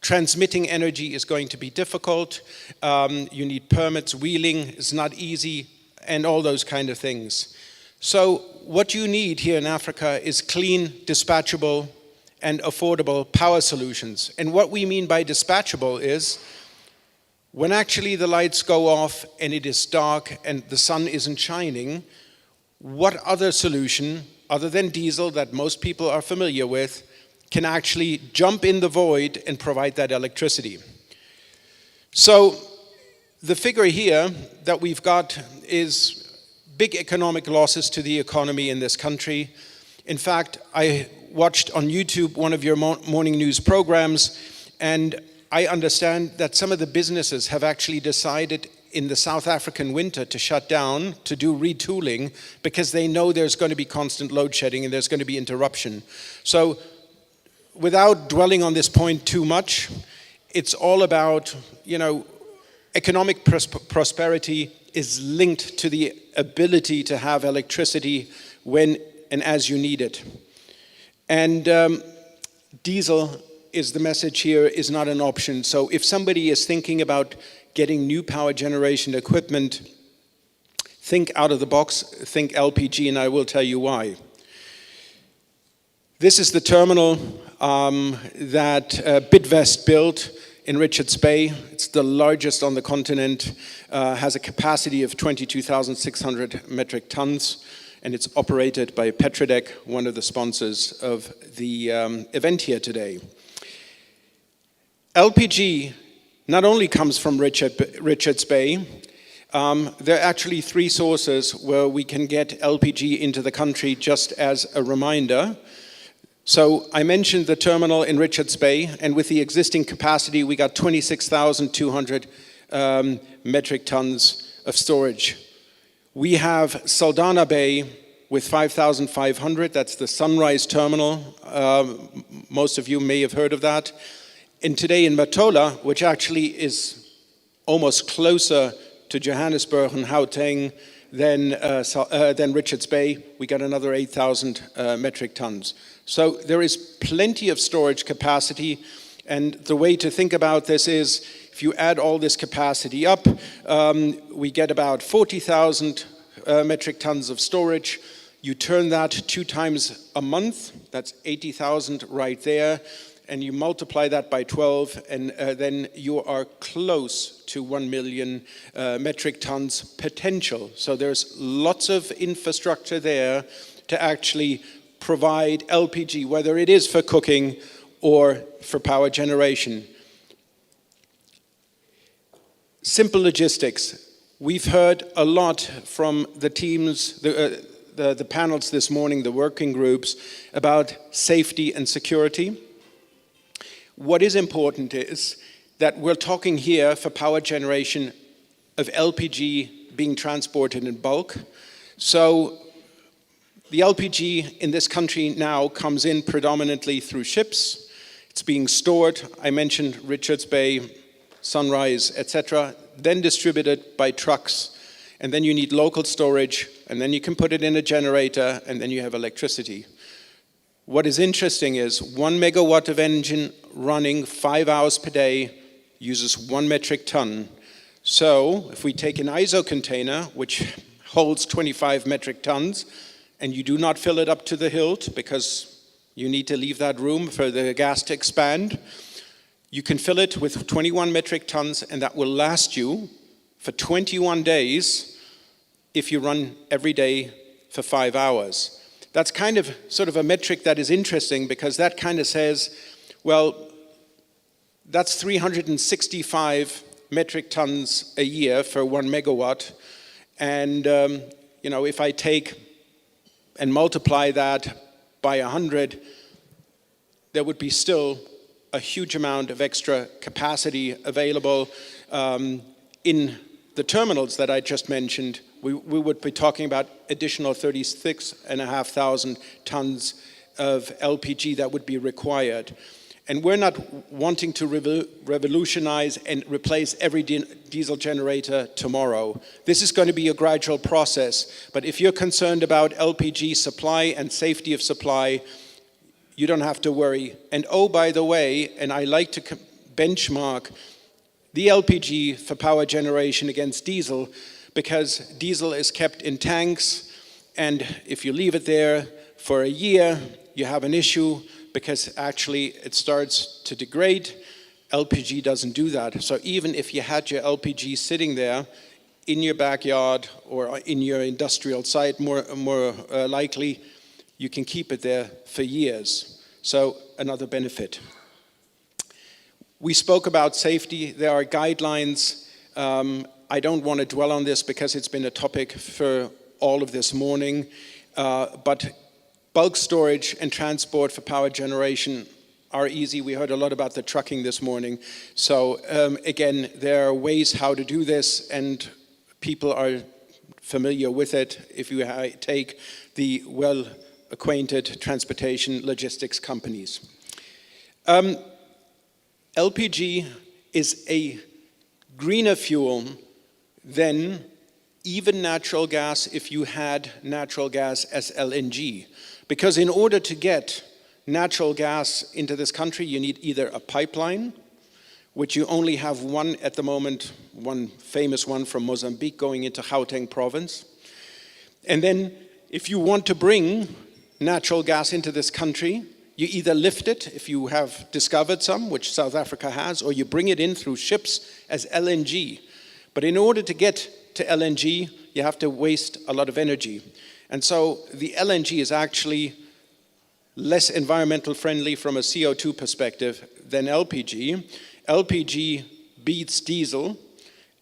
transmitting energy is going to be difficult. You need permits, wheeling is not easy, and all those kind of things. So what you need here in Africa is clean, dispatchable, and affordable power solutions. And what we mean by dispatchable is when actually the lights go off and it is dark and the sun isn't shining, what other solution, other than diesel that most people are familiar with, can actually jump in the void and provide that electricity? So the figure here that we've got is big economic losses to the economy in this country. In fact, I watched on YouTube one of your morning news programs, and I understand that some of the businesses have actually decided in the South African winter to shut down, to do retooling, because they know there's going to be constant load shedding and there's going to be interruption. So without dwelling on this point too much, it's all about, economic prosperity is linked to the ability to have electricity when and as you need it. And diesel is the message here, is not an option. So if somebody is thinking about getting new power generation equipment, think out of the box, think LPG, and I will tell you why. This is the terminal that Bidvest built in Richards Bay. It's the largest on the continent, has a capacity of 22,600 metric tons, and it's operated by Petrodec, one of the sponsors of the event here today. LPG not only comes from Richards Bay, there are actually 3 sources where we can get LPG into the country, just as a reminder. So I mentioned the terminal in Richards Bay, and with the existing capacity, we got 26,200 metric tons of storage. We have Saldanha Bay with 5,500, that's the Sunrise Terminal. Most of you may have heard of that. And today in Matola, which actually is almost closer to Johannesburg and Gauteng than Richards Bay, we got another 8,000 metric tons. So there is plenty of storage capacity, and the way to think about this is, if you add all this capacity up, we get about 40,000 metric tons of storage. You turn that 2 times a month, that's 80,000 right there, and you multiply that by 12, and then you are close to 1 million metric tons potential. So there's lots of infrastructure there to actually provide LPG, whether it is for cooking or for power generation. Simple logistics. We've heard a lot from the teams, the panels this morning, the working groups, about safety and security. What is important is that we're talking here for power generation of LPG being transported in bulk. So the LPG in this country now comes in predominantly through ships. It's being stored, I mentioned Richards Bay, Sunrise, etc., then distributed by trucks. And then you need local storage, and then you can put it in a generator, and then you have electricity. What is interesting is 1 megawatt of engine running 5 hours per day uses 1 metric ton. So if we take an ISO container, which holds 25 metric tons, and you do not fill it up to the hilt because you need to leave that room for the gas to expand, you can fill it with 21 metric tons, and that will last you for 21 days if you run every day for 5 hours. That's kind of sort of a metric that is interesting because that kind of says, well, that's 365 metric tons a year for 1 megawatt. And, you know, if I take and multiply that by 100, there would be still a huge amount of extra capacity available in the terminals that I just mentioned. We would be talking about additional 36,500 tons of LPG that would be required. And we're not wanting to revolutionize and replace every diesel generator tomorrow. This is going to be a gradual process. But if you're concerned about LPG supply and safety of supply, you don't have to worry. And oh, by the way, and I like to benchmark the LPG for power generation against diesel, because diesel is kept in tanks, and if you leave it there for a year, you have an issue because actually it starts to degrade. LPG doesn't do that. So even if you had your LPG sitting there in your backyard or in your industrial site, more likely, you can keep it there for years. So another benefit. We spoke about safety. There are guidelines. I don't want to dwell on this because it's been a topic for all of this morning, but bulk storage and transport for power generation are easy. We heard a lot about the trucking this morning. So again, there are ways how to do this, and people are familiar with it if you take the well-acquainted transportation logistics companies. LPG is a greener fuel than even natural gas if you had natural gas as LNG. Because in order to get natural gas into this country, you need either a pipeline, which you only have one at the moment, one famous one from Mozambique going into Gauteng province. And then if you want to bring natural gas into this country, you either lift it, if you have discovered some, which South Africa has, or you bring it in through ships as LNG. But in order to get to LNG, you have to waste a lot of energy. And so the LNG is actually less environmental friendly from a CO2 perspective than LPG. LPG beats diesel,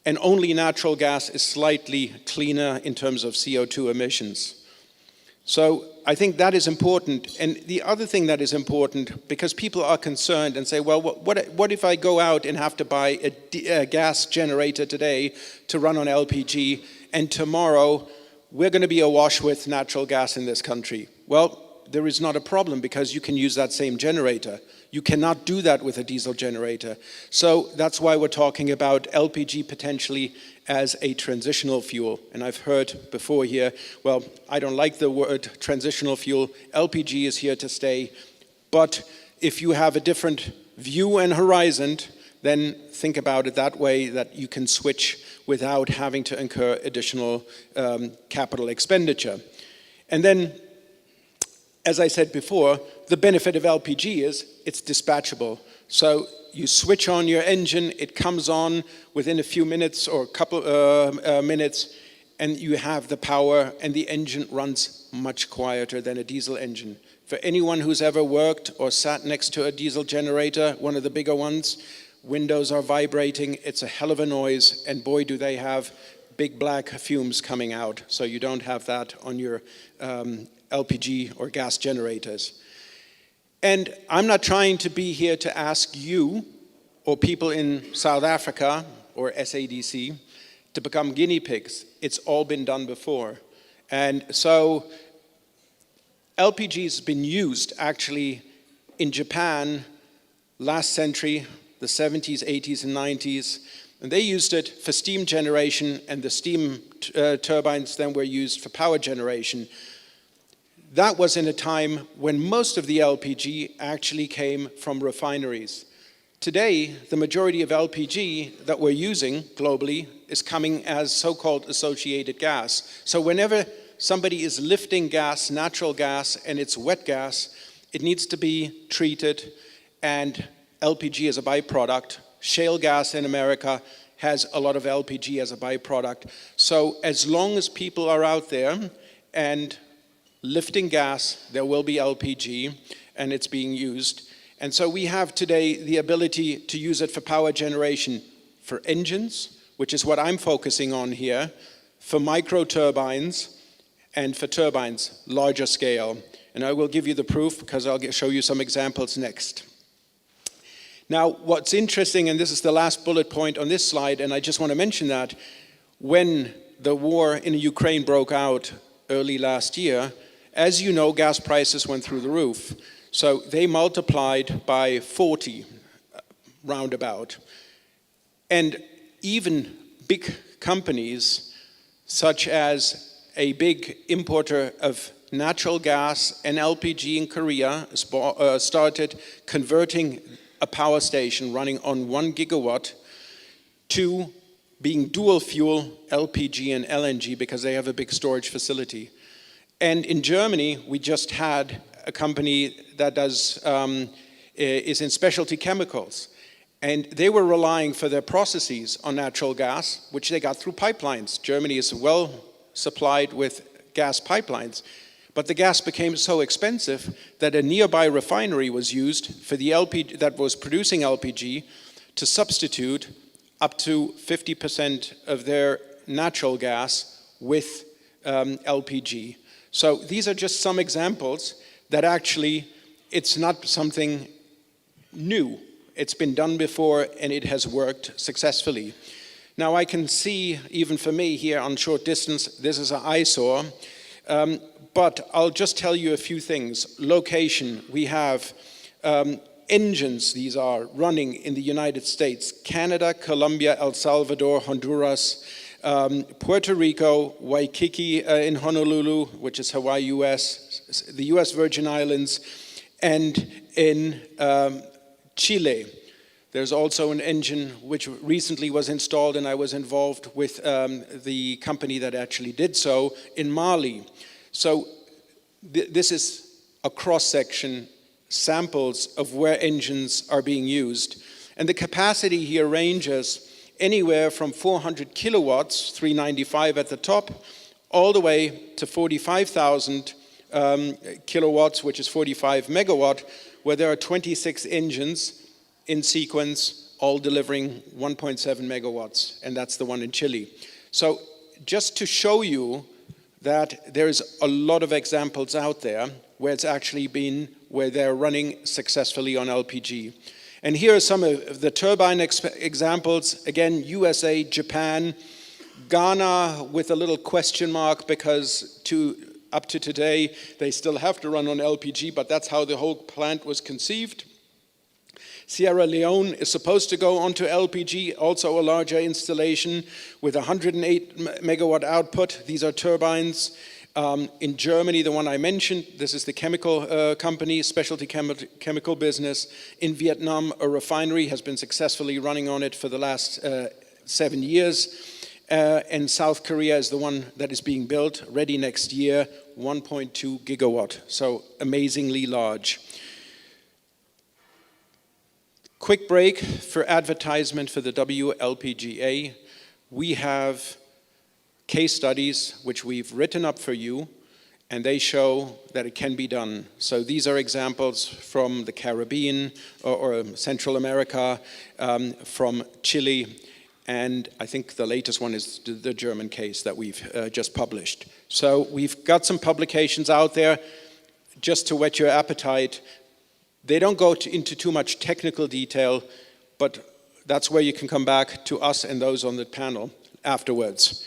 and only natural gas is slightly cleaner in terms of CO2 emissions. So I think that is important. And the other thing that is important, because people are concerned and say, well, what if I go out and have to buy a gas generator today to run on LPG, and tomorrow we're going to be awash with natural gas in this country? Well, there is not a problem because you can use that same generator. You cannot do that with a diesel generator. So that's why we're talking about LPG potentially as a transitional fuel. And I've heard before here, well, I don't like the word transitional fuel. LPG is here to stay. But if you have a different view and horizon, then think about it that way, that you can switch without having to incur additional capital expenditure. And then, as I said before, the benefit of LPG is it's dispatchable. So you switch on your engine, it comes on within a few minutes or a couple minutes, and you have the power, and the engine runs much quieter than a diesel engine. For anyone who's ever worked or sat next to a diesel generator, one of the bigger ones, windows are vibrating, it's a hell of a noise, and boy do they have big black fumes coming out. So you don't have that on your LPG or gas generators. And I'm not trying to be here to ask you or people in South Africa or SADC to become guinea pigs. It's all been done before. And so LPG has been used actually in Japan last century, the 70s, 80s, and 90s. And they used it for steam generation, and the steam turbines then were used for power generation. That was in a time when most of the LPG actually came from refineries. Today, the majority of LPG that we're using globally is coming as so-called associated gas. So whenever somebody is lifting gas, natural gas, and it's wet gas, it needs to be treated, and LPG is a byproduct. Shale gas in America has a lot of LPG as a byproduct. So as long as people are out there and lifting gas, there will be LPG, and it's being used. And so we have today the ability to use it for power generation for engines, which is what I'm focusing on here, for micro turbines, and for turbines, larger scale. And I will give you the proof because I'll show you some examples next. Now, what's interesting, and this is the last bullet point on this slide, and I just want to mention that, when the war in Ukraine broke out early last year, as you know, gas prices went through the roof. So they multiplied by 40, roundabout. And even big companies, such as a big importer of natural gas and LPG in Korea, started converting a power station running on 1 gigawatt to being dual fuel LPG and LNG because they have a big storage facility. And in Germany, we just had a company that is in specialty chemicals. And they were relying for their processes on natural gas, which they got through pipelines. Germany is well supplied with gas pipelines. But the gas became so expensive that a nearby refinery was used for the LPG that was producing LPG to substitute up to 50% of their natural gas with LPG. So these are just some examples that actually it's not something new. It's been done before and it has worked successfully. Now I can see, even for me here on short distance, this is an eyesore. But I'll just tell you a few things. Location, we have engines, these are running in the United States, Canada, Colombia, El Salvador, Honduras, Puerto Rico, Waikiki in Honolulu, which is Hawaii, US, the US Virgin Islands, and in Chile. There's also an engine which recently was installed, and I was involved with the company that actually did so in Mali. So this is a cross-section, samples of where engines are being used. And the capacity here ranges anywhere from 400 kilowatts, 395 at the top, all the way to 45,000 kilowatts, which is 45 megawatt, where there are 26 engines in sequence, all delivering 1.7 megawatts, and that's the one in Chile. So just to show you that there's a lot of examples out there where it's actually been, where they're running successfully on LPG. And here are some of the turbine examples. Again, USA, Japan, Ghana with a little question mark because up to today, they still have to run on LPG, but that's how the whole plant was conceived. Sierra Leone is supposed to go onto LPG, also a larger installation with 108 megawatt output. These are turbines. In Germany, the one I mentioned, this is the chemical company, specialty chemical business. In Vietnam, a refinery has been successfully running on it for the last 7 years. And South Korea is the one that is being built, ready next year, 1.2 gigawatt, so amazingly large. Quick break for advertisement for the WLPGA. We have case studies which we've written up for you, and they show that it can be done. So these are examples from the Caribbean or Central America, from Chile, and I think the latest one is the German case that we've just published. So we've got some publications out there just to whet your appetite. They don't go into too much technical detail, but that's where you can come back to us and those on the panel afterwards.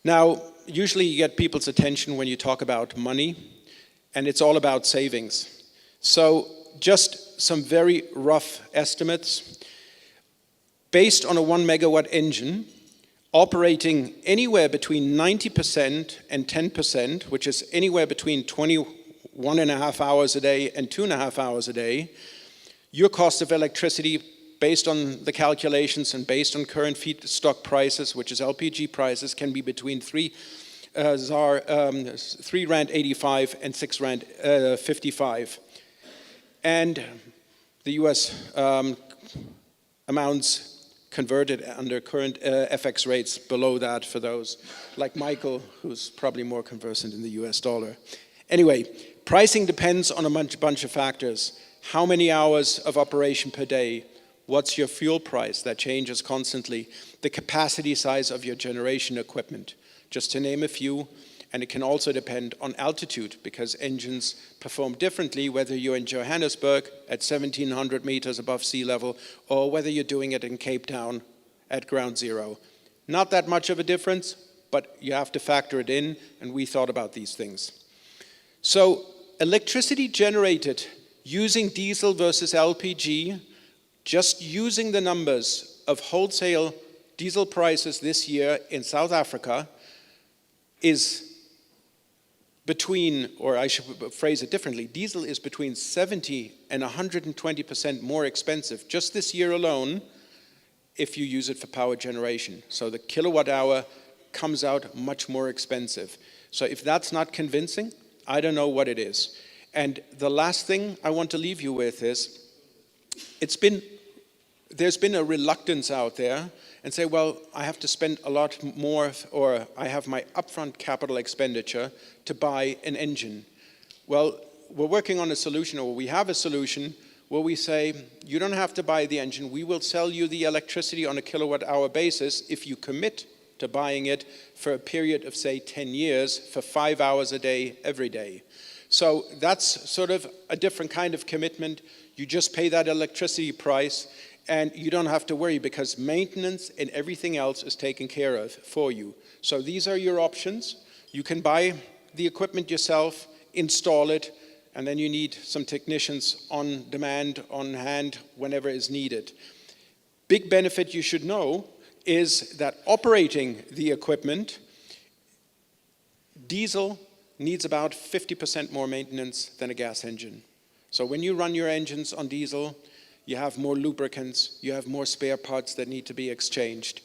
Now, usually you get people's attention when you talk about money, and it's all about savings. So just some very rough estimates. Based on a 1 megawatt engine, operating anywhere between 90% and 10%, which is anywhere between 21.5 hours a day and 2.5 hours a day, your cost of electricity, based on the calculations and based on current feedstock prices, which is LPG prices, can be between 3 Rand 85 and 6 Rand 55. And the US amounts converted under current FX rates below that for those like Michael, who's probably more conversant in the US dollar. Anyway, pricing depends on a bunch of factors. How many hours of operation per day? What's your fuel price? That changes constantly. The capacity size of your generation equipment, just to name a few. And it can also depend on altitude, because engines perform differently whether you're in Johannesburg at 1,700 meters above sea level or whether you're doing it in Cape Town at ground zero. Not that much of a difference, but you have to factor it in, and we thought about these things. So electricity generated using diesel versus LPG, just using the numbers of wholesale diesel prices this year in South Africa, is between, or I should phrase it differently, diesel is between 70 and 120% more expensive just this year alone if you use it for power generation. So the kilowatt hour comes out much more expensive. So if that's not convincing, I don't know what it is. And the last thing I want to leave you with is, there's been a reluctance out there and say, well, I have to spend a lot more, or I have my upfront capital expenditure to buy an engine. Well, we're working on a solution, or we have a solution where we say, you don't have to buy the engine. We will sell you the electricity on a kilowatt hour basis if you commit to buying it for a period of, say, 10 years for 5 hours a day, every day. So that's sort of a different kind of commitment. You just pay that electricity price, and you don't have to worry because maintenance and everything else is taken care of for you. So these are your options. You can buy the equipment yourself, install it, and then you need some technicians on demand, on hand, whenever is needed. Big benefit you should know is that operating the equipment, diesel needs about 50% more maintenance than a gas engine. So when you run your engines on diesel, you have more lubricants, you have more spare parts that need to be exchanged.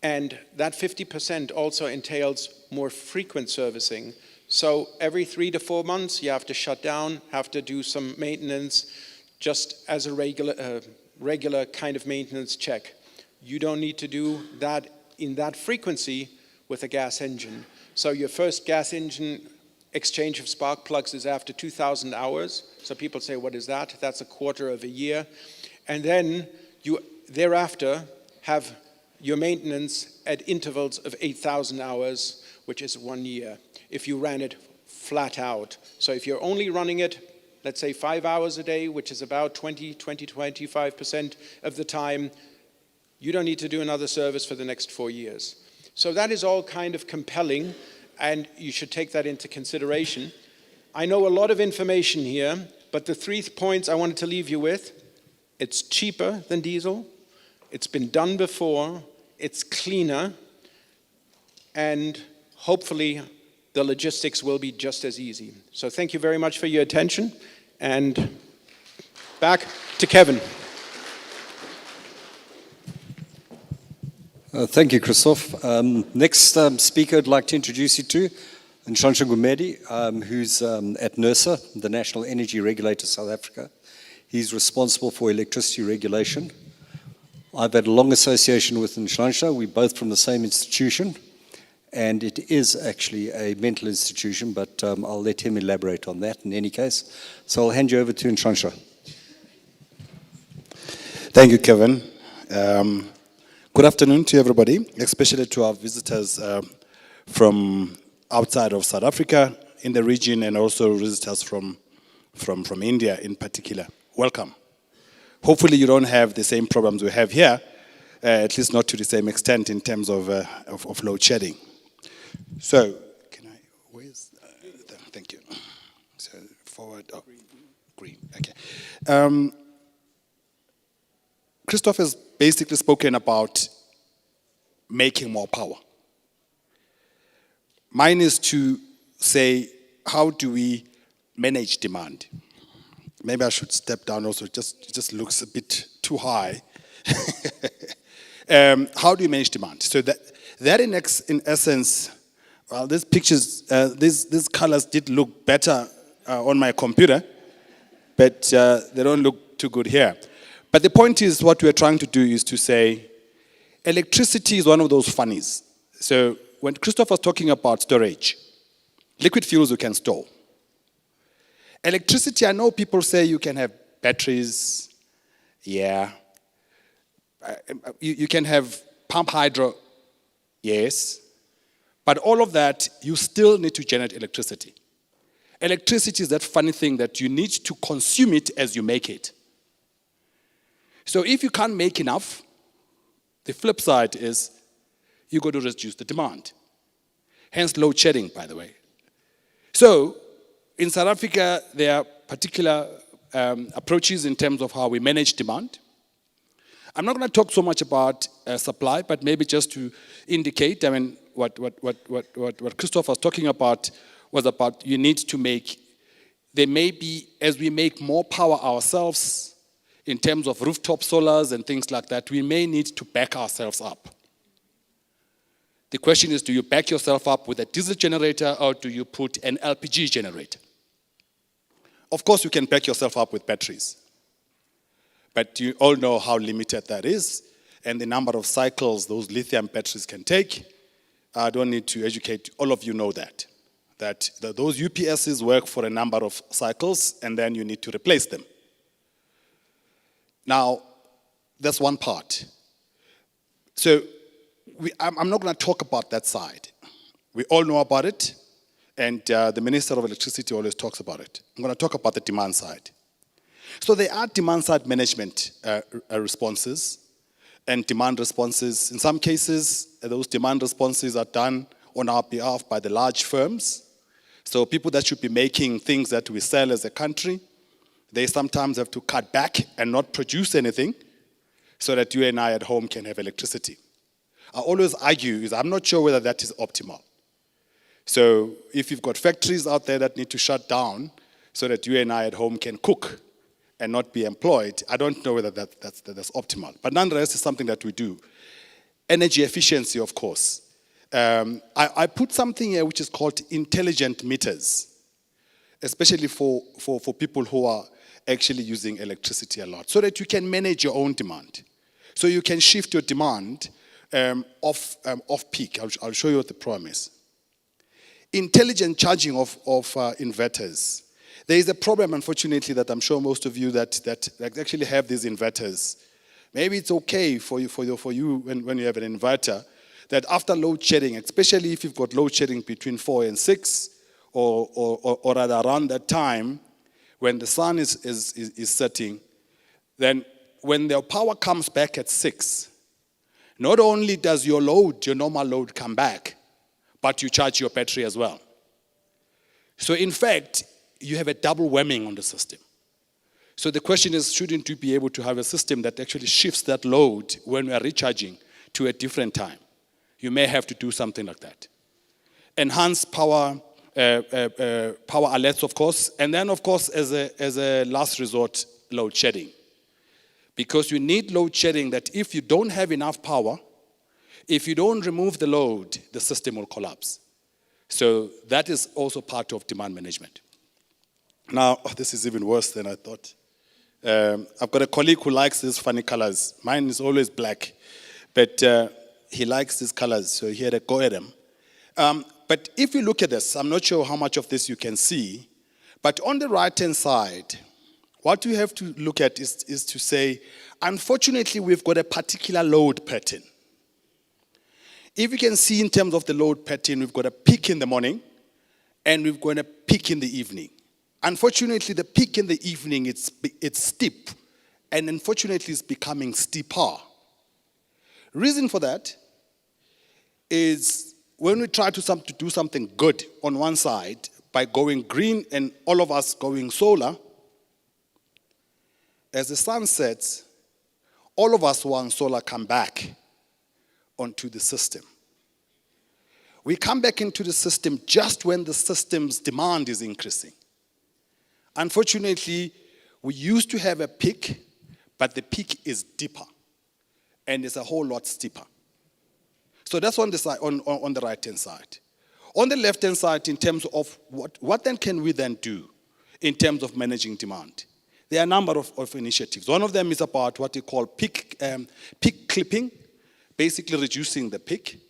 And that 50% also entails more frequent servicing. So every 3 to 4 months, you have to shut down, have to do some maintenance, just as a regular kind of maintenance check. You don't need to do that in that frequency with a gas engine. So your first gas engine exchange of spark plugs is after 2,000 hours. So people say, what is that? That's a quarter of a year. And then you thereafter have your maintenance at intervals of 8,000 hours, which is 1 year, if you ran it flat out. So if you're only running it, let's say 5 hours a day, which is about 25% of the time, you don't need to do another service for the next 4 years. So that is all kind of compelling, and you should take that into consideration. I know a lot of information here, but the 3 points I wanted to leave you with: it's cheaper than diesel, it's been done before, it's cleaner, and hopefully the logistics will be just as easy. So thank you very much for your attention, and back to Kevin. Thank you, Christoph. Next speaker I'd like to introduce you to, Nhlanhla Ngumedi, who's at NERSA, the National Energy Regulator South Africa. He's responsible for electricity regulation. I've had a long association with Nhlanhla. We're both from the same institution, and it is actually a mental institution, but I'll let him elaborate on that in any case. So I'll hand you over to Nhlanhla. Thank you, Kevin. Good afternoon to everybody, especially to our visitors from outside of South Africa, in the region, and also visitors from India in particular. Welcome. Hopefully you don't have the same problems we have here at least not to the same extent in terms of load shedding. So, thank you. So, forward, green, okay. Christoph has basically spoken about making more power. Mine is to say, how do we manage demand? Maybe I should step down also, it just looks a bit too high. How do you manage demand? So that in essence, well, these pictures, these colors did look better on my computer, but they don't look too good here. But the point is, what we're trying to do is to say, electricity is one of those funnies. So when Christoph was talking about storage, liquid fuels you can store. Electricity, I know people say you can have batteries, yeah. You can have pump hydro, yes. But all of that, you still need to generate electricity. Electricity is that funny thing that you need to consume it as you make it. So if you can't make enough, the flip side is you got to reduce the demand. Hence load shedding, by the way. So in South Africa, there are particular approaches in terms of how we manage demand. I'm not going to talk so much about supply, but maybe just to indicate, I mean, what Christoph was talking about was about you need to make, there may be, as we make more power ourselves, in terms of rooftop solars and things like that, we may need to back ourselves up. The question is, do you back yourself up with a diesel generator or do you put an LPG generator? Of course, you can back yourself up with batteries. But you all know how limited that is and the number of cycles those lithium batteries can take. I don't need to educate, all of you know that. That those UPSs work for a number of cycles and then you need to replace them. Now, that's one part. So I'm not going to talk about that side. We all know about it, and the Minister of Electricity always talks about it. I'm going to talk about the demand side. So there are demand-side management responses and demand responses. In some cases, those demand responses are done on our behalf by the large firms. So people that should be making things that we sell as a country, they sometimes have to cut back and not produce anything so that you and I at home can have electricity. I always argue is I'm not sure whether that is optimal. So if you've got factories out there that need to shut down so that you and I at home can cook and not be employed, I don't know whether that's optimal. But nonetheless, it's something that we do. Energy efficiency, of course. I put something here which is called intelligent meters, especially for people who are actually using electricity a lot, so that you can manage your own demand. So you can shift your demand off peak. I'll show you what the problem is. Intelligent charging of inverters. There is a problem, unfortunately, that I'm sure most of you that actually have these inverters. Maybe it's okay for you when you have an inverter, that after load shedding, especially if you've got load shedding between 4 and 6, or rather around that time, when the sun is setting, then when the power comes back at 6, not only does your normal load come back, but you charge your battery as well. So in fact, you have a double whammy on the system. So the question is, shouldn't you be able to have a system that actually shifts that load when we are recharging to a different time? You may have to do something like that. Enhance power alerts, of course, and then, of course, as a last resort, load shedding. Because you need load shedding that if you don't have enough power, if you don't remove the load, the system will collapse. So that is also part of demand management. Now, this is even worse than I thought. I've got a colleague who likes these funny colors. Mine is always black, but he likes these colors, so he had a go at them. But if you look at this, I'm not sure how much of this you can see, but on the right-hand side, what you have to look at is to say, unfortunately, we've got a particular load pattern. If you can see in terms of the load pattern, we've got a peak in the morning, and we've got a peak in the evening. Unfortunately, the peak in the evening, it's steep, and unfortunately, it's becoming steeper. Reason for that is when we try to do something good on one side by going green and all of us going solar, as the sun sets, all of us who are on solar come back onto the system. We come back into the system just when the system's demand is increasing. Unfortunately, we used to have a peak, but the peak is deeper, and it's a whole lot steeper. So that's on the side, on the right-hand side. On the left-hand side, in terms of what then can we then do in terms of managing demand? There are a number of initiatives. One of them is about what we call peak clipping, basically reducing the peak.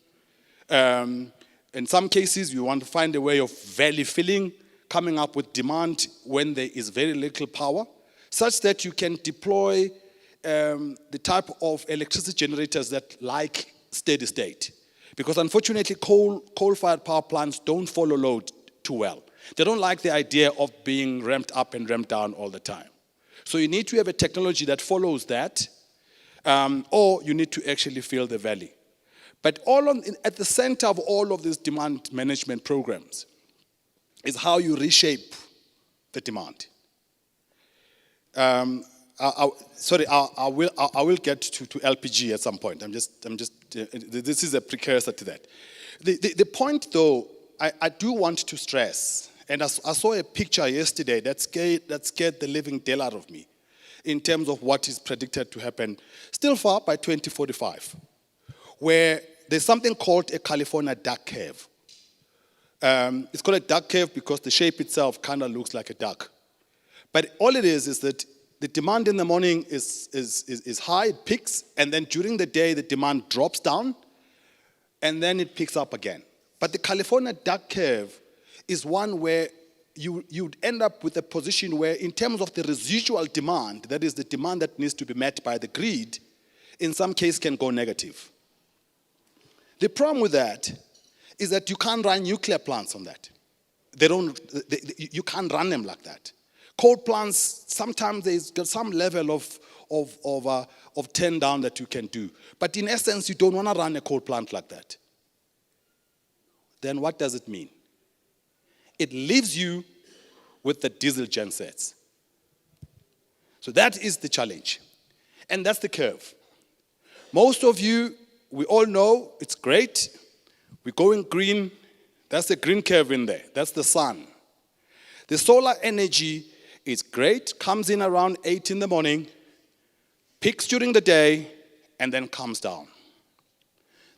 In some cases, we want to find a way of valley filling, coming up with demand when there is very little power, such that you can deploy the type of electricity generators that like steady state. Because unfortunately, coal-fired power plants don't follow load too well. They don't like the idea of being ramped up and ramped down all the time. So you need to have a technology that follows that, or you need to actually fill the valley. But at the center of all of these demand management programs is how you reshape the demand. I will get to LPG at some point. This is a precursor to that. The point, though, I do want to stress, and I saw a picture yesterday that scared the living dayl out of me in terms of what is predicted to happen still far by 2045, where there's something called a California duck cave. It's called a duck cave because the shape itself kind of looks like a duck. But all it is that the demand in the morning is high, it peaks, and then during the day the demand drops down, and then it picks up again. But the California duck cave is one where you'd end up with a position where in terms of the residual demand, that is the demand that needs to be met by the grid, in some case can go negative. The problem with that is that you can't run nuclear plants on that. You can't run them like that. Coal plants, sometimes there's some level of turn down that you can do. But in essence, you don't want to run a coal plant like that. Then what does it mean? It leaves you with the diesel gensets. So that is the challenge. And that's the curve. Most of you, we all know it's great. We're going green. That's the green curve in there. That's the sun. The solar energy is great, comes in around 8 in the morning, peaks during the day, and then comes down.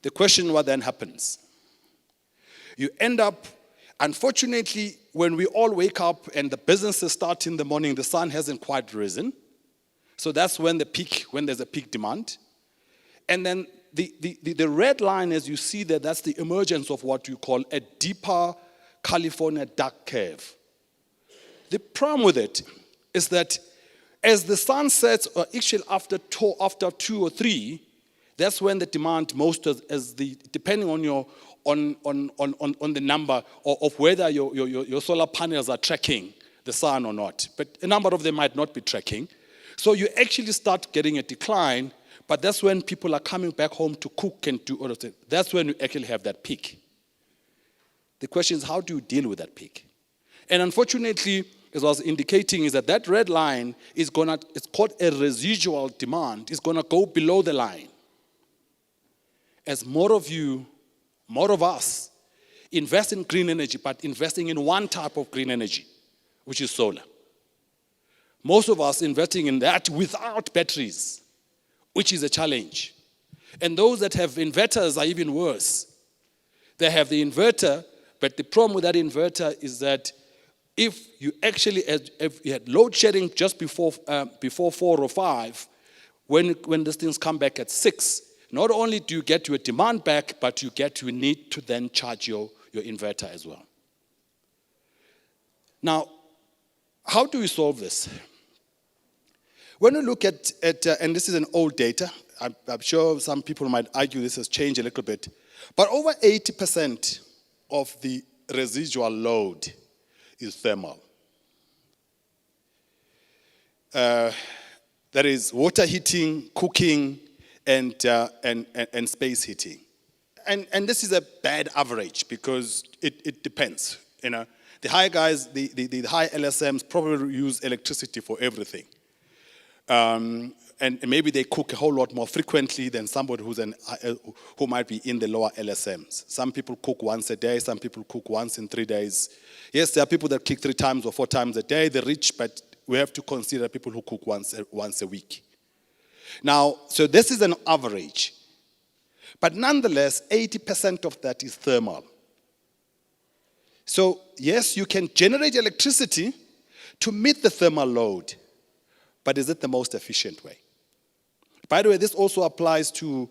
The question, what then happens? You end up, unfortunately, when we all wake up and the businesses start in the morning, the sun hasn't quite risen. So that's when there's a peak demand. And then the red line, as you see there, that's the emergence of what you call a deeper California duck cave. The problem with it is that as the sun sets, or actually after 2 or 3, that's when the demand depending on the number of whether your solar panels are tracking the sun or not. But a number of them might not be tracking. So you actually start getting a decline, but that's when people are coming back home to cook and do all of that. That's when you actually have that peak. The question is, how do you deal with that peak? And unfortunately, as I was indicating, is that red line it's called a residual demand, is going to go below the line. As more of us, invest in green energy, but investing in one type of green energy, which is solar. Most of us investing in that without batteries, which is a challenge. And those that have inverters are even worse. They have the inverter, but the problem with that inverter is that if you had load shedding just before 4 or 5, when these things come back at 6, not only do you get your demand back, but you need to then charge your inverter as well. Now, how do we solve this? When we look at and this is an old data, I'm sure some people might argue this has changed a little bit, but over 80% of the residual load is thermal. That is water heating, cooking, and space heating. And this is a bad average because it depends. You know, the high guys, the high LSMs probably use electricity for everything. And maybe they cook a whole lot more frequently than somebody who might be in the lower LSMs. Some people cook once a day, some people cook once in 3 days. Yes, there are people that cook 3 times or 4 times a day, they're rich, but we have to consider people who cook once a week. Now, so this is an average. But nonetheless, 80% of that is thermal. So yes, you can generate electricity to meet the thermal load, but is it the most efficient way? By the way, this also applies to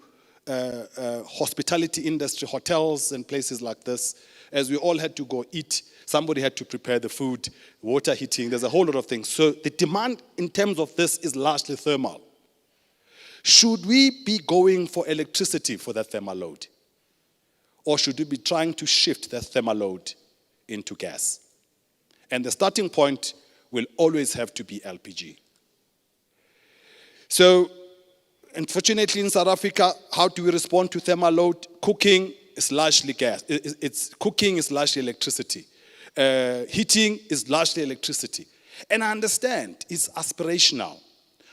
hospitality industry, hotels and places like this. As we all had to go eat, somebody had to prepare the food, water heating, there's a whole lot of things. So the demand in terms of this is largely thermal. Should we be going for electricity for that thermal load? Or should we be trying to shift that thermal load into gas? And the starting point will always have to be LPG. So, unfortunately in South Africa, how do we respond to thermal load? Cooking is largely gas. Cooking is largely electricity. Heating is largely electricity. And I understand it's aspirational.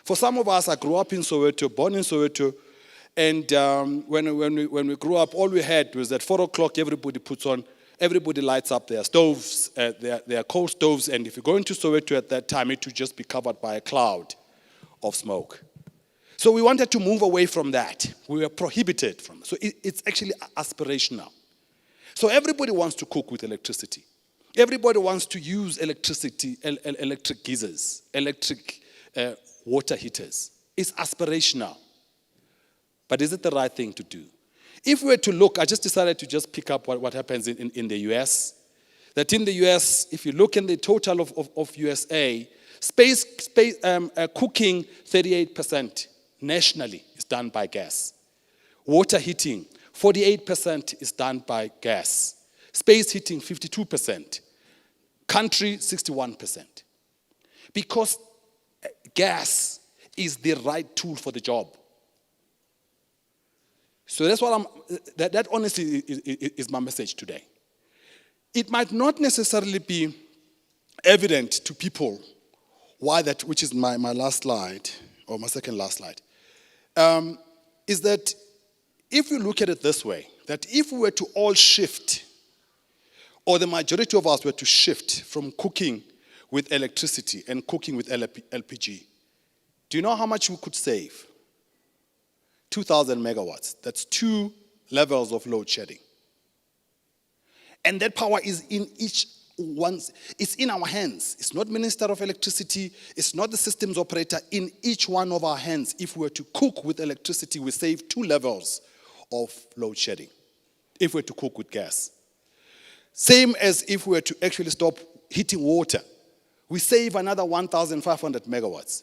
For some of us, I grew up in Soweto, born in Soweto, and when we grew up, all we had was at 4 o'clock, everybody lights up their stoves, their coal stoves, and if you go into Soweto at that time, it would just be covered by a cloud of smoke. So we wanted to move away from that. We were prohibited from it. So it's actually aspirational. So everybody wants to cook with electricity. Everybody wants to use electricity, electric geysers, electric water heaters. It's aspirational. But is it the right thing to do? If we were to look, I just decided to just pick up what happens in the US. That in the US, if you look in the total of USA, cooking 38% nationally is done by gas. Water heating, 48% is done by gas. Space heating, 52%. Country, 61%. Because gas is the right tool for the job. So that's what that honestly is my message today. It might not necessarily be evident to people why that, which is my last slide, or my second last slide, is that if you look at it this way, that if we were to all shift, or the majority of us were to shift from cooking with electricity and cooking with LPG, do you know how much we could save? 2,000 megawatts. That's 2 levels of load shedding. And that power is in each one's, it's in our hands. It's not Minister of Electricity, it's not the systems operator, in each one of our hands. If we were to cook with electricity, we save 2 levels of load shedding. If we were to cook with gas. Same as if we were to actually stop heating water. We save another 1,500 megawatts.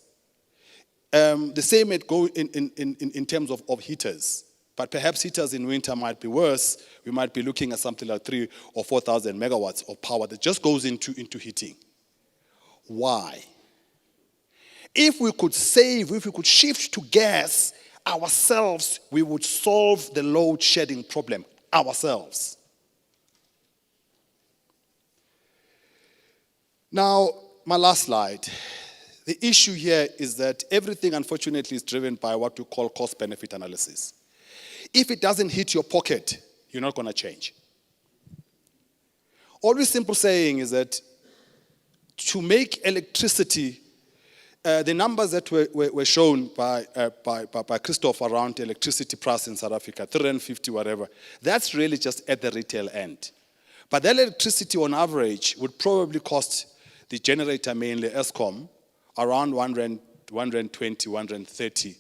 The same it go in terms of heaters. But perhaps heaters in winter might be worse. We might be looking at something like 3,000 or 4,000 megawatts of power that just goes into heating. Why? If we could save, if we could shift to gas ourselves, we would solve the load shedding problem ourselves. Now, my last slide. The issue here is that everything, unfortunately, is driven by what we call cost-benefit analysis. If it doesn't hit your pocket, you're not going to change. Always simple saying is that to make electricity, the numbers that were shown by Christoph around electricity price in South Africa, 350, whatever, that's really just at the retail end. But that electricity on average would probably cost the generator, mainly Eskom, around 120, 130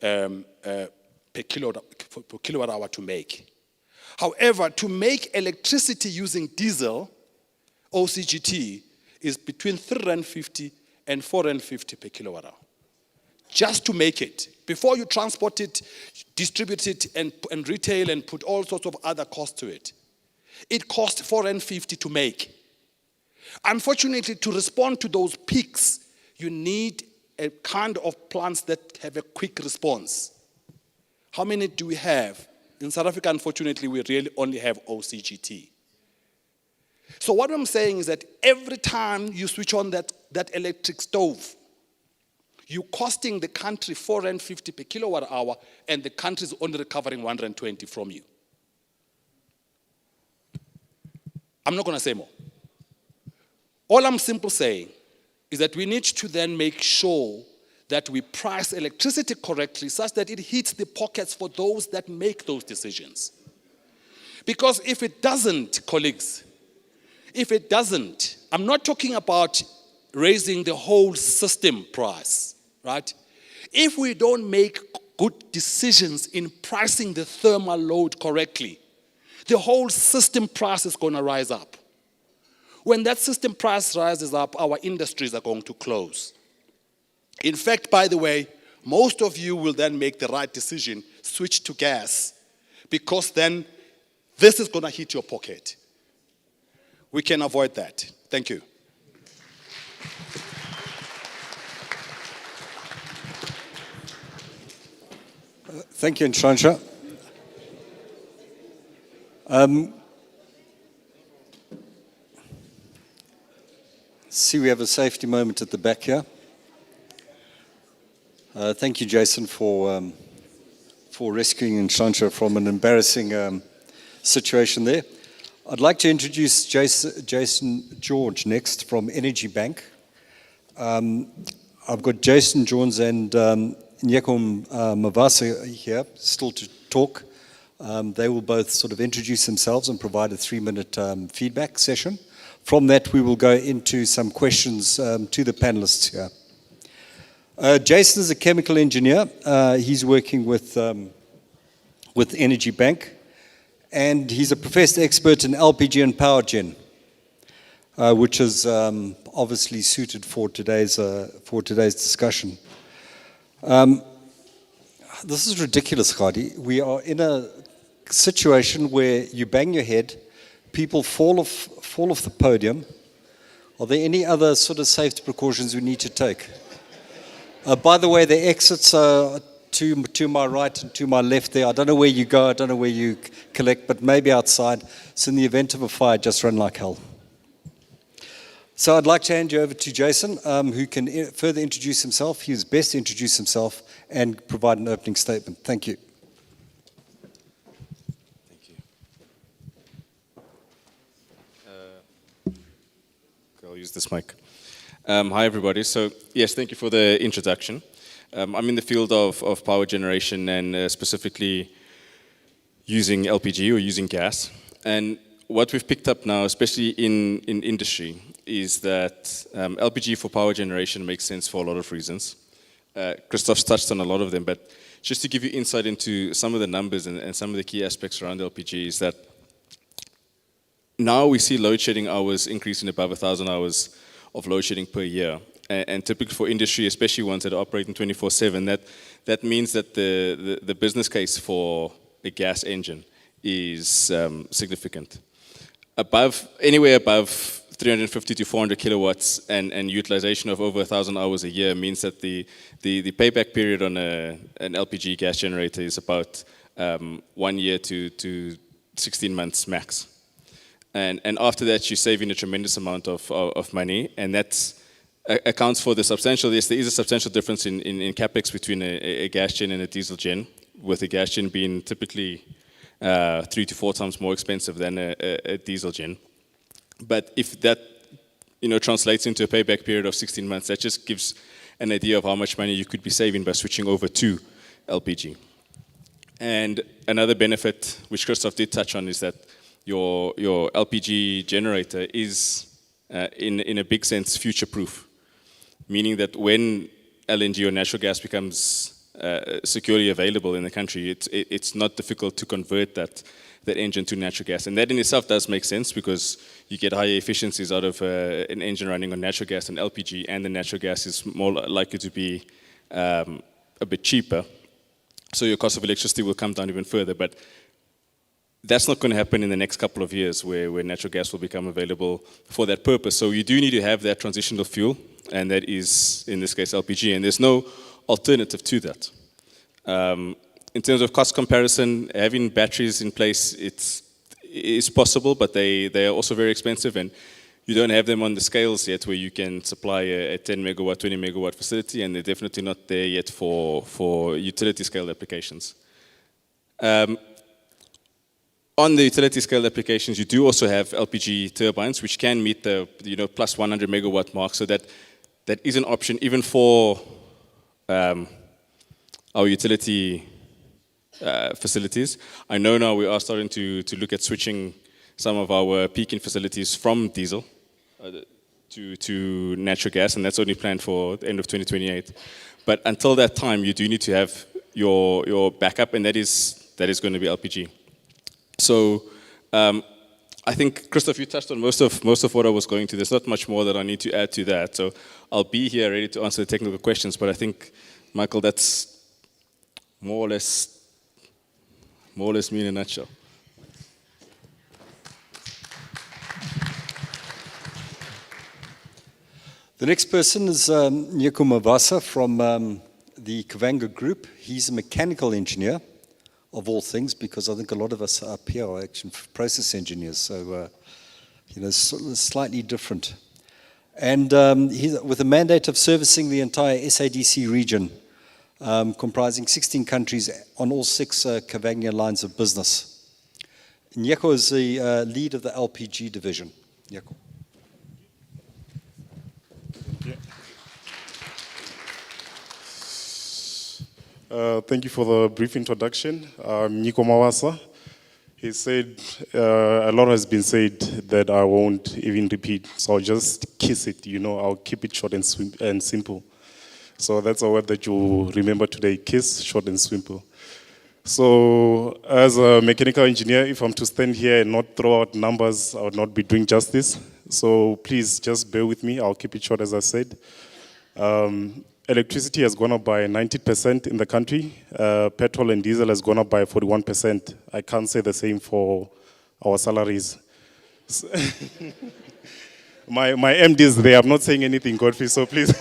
per kilowatt hour to make. However, to make electricity using diesel, OCGT, is between 350 and 450 per kilowatt hour. Just to make it. Before you transport it, distribute it, and retail and put all sorts of other costs to it. It costs 450 to make. Unfortunately, to respond to those peaks, you need a kind of plants that have a quick response. How many do we have? In South Africa, unfortunately, we really only have OCGT. So what I'm saying is that every time you switch on that electric stove, you're costing the country 450 per kilowatt hour, and the country is only recovering 120 from you. I'm not going to say more. All I'm simply saying is that we need to then make sure that we price electricity correctly such that it hits the pockets for those that make those decisions. Because if it doesn't, colleagues, if it doesn't, I'm not talking about raising the whole system price, right? If we don't make good decisions in pricing the thermal load correctly, the whole system price is going to rise up. When that system price rises up, our industries are going to close. In fact, by the way, most of you will then make the right decision, switch to gas, because then this is going to hit your pocket. We can avoid that. Thank you. Thank you, Nhlansha. See, we have a safety moment at the back here. Thank you, Jason, for rescuing Nhlansha from an embarrassing situation there. I'd like to introduce Jason George next from Energy Bank. I've got Jason Jones and Nyeko Mavasa here still to talk. They will both sort of introduce themselves and provide a 3-minute feedback session. From that, we will go into some questions to the panelists here. Jason is a chemical engineer. He's working with Energy Bank, and he's a professed expert in LPG and power gen, which is obviously suited for today's discussion. This is ridiculous, Khadi. We are in a situation where you bang your head, people fall off the podium. Are there any other sort of safety precautions we need to take? By the way, the exits are to my right and to my left there. I don't know where you go, I don't know where you collect, but maybe outside. So in the event of a fire, just run like hell. So I'd like to hand you over to Jason, who can further introduce himself. He is best to introduce himself and provide an opening statement. Thank you. I'll use this mic. Hi, everybody. So, yes, thank you for the introduction. I'm in the field of power generation and specifically using LPG or using gas. And what we've picked up now, especially in industry, is that LPG for power generation makes sense for a lot of reasons. Christoph's touched on a lot of them, but just to give you insight into some of the numbers and some of the key aspects around LPG is that now we see load shedding hours increasing above 1,000 hours of load shedding per year. And typically for industry, especially ones that are operating 24/7, that means that the business case for a gas engine is significant. Anywhere above 350 to 400 kilowatts and utilization of over 1,000 hours a year means that the payback period on an LPG gas generator is about 1 year to 16 months max. And after that, you're saving a tremendous amount of money, and that accounts for the substantial, yes, there is a substantial difference in capex between a gas gen and a diesel gen, with a gas gen being typically 3 to 4 times more expensive than a diesel gen. But if that translates into a payback period of 16 months, that just gives an idea of how much money you could be saving by switching over to LPG. And another benefit, which Christoph did touch on, is that your LPG generator is, in a big sense, future-proof, meaning that when LNG or natural gas becomes securely available in the country, it's not difficult to convert that engine to natural gas. And that in itself does make sense because you get higher efficiencies out of an engine running on natural gas than LPG, and the natural gas is more likely to be a bit cheaper. So your cost of electricity will come down even further. But that's not going to happen in the next couple of years where natural gas will become available for that purpose. So you do need to have that transitional fuel, and that is, in this case, LPG. And there's no alternative to that. in terms of cost comparison, having batteries in place, is possible, but they are also very expensive, and you don't have them on the scales yet where you can supply a 10 megawatt, 20 megawatt facility, and they're definitely not there yet for utility scale applications. On the utility scale applications, you do also have LPG turbines, which can meet the plus 100 megawatt mark, so that is an option even for our utility facilities. I know now we are starting to look at switching some of our peaking facilities from diesel to natural gas, and that's only planned for the end of 2028. But until that time, you do need to have your backup, and that is going to be LPG. So I think, Christoph, you touched on most of what I was going to. There's not much more that I need to add to that. So I'll be here ready to answer the technical questions, but I think, Michael, that's more or less me in a nutshell. The next person is Nyeko Mavasa from the Kavanga Group. He's a mechanical engineer, of all things, because I think a lot of us up here are actually process engineers, so slightly different. And he's with a mandate of servicing the entire SADC region, comprising 16 countries on all 6 Kavanga lines of business. Nyeko is the lead of the LPG division. Nyeko. Thank you for the brief introduction. Nyeko Mawasa. He said, a lot has been said that I won't even repeat, so I'll just kiss it, I'll keep it short and simple. So that's a word that you remember today, kiss, short and simple. So as a mechanical engineer, if I'm to stand here and not throw out numbers, I would not be doing justice. So please just bear with me, I'll keep it short as I said. Electricity has gone up by 90% in the country. Petrol and diesel has gone up by 41%. I can't say the same for our salaries. My MD is there. I'm not saying anything, Godfrey, so please.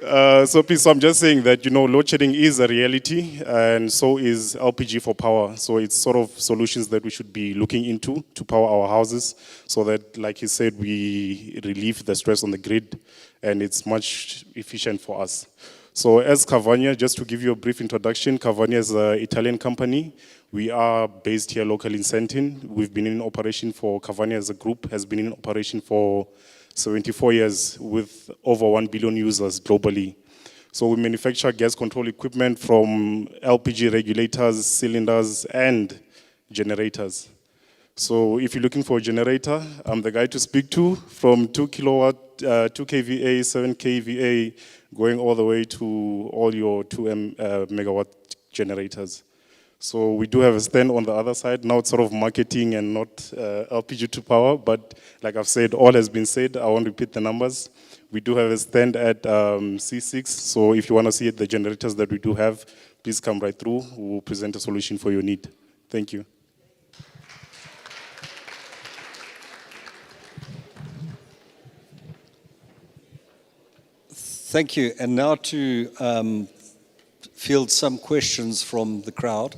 So I'm just saying that, load shedding is a reality, and so is LPG for power. So it's sort of solutions that we should be looking into to power our houses, so that, like he said, we relieve the stress on the grid, and it's much efficient for us. So as Cavagna, just to give you a brief introduction, Cavagna is an Italian company. We are based here locally in Sentin. We've been in operation Cavagna as a group has been in operation for 74 years with over 1 billion users globally. So we manufacture gas control equipment from LPG regulators, cylinders, and generators. So if you're looking for a generator, I'm the guy to speak to, from 2 kilowatt, 2 kVA, 7 kVA, going all the way to all your 2 megawatt generators. So we do have a stand on the other side. Now it's sort of marketing and not LPG to power, but like I've said, all has been said. I won't repeat the numbers. We do have a stand at C6, so if you want to see the generators that we do have, please come right through. We'll present a solution for your need. Thank you. Thank you. And now to field some questions from the crowd.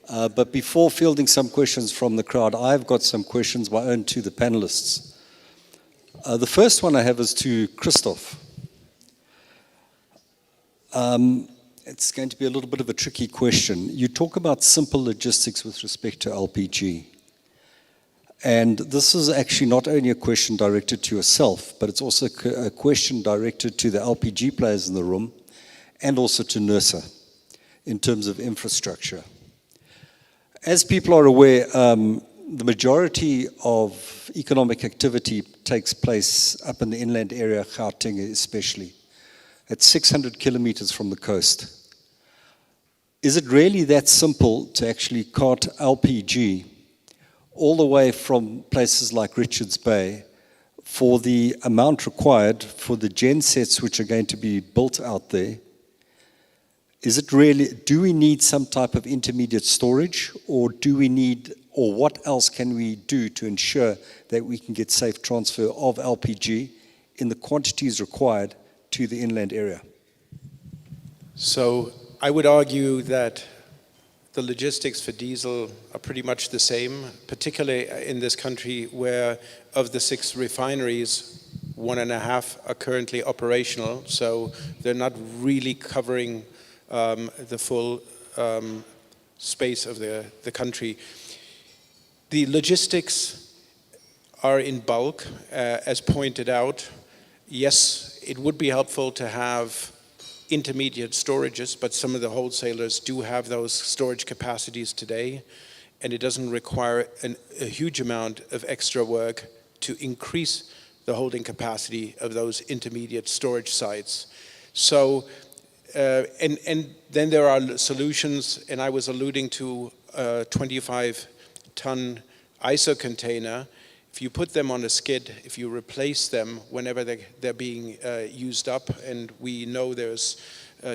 But before fielding some questions from the crowd, I've got some questions my own to the panelists. The first one I have is to Christoph. It's going to be a little bit of a tricky question. You talk about simple logistics with respect to LPG. And this is actually not only a question directed to yourself, but it's also a question directed to the LPG players in the room and also to NERSA in terms of infrastructure. As people are aware, the majority of economic activity takes place up in the inland area, Gauteng especially, at 600 kilometers from the coast. Is it really that simple to actually cart LPG all the way from places like Richards Bay for the amount required for the gen sets which are going to be built out there? Is it really, do we need some type of intermediate storage, or what else can we do to ensure that we can get safe transfer of LPG in the quantities required to the inland area? So I would argue that the logistics for diesel are pretty much the same, particularly in this country where of the 6 refineries, 1.5 are currently operational, so they're not really covering the full space of the country. The logistics are in bulk, as pointed out. Yes, it would be helpful to have intermediate storages, but some of the wholesalers do have those storage capacities today, and it doesn't require a huge amount of extra work to increase the holding capacity of those intermediate storage sites. So, and then there are solutions, and I was alluding to a 25-ton ISO container. If you put them on a skid, if you replace them whenever they're being used up, and we know there's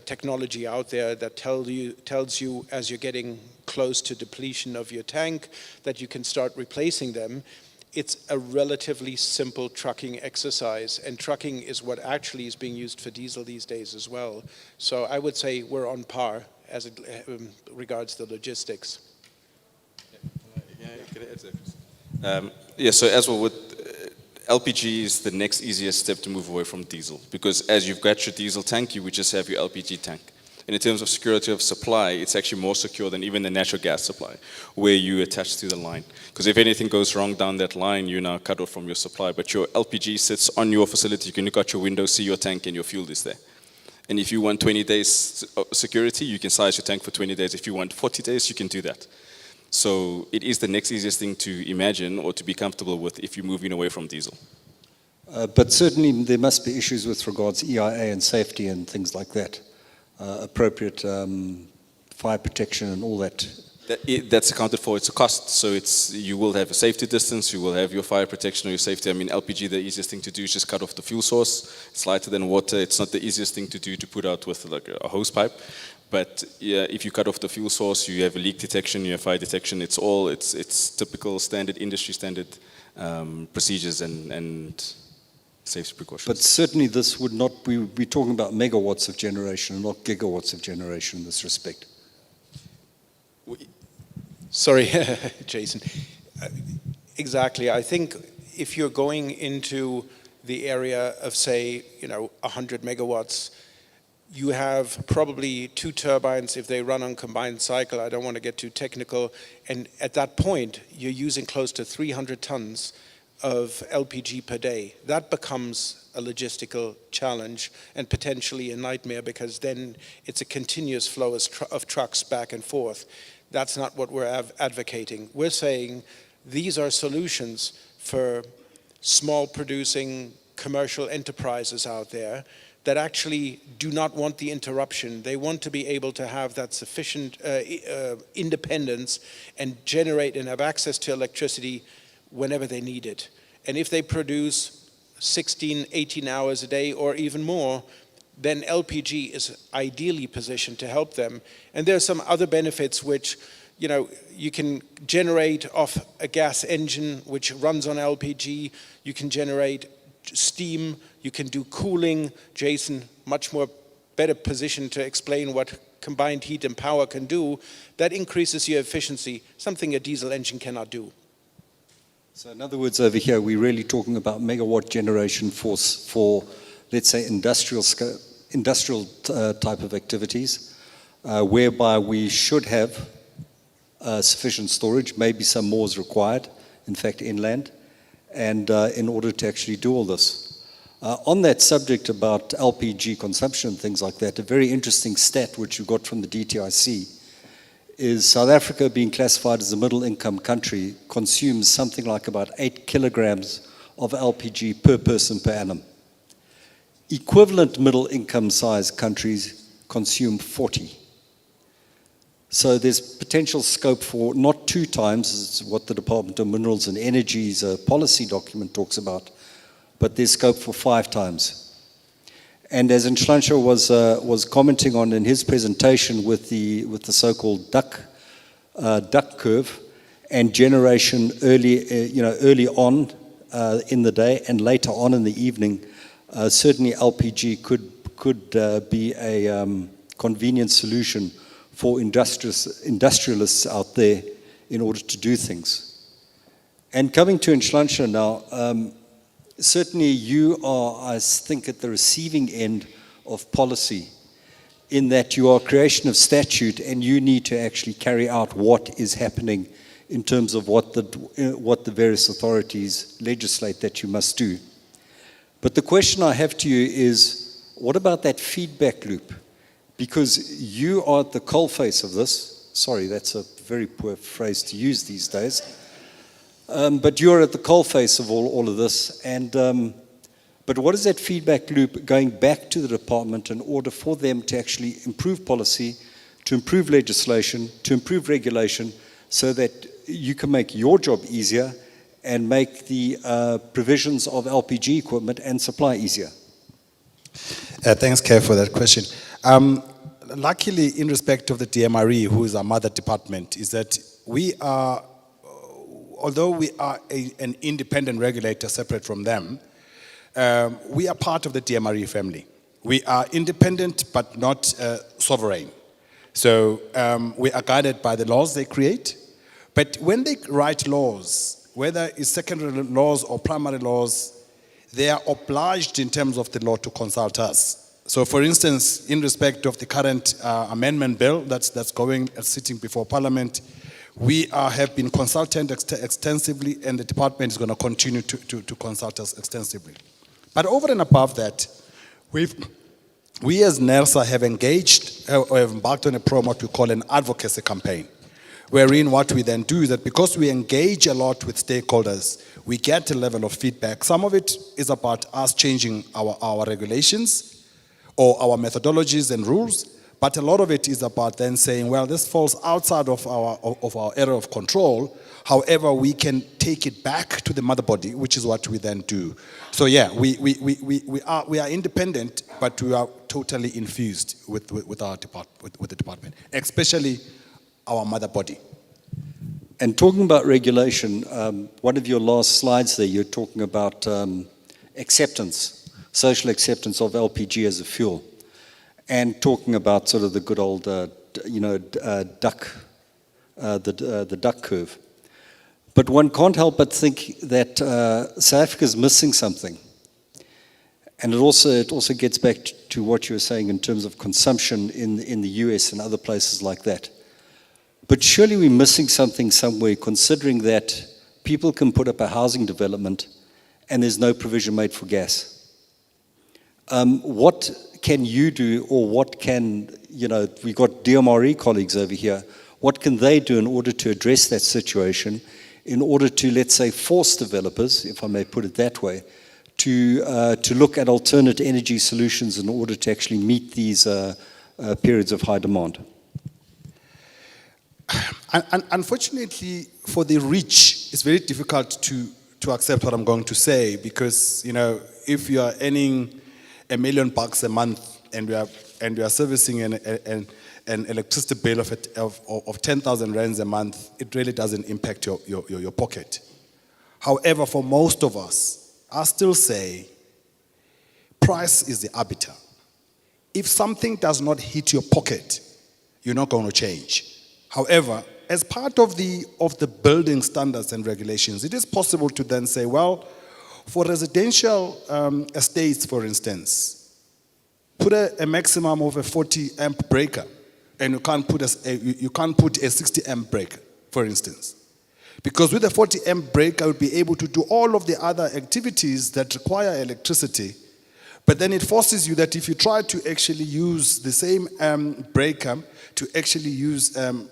technology out there that tells you as you're getting close to depletion of your tank that you can start replacing them, it's a relatively simple trucking exercise, and trucking is what actually is being used for diesel these days as well. So I would say we're on par as it regards the logistics. Yeah, so as well with LPG is the next easiest step to move away from diesel, because as you've got your diesel tank, you would just have your LPG tank. And in terms of security of supply, it's actually more secure than even the natural gas supply, where you attach to the line. Because if anything goes wrong down that line, you're now cut off from your supply. But your LPG sits on your facility. You can look out your window, see your tank, and your fuel is there. And if you want 20 days security, you can size your tank for 20 days. If you want 40 days, you can do that. So it is the next easiest thing to imagine or to be comfortable with if you're moving away from diesel. But certainly there must be issues with regards to EIA and safety and things like that. Appropriate fire protection and all that. That's accounted for. It's a cost. So you will have a safety distance, you will have your fire protection or your safety. I mean, LPG, the easiest thing to do is just cut off the fuel source. It's lighter than water. It's not the easiest thing to do to put out with like a hose pipe. But yeah, if you cut off the fuel source, you have a leak detection, you have fire detection. It's typical standard, industry standard procedures and safety precautions. But certainly this would not, we would be talking about megawatts of generation and not gigawatts of generation in this respect. Sorry, Jason. Exactly. I think if you're going into the area of, say, 100 megawatts, you have probably 2 turbines if they run on combined cycle. I don't want to get too technical. And at that point, you're using close to 300 tons of LPG per day. That becomes a logistical challenge and potentially a nightmare, because then it's a continuous flow of trucks back and forth. That's not what we're advocating. We're saying these are solutions for small producing commercial enterprises out there that actually do not want the interruption. They want to be able to have that sufficient independence and generate and have access to electricity whenever they need it. And if they produce 16, 18 hours a day or even more, then LPG is ideally positioned to help them. And there are some other benefits which, you can generate off a gas engine which runs on LPG. You can generate steam, you can do cooling. Jason, much more better positioned to explain what combined heat and power can do. That increases your efficiency, something a diesel engine cannot do. So in other words, over here, we're really talking about megawatt generation for let's say, industrial type of activities, whereby we should have sufficient storage, maybe some more is required, in fact, inland, and in order to actually do all this. On that subject about LPG consumption and things like that, a very interesting stat which you got from the DTIC is South Africa, being classified as a middle-income country, consumes something like about 8 kilograms of LPG per person per annum. Equivalent middle-income size countries consume 40. So there's potential scope for not 2 times, is what the Department of Minerals and Energy's policy document talks about, but there's scope for 5 times. And as Nhlanhla was commenting on in his presentation with the so-called duck curve and generation early on in the day and later on in the evening, certainly LPG could be convenient solution for industrialists out there in order to do things. And coming to Nhlanhla now, certainly you are, I think, at the receiving end of policy in that you are creation of statute and you need to actually carry out what is happening in terms of what the various authorities legislate that you must do. But the question I have to you is, what about that feedback loop? Because you are at the coalface of this. Sorry, that's a very poor phrase to use these days. But you're at the coalface of all of this. But what is that feedback loop going back to the department in order for them to actually improve policy, to improve legislation, to improve regulation, so that you can make your job easier and make the provisions of LPG equipment and supply easier? Thanks, Kev, for that question. Luckily, in respect of the DMRE, who is our mother department, is that we are, although we are an independent regulator separate from them, we are part of the DMRE family. We are independent but not sovereign. So we are guided by the laws they create. But when they write laws, whether it's secondary laws or primary laws, they are obliged in terms of the law to consult us. So for instance, in respect of the current amendment bill that's going sitting before Parliament, we have been consulted extensively, and the department is going to continue to consult us extensively. But over and above that, we as NERSA have engaged or have embarked on a program what we call an advocacy campaign, wherein what we then do is that because we engage a lot with stakeholders, we get a level of feedback. Some of it is about us changing our regulations or our methodologies and rules, but a lot of it is about then saying, well, this falls outside of our area of control. However, we can take it back to the mother body, which is what we then do. So yeah, we are independent, but we are totally infused with the department, especially our mother body. And talking about regulation, one of your last slides there, you're talking about acceptance, social acceptance of LPG as a fuel, and talking about sort of the good old, duck, the duck curve. But one can't help but think that South Africa is missing something. And it also gets back to what you were saying in terms of consumption in the US and other places like that. But surely we're missing something somewhere, considering that people can put up a housing development and there's no provision made for gas. What can you do, or what can, we've got DMRE colleagues over here, what can they do in order to address that situation, in order to, let's say, force developers, if I may put it that way, to look at alternate energy solutions in order to actually meet these periods of high demand? Unfortunately, for the rich, it's very difficult to accept what I'm going to say, because if you are earning $1 million a month and we are servicing an electricity bill of 10,000 rands a month, it really doesn't impact your pocket. However, for most of us, I still say price is the arbiter. If something does not hit your pocket, you're not going to change. However, as part of the building standards and regulations, it is possible to then say, well, for residential estates, for instance, put a maximum of a 40 amp breaker, and you can't put a 60 amp breaker, for instance. Because with a 40 amp breaker, I would be able to do all of the other activities that require electricity. But then it forces you that if you try to actually use the same breaker to actually use to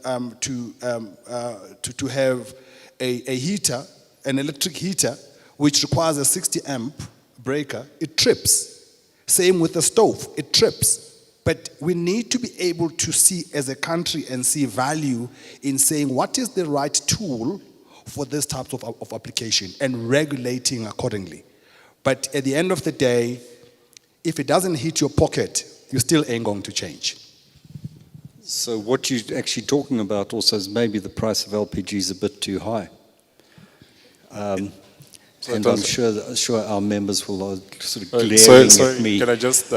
have a heater, an electric heater, which requires a 60 amp breaker, it trips. Same with the stove, it trips. But we need to be able to see as a country and see value in saying what is the right tool for this type of application and regulating accordingly. But at the end of the day, if it doesn't hit your pocket, you still ain't going to change. So what you're actually talking about also is maybe the price of LPG is a bit too high. And I'm sure our members will sort of glaring sorry, at me. can I just...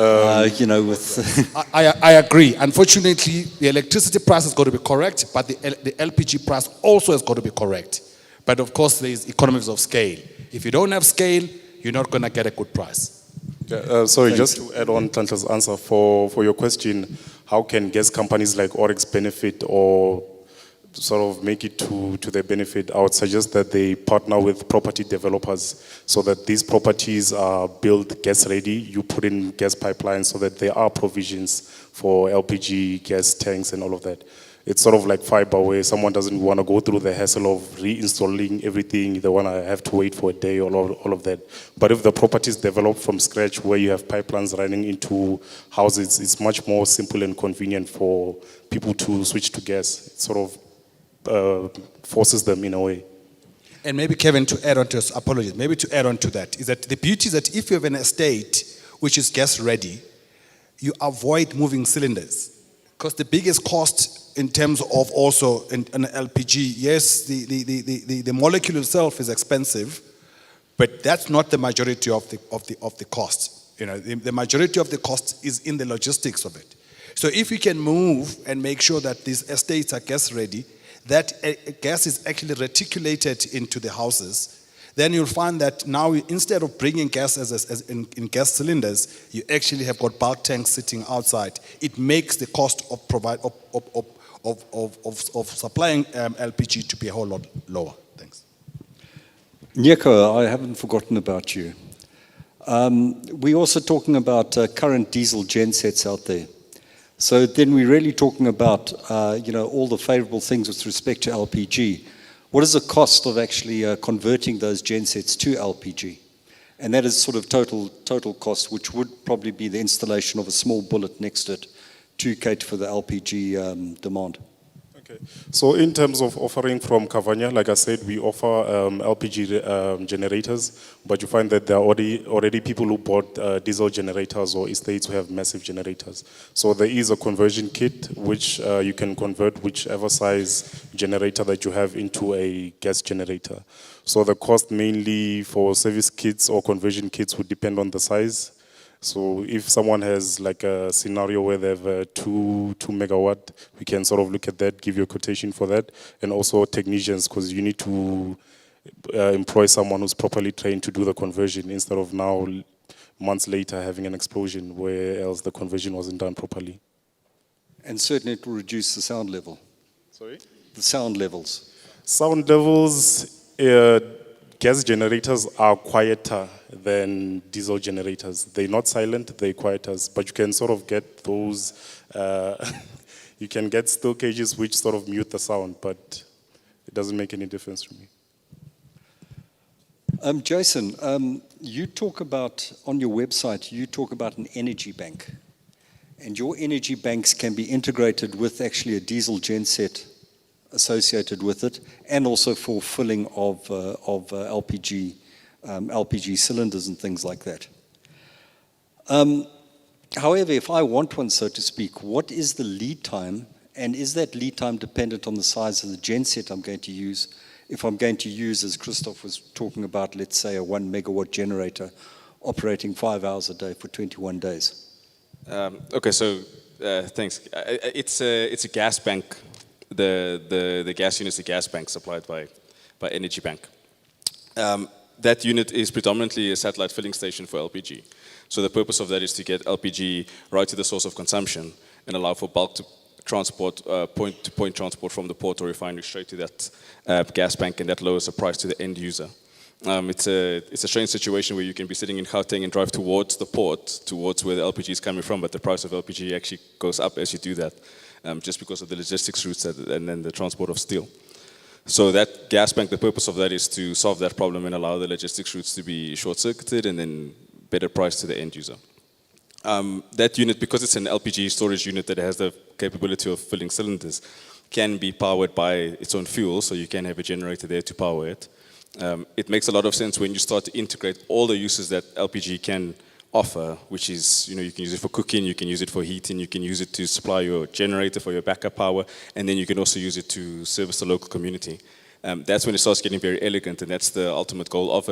you know, with... I agree. Unfortunately, the electricity price has got to be correct, but the LPG price also has got to be correct. But of course, there is economies of scale. If you don't have scale, you're not going to get a good price. Sorry, just to add on Tanta's answer for your question, how can gas companies like Oryx benefit or sort of make it to their benefit? I would suggest that they partner with property developers so that these properties are built gas ready. You put in gas pipelines so that there are provisions for LPG, gas tanks and all of that. It's sort of like fiber where someone doesn't want to go through the hassle of reinstalling everything. They want to have to wait for a day or all of that. But if the property is developed from scratch where you have pipelines running into houses, it's much more simple and convenient for people to switch to gas. It sort of forces them in a way. And maybe Kevin, to add on to, apologies, maybe to add on to that, is that the beauty is that if you have an estate which is gas ready, you avoid moving cylinders. Because the biggest cost in terms of also an LPG, yes, the molecule itself is expensive, but that's not the majority of the cost. You know, the majority of the cost is in the logistics of it. So if we can move and make sure that these estates are gas ready, that gas is actually reticulated into the houses, then you'll find that now instead of bringing gas as in gas cylinders, you actually have got bulk tanks sitting outside. It makes the cost of supplying LPG to be a whole lot lower. Thanks. Nyeko, I haven't forgotten about you. We're also talking about current diesel gensets out there. So then we're really talking about all the favorable things with respect to LPG. What is the cost of actually converting those gensets to LPG? And that is sort of total cost, which would probably be the installation of a small bullet next to it to cater for the LPG demand. Okay. So in terms of offering from Cavagna, like I said, we offer LPG generators, but you find that there are already people who bought diesel generators or estates who have massive generators. So there is a conversion kit which you can convert whichever size generator that you have into a gas generator. So the cost mainly for service kits or conversion kits would depend on the size. So if someone has like a scenario where they have a 2 megawatt, we can sort of look at that, give you a quotation for that, and also technicians, because you need to employ someone who's properly trained to do the conversion instead of now months later having an explosion where else the conversion wasn't done properly. And certainly it will reduce the sound level. Sorry? The sound levels. Sound levels, gas generators are quieter than diesel generators. They're not silent, they're quieter, but you can sort of get those, you can get still cages which sort of mute the sound, but it doesn't make any difference to me. Jason, you talk about, on your website, you talk about an energy bank. And your energy banks can be integrated with actually a diesel genset associated with it, and also for filling of LPG cylinders and things like that. However, if I want one, so to speak, what is the lead time, and is that lead time dependent on the size of the genset I'm going to use? If I'm going to use, as Christoph was talking about, let's say a 1 megawatt generator operating 5 hours a day for 21 days. Okay, so thanks. It's a gas bank. The gas unit is a gas bank supplied by Energy Bank. That unit is predominantly a satellite filling station for LPG. So the purpose of that is to get LPG right to the source of consumption and allow for bulk transport, point-to-point transport from the port or refinery straight to that gas bank, and that lowers the price to the end user. It's a strange situation where you can be sitting in Gauteng and drive towards the port, towards where the LPG is coming from, but the price of LPG actually goes up as you do that, just because of the logistics routes and then the transport of steel. So that gas bank, the purpose of that is to solve that problem and allow the logistics routes to be short-circuited and then better price to the end user. That unit, because it's an LPG storage unit that has the capability of filling cylinders, can be powered by its own fuel, so you can have a generator there to power it. It makes a lot of sense when you start to integrate all the uses that LPG can offer, which is, you can use it for cooking, you can use it for heating, you can use it to supply your generator for your backup power, and then you can also use it to service the local community. That's when it starts getting very elegant, and that's the ultimate goal of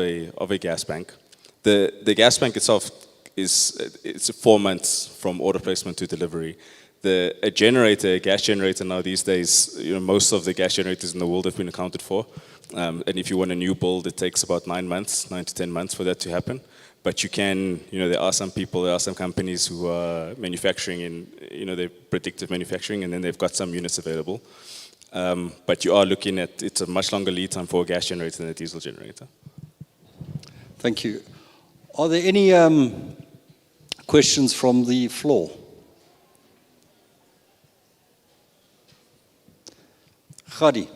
a gas bank. The gas bank itself it's 4 months from order placement to delivery. A gas generator now these days, most of the gas generators in the world have been accounted for. And if you want a new build, it takes about 9 to 10 months for that to happen. But you can, there are some companies who are manufacturing in, they're predictive manufacturing, and then they've got some units available. But you are looking at, it's a much longer lead time for a gas generator than a diesel generator. Thank you. Are there any questions from the floor? Khadi.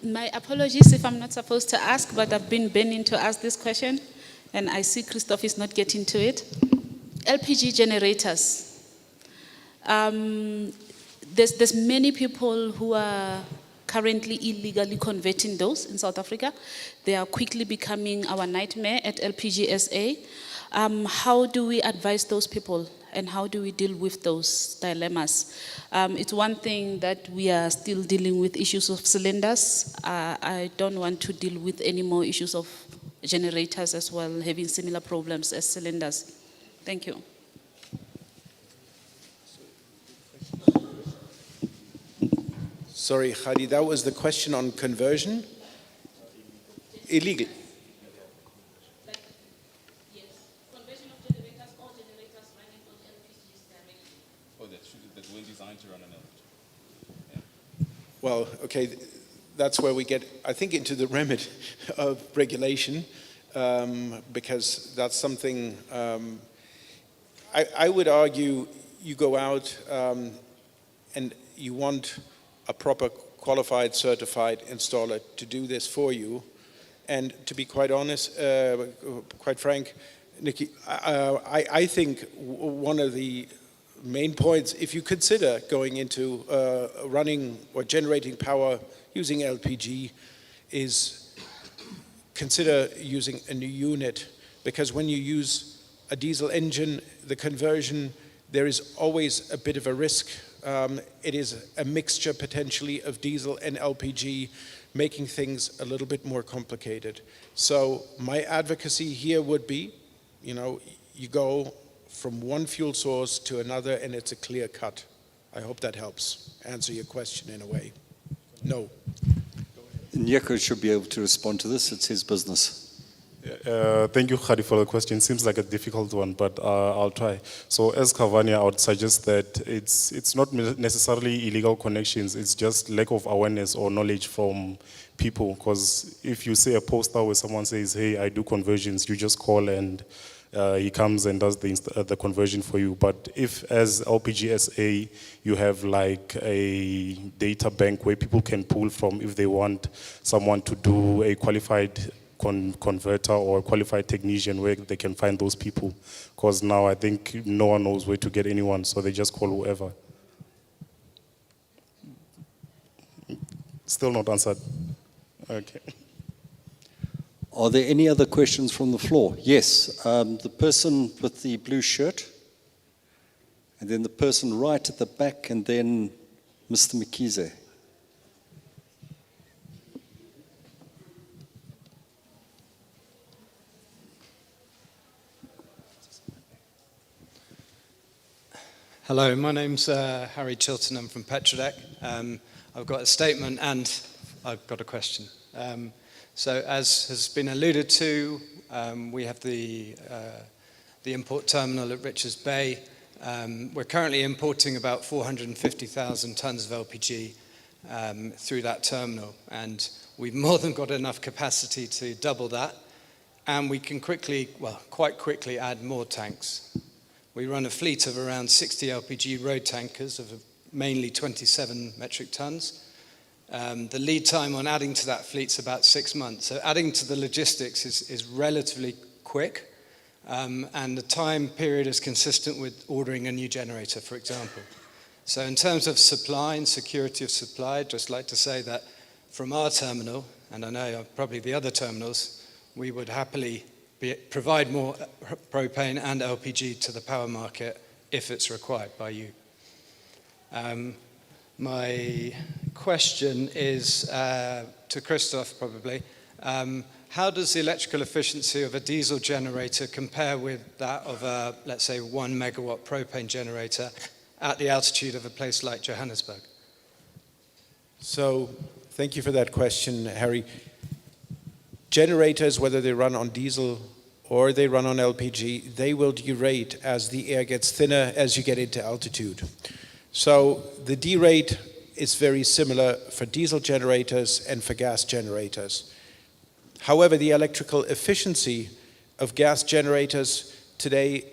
My apologies if I'm not supposed to ask, but I've been burning to ask this question, and I see Christoph is not getting to it. LPG generators. There's many people who are currently illegally converting those in South Africa. They are quickly becoming our nightmare at LPG SA. How do we advise those people, and how do we deal with those dilemmas? It's one thing that we are still dealing with issues of cylinders. I don't want to deal with any more issues of generators as well, having similar problems as cylinders. Thank you. Sorry, Khadi, that was the question on conversion? Illegal. That will design to run an LPG. Well, okay, that's where we get, I think, into the remit of regulation, because that's something, I would argue you go out and you want a proper qualified, certified installer to do this for you. And to be quite honest, quite frank, Nikki, I think one of the main points, if you consider going into running or generating power using LPG, is consider using a new unit, because when you use a diesel engine, the conversion, there is always a bit of a risk. It is a mixture potentially of diesel and LPG, making things a little bit more complicated. So my advocacy here would be, you go from one fuel source to another, and it's a clear cut. I hope that helps answer your question in a way. No. Nyeko should be able to respond to this. It's his business. Thank you, Khadi, for the question. Seems like a difficult one, but I'll try. So as Cavani, I would suggest that it's not necessarily illegal connections, it's just lack of awareness or knowledge from people. Because if you see a poster where someone says, hey, I do conversions, you just call and he comes and does the conversion for you. But if, as LPG SA, you have like a data bank where people can pull from if they want someone to do a qualified converter or a qualified technician, where they can find those people. Because now I think no one knows where to get anyone, so they just call whoever. Still not answered. Okay. Are there any other questions from the floor? Yes, the person with the blue shirt, and then the person right at the back, and then Mr. Mkize. Hello, my name's Harry Chilton. I'm from Petrodec. I've got a statement and I've got a question. So as has been alluded to, we have the import terminal at Richards Bay. We're currently importing about 450,000 tons of LPG through that terminal, and we've more than got enough capacity to double that, and we can quite quickly add more tanks. We run a fleet of around 60 LPG road tankers of mainly 27 metric tons. The lead time on adding to that fleet is about 6 months. So adding to the logistics is relatively quick, and the time period is consistent with ordering a new generator, for example. So in terms of supply and security of supply, I'd just like to say that from our terminal, and I know probably the other terminals, we would happily provide more propane and LPG to the power market if it's required by you. My question is to Christoph, probably. How does the electrical efficiency of a diesel generator compare with that of a, let's say, 1 megawatt propane generator at the altitude of a place like Johannesburg? So, thank you for that question, Harry. Generators, whether they run on diesel or they run on LPG, they will derate as the air gets thinner as you get into altitude. So the derate is very similar for diesel generators and for gas generators. However, the electrical efficiency of gas generators today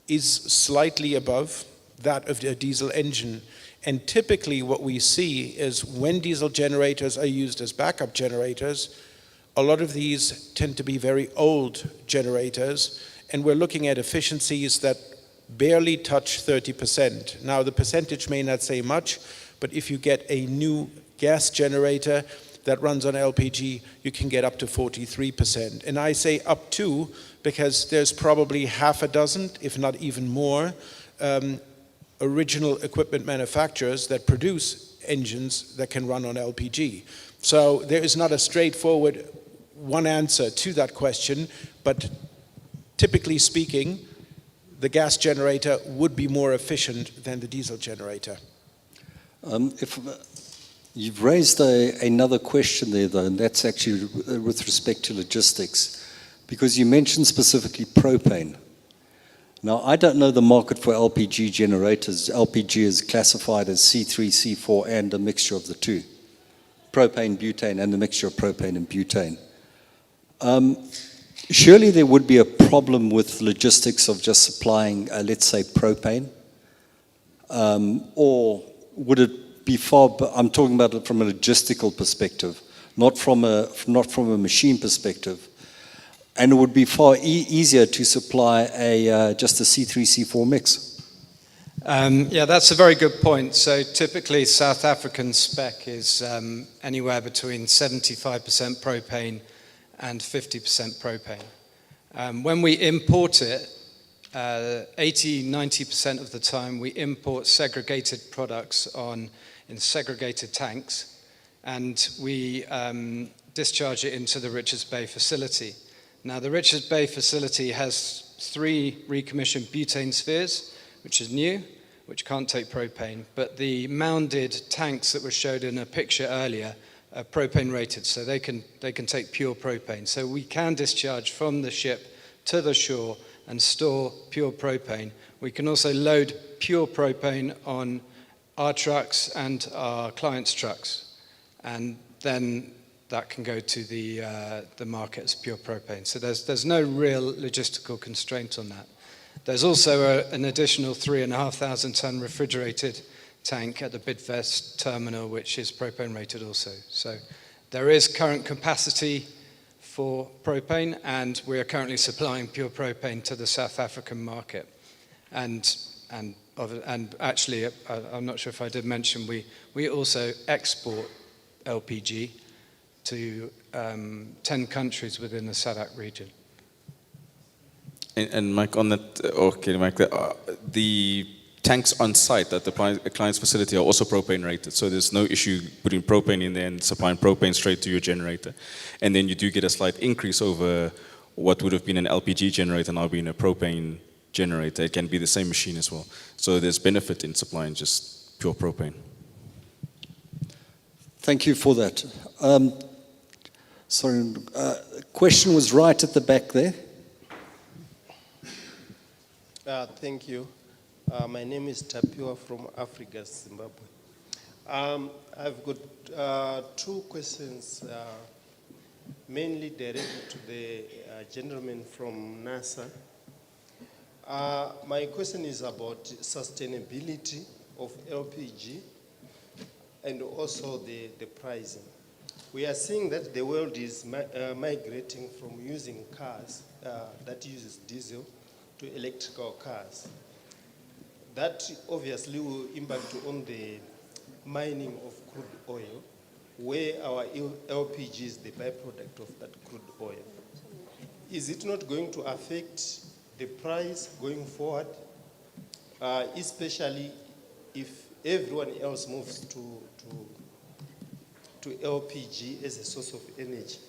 is slightly above that of a diesel engine. And typically what we see is when diesel generators are used as backup generators, a lot of these tend to be very old generators, and we're looking at efficiencies that barely touch 30%. Now, the percentage may not say much, but if you get a new gas generator that runs on LPG, you can get up to 43%. And I say up to because there's probably half a dozen, if not even more, original equipment manufacturers that produce engines that can run on LPG. So there is not a straightforward one answer to that question, but typically speaking, the gas generator would be more efficient than the diesel generator. You've raised another question there, though, and that's actually with respect to logistics, because you mentioned specifically propane. Now, I don't know the market for LPG generators. LPG is classified as C3, C4, and a mixture of the two. Propane, butane, and a mixture of propane and butane. Surely there would be a problem with logistics of just supplying, let's say, propane, or would it be far? I'm talking about it from a logistical perspective, not from a machine perspective, and it would be far easier to supply just a C3, C4 mix. Yeah, that's a very good point. So typically, South African spec is anywhere between 75% propane and 50% propane. When we import it, 80-90% of the time we import segregated products in segregated tanks, and we discharge it into the Richards Bay facility. Now, the Richards Bay facility has 3 recommissioned butane spheres, which is new, which can't take propane, but the mounded tanks that were showed in a picture earlier are propane rated, so they can take pure propane. So we can discharge from the ship to the shore and store pure propane. We can also load pure propane on our trucks and our clients' trucks, and then that can go to the market as pure propane. So there's no real logistical constraint on that. There's also an additional 3,500 ton refrigerated tank at the Bidvest terminal, which is propane rated also. So there is current capacity for propane, and we are currently supplying pure propane to the South African market. And actually, I'm not sure if I did mention, we also export LPG to 10 countries within the SADC region. And Mike, on that, okay, Mike, the tanks on site at the client's facility are also propane rated, so there's no issue putting propane in there and supplying propane straight to your generator. And then you do get a slight increase over what would have been an LPG generator now being a propane generator. It can be the same machine as well. So there's benefit in supplying just pure propane. Thank you for that. Sorry, question was right at the back there. Thank you. My name is Tapua from Africa, Zimbabwe. I've got 2 questions, mainly directed to the gentleman from NASA. My question is about sustainability of LPG and also the pricing. We are seeing that the world is migrating from using cars that uses diesel to electrical cars. That obviously will impact on the mining of crude oil, where our LPG is the byproduct of that crude oil. is it not going to affect the price going forward, especially if everyone else moves to LPG as a source of energy?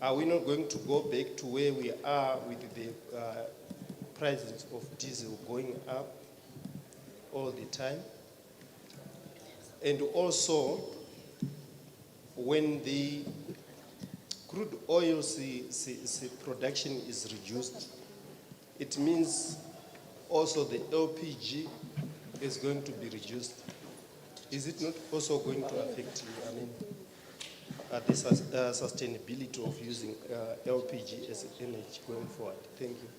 Are we not going to go back to where we are with the prices of diesel going up all the time? And also, when the crude oil production is reduced, it means also the LPG is going to be reduced. Is it not also going to affect, the sustainability of using LPG as energy going forward? Thank you.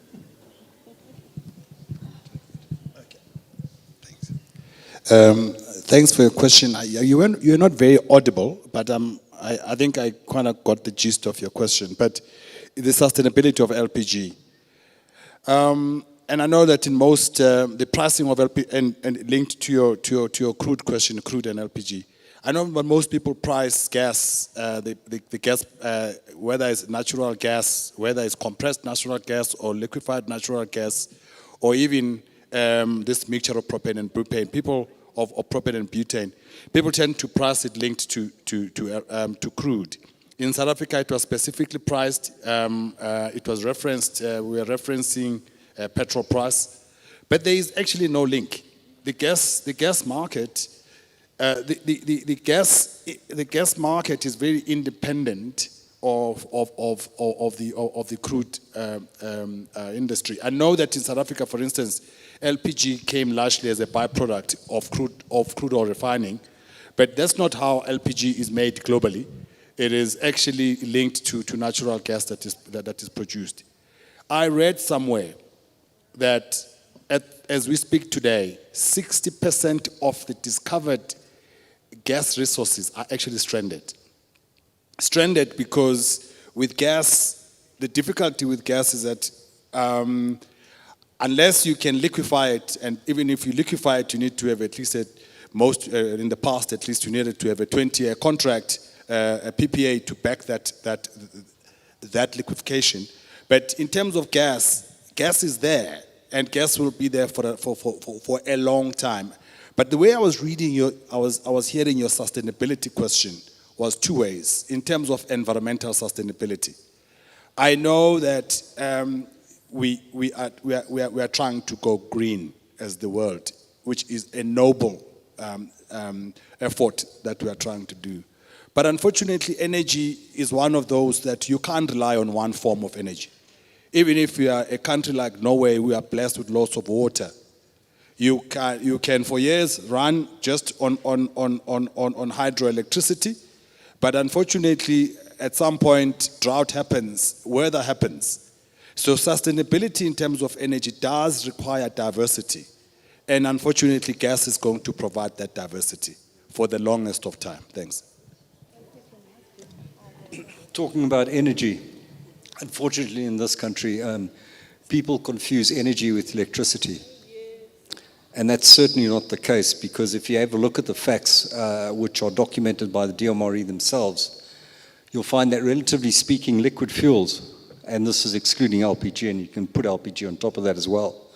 Thanks for your question. You're not very audible, but I think I kind of got the gist of your question. But the sustainability of LPG. And I know that in most, the pricing of LPG, and linked to your crude question, crude and LPG. I know when most people price gas, the gas, whether it's natural gas, whether it's compressed natural gas or liquefied natural gas, or even this mixture of propane and butane, people of propane and butane, people tend to price it linked to crude. In South Africa, it was specifically priced. It was referenced. We are referencing petrol price, but there is actually no link. The gas market. The gas market is very independent of the crude industry. I know that in South Africa, for instance, LPG came largely as a byproduct of crude oil refining, but that's not how LPG is made globally. It is actually linked to natural gas that is produced. I read somewhere that as we speak today, 60% of the discovered gas resources are actually stranded. Stranded because with gas, the difficulty with gas is that unless you can liquefy it, and even if you liquefy it, you need to have at least in the past at least you needed to have a 20-year contract, a PPA to back that liquefaction. But in terms of gas is there, and gas will be there for a long time. But the way I was reading I was hearing your sustainability question was two ways in terms of environmental sustainability. I know that we are trying to go green as the world, which is a noble effort that we are trying to do. But unfortunately, energy is one of those that you can't rely on one form of energy. Even if we are a country like Norway, we are blessed with lots of water. You can for years run just on hydroelectricity, but unfortunately, at some point, drought happens, weather happens. So sustainability in terms of energy does require diversity. And unfortunately, gas is going to provide that diversity for the longest of time. Thanks. Talking about energy, unfortunately in this country, people confuse energy with electricity. And that's certainly not the case, because if you have a look at the facts, which are documented by the DMRE themselves, you'll find that relatively speaking, liquid fuels, and this is excluding LPG, and you can put LPG on top of that as well,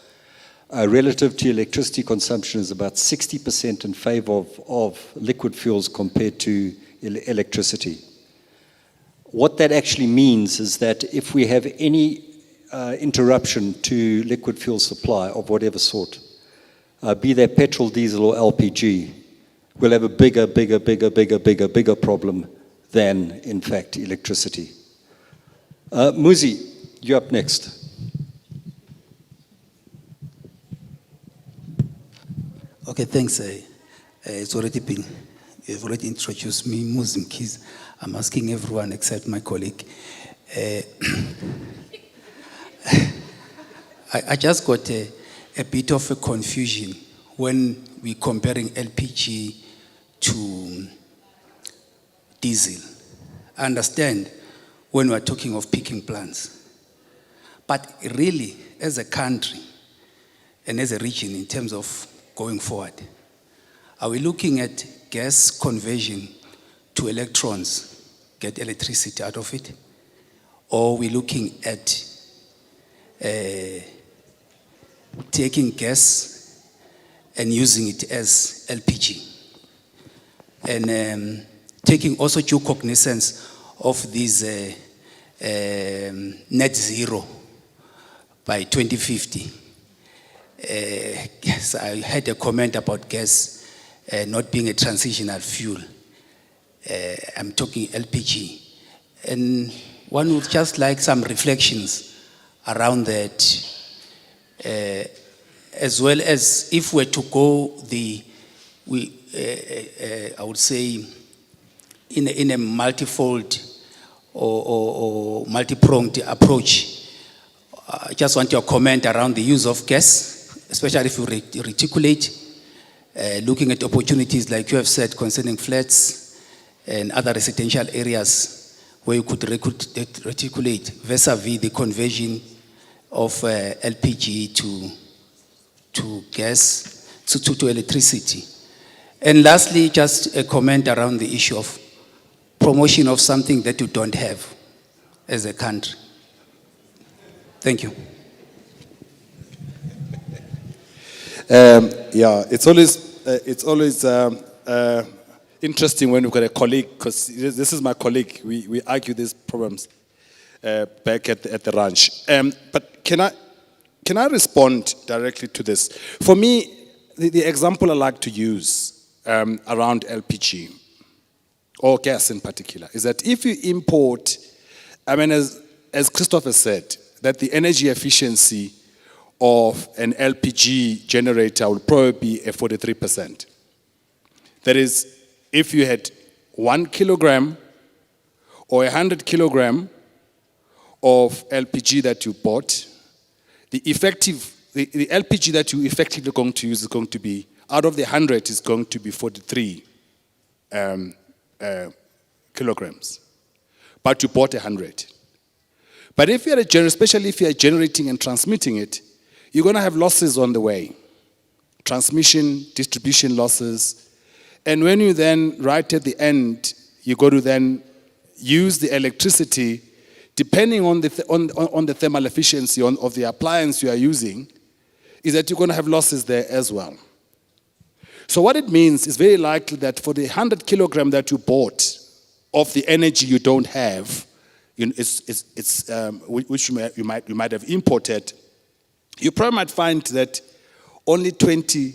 relative to electricity consumption is about 60% in favor of liquid fuels compared to electricity. What that actually means is that if we have any interruption to liquid fuel supply of whatever sort, be that petrol, diesel, or LPG, we'll have a bigger problem than, in fact, electricity. Muzi, you're up next. Okay, thanks. It's already been, you've already introduced me, Muslim Keys. I'm asking everyone except my colleague. I just got a bit of a confusion when we're comparing LPG to diesel. I understand when we're talking of peaking plants. But really, as a country and as a region in terms of going forward, are we looking at gas conversion to electrons, get electricity out of it? or we're looking at taking gas and using it as LPG. And taking also due cognizance of this net zero by 2050. Yes, I had a comment about gas not being a transitional fuel. I'm talking LPG. And one would just like some reflections around that, as well as if we're to go I would say, in a multifold or multi-pronged approach. I just want your comment around the use of gas, especially if you reticulate, looking at opportunities like you have said concerning flats and other residential areas where you could reticulate vis-a-vis the conversion of LPG to gas, to electricity. And lastly, just a comment around the issue of promotion of something that you don't have as a country. Thank you. Yeah, it's always interesting when we've got a colleague, because this is my colleague. We argue these problems back at the ranch. But can I respond directly to this? For me, the example I like to use around LPG, or gas in particular, is that if you import, I mean, as Christopher said, that the energy efficiency of an LPG generator will probably be a 43%. That is, if you had 1 kilogram or 100 kilogram of LPG that you bought, the LPG that you effectively going to use is going to be, out of the 100, is going to be 43 kilograms. But you bought 100. But if you're especially if you're generating and transmitting it, you're going to have losses on the way. Transmission, distribution losses. And when you then, right at the end, you go to then use the electricity, depending on the thermal efficiency of the appliance you are using, is that you're going to have losses there as well. So what it means is very likely that for the 100 kilogram that you bought of the energy you don't have, which you might have imported, you probably might find that only 20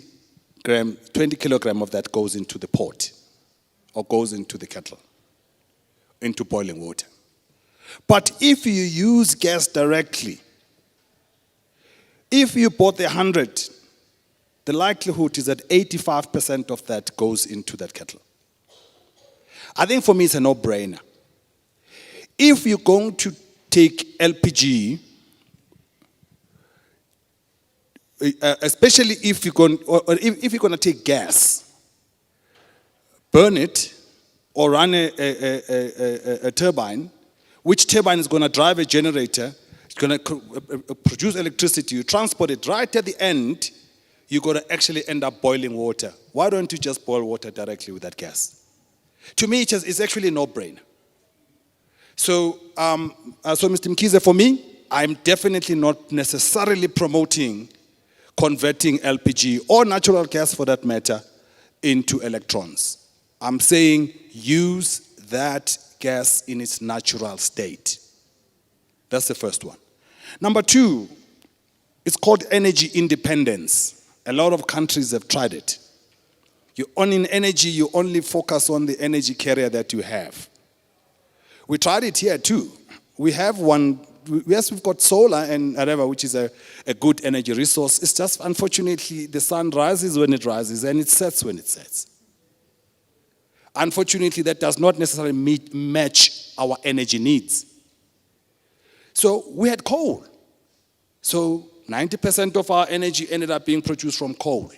kilogram of that goes into the pot or goes into the kettle, into boiling water. But if you use gas directly, if you bought the 100, the likelihood is that 85% of that goes into that kettle. I think for me it's a no-brainer. If you're going to take LPG, especially if you're going to take gas, burn it or run a turbine, which turbine is going to drive a generator, it's going to produce electricity, you transport it right at the end, you're going to actually end up boiling water. Why don't you just boil water directly with that gas? To me, it's actually a no-brainer. So Mr. Mkhize, for me, I'm definitely not necessarily promoting converting LPG or natural gas for that matter into electrons. I'm saying use that gas in its natural state. That's the first one. Number two, it's called energy independence. A lot of countries have tried it. In energy, you only focus on the energy carrier that you have. We tried it here too. We have one, yes, we've got solar and whatever, which is a good energy resource. It's just, unfortunately, the sun rises when it rises and it sets when it sets. Unfortunately, that does not necessarily match our energy needs. So we had coal. So 90% of our energy ended up being produced from coal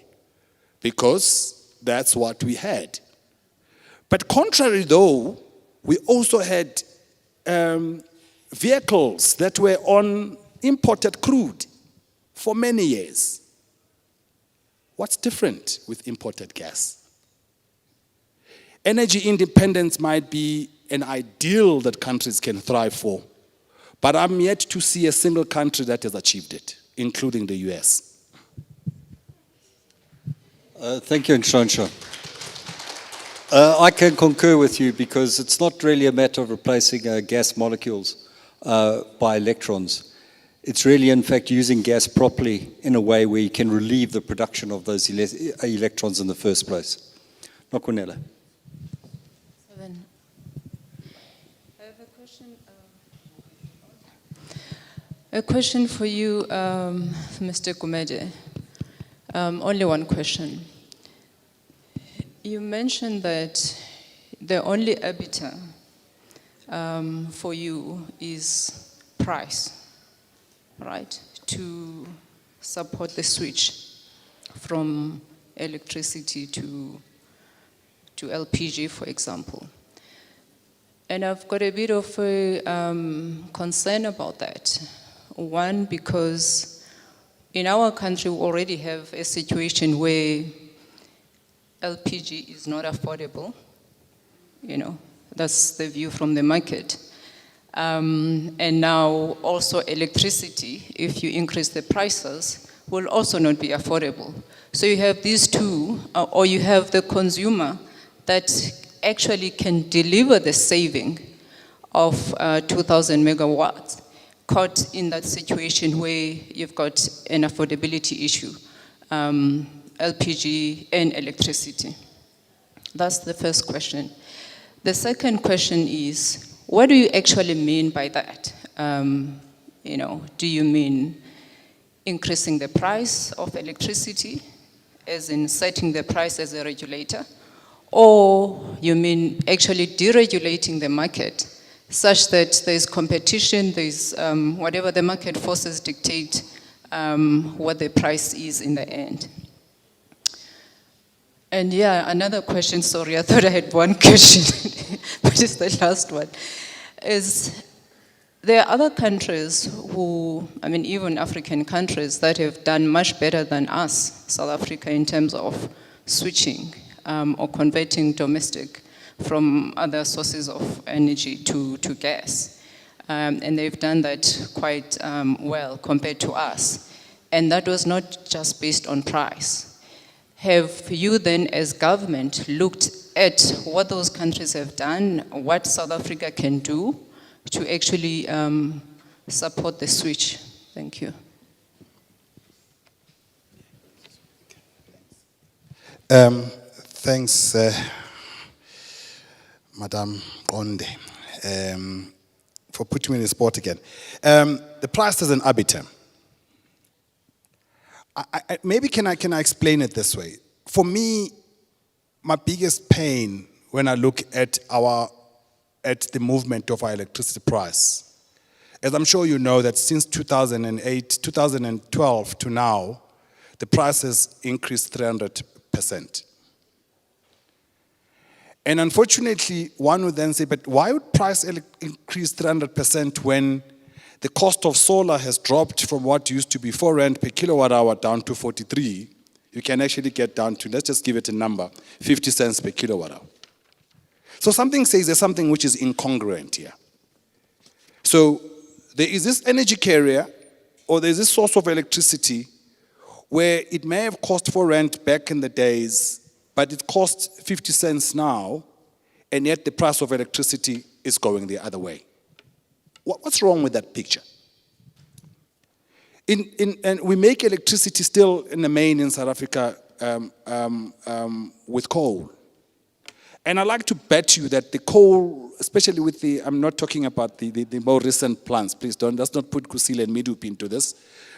because that's what we had. But contrary though, we also had vehicles that were on imported crude for many years. What's different with imported gas? Energy independence might be an ideal that countries can thrive for, But I'm yet to see a single country that has achieved it, including the US. Thank you, Nshontsha. I can concur with you because it's not really a matter of replacing gas molecules by electrons. It's really, in fact, using gas properly in a way where you can relieve the production of those electrons in the first place. Nokunela. I have a question for you, Mr. Gumede. Only one question. You mentioned that the only arbiter for you is price, right? To support the switch from electricity to LPG, for example. And I've got a bit of a concern about that. One, because in our country we already have a situation where LPG is not affordable. You know, that's the view from the market. And now also electricity, if you increase the prices, will also not be affordable. So you have these two, or you have the consumer that actually can deliver the saving of 2,000 megawatts, caught in that situation where you've got an affordability issue, LPG and electricity. That's the first question. The second question is, what do you actually mean by that? You know, do you mean increasing the price of electricity, as in setting the price as a regulator? Or you mean actually deregulating the market such that there's competition, there's whatever the market forces dictate what the price is in the end? And yeah, another question, sorry, I thought I had one question, but it's the last one, is there are other countries who, I mean, even African countries that have done much better than us, South Africa, in terms of switching or converting domestic from other sources of energy to gas. And they've done that quite well compared to us. And that was not just based on price. Have you then, as government, looked at what those countries have done, what South Africa can do to actually support the switch? Thank you. Thanks, Madam Onde, for putting me in the spot again. The price is an arbiter. Maybe can I explain it this way? For me, my biggest pain when I look at the movement of our electricity price, as I'm sure you know that since 2012 to now, the price has increased 300%. And unfortunately, one would then say, but why would price increase 300% when the cost of solar has dropped from what used to be 4 rand per kilowatt hour down to 43? You can actually get down to, let's just give it a number, 50 cents per kilowatt hour. So something says there's something which is incongruent here. So there is this energy carrier, or there's this source of electricity where it may have cost 4 rand back in the days, but it costs 50 cents now, and yet the price of electricity is going the other way. What's wrong with that picture? And we make electricity still in the main in South Africa with coal. And I'd like to bet you that the coal, especially with the, I'm not talking about the more recent plants, please let's not put Kusile and Midup into this,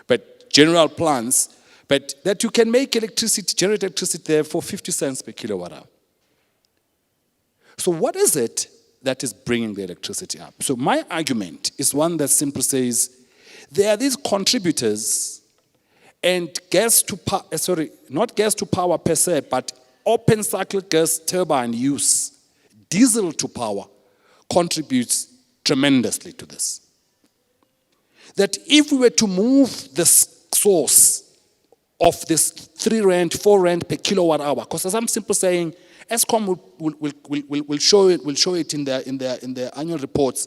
but general plants, but that you can make electricity, generate electricity there for 50 cents per kilowatt hour. So what is it that is bringing the electricity up? So my argument is one that simply says, there are these contributors, and not gas to power per se, but open cycle gas turbine use, diesel to power, contributes tremendously to this. That if we were to move the source of this 3 rand, 4 rand per kilowatt hour, because as I'm simply saying, Eskom will show it in their annual reports,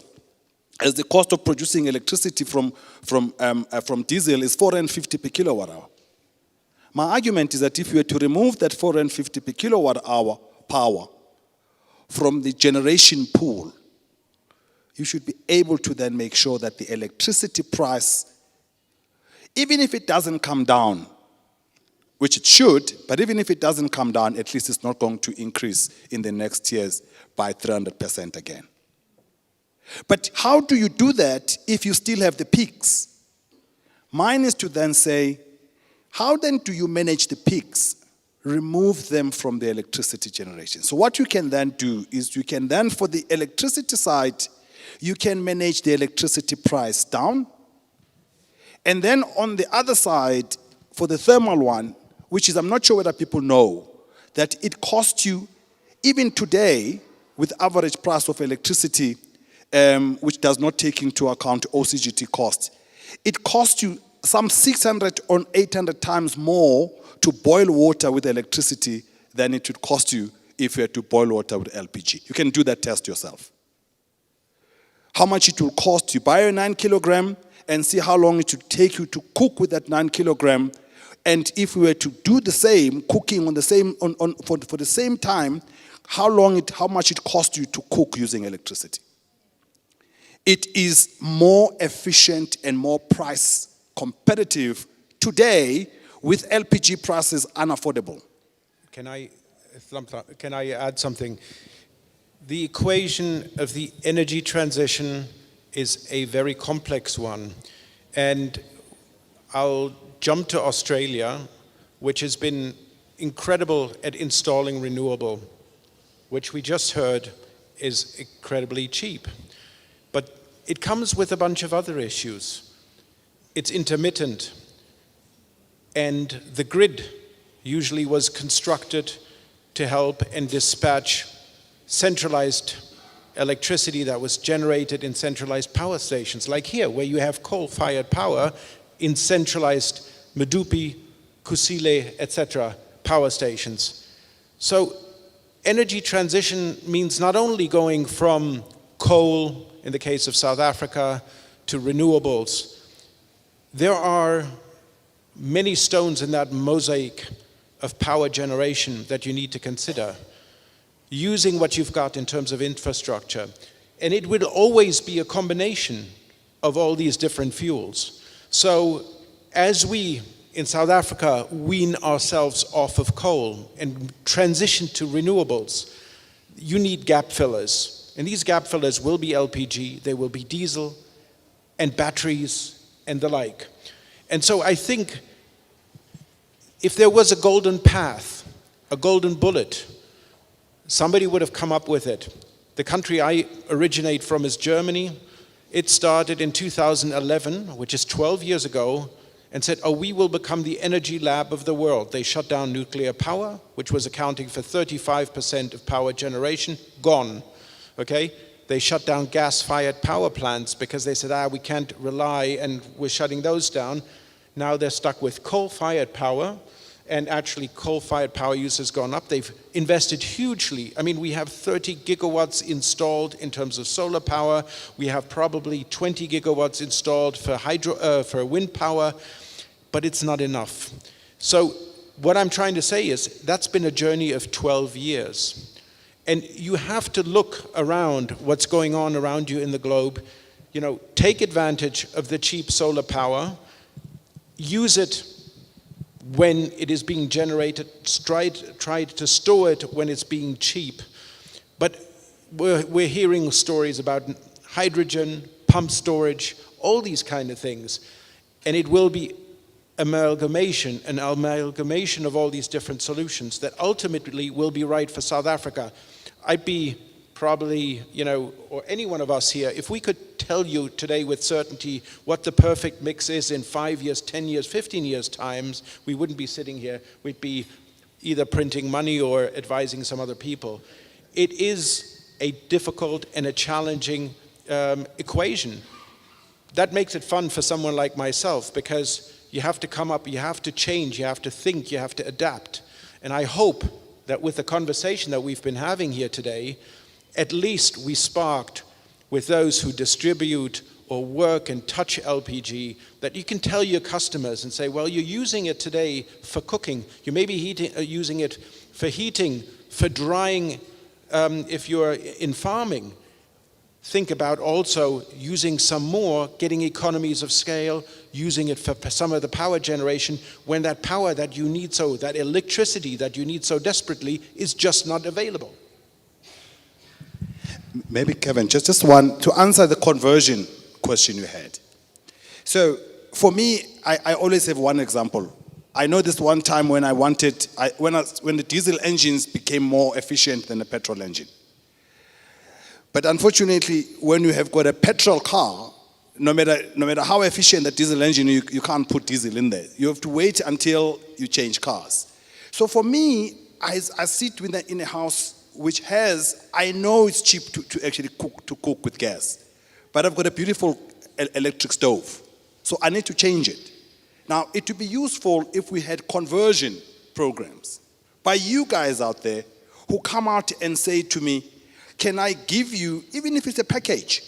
as the cost of producing electricity from diesel is 450 per kilowatt hour. My argument is that if you were to remove that 450 per kilowatt hour power from the generation pool, you should be able to then make sure that the electricity price, even if it doesn't come down, which it should, but even if it doesn't come down, at least it's not going to increase in the next years by 300% again. But how do you do that if you still have the peaks? Mine is to then say, how then do you manage the peaks? Remove them from the electricity generation. So what you can then do is you can then, for the electricity side, you can manage the electricity price down. And then on the other side, for the thermal one, which is, I'm not sure whether people know, that it costs you, even today, with average price of electricity, which does not take into account OCGT costs, it costs you some 600 or 800 times more to boil water with electricity than it would cost you if you had to boil water with LPG. You can do that test yourself. How much it will cost you. Buy a 9 kilogram and see how long it would take you to cook with that 9 kilogram. And if we were to do the same, cooking on the same, for the same time, how much it costs you to cook using electricity. It is more efficient and more price competitive today with LPG prices unaffordable. Can I add something? The equation of the energy transition is a very complex one. And I'll jump to Australia, which has been incredible at installing renewable, which we just heard is incredibly cheap. But it comes with a bunch of other issues. It's intermittent, and the grid usually was constructed to help and dispatch centralized electricity that was generated in centralized power stations, like here, where you have coal-fired power in centralized Medupi, Kusile, etc. power stations. So energy transition means not only going from coal, in the case of South Africa, to renewables. There are many stones in that mosaic of power generation that you need to consider, using what you've got in terms of infrastructure. And it will always be a combination of all these different fuels. So as we, in South Africa, wean ourselves off of coal and transition to renewables, you need gap fillers. And these gap fillers will be LPG, they will be diesel, and batteries, and the like. And so I think if there was a golden path, a golden bullet, somebody would have come up with it. The country I originate from is Germany. It started in 2011, which is 12 years ago, and said, oh, we will become the energy lab of the world. They shut down nuclear power, which was accounting for 35% of power generation, gone. Okay? They shut down gas-fired power plants because they said, we can't rely, and we're shutting those down. Now they're stuck with coal-fired power, and actually coal-fired power use has gone up. They've invested hugely. I mean, we have 30 gigawatts installed in terms of solar power. We have probably 20 gigawatts installed for wind power, but it's not enough. So what I'm trying to say is that's been a journey of 12 years. And you have to look around what's going on around you in the globe. You know, take advantage of the cheap solar power, use it when it is being generated, try to store it when it's being cheap. But we're hearing stories about hydrogen, pump storage, all these kind of things. And it will be an amalgamation of all these different solutions that ultimately will be right for South Africa. I'd be probably, or any one of us here, if we could tell you today with certainty what the perfect mix is in 5 years, 10 years, 15 years times, we wouldn't be sitting here. We'd be either printing money or advising some other people. It is a difficult and a challenging equation. That makes it fun for someone like myself because you have to come up, you have to change, you have to think, you have to adapt. And I hope that with the conversation that we've been having here today, at least we sparked with those who distribute or work and touch LPG, that you can tell your customers and say, well, you're using it today for cooking. You may be using it for heating, for drying, if you're in farming. Think about also using some more, getting economies of scale, using it for some of the power generation when that power that you need so, that electricity that you need so desperately is just not available. Maybe Kevin, just one, to answer the conversion question you had. So for me, I always have one example. I know this one time when when the diesel engines became more efficient than the petrol engine. But unfortunately, when you have got a petrol car, no matter how efficient the diesel engine, you can't put diesel in there. You have to wait until you change cars. So for me, I sit in a house which I know it's cheap to actually cook with gas. But I've got a beautiful electric stove. So I need to change it. Now, it would be useful if we had conversion programs by you guys out there who come out and say to me, can I give you, even if it's a package,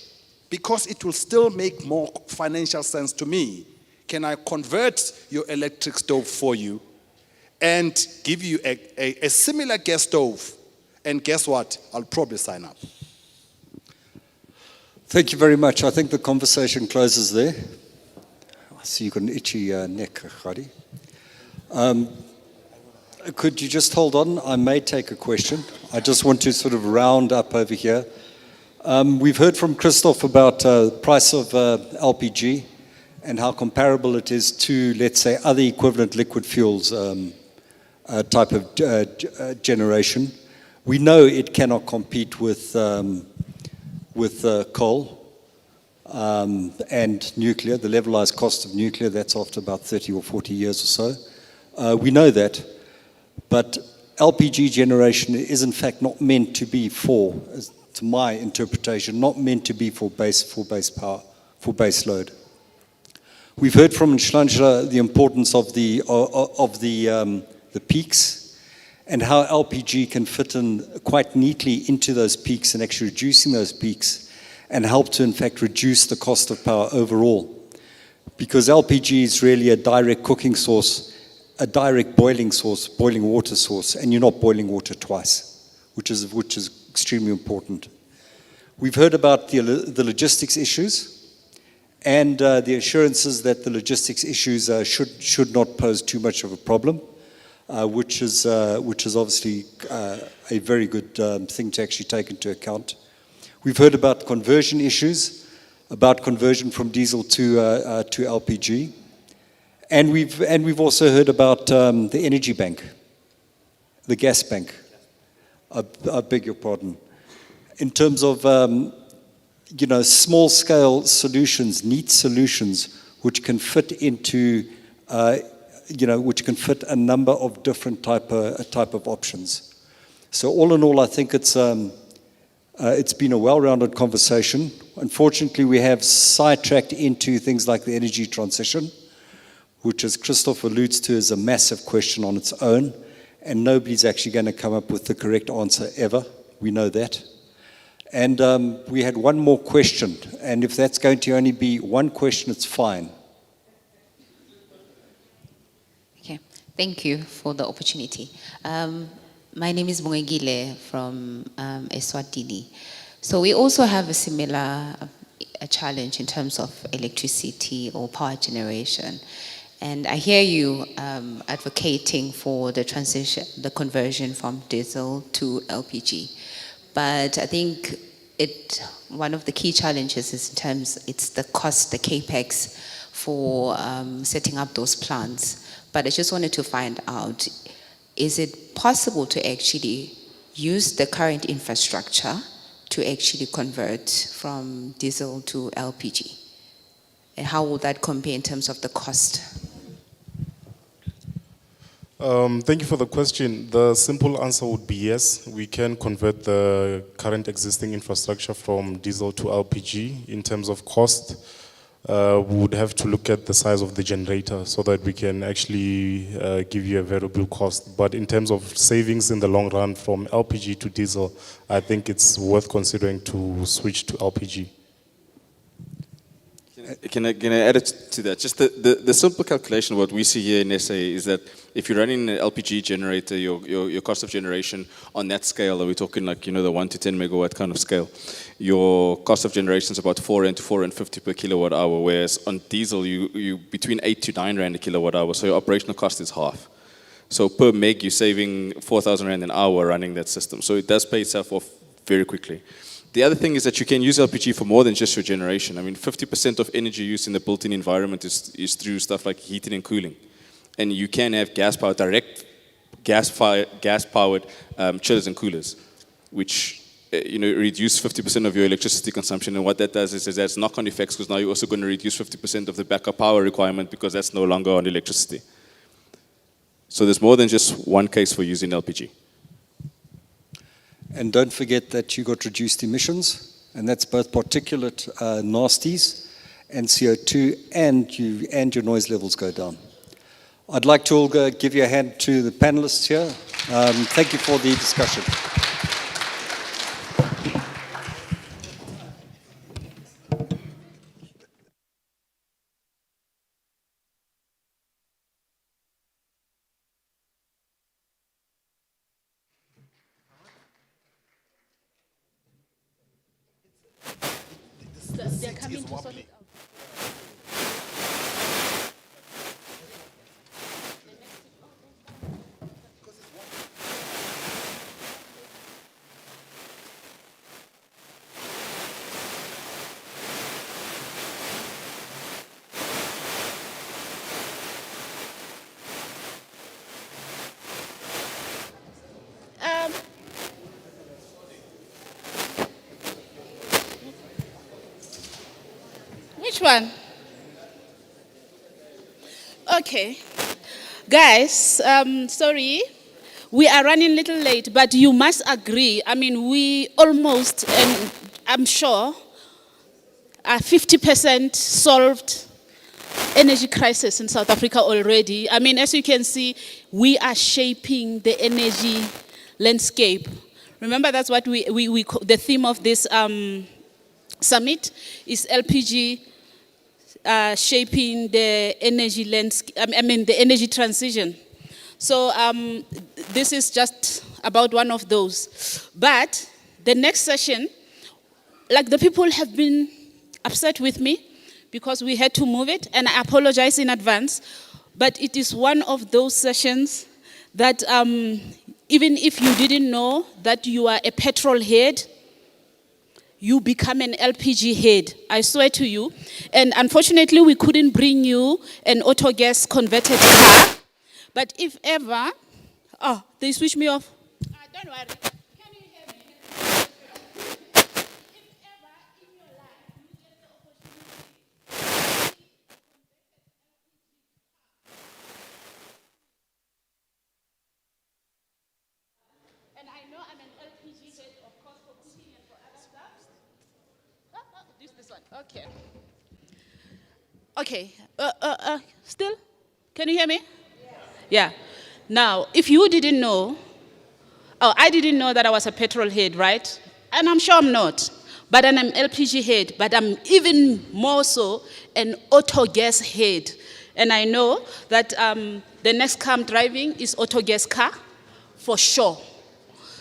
because it will still make more financial sense to me, can I convert your electric stove for you and give you a similar gas stove? And guess what? I'll probably sign up. Thank you very much. I think the conversation closes there. I see you've got an itchy neck, Khadi. Could you just hold on? I may take a question. I just want to sort of round up over here. We've heard from Christoph about the price of LPG and how comparable it is to, let's say, other equivalent liquid fuels type of generation. We know it cannot compete with coal and nuclear. The levelized cost of nuclear, that's after about 30 or 40 years or so. We know that. But LPG generation is in fact not meant to be for, to my interpretation, not meant to be for base power, for base load. We've heard from Nhlanhla the importance of the peaks and how LPG can fit in quite neatly into those peaks and actually reducing those peaks and help to in fact reduce the cost of power overall. Because LPG is really a direct cooking source, a direct boiling water source, and you're not boiling water twice, which is extremely important. We've heard about the logistics issues and the assurances that the logistics issues should not pose too much of a problem, which is obviously a very good thing to actually take into account. We've heard about conversion issues, about conversion from diesel to LPG. And we've also heard about the energy bank, the gas bank. I beg your pardon. In terms of small scale solutions, neat solutions, which can fit into which can fit a number of different type of options. So all in all, I think it's been a well-rounded conversation. Unfortunately, we have sidetracked into things like the energy transition, which, as Christoph alludes to, is a massive question on its own, and nobody's actually going to come up with the correct answer ever. We know that. And we had one more question, and if that's going to only be one question, it's fine. Okay, thank you for the opportunity. My name is Mwengile from Eswatini. So we also have a similar challenge in terms of electricity or power generation. And I hear you advocating for the transition, the conversion from diesel to LPG. But I think one of the key challenges is it's the cost, the capex for setting up those plants. But I just wanted to find out, is it possible to actually use the current infrastructure to actually convert from diesel to LPG? And how will that compare in terms of the cost? Thank you for the question. The simple answer would be yes. We can convert the current existing infrastructure from diesel to LPG. In terms of cost, we would have to look at the size of the generator so that we can actually give you a variable cost. But in terms of savings in the long run from LPG to diesel, I think it's worth considering to switch to LPG. Can I add it to that? Just the simple calculation, what we see here in SA is that if you're running an LPG generator, your cost of generation on that scale, are we talking like, you know, the 1 to 10 megawatt kind of scale, your cost of generation is about 4 rand to 4 and 50 per kilowatt hour, whereas on diesel, you between 8 to 9 rand a kilowatt hour, so your operational cost is half. So per meg, you're saving 4,000 rand an hour running that system. So it does pay itself off very quickly. The other thing is that you can use LPG for more than just your generation. I mean, 50% of energy use in the built-in environment is through stuff like heating and cooling. And you can have gas-powered, direct gas-powered chillers and coolers, which reduce 50% of your electricity consumption. And what that does is that's knock-on effects, because now you're also going to reduce 50% of the backup power requirement because that's no longer on electricity. So there's more than just one case for using LPG. And don't forget that you got reduced emissions, and that's both particulate nasties and CO2, and your noise levels go down. I'd like to all give you a hand to the panelists here. Thank you for the discussion. They're coming to sort it out. Which one? Okay. Guys, sorry. We are running a little late, but you must agree. I mean, we almost, and I'm sure, are 50% solved energy crisis in South Africa already. I mean, as you can see, we are shaping the energy landscape. Remember, that's what the theme of this summit is LPG shaping the energy landscape, the energy transition. So this is just about one of those. But the next session, like the people have been upset with me because we had to move it, and I apologize in advance, but it is one of those sessions that even if you didn't know that you are a petrol head, you become an LPG head, I swear to you. And unfortunately, we couldn't bring you an auto gas converted car. But if ever, oh, they switched me off. Don't worry. Can you hear me? If ever in your life you get the opportunity, and I know I'm an LPG head, of course, for cooking and for other stuff. This one. Okay. Okay. Still? Can you hear me? Yeah. Now, if you didn't know, I didn't know that I was a petrol head, right? And I'm sure I'm not. But I'm an LPG head, but I'm even more so an auto gas head. And I know that the next car I'm driving is auto gas car, for sure.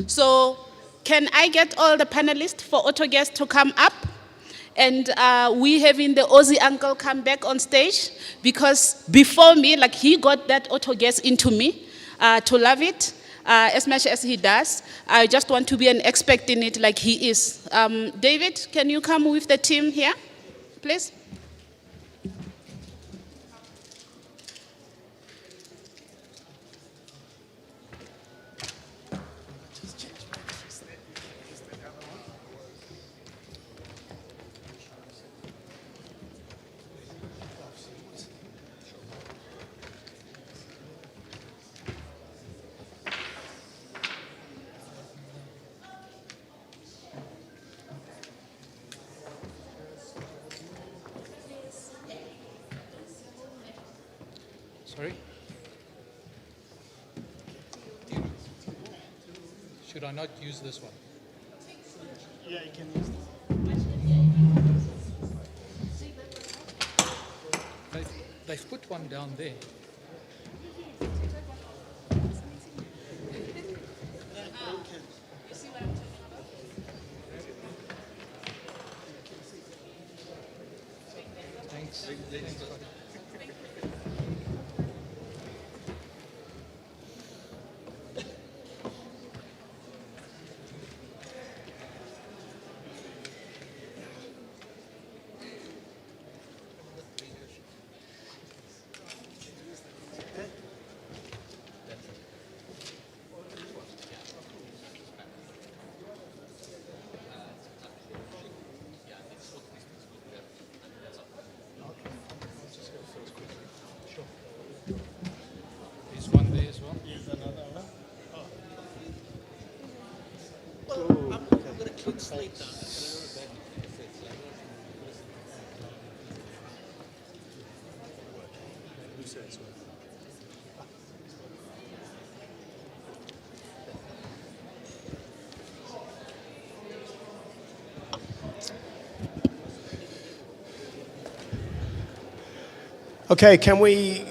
So can I get all the panelists for auto gas to come up? And we having the Aussie uncle come back on stage, because before me, like, he got that auto gas into me to love it as much as he does. I just want to be an expert in it like he is. David, can you come with the team here, please? Sorry? Should I not use this one? Yeah, you can use this. They've put one down there. Thanks. Thanks, buddy. There's one there as well. Here's another one. I'm going to click straight down. Who says what? Okay, can we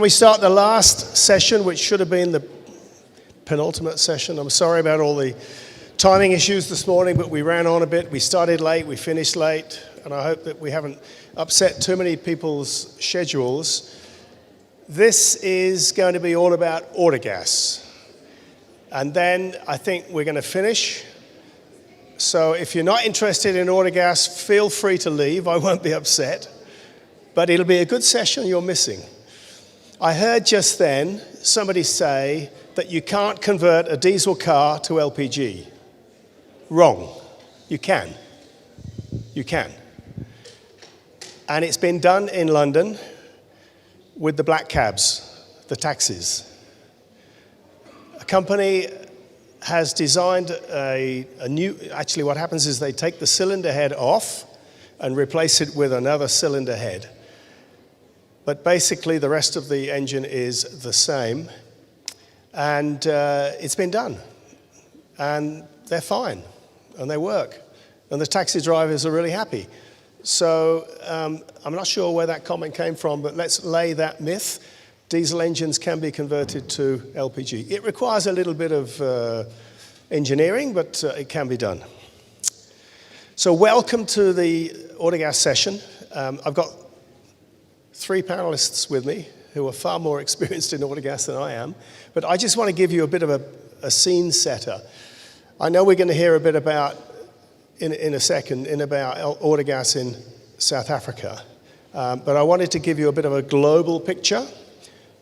start the last session, which should have been the penultimate session? I'm sorry about all the timing issues this morning, but we ran on a bit. We started late, we finished late, and I hope that we haven't upset too many people's schedules. This is going to be all about autogas. And then I think we're going to finish. So if you're not interested in autogas, feel free to leave. I won't be upset. But it'll be a good session you're missing. I heard just then somebody say that you can't convert a diesel car to LPG. Wrong. You can. You can. And it's been done in London with the black cabs, the taxis. A company has designed a new, actually what happens is they take the cylinder head off and replace it with another cylinder head. But basically, the rest of the engine is the same. And it's been done. And they're fine. And they work. And the taxi drivers are really happy. So I'm not sure where that comment came from, but let's lay that myth. Diesel engines can be converted to LPG. It requires a little bit of engineering, but it can be done. So welcome to the Autogas session. I've got 3 panelists with me who are far more experienced in autogas than I am. But I just want to give you a bit of a scene setter. I know we're going to hear a bit about, in a second, about autogas in South Africa. But I wanted to give you a bit of a global picture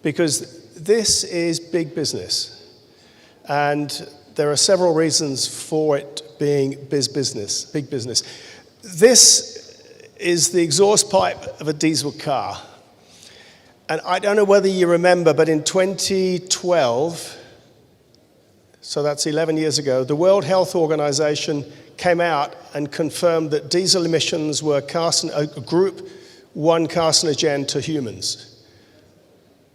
because this is big business. And there are several reasons for it being big business. This is the exhaust pipe of a diesel car. And I don't know whether you remember, but in 2012, so that's 11 years ago, the World Health Organization came out and confirmed that diesel emissions were a group 1 carcinogen to humans.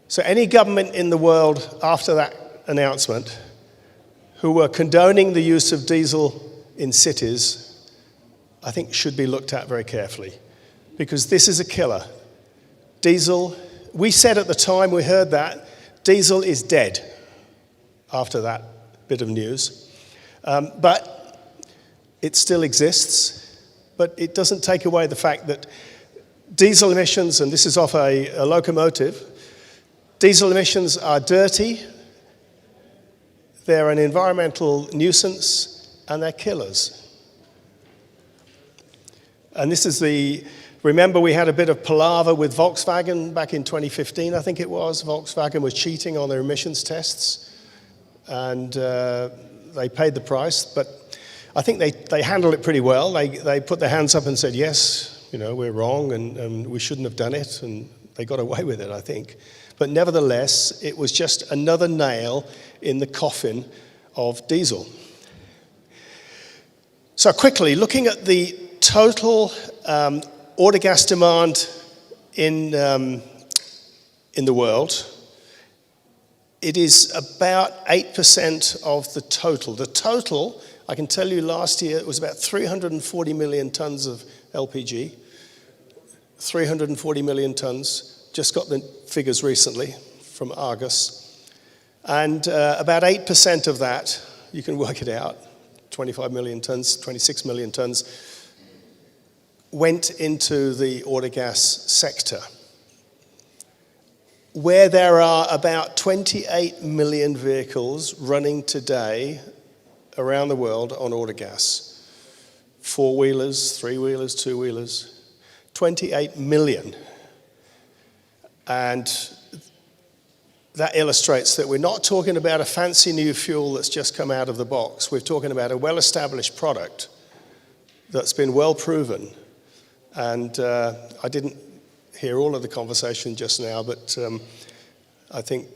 So any government in the world after that announcement who were condoning the use of diesel in cities, I think should be looked at very carefully because this is a killer. Diesel, we said at the time we heard that, diesel is dead after that bit of news. But it still exists, but it doesn't take away the fact that diesel emissions, and this is off a locomotive, diesel emissions are dirty, they're an environmental nuisance, and they're killers. And this is remember we had a bit of palaver with Volkswagen back in 2015, I think it was. Volkswagen was cheating on their emissions tests, and they paid the price. But I think they handled it pretty well. They put their hands up and said, yes, we're wrong, and we shouldn't have done it, and they got away with it, I think. But nevertheless, it was just another nail in the coffin of diesel. So quickly, looking at the total autogas demand in in the world. It is about 8% of the total. The total, I can tell you last year, it was about 340 million tons of LPG. 340 million tons. Just got the figures recently from Argus. And about 8% of that, you can work it out, 25 million tons, 26 million tons, went into the oil gas sector, where there are about 28 million vehicles running today around the world on oil gas. Four-wheelers, three-wheelers, two-wheelers, 28 million. And that illustrates that we're not talking about a fancy new fuel that's just come out of the box. We're talking about a well-established product that's been well proven. And I didn't hear all of the conversation just now, but I think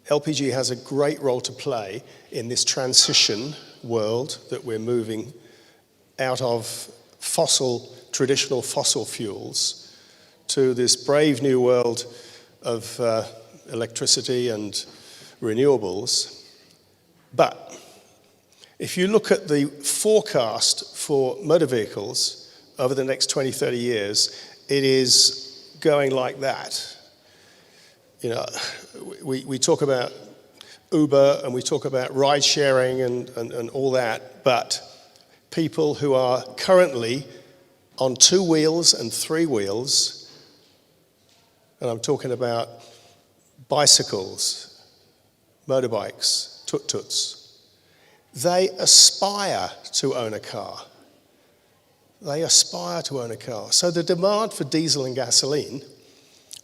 LPG has a great role to play in this transition world that we're moving out of traditional fossil fuels to this brave new world of electricity and renewables. But if you look at the forecast for motor vehicles over the next 20, 30 years, it is going like that. You know, we talk about Uber and we talk about ride sharing and all that, but people who are currently on 2 wheels and 3 wheels, and I'm talking about bicycles, motorbikes, tuk-tuks, they aspire to own a car. They aspire to own a car. So the demand for diesel and gasoline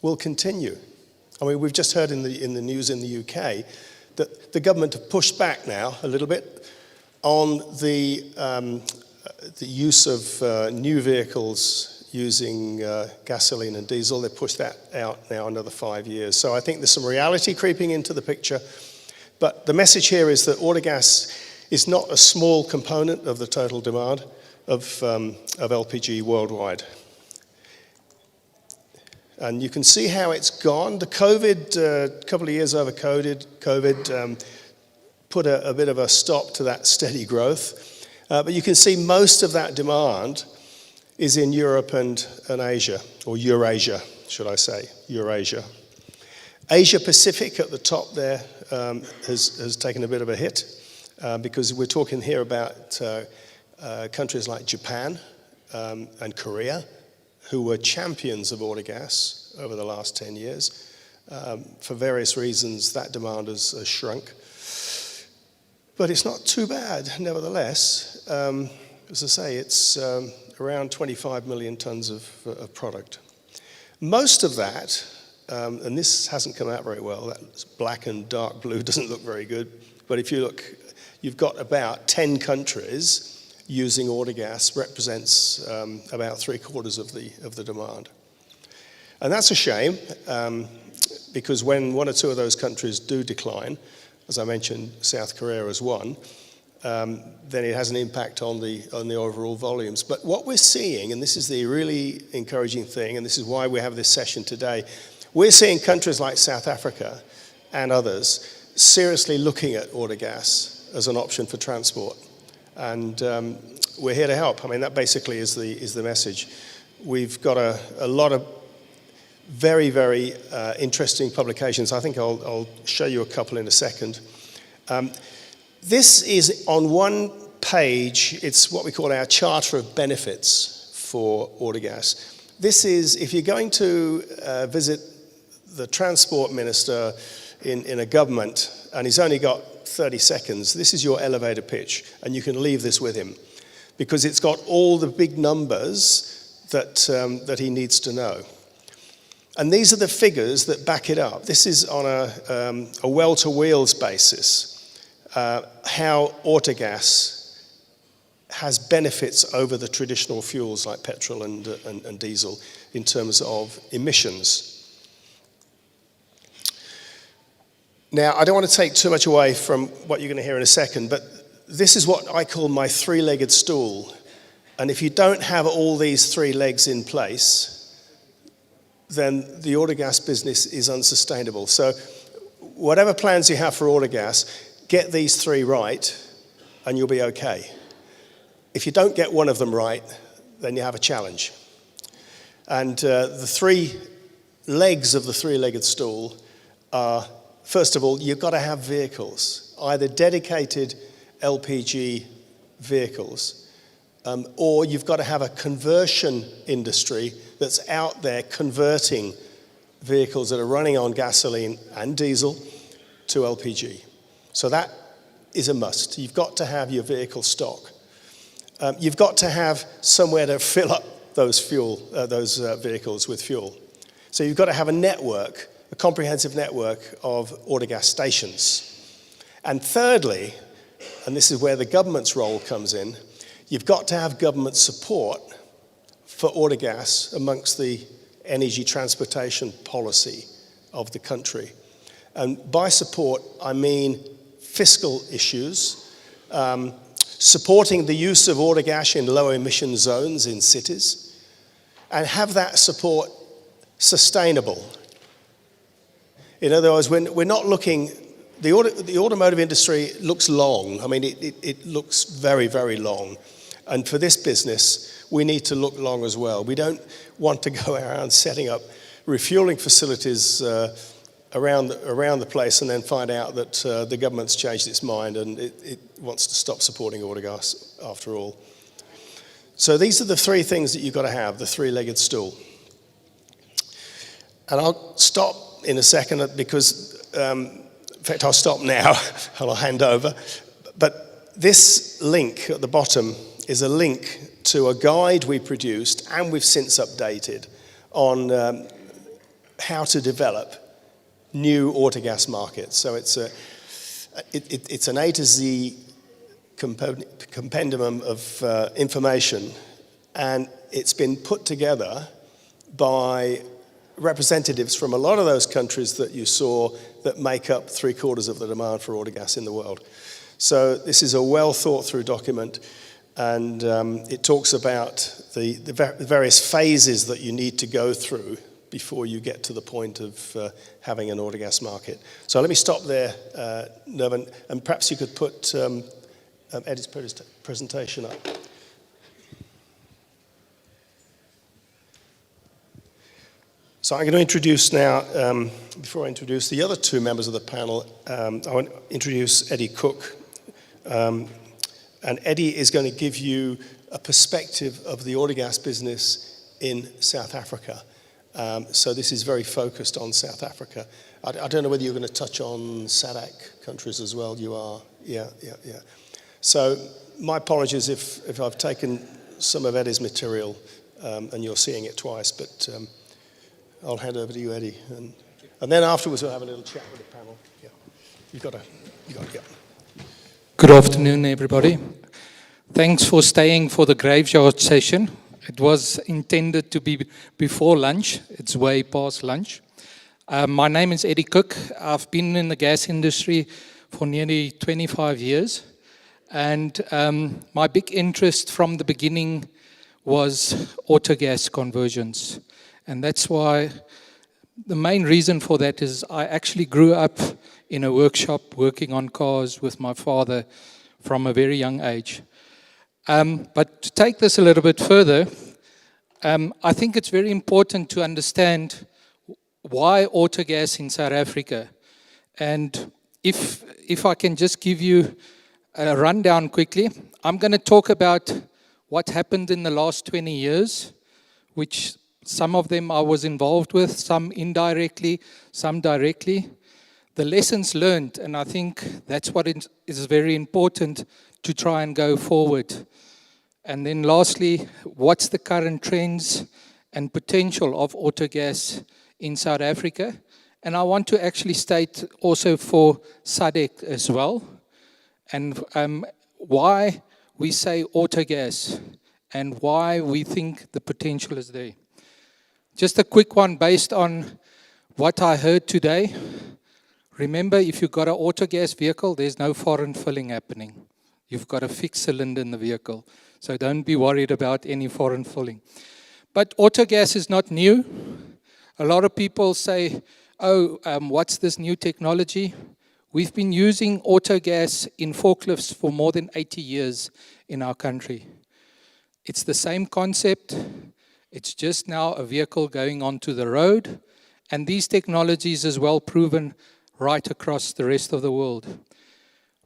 will continue. I mean, we've just heard in the news in the UK that the government have pushed back now a little bit on the use of new vehicles using gasoline and diesel. They pushed that out now another 5 years. So I think there's some reality creeping into the picture. But the message here is that auto gas is not a small component of the total demand of LPG worldwide. And you can see how it's gone. The COVID, couple of years over COVID put a bit of a stop to that steady growth. But you can see most of that demand is in Europe and Asia, or Eurasia, should I say, Eurasia. Asia Pacific at the top there has taken a bit of a hit because we're talking here about countries like Japan and Korea, who were champions of oil gas over the last 10 years. For various reasons, that demand has shrunk. But it's not too bad, nevertheless. As I say, it's around 25 million tons of product. Most of that, and this hasn't come out very well, that black and dark blue doesn't look very good, but if you look, you've got about 10 countries using oil gas, represents about 3/4 of the demand. And that's a shame, because when 1 or 2 of those countries do decline, as I mentioned, South Korea as one, then it has an impact on the overall volumes. But what we're seeing, and this is the really encouraging thing, and this is why we have this session today, we're seeing countries like South Africa and others seriously looking at oil gas as an option for transport. And we're here to help. I mean, that basically is the message. We've got a lot of very, very interesting publications. I think I'll show you a couple in a second. This is on one page. It's what we call our Charter of Benefits for oil gas. This is, if you're going to visit the transport minister in a government and he's only got 30 seconds, this is your elevator pitch, and you can leave this with him because it's got all the big numbers that he needs to know. And these are the figures that back it up. This is on a well-to-wheels basis, how autogas has benefits over the traditional fuels like petrol and diesel in terms of emissions. Now, I don't want to take too much away from what you're going to hear in a second, but this is what I call my 3-legged stool. And if you don't have all these 3 legs in place, then the autogas business is unsustainable. So whatever plans you have for autogas, get these three right and you'll be okay. If you don't get one of them right, then you have a challenge. And the three legs of the three-legged stool are, first of all, you've got to have vehicles, either dedicated LPG vehicles, or you've got to have a conversion industry that's out there converting vehicles that are running on gasoline and diesel to LPG. So that is a must. You've got to have your vehicle stock. You've got to have somewhere to fill up those vehicles with fuel. So you've got to have a network, a comprehensive network of autogas stations. And thirdly, and this is where the government's role comes in, you've got to have government support for autogas amongst the energy transportation policy of the country. And by support, I mean fiscal issues, supporting the use of autogas in low emission zones in cities, and have that support sustainable. In other words, we're not looking, the automotive industry looks long. I mean, it looks very, very long. And for this business, we need to look long as well. We don't want to go around setting up refueling facilities around the place and then find out that the government's changed its mind and it wants to stop supporting autogas after all. So these are the three things that you've got to have, the three-legged stool. And I'll stop in a second because, in fact, I'll stop now and I'll hand over. But this link at the bottom is a link to a guide we produced and we've since updated on how to develop new autogas markets. So it's an A to Z compendium of information, and it's been put together by representatives from a lot of those countries that you saw that make up 3/4 of the demand for autogas in the world. So this is a well thought through document, and it talks about the various phases that you need to go through before you get to the point of having an autogas market. So let me stop there, Nervin, and perhaps you could put Eddie's presentation up. So I'm going to introduce now, before I introduce the other two members of the panel, I want to introduce Eddie Cook. And Eddie is going to give you a perspective of the autogas business in South Africa. So this is very focused on South Africa. I don't know whether you're going to touch on SADC countries as well. You are, yeah. So my apologies if I've taken some of Eddie's material and you're seeing it twice, but I'll hand over to you, Eddie. And then afterwards we'll have a little chat with the panel. Yeah. You got to go. Good afternoon, everybody. Thanks for staying for the graveyard session. It was intended to be before lunch. It's way past lunch. My name is Eddie Cook. I've been in the gas industry for nearly 25 years. And my big interest from the beginning was autogas conversions. And that's why the main reason for that is I actually grew up in a workshop working on cars with my father from a very young age. But to take this a little bit further, I think it's very important to understand why autogas in South Africa. And if I can just give you a rundown quickly, I'm going to talk about what happened in the last 20 years, which some of them I was involved with, some indirectly, some directly. The lessons learned, and I think that's what is very important to try and go forward. And then lastly, what's the current trends and potential of autogas in South Africa? And I want to actually state also for SADC as well, and why we say autogas and why we think the potential is there. Just a quick one based on what I heard today. Remember, if you've got an autogas vehicle, there's no foreign filling happening. You've got a fixed cylinder in the vehicle. So don't be worried about any foreign filling. But autogas is not new. A lot of people say, oh, what's this new technology? We've been using autogas in forklifts for more than 80 years in our country. It's the same concept. It's just now a vehicle going onto the road. And these technologies is well proven right across the rest of the world.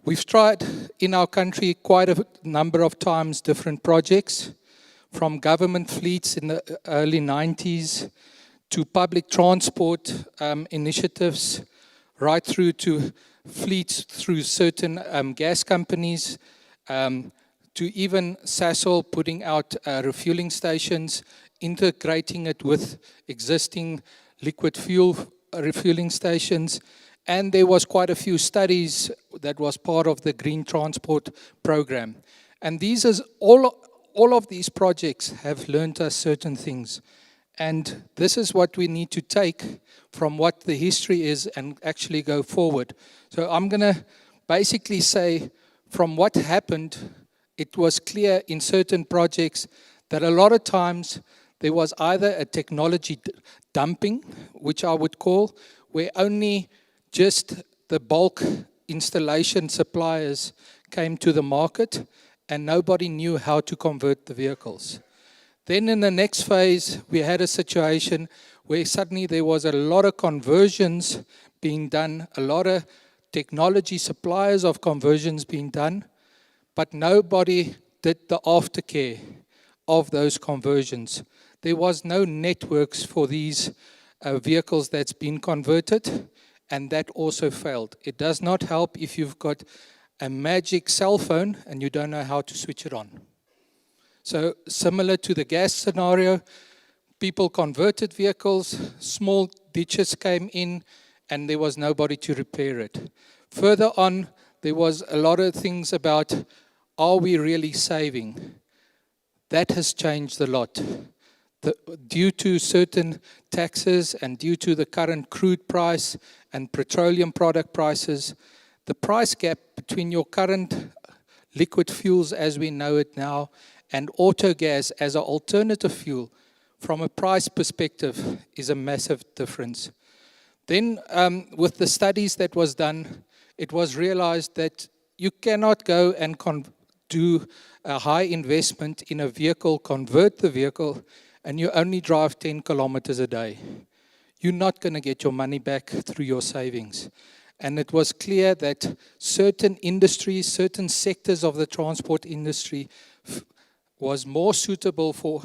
We've tried in our country quite a number of times different projects, from government fleets in the early 90s to public transport initiatives, right through to fleets through certain gas companies, to even Sasol putting out refueling stations, integrating it with existing liquid fuel refueling stations. And there was quite a few studies that was part of the Green Transport Program. And these is all of these projects have learned us certain things. And this is what we need to take from what the history is and actually go forward. So I'm going to basically say from what happened, it was clear in certain projects that a lot of times there was either a technology dumping, which I would call, where only just the bulk installation suppliers came to the market and nobody knew how to convert the vehicles. Then in the next phase, we had a situation where suddenly there was a lot of conversions being done, a lot of technology suppliers of conversions being done, but nobody did the aftercare of those conversions. There was no networks for these vehicles that's been converted, and that also failed. It does not help if you've got a magic cell phone and you don't know how to switch it on. So similar to the gas scenario, people converted vehicles, small ditches came in, and there was nobody to repair it. Further on, there was a lot of things about, are we really saving? That has changed a lot. Due to certain taxes and due to the current crude price and petroleum product prices, the price gap between your current liquid fuels as we know it now and autogas as an alternative fuel from a price perspective is a massive difference. Then with the studies that was done, it was realized that you cannot go and do a high investment in a vehicle, convert the vehicle, and you only drive 10 kilometers a day. You're not going to get your money back through your savings. And it was clear that certain industries, certain sectors of the transport industry was more suitable for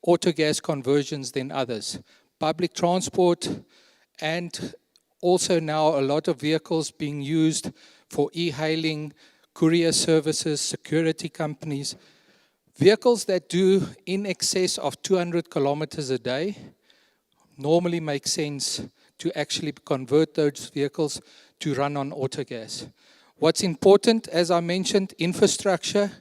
autogas conversions than others. Public transport and also now a lot of vehicles being used for e-hailing, courier services, security companies. Vehicles that do in excess of 200 kilometers a day normally make sense to actually convert those vehicles to run on autogas. What's important, as I mentioned, infrastructure.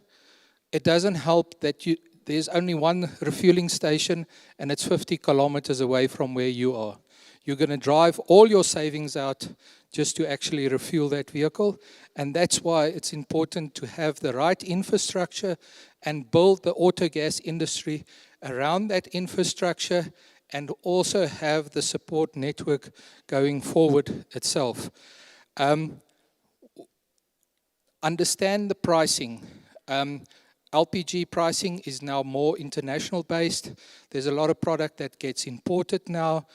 It doesn't help that there's only one refueling station and it's 50 kilometers away from where you are. You're going to drive all your savings out just to actually refuel that vehicle. And that's why it's important to have the right infrastructure and build the autogas industry around that infrastructure and also have the support network going forward itself. Understand the pricing. LPG pricing is now more international based. There's a lot of product that gets imported now.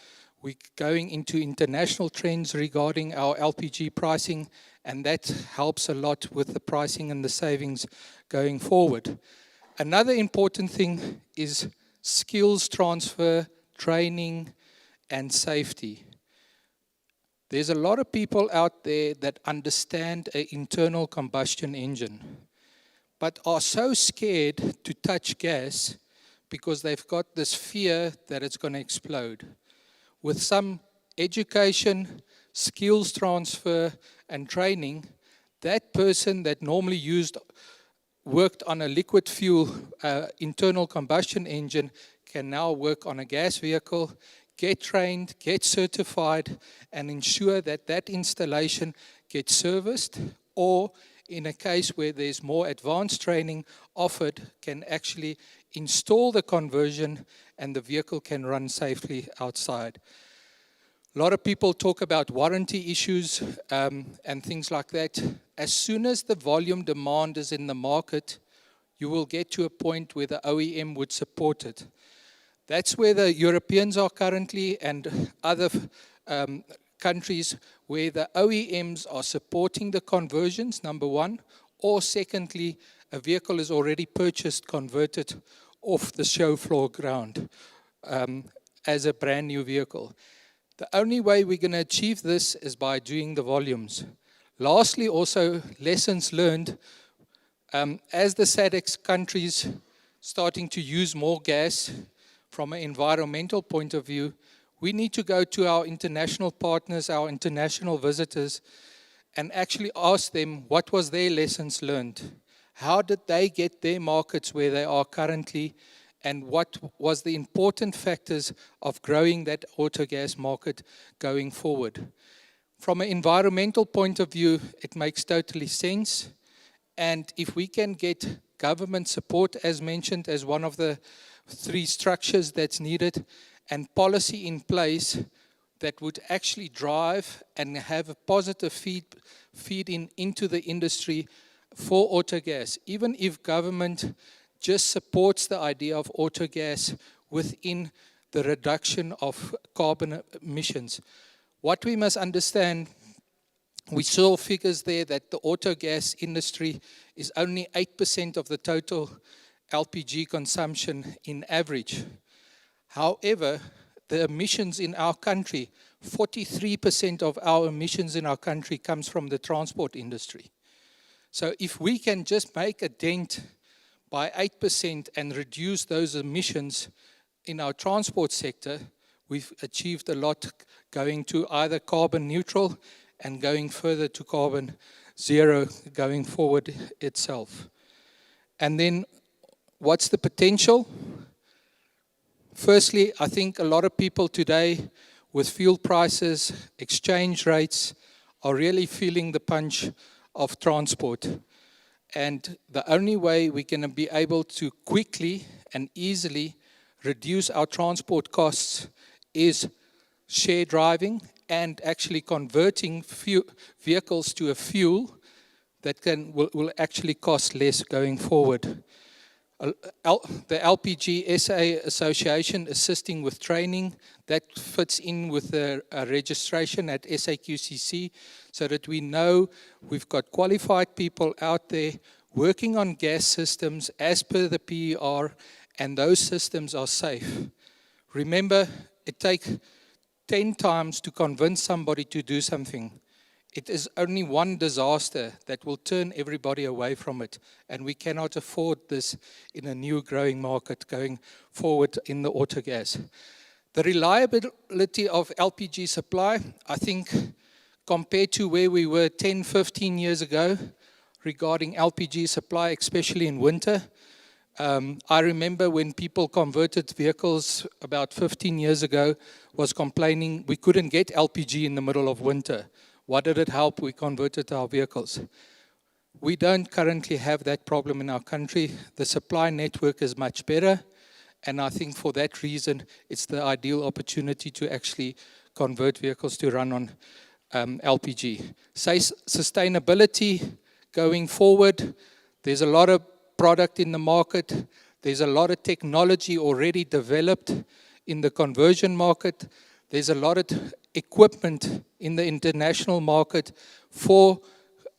We're going into international trends regarding our LPG pricing, and that helps a lot with the pricing and the savings going forward. Another important thing is skills transfer, training, and safety. There's a lot of people out there that understand an internal combustion engine, but are so scared to touch gas because they've got this fear that it's going to explode. With some education, skills transfer, and training, that person that normally worked on a liquid fuel internal combustion engine can now work on a gas vehicle, get trained, get certified, and ensure that that installation gets serviced, or in a case where there's more advanced training offered, can actually install the conversion and the vehicle can run safely outside. A lot of people talk about warranty issues and things like that. As soon as the volume demand is in the market, you will get to a point where the OEM would support it. That's where the Europeans are currently, and other countries where the OEMs are supporting the conversions, number one, or secondly, a vehicle is already purchased, converted off the show floor ground as a brand new vehicle. The only way we're going to achieve this is by doing the volumes. Lastly, also lessons learned, as the SADC countries starting to use more gas from an environmental point of view, we need to go to our international partners, our international visitors, and actually ask them what was their lessons learned. How did they get their markets where they are currently, and what was the important factors of growing that auto gas market going forward? From an environmental point of view, it makes totally sense. And if we can get government support, as mentioned, as one of the 3 structures that's needed, and policy in place that would actually drive and have a positive feed into the industry for auto gas, even if government just supports the idea of auto gas within the reduction of carbon emissions. What we must understand, we saw figures there that the auto gas industry is only 8% of the total LPG consumption in average. However, the emissions in our country, 43% of our emissions in our country comes from the transport industry. So if we can just make a dent by 8% and reduce those emissions in our transport sector, we've achieved a lot, going to either carbon neutral and going further to carbon zero going forward itself. And then what's the potential? Firstly, I think a lot of people today with fuel prices, exchange rates, are really feeling the punch of transport. And the only way we're going to be able to quickly and easily reduce our transport costs is share driving and actually converting vehicles to a fuel that will actually cost less going forward. The LPG SA Association assisting with training, that fits in with the registration at SAQCC, so that we know we've got qualified people out there working on gas systems as per the PER, and those systems are safe. Remember, it takes 10 times to convince somebody to do something. It is only one disaster that will turn everybody away from it, and we cannot afford this in a new growing market going forward in the auto gas. The reliability of LPG supply, I think, compared to where we were 10, 15 years ago regarding LPG supply, especially in winter, I remember when people converted vehicles about 15 years ago, was complaining we couldn't get LPG in the middle of winter. What did it help? We converted our vehicles. We don't currently have that problem in our country. The supply network is much better, and I think for that reason, it's the ideal opportunity to actually convert vehicles to run on LPG. Sustainability going forward, there's a lot of product in the market. There's a lot of technology already developed in the conversion market. There's a lot of equipment in the international market for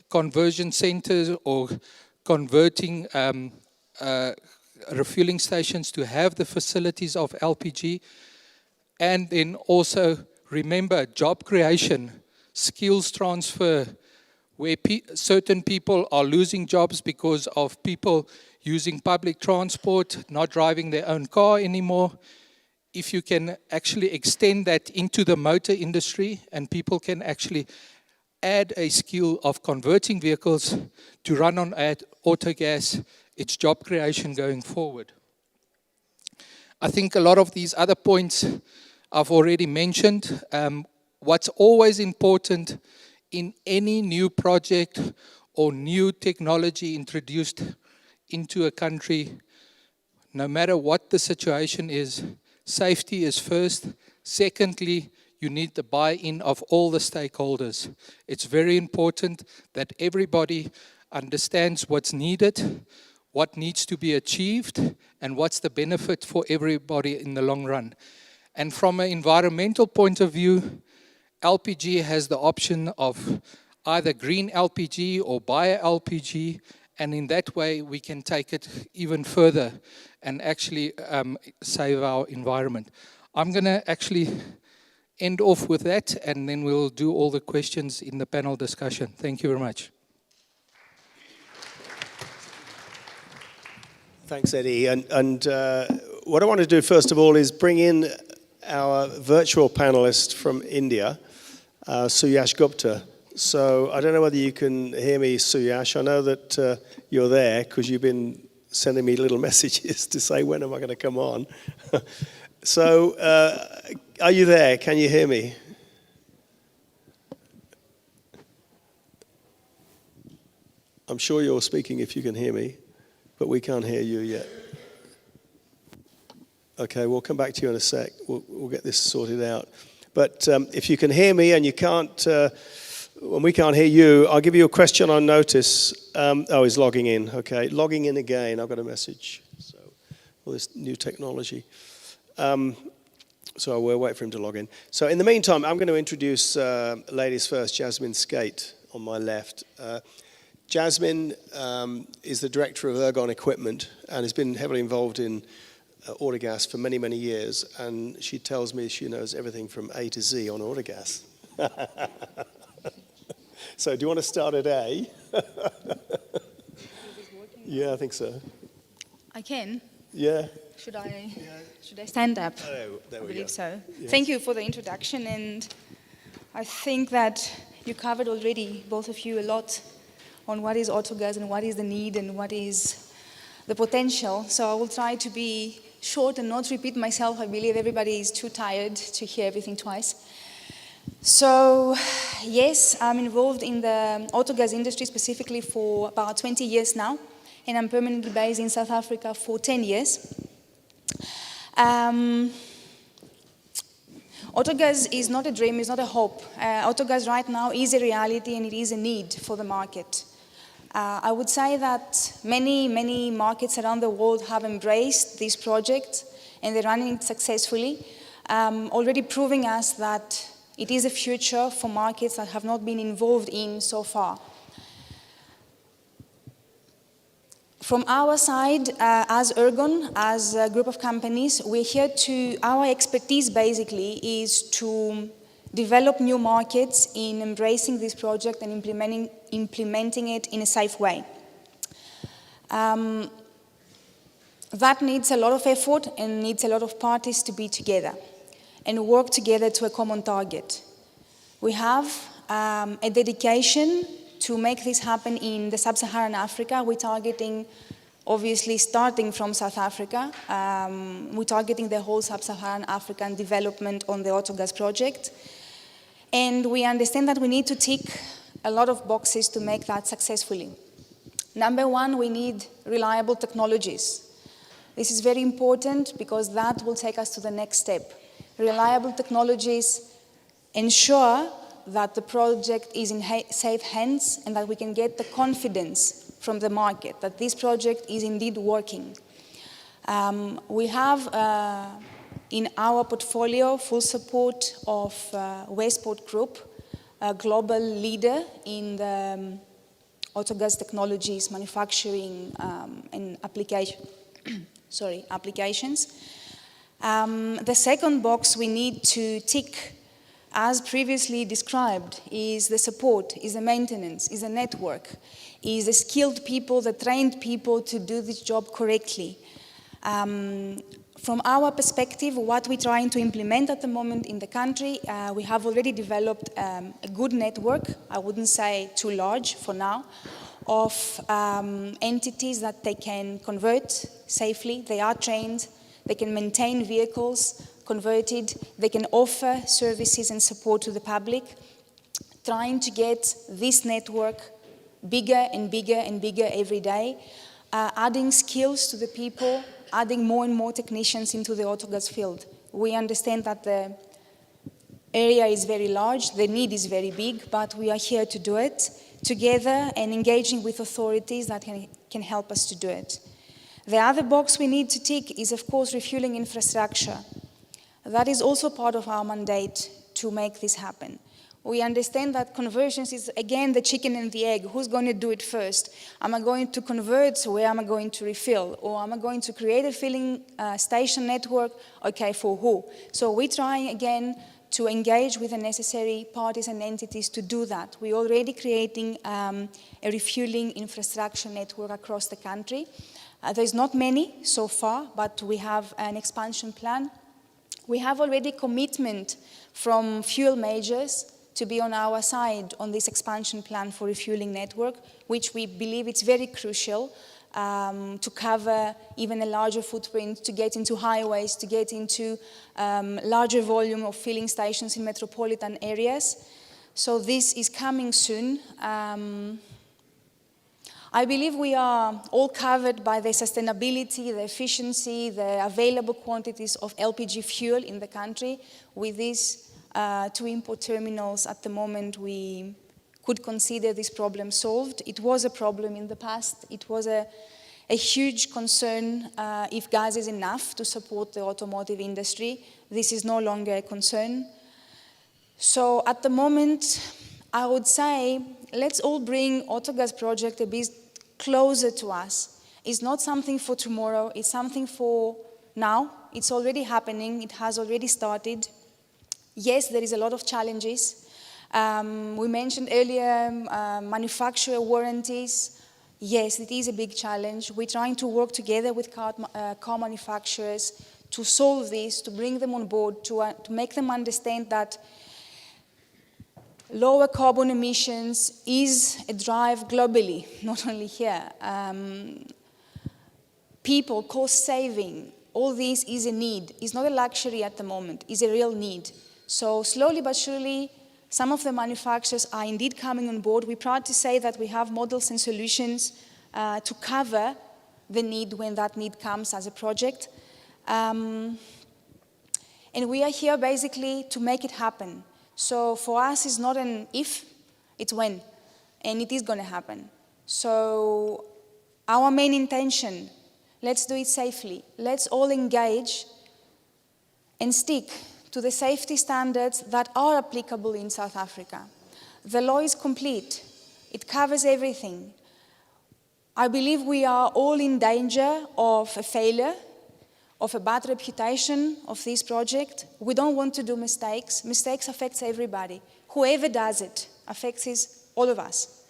conversion centers or converting refueling stations to have the facilities of LPG. And then also remember job creation, skills transfer, where certain people are losing jobs because of people using public transport, not driving their own car anymore. If you can actually extend that into the motor industry and people can actually add a skill of converting vehicles to run on auto gas, it's job creation going forward. I think a lot of these other points I've already mentioned. What's always important in any new project or new technology introduced into a country, no matter what the situation is, safety is first. Secondly, you need the buy-in of all the stakeholders. It's very important that everybody understands what's needed, what needs to be achieved, and what's the benefit for everybody in the long run. And from an environmental point of view, LPG has the option of either green LPG or bio LPG, and in that way we can take it even further and actually save our environment. I'm going to actually end off with that, and then we'll do all the questions in the panel discussion. Thank you very much. Thanks, Eddie. And what I want to do first of all is bring in our virtual panelist from India, Suyash Gupta. So I don't know whether you can hear me, Suyash. I know that you're there because you've been sending me little messages to say when am I going to come on. So are you there? Can you hear me? I'm sure you're speaking if you can hear me, but we can't hear you yet. Okay, we'll come back to you in a sec. We'll get this sorted out. But if you can hear me and you can't, when we can't hear you, I'll give you a question on notice. Oh, he's logging in. Okay, logging in again. I've got a message. So, all this new technology. So we'll wait for him to log in. So in the meantime, I'm going to introduce ladies first. Jasmine Skate on my left. Jasmine is the director of Ergon Equipment and has been heavily involved in autogas for many, many years. And she tells me she knows everything from A to Z on autogas. So do you want to start at A? Yeah, I think so. I can. Yeah. Should I stand up? There we I believe go. so. Yes. Thank you for the introduction, and I think that you covered already, both of you, a lot on what is autogas and what is the need and what is the potential. So I will try to be short and not repeat myself. I believe everybody is too tired to hear everything twice. So yes, I'm involved in the autogas industry specifically for about 20 years now, and I'm permanently based in South Africa for 10 years. Autogas is not a dream, it's not a hope. Autogas right now is a reality and it is a need for the market. I would say that many markets around the world have embraced this project and they're running it successfully, already proving us that it is a future for markets that have not been involved in so far. From our side, as Ergon, as a group of companies, we're here to, our expertise basically is to develop new markets in embracing this project and implementing it in a safe way. That needs a lot of effort and needs a lot of parties to be together and work together to a common target. We have a dedication to make this happen in the sub-Saharan Africa. We're targeting, obviously, starting from South Africa. We're targeting the whole sub-Saharan African development on the autogas project. And we understand that we need to tick a lot of boxes to make that successfully. Number one, we need reliable technologies. This is very important because that will take us to the next step. Reliable technologies ensure that the project is in safe hands and that we can get the confidence from the market that this project is indeed working. We have in our portfolio full support of Westport Group, a global leader in the autogas technologies, manufacturing and applications. The second box we need to tick, as previously described, is the support, is the maintenance, is the network, is the skilled people, the trained people to do this job correctly. From our perspective, what we're trying to implement at the moment in the country, we have already developed a good network, I wouldn't say too large for now, of entities that they can convert safely. They are trained, they can maintain vehicles converted, they can offer services and support to the public, trying to get this network bigger and bigger and bigger every day, adding skills to the people, adding more and more technicians into the autogas field. We understand that the area is very large, the need is very big, but we are here to do it together and engaging with authorities that can help us to do it. The other box we need to tick is, of course, refueling infrastructure. That is also part of our mandate to make this happen. We understand that conversions is, again, the chicken and the egg. Who's going to do it first? Am I going to convert? Where am I going to refill? Or am I going to create a filling station network? Okay, for who? So we're trying, again, to engage with the necessary parties and entities to do that. We're already creating a refueling infrastructure network across the country. There's not many so far, but we have an expansion plan. We have already commitment from fuel majors to be on our side on this expansion plan for refueling network, which we believe it's very crucial to cover even a larger footprint, to get into highways, to get into larger volume of filling stations in metropolitan areas. So this is coming soon. I believe we are all covered by the sustainability, the efficiency, the available quantities of LPG fuel in the country. With these two import terminals at the moment, we could consider this problem solved. It was a problem in the past. It was a huge concern if gas is enough to support the automotive industry. This is no longer a concern. So at the moment, I would say, let's all bring Autogas project a bit closer to us. It's not something for tomorrow, it's something for now. It's already happening, it has already started. Yes, there is a lot of challenges. We mentioned earlier manufacturer warranties. Yes, it is a big challenge. We're trying to work together with car manufacturers to solve this, to bring them on board, to make them understand that lower carbon emissions is a drive globally, not only here. People, cost saving, all this is a need. It's not a luxury at the moment, it's a real need. So slowly but surely, some of the manufacturers are indeed coming on board. We're proud to say that we have models and solutions to cover the need when that need comes as a project. And we are here basically to make it happen. So for us, it's not an if, it's when, and it is going to happen. So our main intention, let's do it safely. Let's all engage and stick to the safety standards that are applicable in South Africa. The law is complete. It covers everything. I believe we are all in danger of a failure, of a bad reputation of this project. We don't want to do mistakes. Mistakes affects everybody. Whoever does it affects all of us.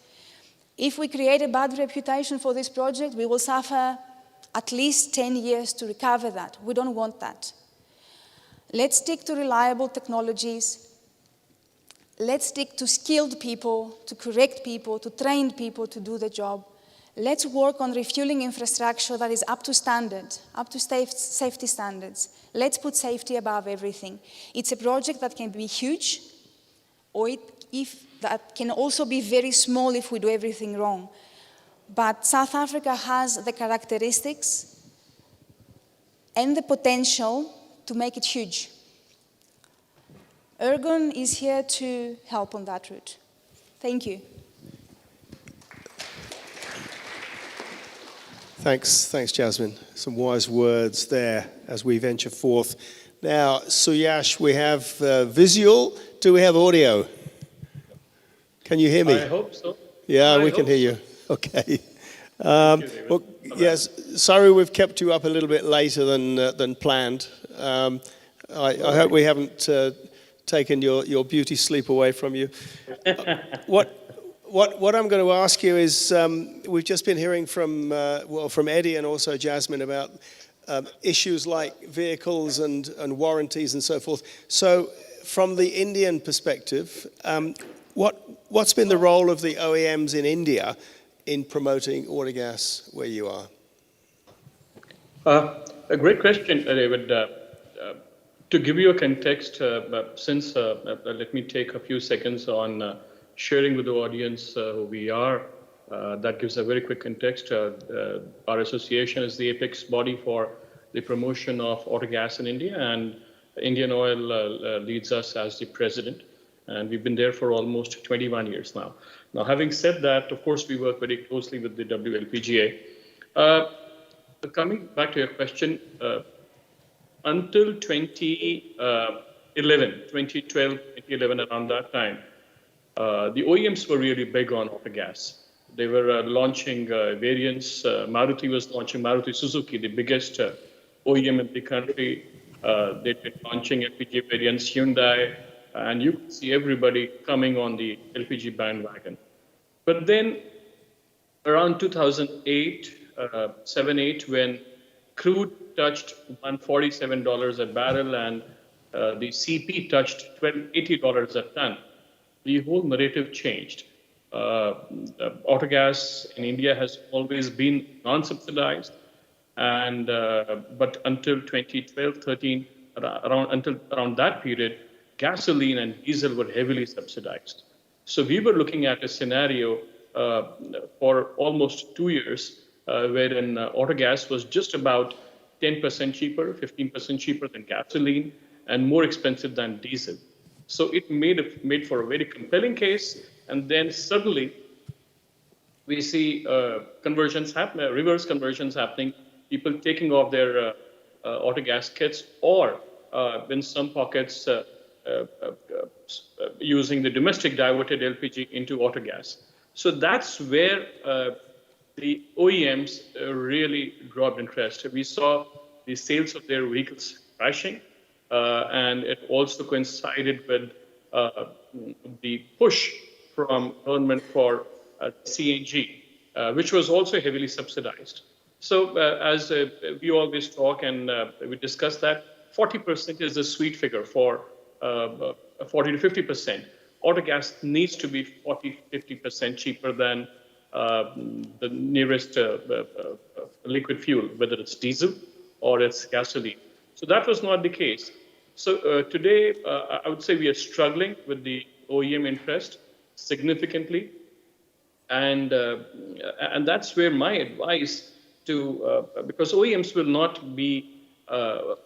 If we create a bad reputation for this project, we will suffer at least 10 years to recover that. We don't want that. Let's stick to reliable technologies. Let's stick to skilled people, to correct people, to trained people to do the job. Let's work on refueling infrastructure that is up to standard, up to safety standards. Let's put safety above everything. It's a project that can be huge, or that can also be very small if we do everything wrong. But South Africa has the characteristics and the potential to make it huge. Ergon is here to help on that route. Thank you. Thanks, Jasmine. Some wise words there as we venture forth. Now, Suyash, we have visual. Do we have audio? Can you hear me? I hope so. Yeah, we can hear you. Okay. Well, yes, sorry we've kept you up a little bit later than planned. I hope we haven't taken your beauty sleep away from you. What I'm going to ask you is, we've just been hearing from Eddie and also Jasmine about issues like vehicles and warranties and so forth. So from the Indian perspective, what's been the role of the OEMs in India in promoting Autogas where you are? A great question, David. To give you a context, let me take a few seconds on sharing with the audience who we are. That gives a very quick context. Our association is the apex body for the promotion of autogas in India, and Indian Oil leads us as the president, and we've been there for almost 21 years now. Now, having said that, of course, we work very closely with the WLPGA. Coming back to your question, until 2011, around that time, the OEMs were really big on autogas. They were launching variants. Maruti was launching, Maruti Suzuki, the biggest OEM in the country. They were launching LPG variants, Hyundai, and you could see everybody coming on the LPG bandwagon. But then around 2008, 7-8, when crude touched $147 a barrel and the CP touched $80 a ton, the whole narrative changed. Autogas in India has always been non-subsidized, and but until 2012-13, around that period, gasoline and diesel were heavily subsidized. So we were looking at a scenario for almost 2 years wherein autogas was just about 10% cheaper, 15% cheaper than gasoline, and more expensive than diesel. So it made for a very compelling case, and then suddenly we see conversions happen, reverse conversions happening, people taking off their autogas kits, or in some pockets using the domestic diverted LPG into autogas. So that's where the OEMs really dropped interest. We saw the sales of their vehicles crashing, and it also coincided with the push from government for CNG, which was also heavily subsidized. So as we always talk and we discuss that, 40% is the sweet figure for 40 to 50%. Autogas needs to be 40-50% cheaper than the nearest liquid fuel, whether it's diesel or it's gasoline. So that was not the case. So today, I would say we are struggling with the OEM interest significantly, and that's where my advice to because OEMs will not be the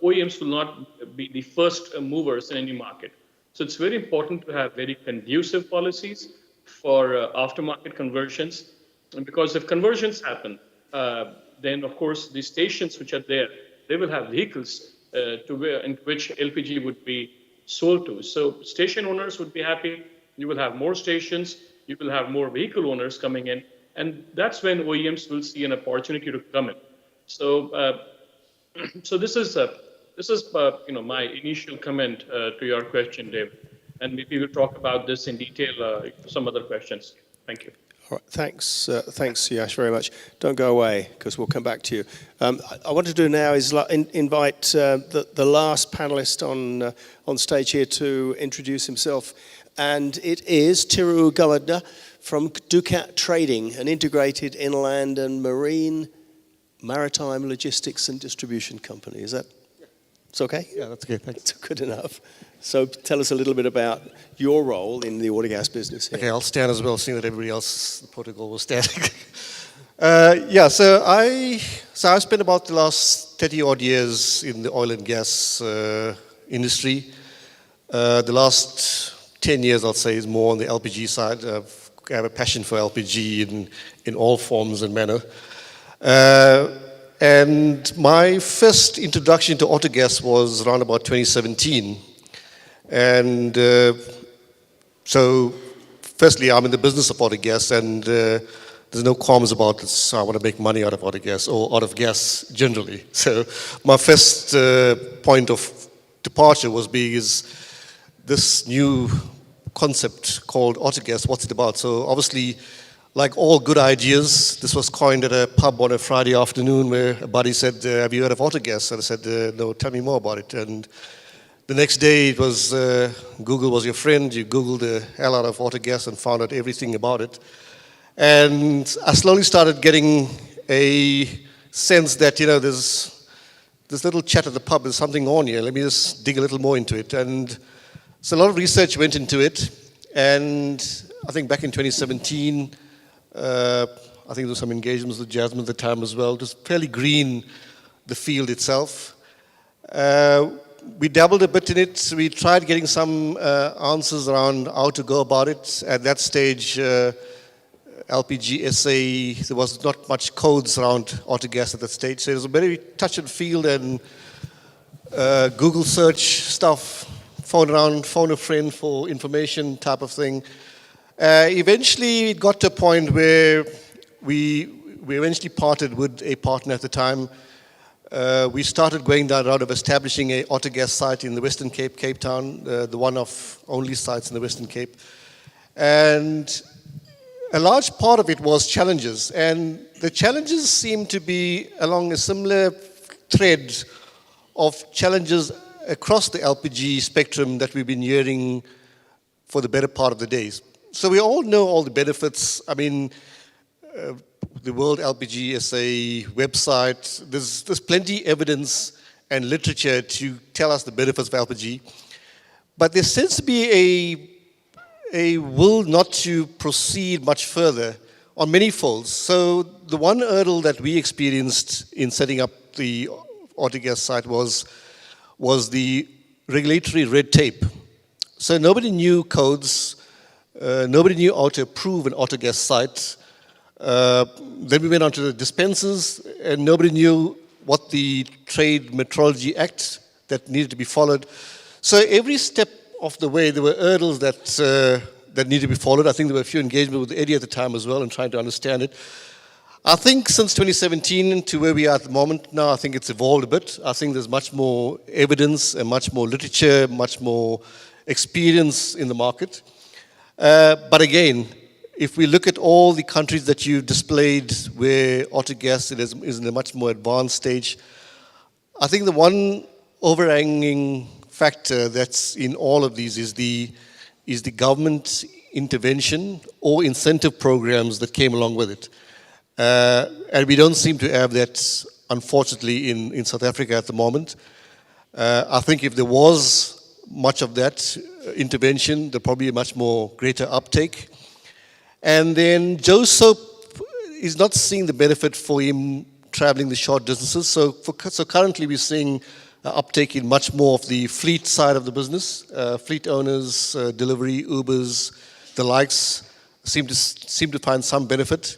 first movers in any market. So it's very important to have very conducive policies for aftermarket conversions, and because if conversions happen, then of course the stations which are there, they will have vehicles in which LPG would be sold to. So station owners would be happy. You will have more stations. You will have more vehicle owners coming in, and that's when OEMs will see an opportunity to come in. So, so this is my initial comment to your question, Dave, and maybe we'll talk about this in detail. Some other questions. Thank you. All right, thanks, Yash, very much. Don't go away, because we'll come back to you. I want to do now is invite the last panelist on stage here to introduce himself, and it is Tiru Govardhan from Ducat Trading, an integrated inland and maritime logistics and distribution company. Is that? It's okay? Yeah, that's okay, thanks. It's good enough. So tell us a little bit about your role in the oil and gas business here. Okay, I'll stand as well, seeing that everybody else in Portugal was standing. So I've spent about the last 30 odd years in the oil and gas industry. The last 10 years, I'll say, is more on the LPG side. I have a passion for LPG in all forms and manner. And my first introduction to autogas was around about 2017. And so, firstly, I'm in the business of autogas, and there's no qualms about this. I want to make money out of autogas, or out of gas generally. So my first point of departure was this new concept called autogas. What's it about? So obviously, like all good ideas, this was coined at a pub on a Friday afternoon where a buddy said, have you heard of autogas? And I said, no, tell me more about it. And the next day it was, Google was your friend. You Googled the hell out of autogas and found out everything about it. And I slowly started getting a sense that, there's this little chat at the pub, there's something on here. Let me just dig a little more into it. And so a lot of research went into it. And I think back in 2017, I think there were some engagements with Jasmine at the time as well. Just fairly green, the field itself. we dabbled a bit in it. We tried getting some answers around how to go about it. At that stage, LPG SA, there was not much codes around autogas at that stage. So it was a very touch and feel and Google search stuff, phone around, phone a friend for information type of thing. Eventually, it got to a point where we eventually parted with a partner at the time. We started going down the road of establishing an autogas site in the Western Cape, Cape Town, the one of only sites in the Western Cape. And a large part of it was challenges. And the challenges seemed to be along a similar thread of challenges across the LPG spectrum that we've been hearing for the better part of the days. So we all know all the benefits. I mean, the World LPG SA website, there's plenty evidence and literature to tell us the benefits of LPG. But there seems to be a will not to proceed much further on many folds. So the one hurdle that we experienced in setting up the autogas site was the regulatory red tape. So nobody knew codes, nobody knew how to approve an autogas site. Then we went on to the dispensers, and nobody knew what the Trade Metrology Act that needed to be followed. So every step of the way, there were hurdles that needed to be followed. I think there were a few engagements with Eddie at the time as well and trying to understand it. I think since 2017 to where we are at the moment now, I think it's evolved a bit. I think there's much more evidence and much more literature, much more experience in the market. But again, if we look at all the countries that you displayed where autogas is in a much more advanced stage, I think the one overhanging factor that's in all of these is the government intervention or incentive programs that came along with it. And we don't seem to have that, unfortunately, in South Africa at the moment. I think if there was much of that intervention, there'd probably be a much more greater uptake. And then Joe Soap is not seeing the benefit for him traveling the short distances. So currently we're seeing uptake in much more of the fleet side of the business. Fleet owners, delivery, Ubers, the likes seem to find some benefit.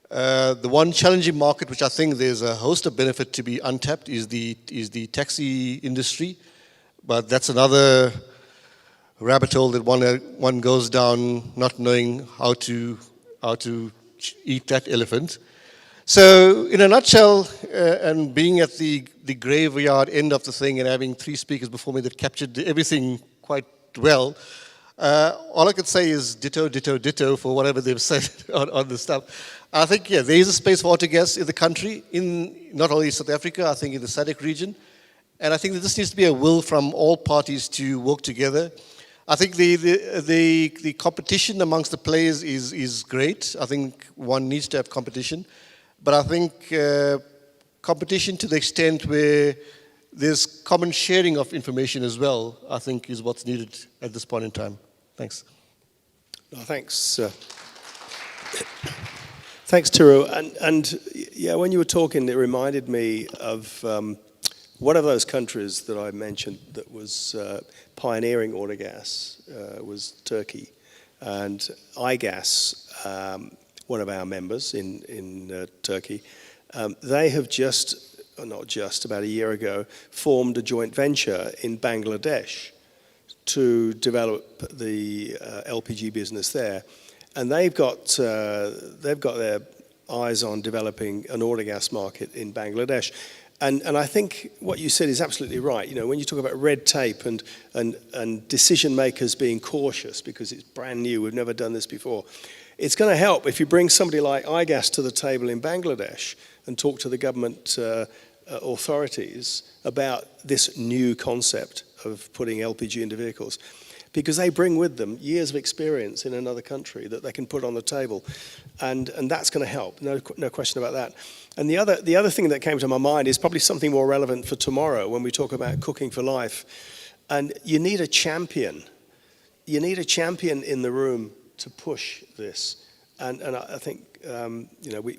The one challenging market, which I think there's a host of benefit to be untapped, is the taxi industry. But that's another rabbit hole that one goes down, not knowing how to eat that elephant. So, in a nutshell, and being at the graveyard end of the thing and having three speakers before me that captured everything quite well, all I could say is ditto, ditto, ditto for whatever they've said on the stuff. I think, yeah, there is a space for autogas in the country, in not only South Africa, I think in the SADC region. And I think that this needs to be a will from all parties to work together. I think the competition amongst the players is great. I think one needs to have competition. But I think competition to the extent where there's common sharing of information as well, I think is what's needed at this point in time. Thanks. No, thanks. Thanks, Tiru. And yeah, when you were talking, it reminded me of one of those countries that I mentioned that was pioneering autogas was Turkey. And iGas, one of our members in Turkey, they have about a year ago, formed a joint venture in Bangladesh to develop the LPG business there. And they've got their eyes on developing an autogas market in Bangladesh. And I think what you said is absolutely right. You know, when you talk about red tape and decision makers being cautious because it's brand new, we've never done this before, it's going to help if you bring somebody like iGas to the table in Bangladesh and talk to the government authorities about this new concept of putting LPG into vehicles. Because they bring with them years of experience in another country that they can put on the table. And that's going to help, no question about that. And the other thing that came to my mind is probably something more relevant for tomorrow when we talk about cooking for life. And you need a champion. You need a champion in the room to push this. And I think,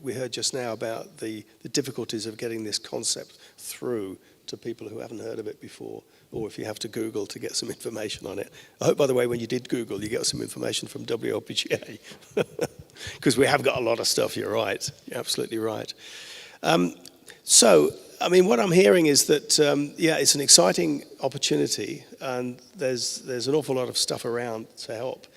we heard just now about the difficulties of getting this concept through to people who haven't heard of it before, or if you have to Google to get some information on it. I hope, by the way, when you did Google, you got some information from WLPGA, because we have got a lot of stuff, you're right. You're absolutely right. What I'm hearing is that, it's an exciting opportunity, and there's an awful lot of stuff around to help.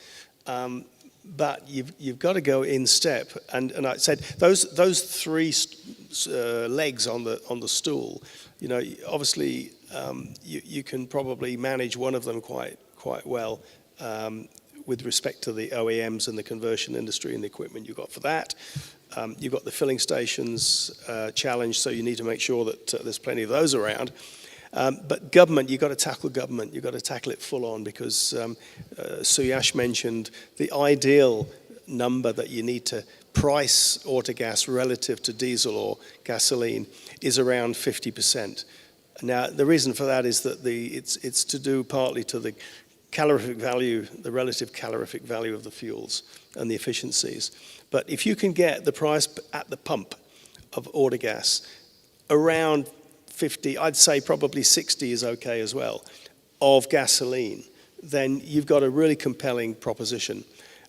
But you've got to go in step, and I said those three legs on the stool. Obviously you can probably manage one of them quite well with respect to the OEMs and the conversion industry and the equipment you've got for that. You've got the filling stations challenge, so you need to make sure that there's plenty of those around. But government, you've got to tackle government. You've got to tackle it full on, because Suyash mentioned the ideal number that you need to price autogas relative to diesel or gasoline is around 50%. Now, the reason for that is that it's to do partly to the calorific value, the relative calorific value of the fuels and the efficiencies. But if you can get the price at the pump of autogas around 50, I'd say probably 60 is okay as well, of gasoline, then you've got a really compelling proposition.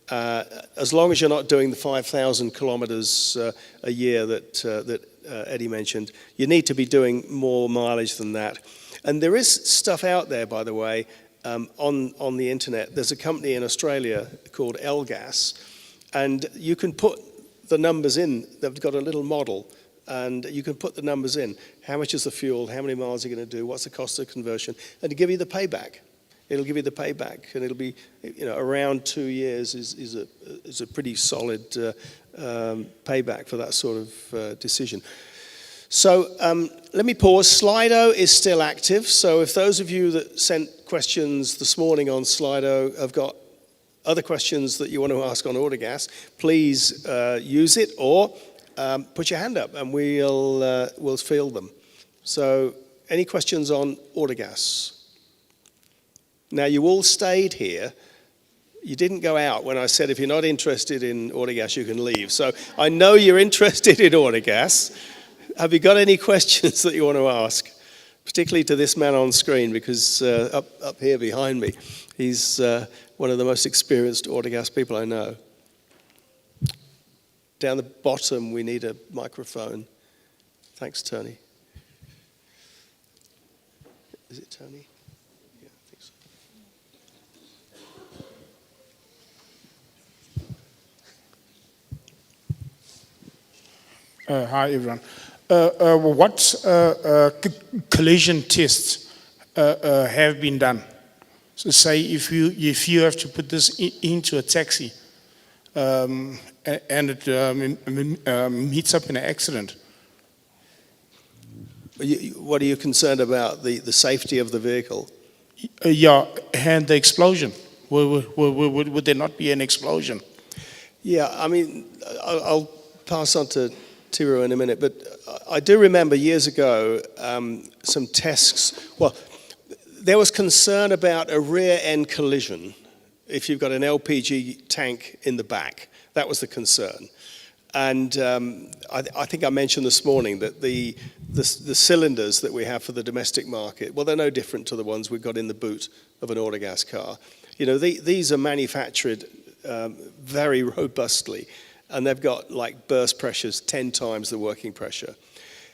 As long as you're not doing the 5,000 kilometers a year that Eddie mentioned, you need to be doing more mileage than that. And there is stuff out there, by the way, on the internet. There's a company in Australia called LGAS, and you can put the numbers in. They've got a little model, and you can put the numbers in. How much is the fuel? How many miles are you going to do? What's the cost of conversion? And to give you the payback. It'll give you the payback, and it'll be, around 2 years is a pretty solid payback for that sort of decision. So let me pause. Slido is still active. So if those of you that sent questions this morning on Slido have got other questions that you want to ask on Autogas, please use it, or put your hand up and we'll field them. So any questions on Autogas? Now, you all stayed here. You didn't go out when I said if you're not interested in Autogas, you can leave. So I know you're interested in Autogas. Have you got any questions that you want to ask? Particularly to this man on screen, because up here behind me, he's one of the most experienced Autogas people I know. Down the bottom, we need a microphone. Thanks, Tony. Is it Tony? Yeah, I think so. Hi, everyone. What collision tests have been done? So say if you have to put this into a taxi and it meets up in an accident. What are you concerned about? The safety of the vehicle? Yeah, and the explosion. Would there not be an explosion? Yeah, I'll pass on to Tiru in a minute, but I do remember years ago some tests. Well, there was concern about a rear end collision if you've got an LPG tank in the back. That was the concern. And I think I mentioned this morning that the cylinders that we have for the domestic market, well, they're no different to the ones we've got in the boot of an autogas car. These are manufactured very robustly, and they've got like burst pressures 10 times the working pressure.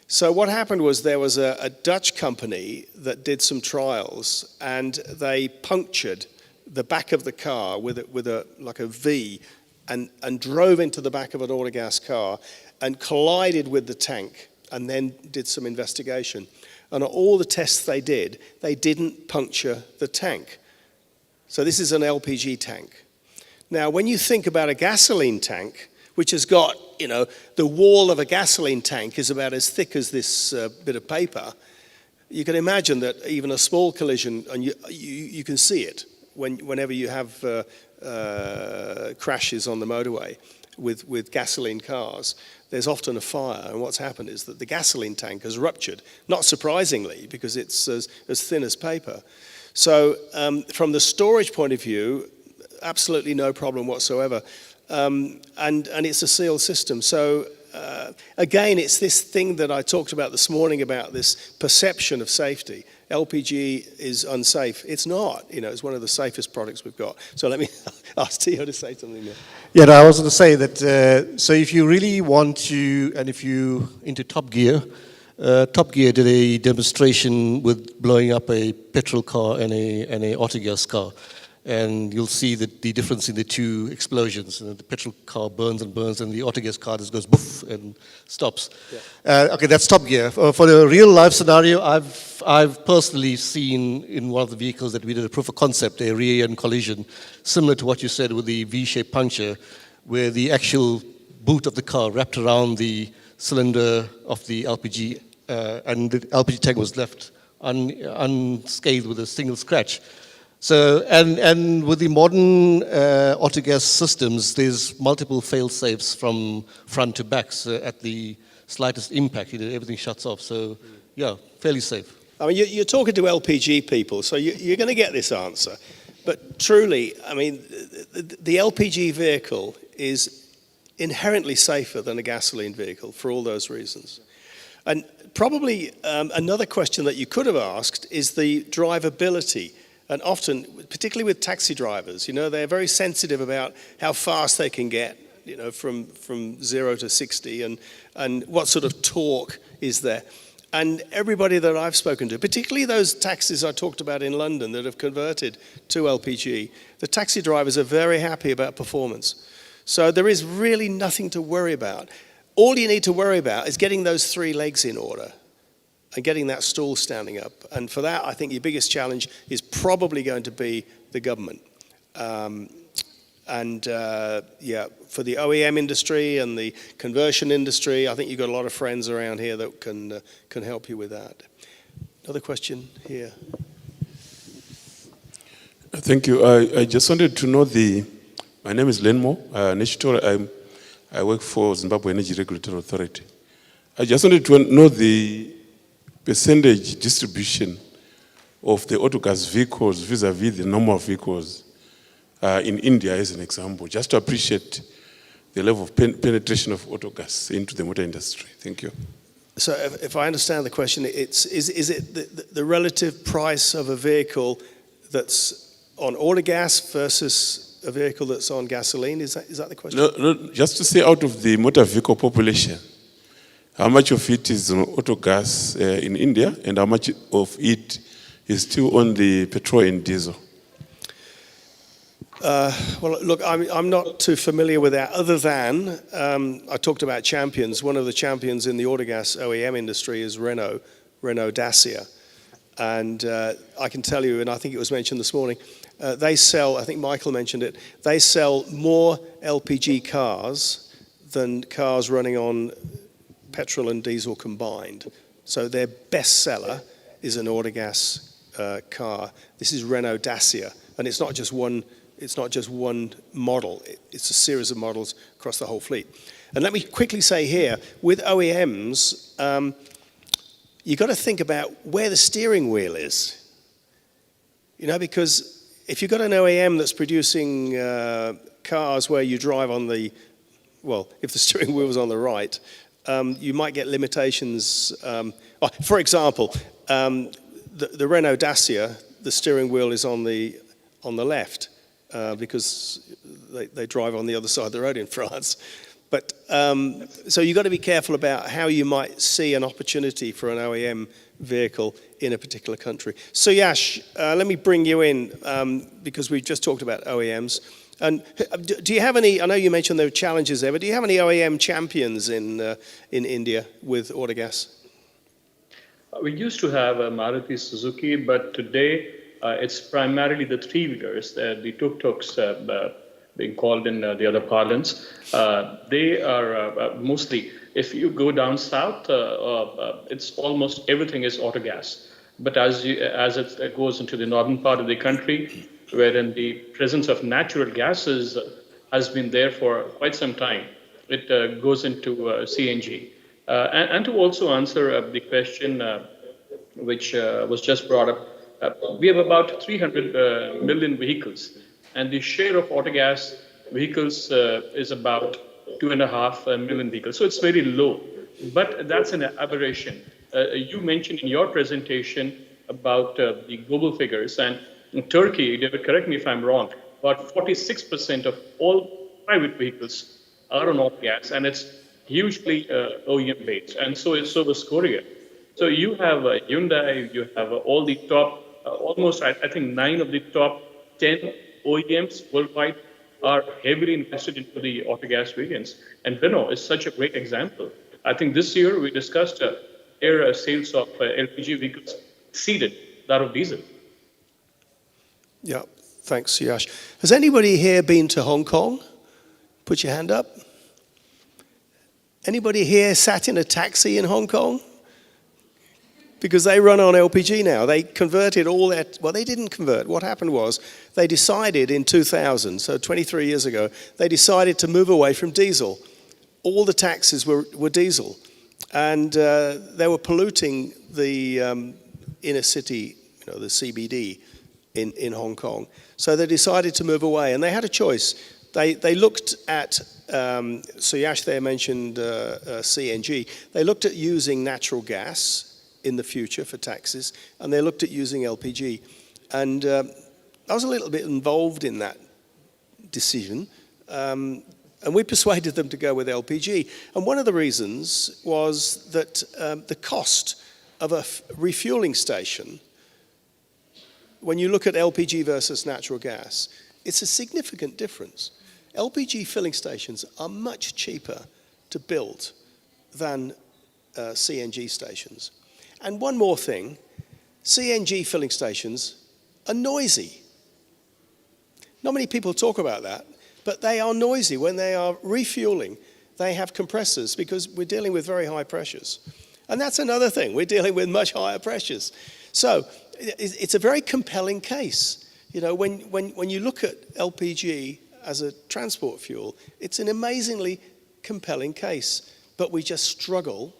So what happened was there was a Dutch company that did some trials, and they punctured the back of the car with a V, and drove into the back of an autogas car and collided with the tank, and then did some investigation. And on all the tests they did, they didn't puncture the tank. So this is an LPG tank. Now, when you think about a gasoline tank, which has got, the wall of a gasoline tank is about as thick as this bit of paper, you can imagine that even a small collision, and you can see it whenever you have crashes on the motorway with gasoline cars, there's often a fire, and what's happened is that the gasoline tank has ruptured, not surprisingly, because it's as thin as paper. So from the storage point of view, absolutely no problem whatsoever. and it's a sealed system. So again, it's this thing that I talked about this morning about this perception of safety. LPG is unsafe. It's not. It's one of the safest products we've got. So let me ask Theo to say something there. Yeah, no, I was going to say that, so if you really want to, and if you into Top Gear did a demonstration with blowing up a petrol car and a autogas car. And you'll see the difference in the two explosions. The petrol car burns and burns, and the autogas car just goes boof and stops. Yeah. Okay, that's Top Gear. For the real life scenario, I've personally seen in one of the vehicles that we did a proof of concept, a rear end collision, similar to what you said with the V-shaped puncture, where the actual boot of the car wrapped around the cylinder of the LPG, and the LPG tank was left unscathed with a single scratch. So, and with the modern autogas systems, there's multiple fail-safes from front to back. So at the slightest impact, everything shuts off. So, yeah, fairly safe. I mean, you're talking to LPG people, so you're going to get this answer. But truly, I mean, the LPG vehicle is inherently safer than a gasoline vehicle for all those reasons. And probably another question that you could have asked is the drivability. And often, particularly with taxi drivers, they're very sensitive about how fast they can get, from 0 to 60 and what sort of torque is there. And everybody that I've spoken to, particularly those taxis I talked about in London that have converted to LPG, the taxi drivers are very happy about performance. So there is really nothing to worry about. All you need to worry about is getting those three legs in order and getting that stall standing up. And for that, I think your biggest challenge is probably going to be the government. For the OEM industry and the conversion industry, I think you've got a lot of friends around here that can help you with that. Another question here. Thank you. I just wanted to know my name is Lenmo Neshitora. I work for Zimbabwe Energy Regulatory Authority. I just wanted to know the percentage distribution of the autogas vehicles vis-a-vis the normal vehicles in India, as an example, just to appreciate the level of penetration of autogas into the motor industry. Thank you. So if I understand the question, is it the relative price of a vehicle that's on autogas versus a vehicle that's on gasoline? Is that the question? No, just to say out of the motor vehicle population, how much of it is on autogas in India, and how much of it is still on the petrol and diesel? Well, look, I'm not too familiar with that, other than I talked about champions. One of the champions in the autogas OEM industry is Renault Dacia. And I can tell you, and I think it was mentioned this morning, they sell, I think Michael mentioned it, they sell more LPG cars than cars running on petrol and diesel combined. So their best seller is an autogas car. This is Renault Dacia, and it's not just one model. It's a series of models across the whole fleet. And let me quickly say here, with OEMs, you've got to think about where the steering wheel is. Because if you've got an OEM that's producing cars where you drive on if the steering wheel was on the right, you might get limitations. For example, the Renault Dacia, the steering wheel is on the left because they drive on the other side of the road in France. But so you've got to be careful about how you might see an opportunity for an OEM vehicle in a particular country. So Yash, let me bring you in because we've just talked about OEMs. And do you have any, I know you mentioned there were challenges there, but do you have any OEM champions in India with autogas? We used to have Maruti Suzuki, but today it's primarily the three-wheelers, the tuk-tuks being called in the other parlance. They are mostly, if you go down south, it's almost everything is autogas. But as it goes into the northern part of the country, wherein the presence of natural gases has been there for quite some time, it goes into CNG. And to also answer the question which was just brought up, we have about 300 million vehicles, and the share of autogas vehicles is about 2.5 million vehicles. So it's very low, but that's an aberration. You mentioned in your presentation about the global figures, and in Turkey, David, correct me if I'm wrong, about 46% of all private vehicles are on oil gas, and it's hugely OEM based, and so was Korea. So you have Hyundai, you have all the top, almost I think 9 of the top 10 OEMs worldwide are heavily invested into the auto gas variants. And Renault is such a great example. I think this year we discussed their sales of LPG vehicles exceeded that of diesel. Yeah, thanks, Yash. Has anybody here been to Hong Kong? Put your hand up. Anybody here sat in a taxi in Hong Kong? Because they run on LPG now. They converted all that. Well, they didn't convert. What happened was they decided in 2000, so 23 years ago, they decided to move away from diesel. All the taxis were diesel. And they were polluting the inner city, the CBD in Hong Kong. So they decided to move away. And they had a choice. They looked at, so Yash there mentioned CNG. They looked at using natural gas in the future for taxis, and they looked at using LPG. And I was a little bit involved in that decision, and we persuaded them to go with LPG. And one of the reasons was that the cost of a refueling station, when you look at LPG versus natural gas, it's a significant difference. LPG filling stations are much cheaper to build than CNG stations. And one more thing, CNG filling stations are noisy. Not many people talk about that, but they are noisy. When they are refueling, they have compressors because we're dealing with very high pressures. And that's another thing, we're dealing with much higher pressures. So it's a very compelling case. When you look at LPG as a transport fuel, it's an amazingly compelling case, but we just struggle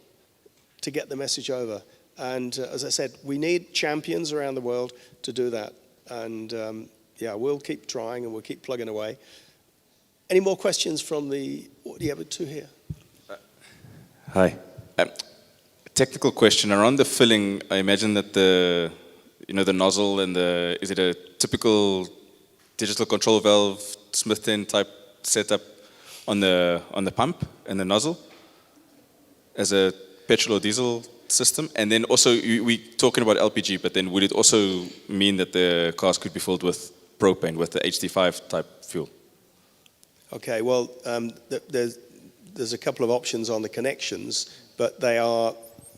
to get the message over. And as I said, we need champions around the world to do that. And we'll keep trying and we'll keep plugging away. Any more questions from the, do you have two here? Hi. Technical question around the filling. I imagine that the nozzle and is it a typical digital control valve Smith-10 type setup on the pump and the nozzle as a petrol or diesel system? And then also we talking about LPG, but then would it also mean that the cars could be filled with propane, with the HD5 type fuel? Okay, well, there's a couple of options on the connections, but they are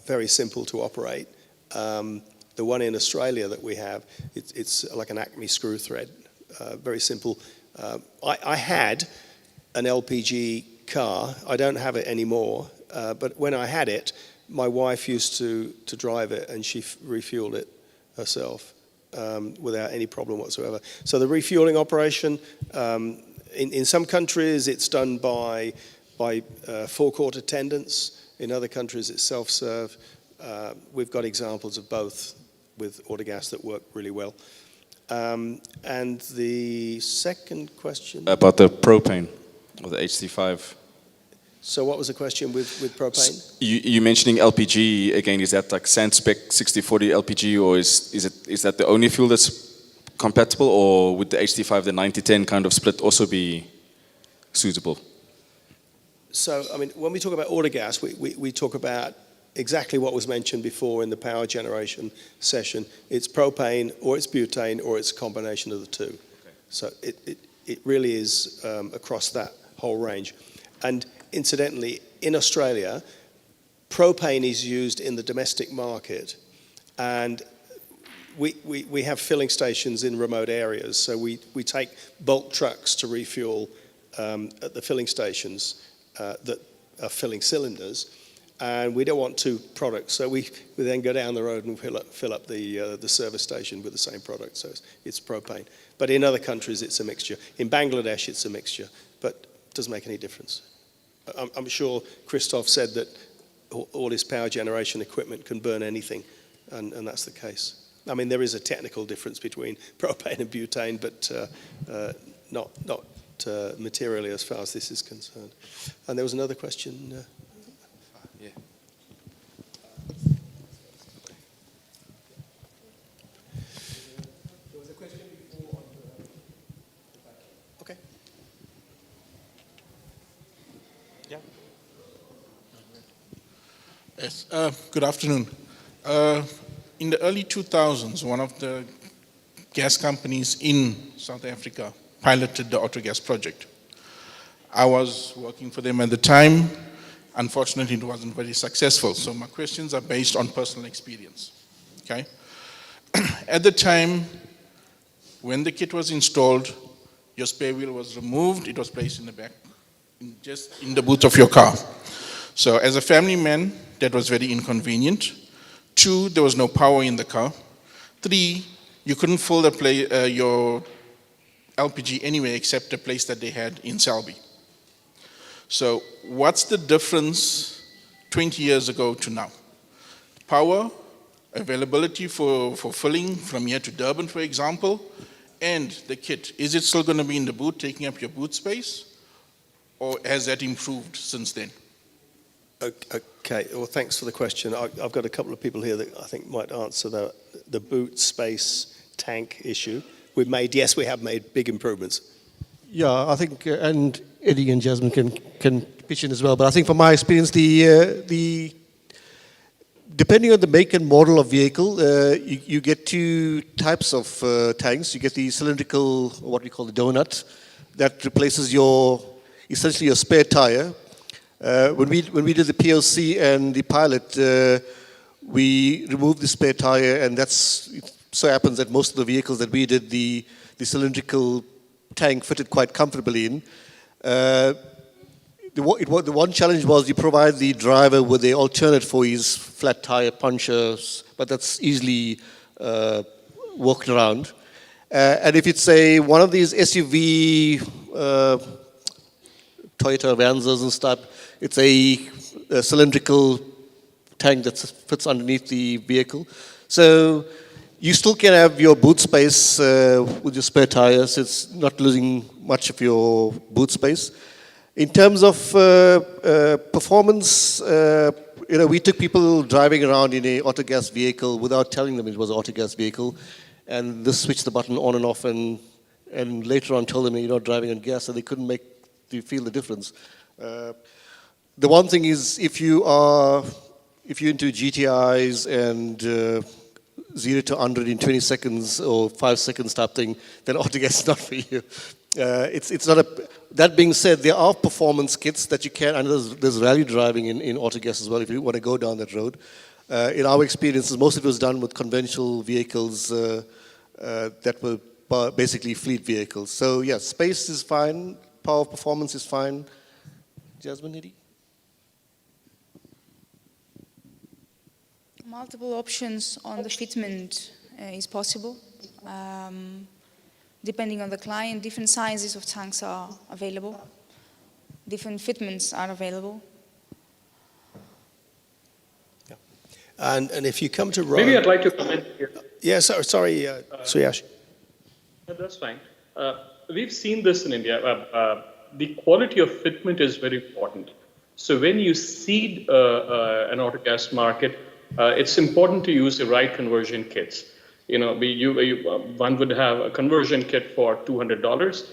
very simple to operate. The one in Australia that we have, it's like an Acme screw thread, very simple. I had an LPG car. I don't have it anymore, but when I had it, my wife used to drive it, and she refueled it herself without any problem whatsoever. So the refueling operation, in some countries, it's done by forecourt attendants. In other countries, it's self-serve. We've got examples of both with autogas that work really well. And the second question? About the propane, or the HD5. So what was the question with propane? You mentioning LPG again? Is that like Sandspec 6040 LPG, or is that the only fuel that's compatible, or would the HD5, the 90-10 kind of split also be suitable? So I mean, when we talk about autogas, we talk about exactly what was mentioned before in the power generation session. It's propane, or it's butane, or it's a combination of the two. Okay. So it really is across that whole range. And incidentally, in Australia, propane is used in the domestic market, and we have filling stations in remote areas. So we take bulk trucks to refuel at the filling stations that are filling cylinders, and we don't want two products. So we then go down the road and fill up the service station with the same product. So it's propane. But in other countries, it's a mixture. In Bangladesh, it's a mixture, but it doesn't make any difference. I'm sure Christoph said that all his power generation equipment can burn anything, and that's the case. I mean, there is a technical difference between propane and butane, but not materially as far as this is concerned. And there was another question. Yeah. There was a question before on the okay. Yeah. Yes, good afternoon. In the early 2000s, one of the gas companies in South Africa piloted the autogas project. I was working for them at the time. Unfortunately, it wasn't very successful. So my questions are based on personal experience. Okay. At the time, when the kit was installed, your spare wheel was removed. It was placed in the back, just in the boot of your car. So as a family man, that was very inconvenient. 2, there was no power in the car. 3, you couldn't fill your LPG anywhere except the place that they had in Selby. So what's the difference 20 years ago to now? Power, availability for filling from here to Durban, for example, and the kit. Is it still going to be in the boot, taking up your boot space? Or has that improved since then? Okay, well, thanks for the question. I've got a couple of people here that I think might answer the boot space tank issue. Yes, we have made big improvements. Yeah, I think, and Eddie and Jasmine can pitch in as well, but I think from my experience, depending on the make and model of vehicle, you get 2 types of tanks. You get the cylindrical, or what we call the donut, that replaces essentially your spare tire. When we did the POC and the pilot, we removed the spare tire, and it so happens that most of the vehicles that we did, the cylindrical tank fitted quite comfortably in. The one challenge was you provide the driver with the alternate for his flat tire punctures, but that's easily worked around. And if it's one of these SUV Toyota Avanzas and stuff, it's a cylindrical tank that fits underneath the vehicle. So you still can have your boot space with your spare tires. It's not losing much of your boot space. In terms of performance, we took people driving around in a autogas vehicle without telling them it was an autogas vehicle, and just switched the button on and off, and later on told them you're not driving on gas, so they couldn't feel the difference. The one thing is, if you're into GTIs and 0 to 100 in 20 seconds or 5 seconds type thing, then autogas is not for you. It's not that being said, there are performance kits that you can, and there's rally driving in autogas as well if you want to go down that road. In our experiences, most of it was done with conventional vehicles that were basically fleet vehicles. So yeah, space is fine, power performance is fine. Jasmine, Eddie? Multiple options on the fitment is possible. Depending on the client, different sizes of tanks are available. Different fitments are available. Yeah. And if you come to Maybe I'd like to comment here. Yeah, sorry, Suyash. That's fine. We've seen this in India. The quality of fitment is very important. So when you seed an autogas market, it's important to use the right conversion kits. One would have a conversion kit for $200,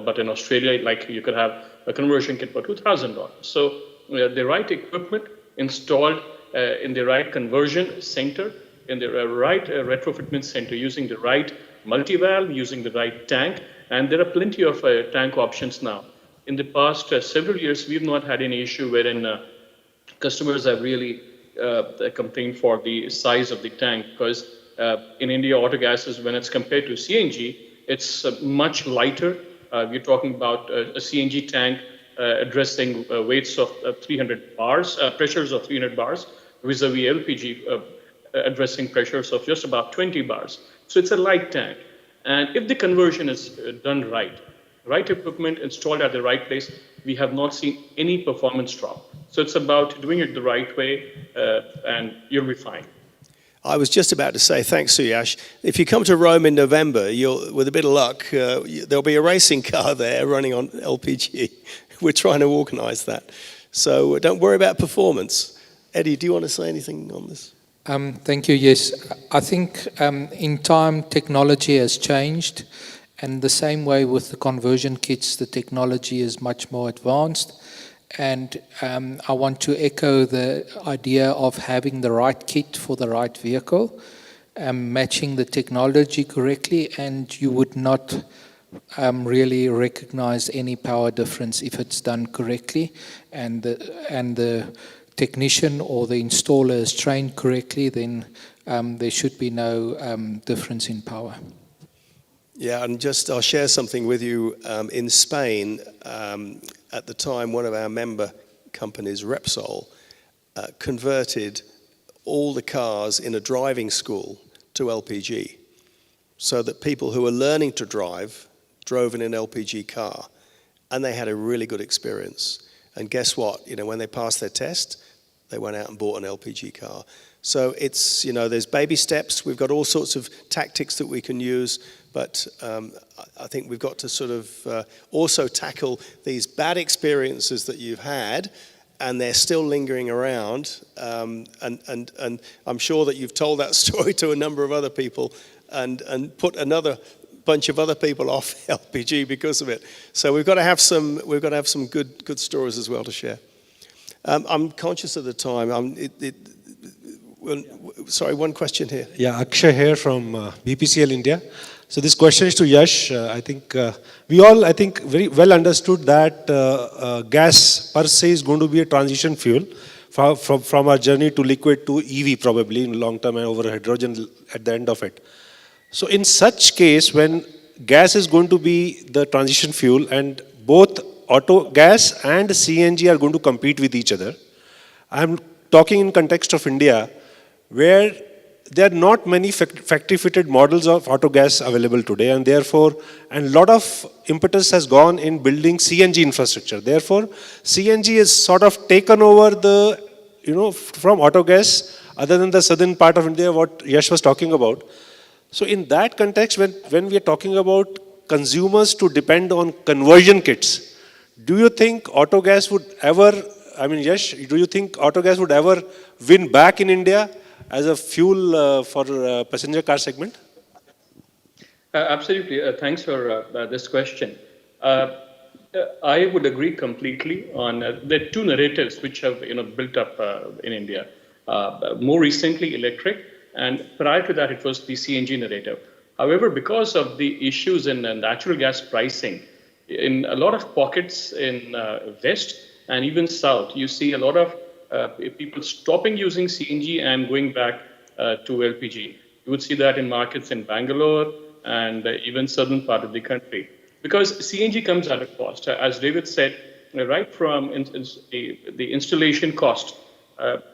but in Australia, you could have a conversion kit for $2,000. So the right equipment installed in the right conversion center, in the right retrofitment center, using the right multi-valve, using the right tank, and there are plenty of tank options now. In the past several years, we've not had any issue wherein customers have really complained for the size of the tank, because in India, autogases, when it's compared to CNG, it's much lighter. We're talking about a CNG tank addressing weights of 300 bars, pressures of 300 bars, vis-a-vis LPG addressing pressures of just about 20 bars. So it's a light tank. And if the conversion is done right equipment installed at the right place, we have not seen any performance drop. So it's about doing it the right way, and you'll be fine. I was just about to say, thanks, Suyash. If you come to Rome in November, with a bit of luck, there'll be a racing car there running on LPG. We're trying to organise that. So don't worry about performance. Eddie, do you want to say anything on this? Thank you. Yes, I think in time technology has changed, and the same way with the conversion kits, the technology is much more advanced. And I want to echo the idea of having the right kit for the right vehicle, matching the technology correctly, and you would not really recognize any power difference if it's done correctly, and the technician or the installer is trained correctly, then there should be no difference in power. Yeah, and I'll share something with you. In Spain, at the time, one of our member companies, Repsol, converted all the cars in a driving school to LPG, so that people who were learning to drive drove in an LPG car, and they had a really good experience. And guess what? When they passed their test, they went out and bought an LPG car. So it's, there's baby steps. We've got all sorts of tactics that we can use, but I think we've got to sort of also tackle these bad experiences that you've had, and they're still lingering around. And I'm sure that you've told that story to a number of other people, and put another bunch of other people off LPG because of it. So we've got to have some good stories as well to share. I'm conscious of the time. Sorry, one question here. Yeah, Akshay here from BPCL India. So this question is to Yash. I think we all, very well understood that gas per se is going to be a transition fuel from our journey to liquid to EV probably in long term and over hydrogen at the end of it. So in such case, when gas is going to be the transition fuel and both auto gas and CNG are going to compete with each other, I'm talking in context of India, where there are not many factory-fitted models of auto gas available today, and therefore, a lot of impetus has gone in building CNG infrastructure. Therefore, CNG is sort of taken over from auto gas, other than the southern part of India, what Yash was talking about. So in that context, when we are talking about consumers to depend on conversion kits, do you think auto gas would ever, Yash, do you think auto gas would ever win back in India as a fuel for passenger car segment? Absolutely. Thanks for this question. I would agree completely on there are two narratives which have built up in India. More recently, electric, and prior to that, it was the CNG narrative. However, because of the issues in natural gas pricing, in a lot of pockets in West and even South, you see a lot of people stopping using CNG and going back to LPG. You would see that in markets in Bangalore and even southern part of the country. Because CNG comes at a cost. As David said, right from the installation cost,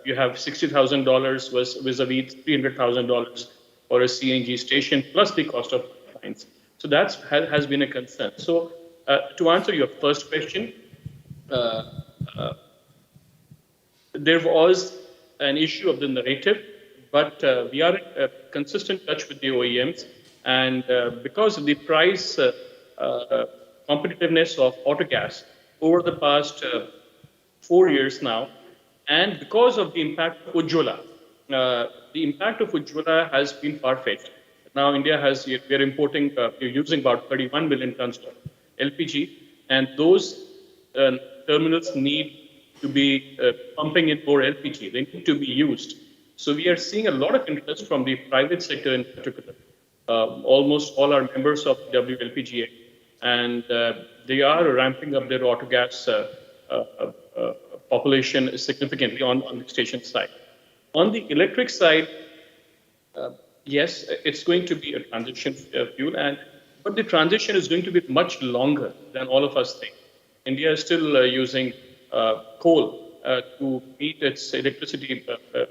you have $60,000 vis-a-vis $300,000 for a CNG station, plus the cost of lines. So that has been a concern. So to answer your first question, there was an issue of the narrative, but we are in consistent touch with the OEMs, and because of the price competitiveness of autogas over the past 4 years now, and because of the impact of Ujjwala, the impact of Ujjwala has been far-fetched. Now India we're importing, we're using about 31 million tons of LPG, and those terminals need to be pumping in more LPG. They need to be used. So we are seeing a lot of interest from the private sector in particular. Almost all are members of WLPGA, and they are ramping up their autogas population significantly on the station side. On the electric side, yes, it's going to be a transition fuel, but the transition is going to be much longer than all of us think. India is still using coal to meet its electricity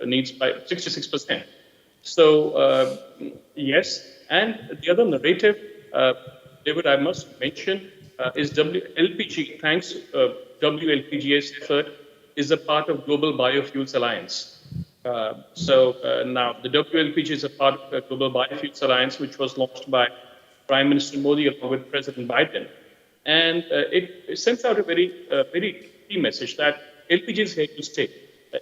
needs by 66%. So yes, and the other narrative, David, I must mention, is LPG. Thanks WLPGA's effort, is a part of Global Biofuels Alliance. Now the WLPG is a part of the Global Biofuels Alliance, which was launched by Prime Minister Modi along with President Biden. And it sends out a very key message that LPG is here to stay.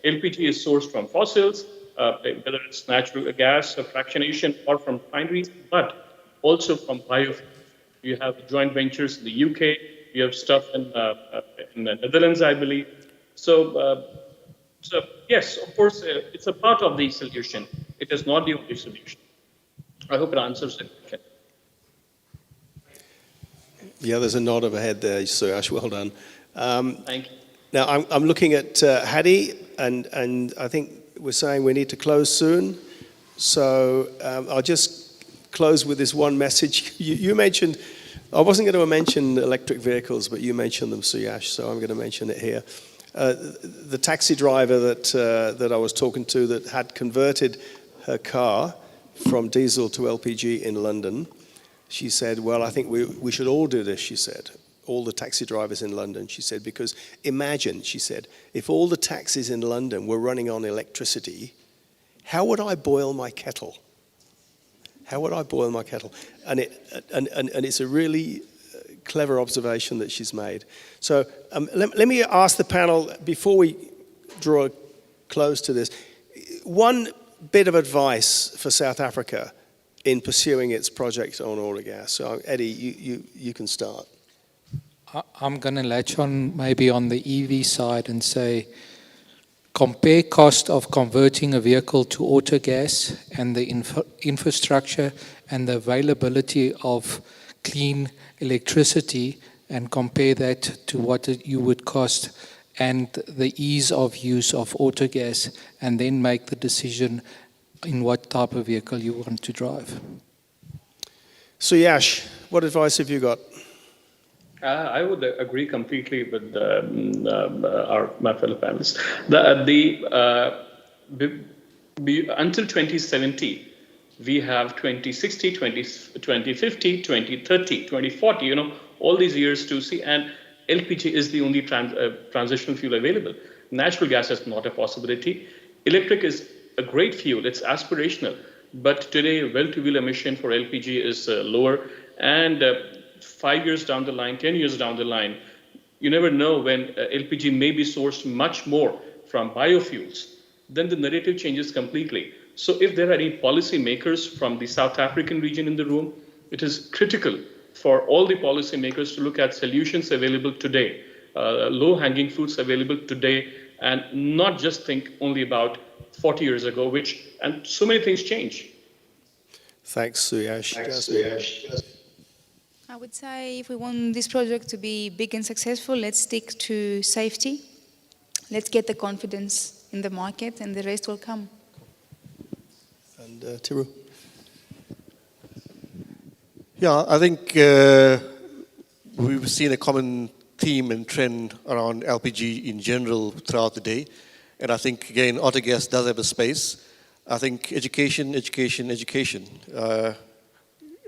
LPG is sourced from fossils, whether it's natural gas, fractionation, or from refineries, but also from biofuels. You have joint ventures in the UK, you have stuff in the Netherlands, I believe. So yes, of course, it's a part of the solution. It is not the only solution. I hope it answers the question. Yeah, there's a nod of a head there, Suyash. Well done. Thank you. Now, I'm looking at Hadi, and I think we're saying we need to close soon. So I'll just close with this one message. You mentioned, I wasn't going to mention electric vehicles, but you mentioned them, Suyash, so I'm going to mention it here. The taxi driver that I was talking to that had converted her car from diesel to LPG in London, she said, well, I think we should all do this, she said. All the taxi drivers in London, she said, because imagine, she said, if all the taxis in London were running on electricity, how would I boil my kettle? How would I boil my kettle? And it's a really clever observation that she's made. So let me ask the panel, before we draw a close to this, one bit of advice for South Africa in pursuing its project on oil and gas. So Eddie, you can start. I'm going to latch on maybe on the EV side and say, compare cost of converting a vehicle to autogas and the infrastructure and the availability of clean electricity, and compare that to what you would cost and the ease of use of autogas, and then make the decision in what type of vehicle you want to drive. So Yash, what advice have you got? I would agree completely with my fellow panelists. Until 2070, we have 2060, 2050, 2030, 2040, all these years to see. And LPG is the only transitional fuel available. Natural gas is not a possibility. Electric is a great fuel. It's aspirational. But today, well-to-wheel emission for LPG is lower. And 5 years down the line, 10 years down the line, you never know when LPG may be sourced much more from biofuels. Then the narrative changes completely. So if there are any policy makers from the South African region in the room, it is critical for all the policy makers to look at solutions available today, low-hanging fruits available today, and not just think only about 40 years ago, and so many things change. Thanks, Suyash. I would say if we want this project to be big and successful, let's stick to safety. Let's get the confidence in the market, and the rest will come. And Tiru? Yeah, I think we've seen a common theme and trend around LPG in general throughout the day. And I think, again, autogas does have a space. I think education,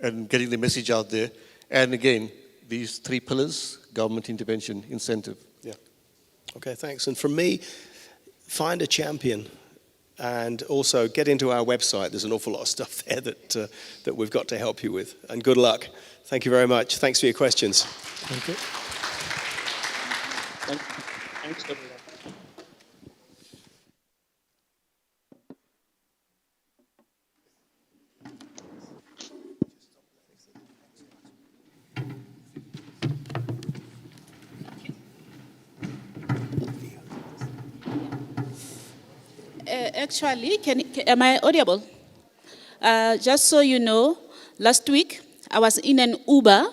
and getting the message out there. And again, these three pillars, government intervention, incentive. Yeah. Okay, thanks. And from me, find a champion. And also get into our website. There's an awful lot of stuff there that we've got to help you with. And good luck. Thank you very much. Thanks for your questions. Thank you. Thanks, everyone. Actually, am I audible? Just so you know, last week I was in an Uber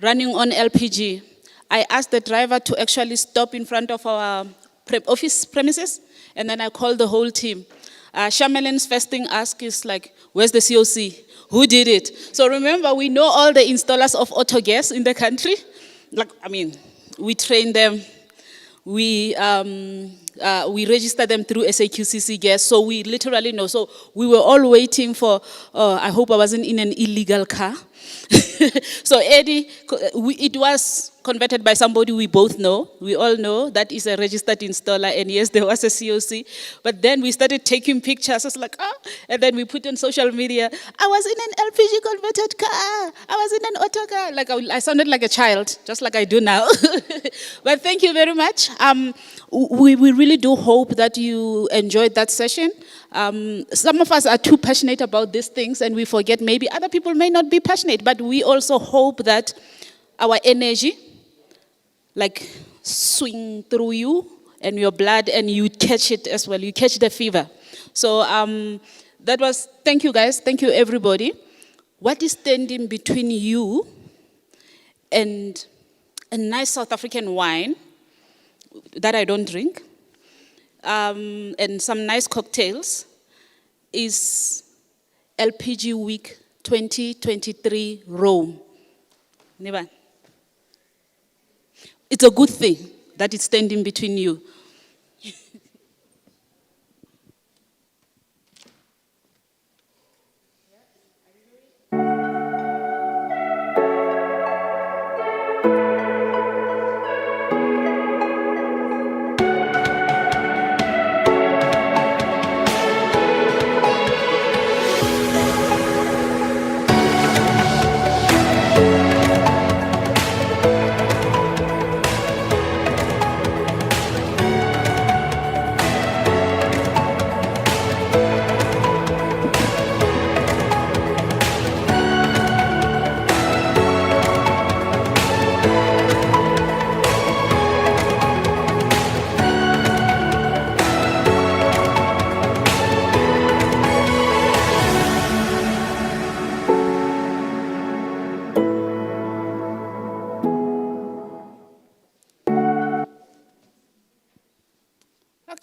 running on LPG. I asked the driver to actually stop in front of our office premises, and then I called the whole team. Shamalin's first thing asked is like, where's the COC? Who did it? So remember, we know all the installers of autogas in the country. We train them. We register them through SAQCC gas, so we literally know. So we were all waiting for, I hope I wasn't in an illegal car. So Eddie, it was converted by somebody we both know. We all know that is a registered installer, and yes, there was a COC. But then we started taking pictures. It's like, and then we put on social media. I was in an LPG converted car. I was in an auto car. Like I sounded like a child, just like I do now. But thank you very much. We really do hope that you enjoyed that session. Some of us are too passionate about these things, and we forget maybe other people may not be passionate, but we also hope that our energy, like, swing through you and your blood, and you catch it as well. You catch the fever. So that was, thank you guys, thank you everybody. What is standing between you and a nice South African wine that I don't drink, and some nice cocktails, is LPG Week 2023 Rome. Never. It's a good thing that it's standing between you.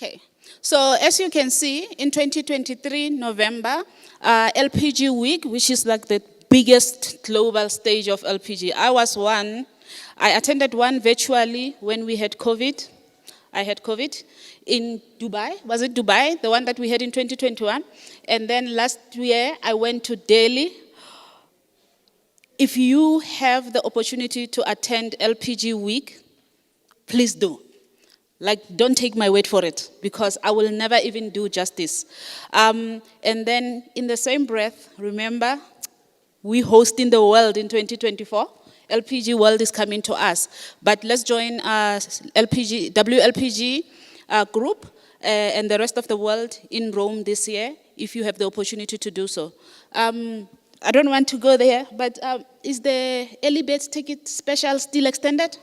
Okay, so as you can see, in 2023, November, LPG Week, which is like the biggest global stage of LPG. I attended one virtually when we had COVID. I had COVID in Dubai. Was it Dubai, the one that we had in 2021? And then last year, I went to Delhi. If you have the opportunity to attend LPG Week, please do. Like, don't take my word for it, because I will never even do justice. And then in the same breath, remember, we hosting the world in 2024. LPG World is coming to us. But let's join WLPG group and the rest of the world in Rome this year, if you have the opportunity to do so. I don't want to go there, but is the early bird ticket special still extended?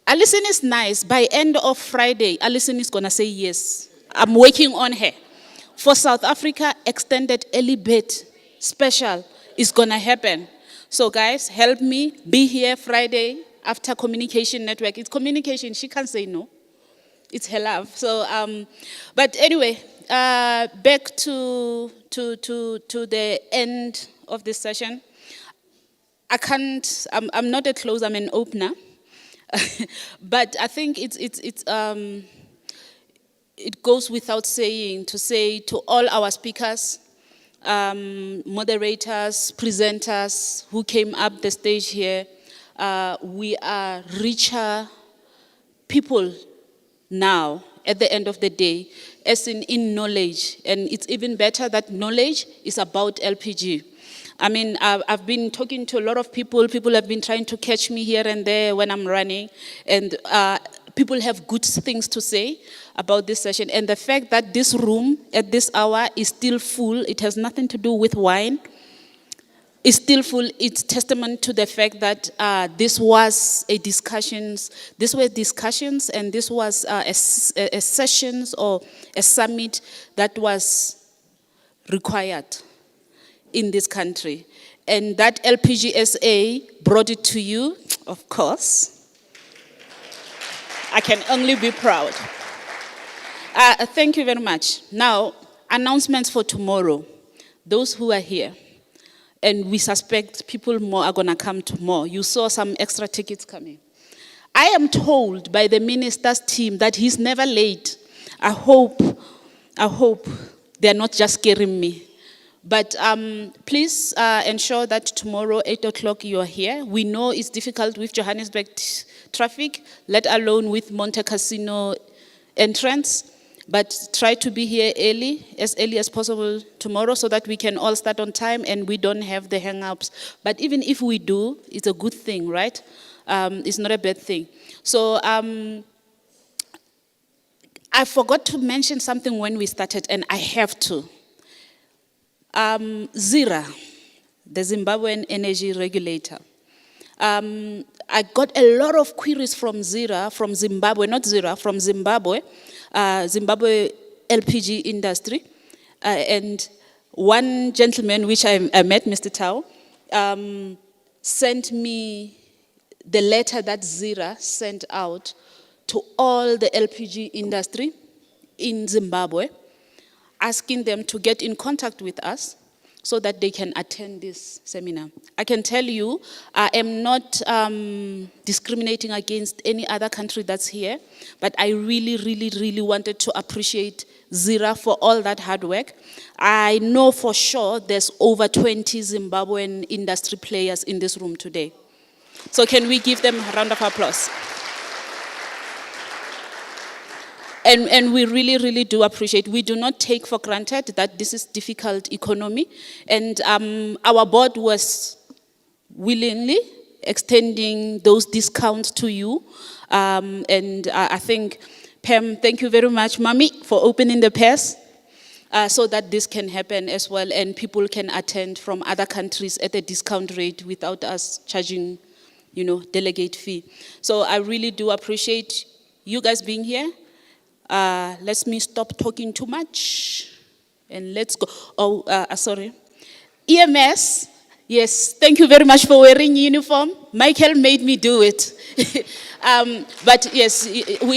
Alison is nice. By end of Friday, Alison is going to say yes. I'm working on her. For South Africa, extended early bird special is going to happen. So guys, help me be here Friday after Communication Network. It's communication. She can't say no. It's her love. So, but anyway, back to the end of this session. I'm not a closer, I'm an opener. But I think it goes without saying to say to all our speakers, moderators, presenters who came up the stage here, we are richer people now at the end of the day, as in knowledge. And it's even better that knowledge is about LPG. I mean, I've been talking to a lot of people. People have been trying to catch me here and there when I'm running. And people have good things to say about this session. And the fact that this room at this hour is still full, it has nothing to do with wine. It's still full. It's testament to the fact that these were discussions, and this was a sessions or a summit that was required in this country. And that LPGSA brought it to you, of course. I can only be proud. Thank you very much. Now, announcements for tomorrow. Those who are here, and we suspect people more are going to come tomorrow. You saw some extra tickets coming. I am told by the minister's team that he's never late. I hope they're not just scaring me. But please ensure that tomorrow, 8 o'clock, you're here. We know it's difficult with Johannesburg traffic, let alone with Monte Casino entrance. But try to be here as early as possible tomorrow, so that we can all start on time and we don't have the hang-ups. But even if we do, it's a good thing, right? It's not a bad thing. So I forgot to mention something when we started, and I have to. ZIRA, the Zimbabwean energy regulator. I got a lot of queries from ZIRA, from Zimbabwe, not ZIRA, from Zimbabwe, Zimbabwe LPG industry. And one gentleman, which I met, Mr. Tao, sent me the letter that ZIRA sent out to all the LPG industry in Zimbabwe, asking them to get in contact with us so that they can attend this seminar. I can tell you, I am not discriminating against any other country that's here, but I really, really, really wanted to appreciate ZIRA for all that hard work. I know for sure there's over 20 Zimbabwean industry players in this room today. So can we give them a round of applause? And we really, really do appreciate. We do not take for granted that this is difficult economy. And our board was willingly extending those discounts to you. And I think, Pam, thank you very much, Mami, for opening the purse so that this can happen as well. And people can attend from other countries at a discount rate without us charging, delegate fee. So I really do appreciate you guys being here. Let me stop talking too much and let's go. Sorry. EMS, yes, thank you very much for wearing uniform. Michael made me do it. But yes,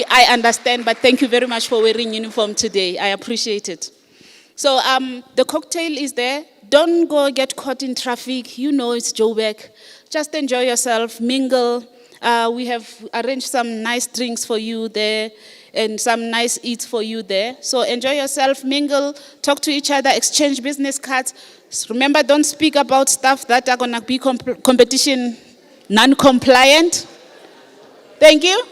I understand, but thank you very much for wearing uniform today. I appreciate it. So the cocktail is there. Don't go get caught in traffic. You know it's Joburg. Just enjoy yourself, mingle. We have arranged some nice drinks for you there and some nice eats for you there. So enjoy yourself, mingle, talk to each other, exchange business cards. Remember, don't speak about stuff that are going to be competition non-compliant. Thank you.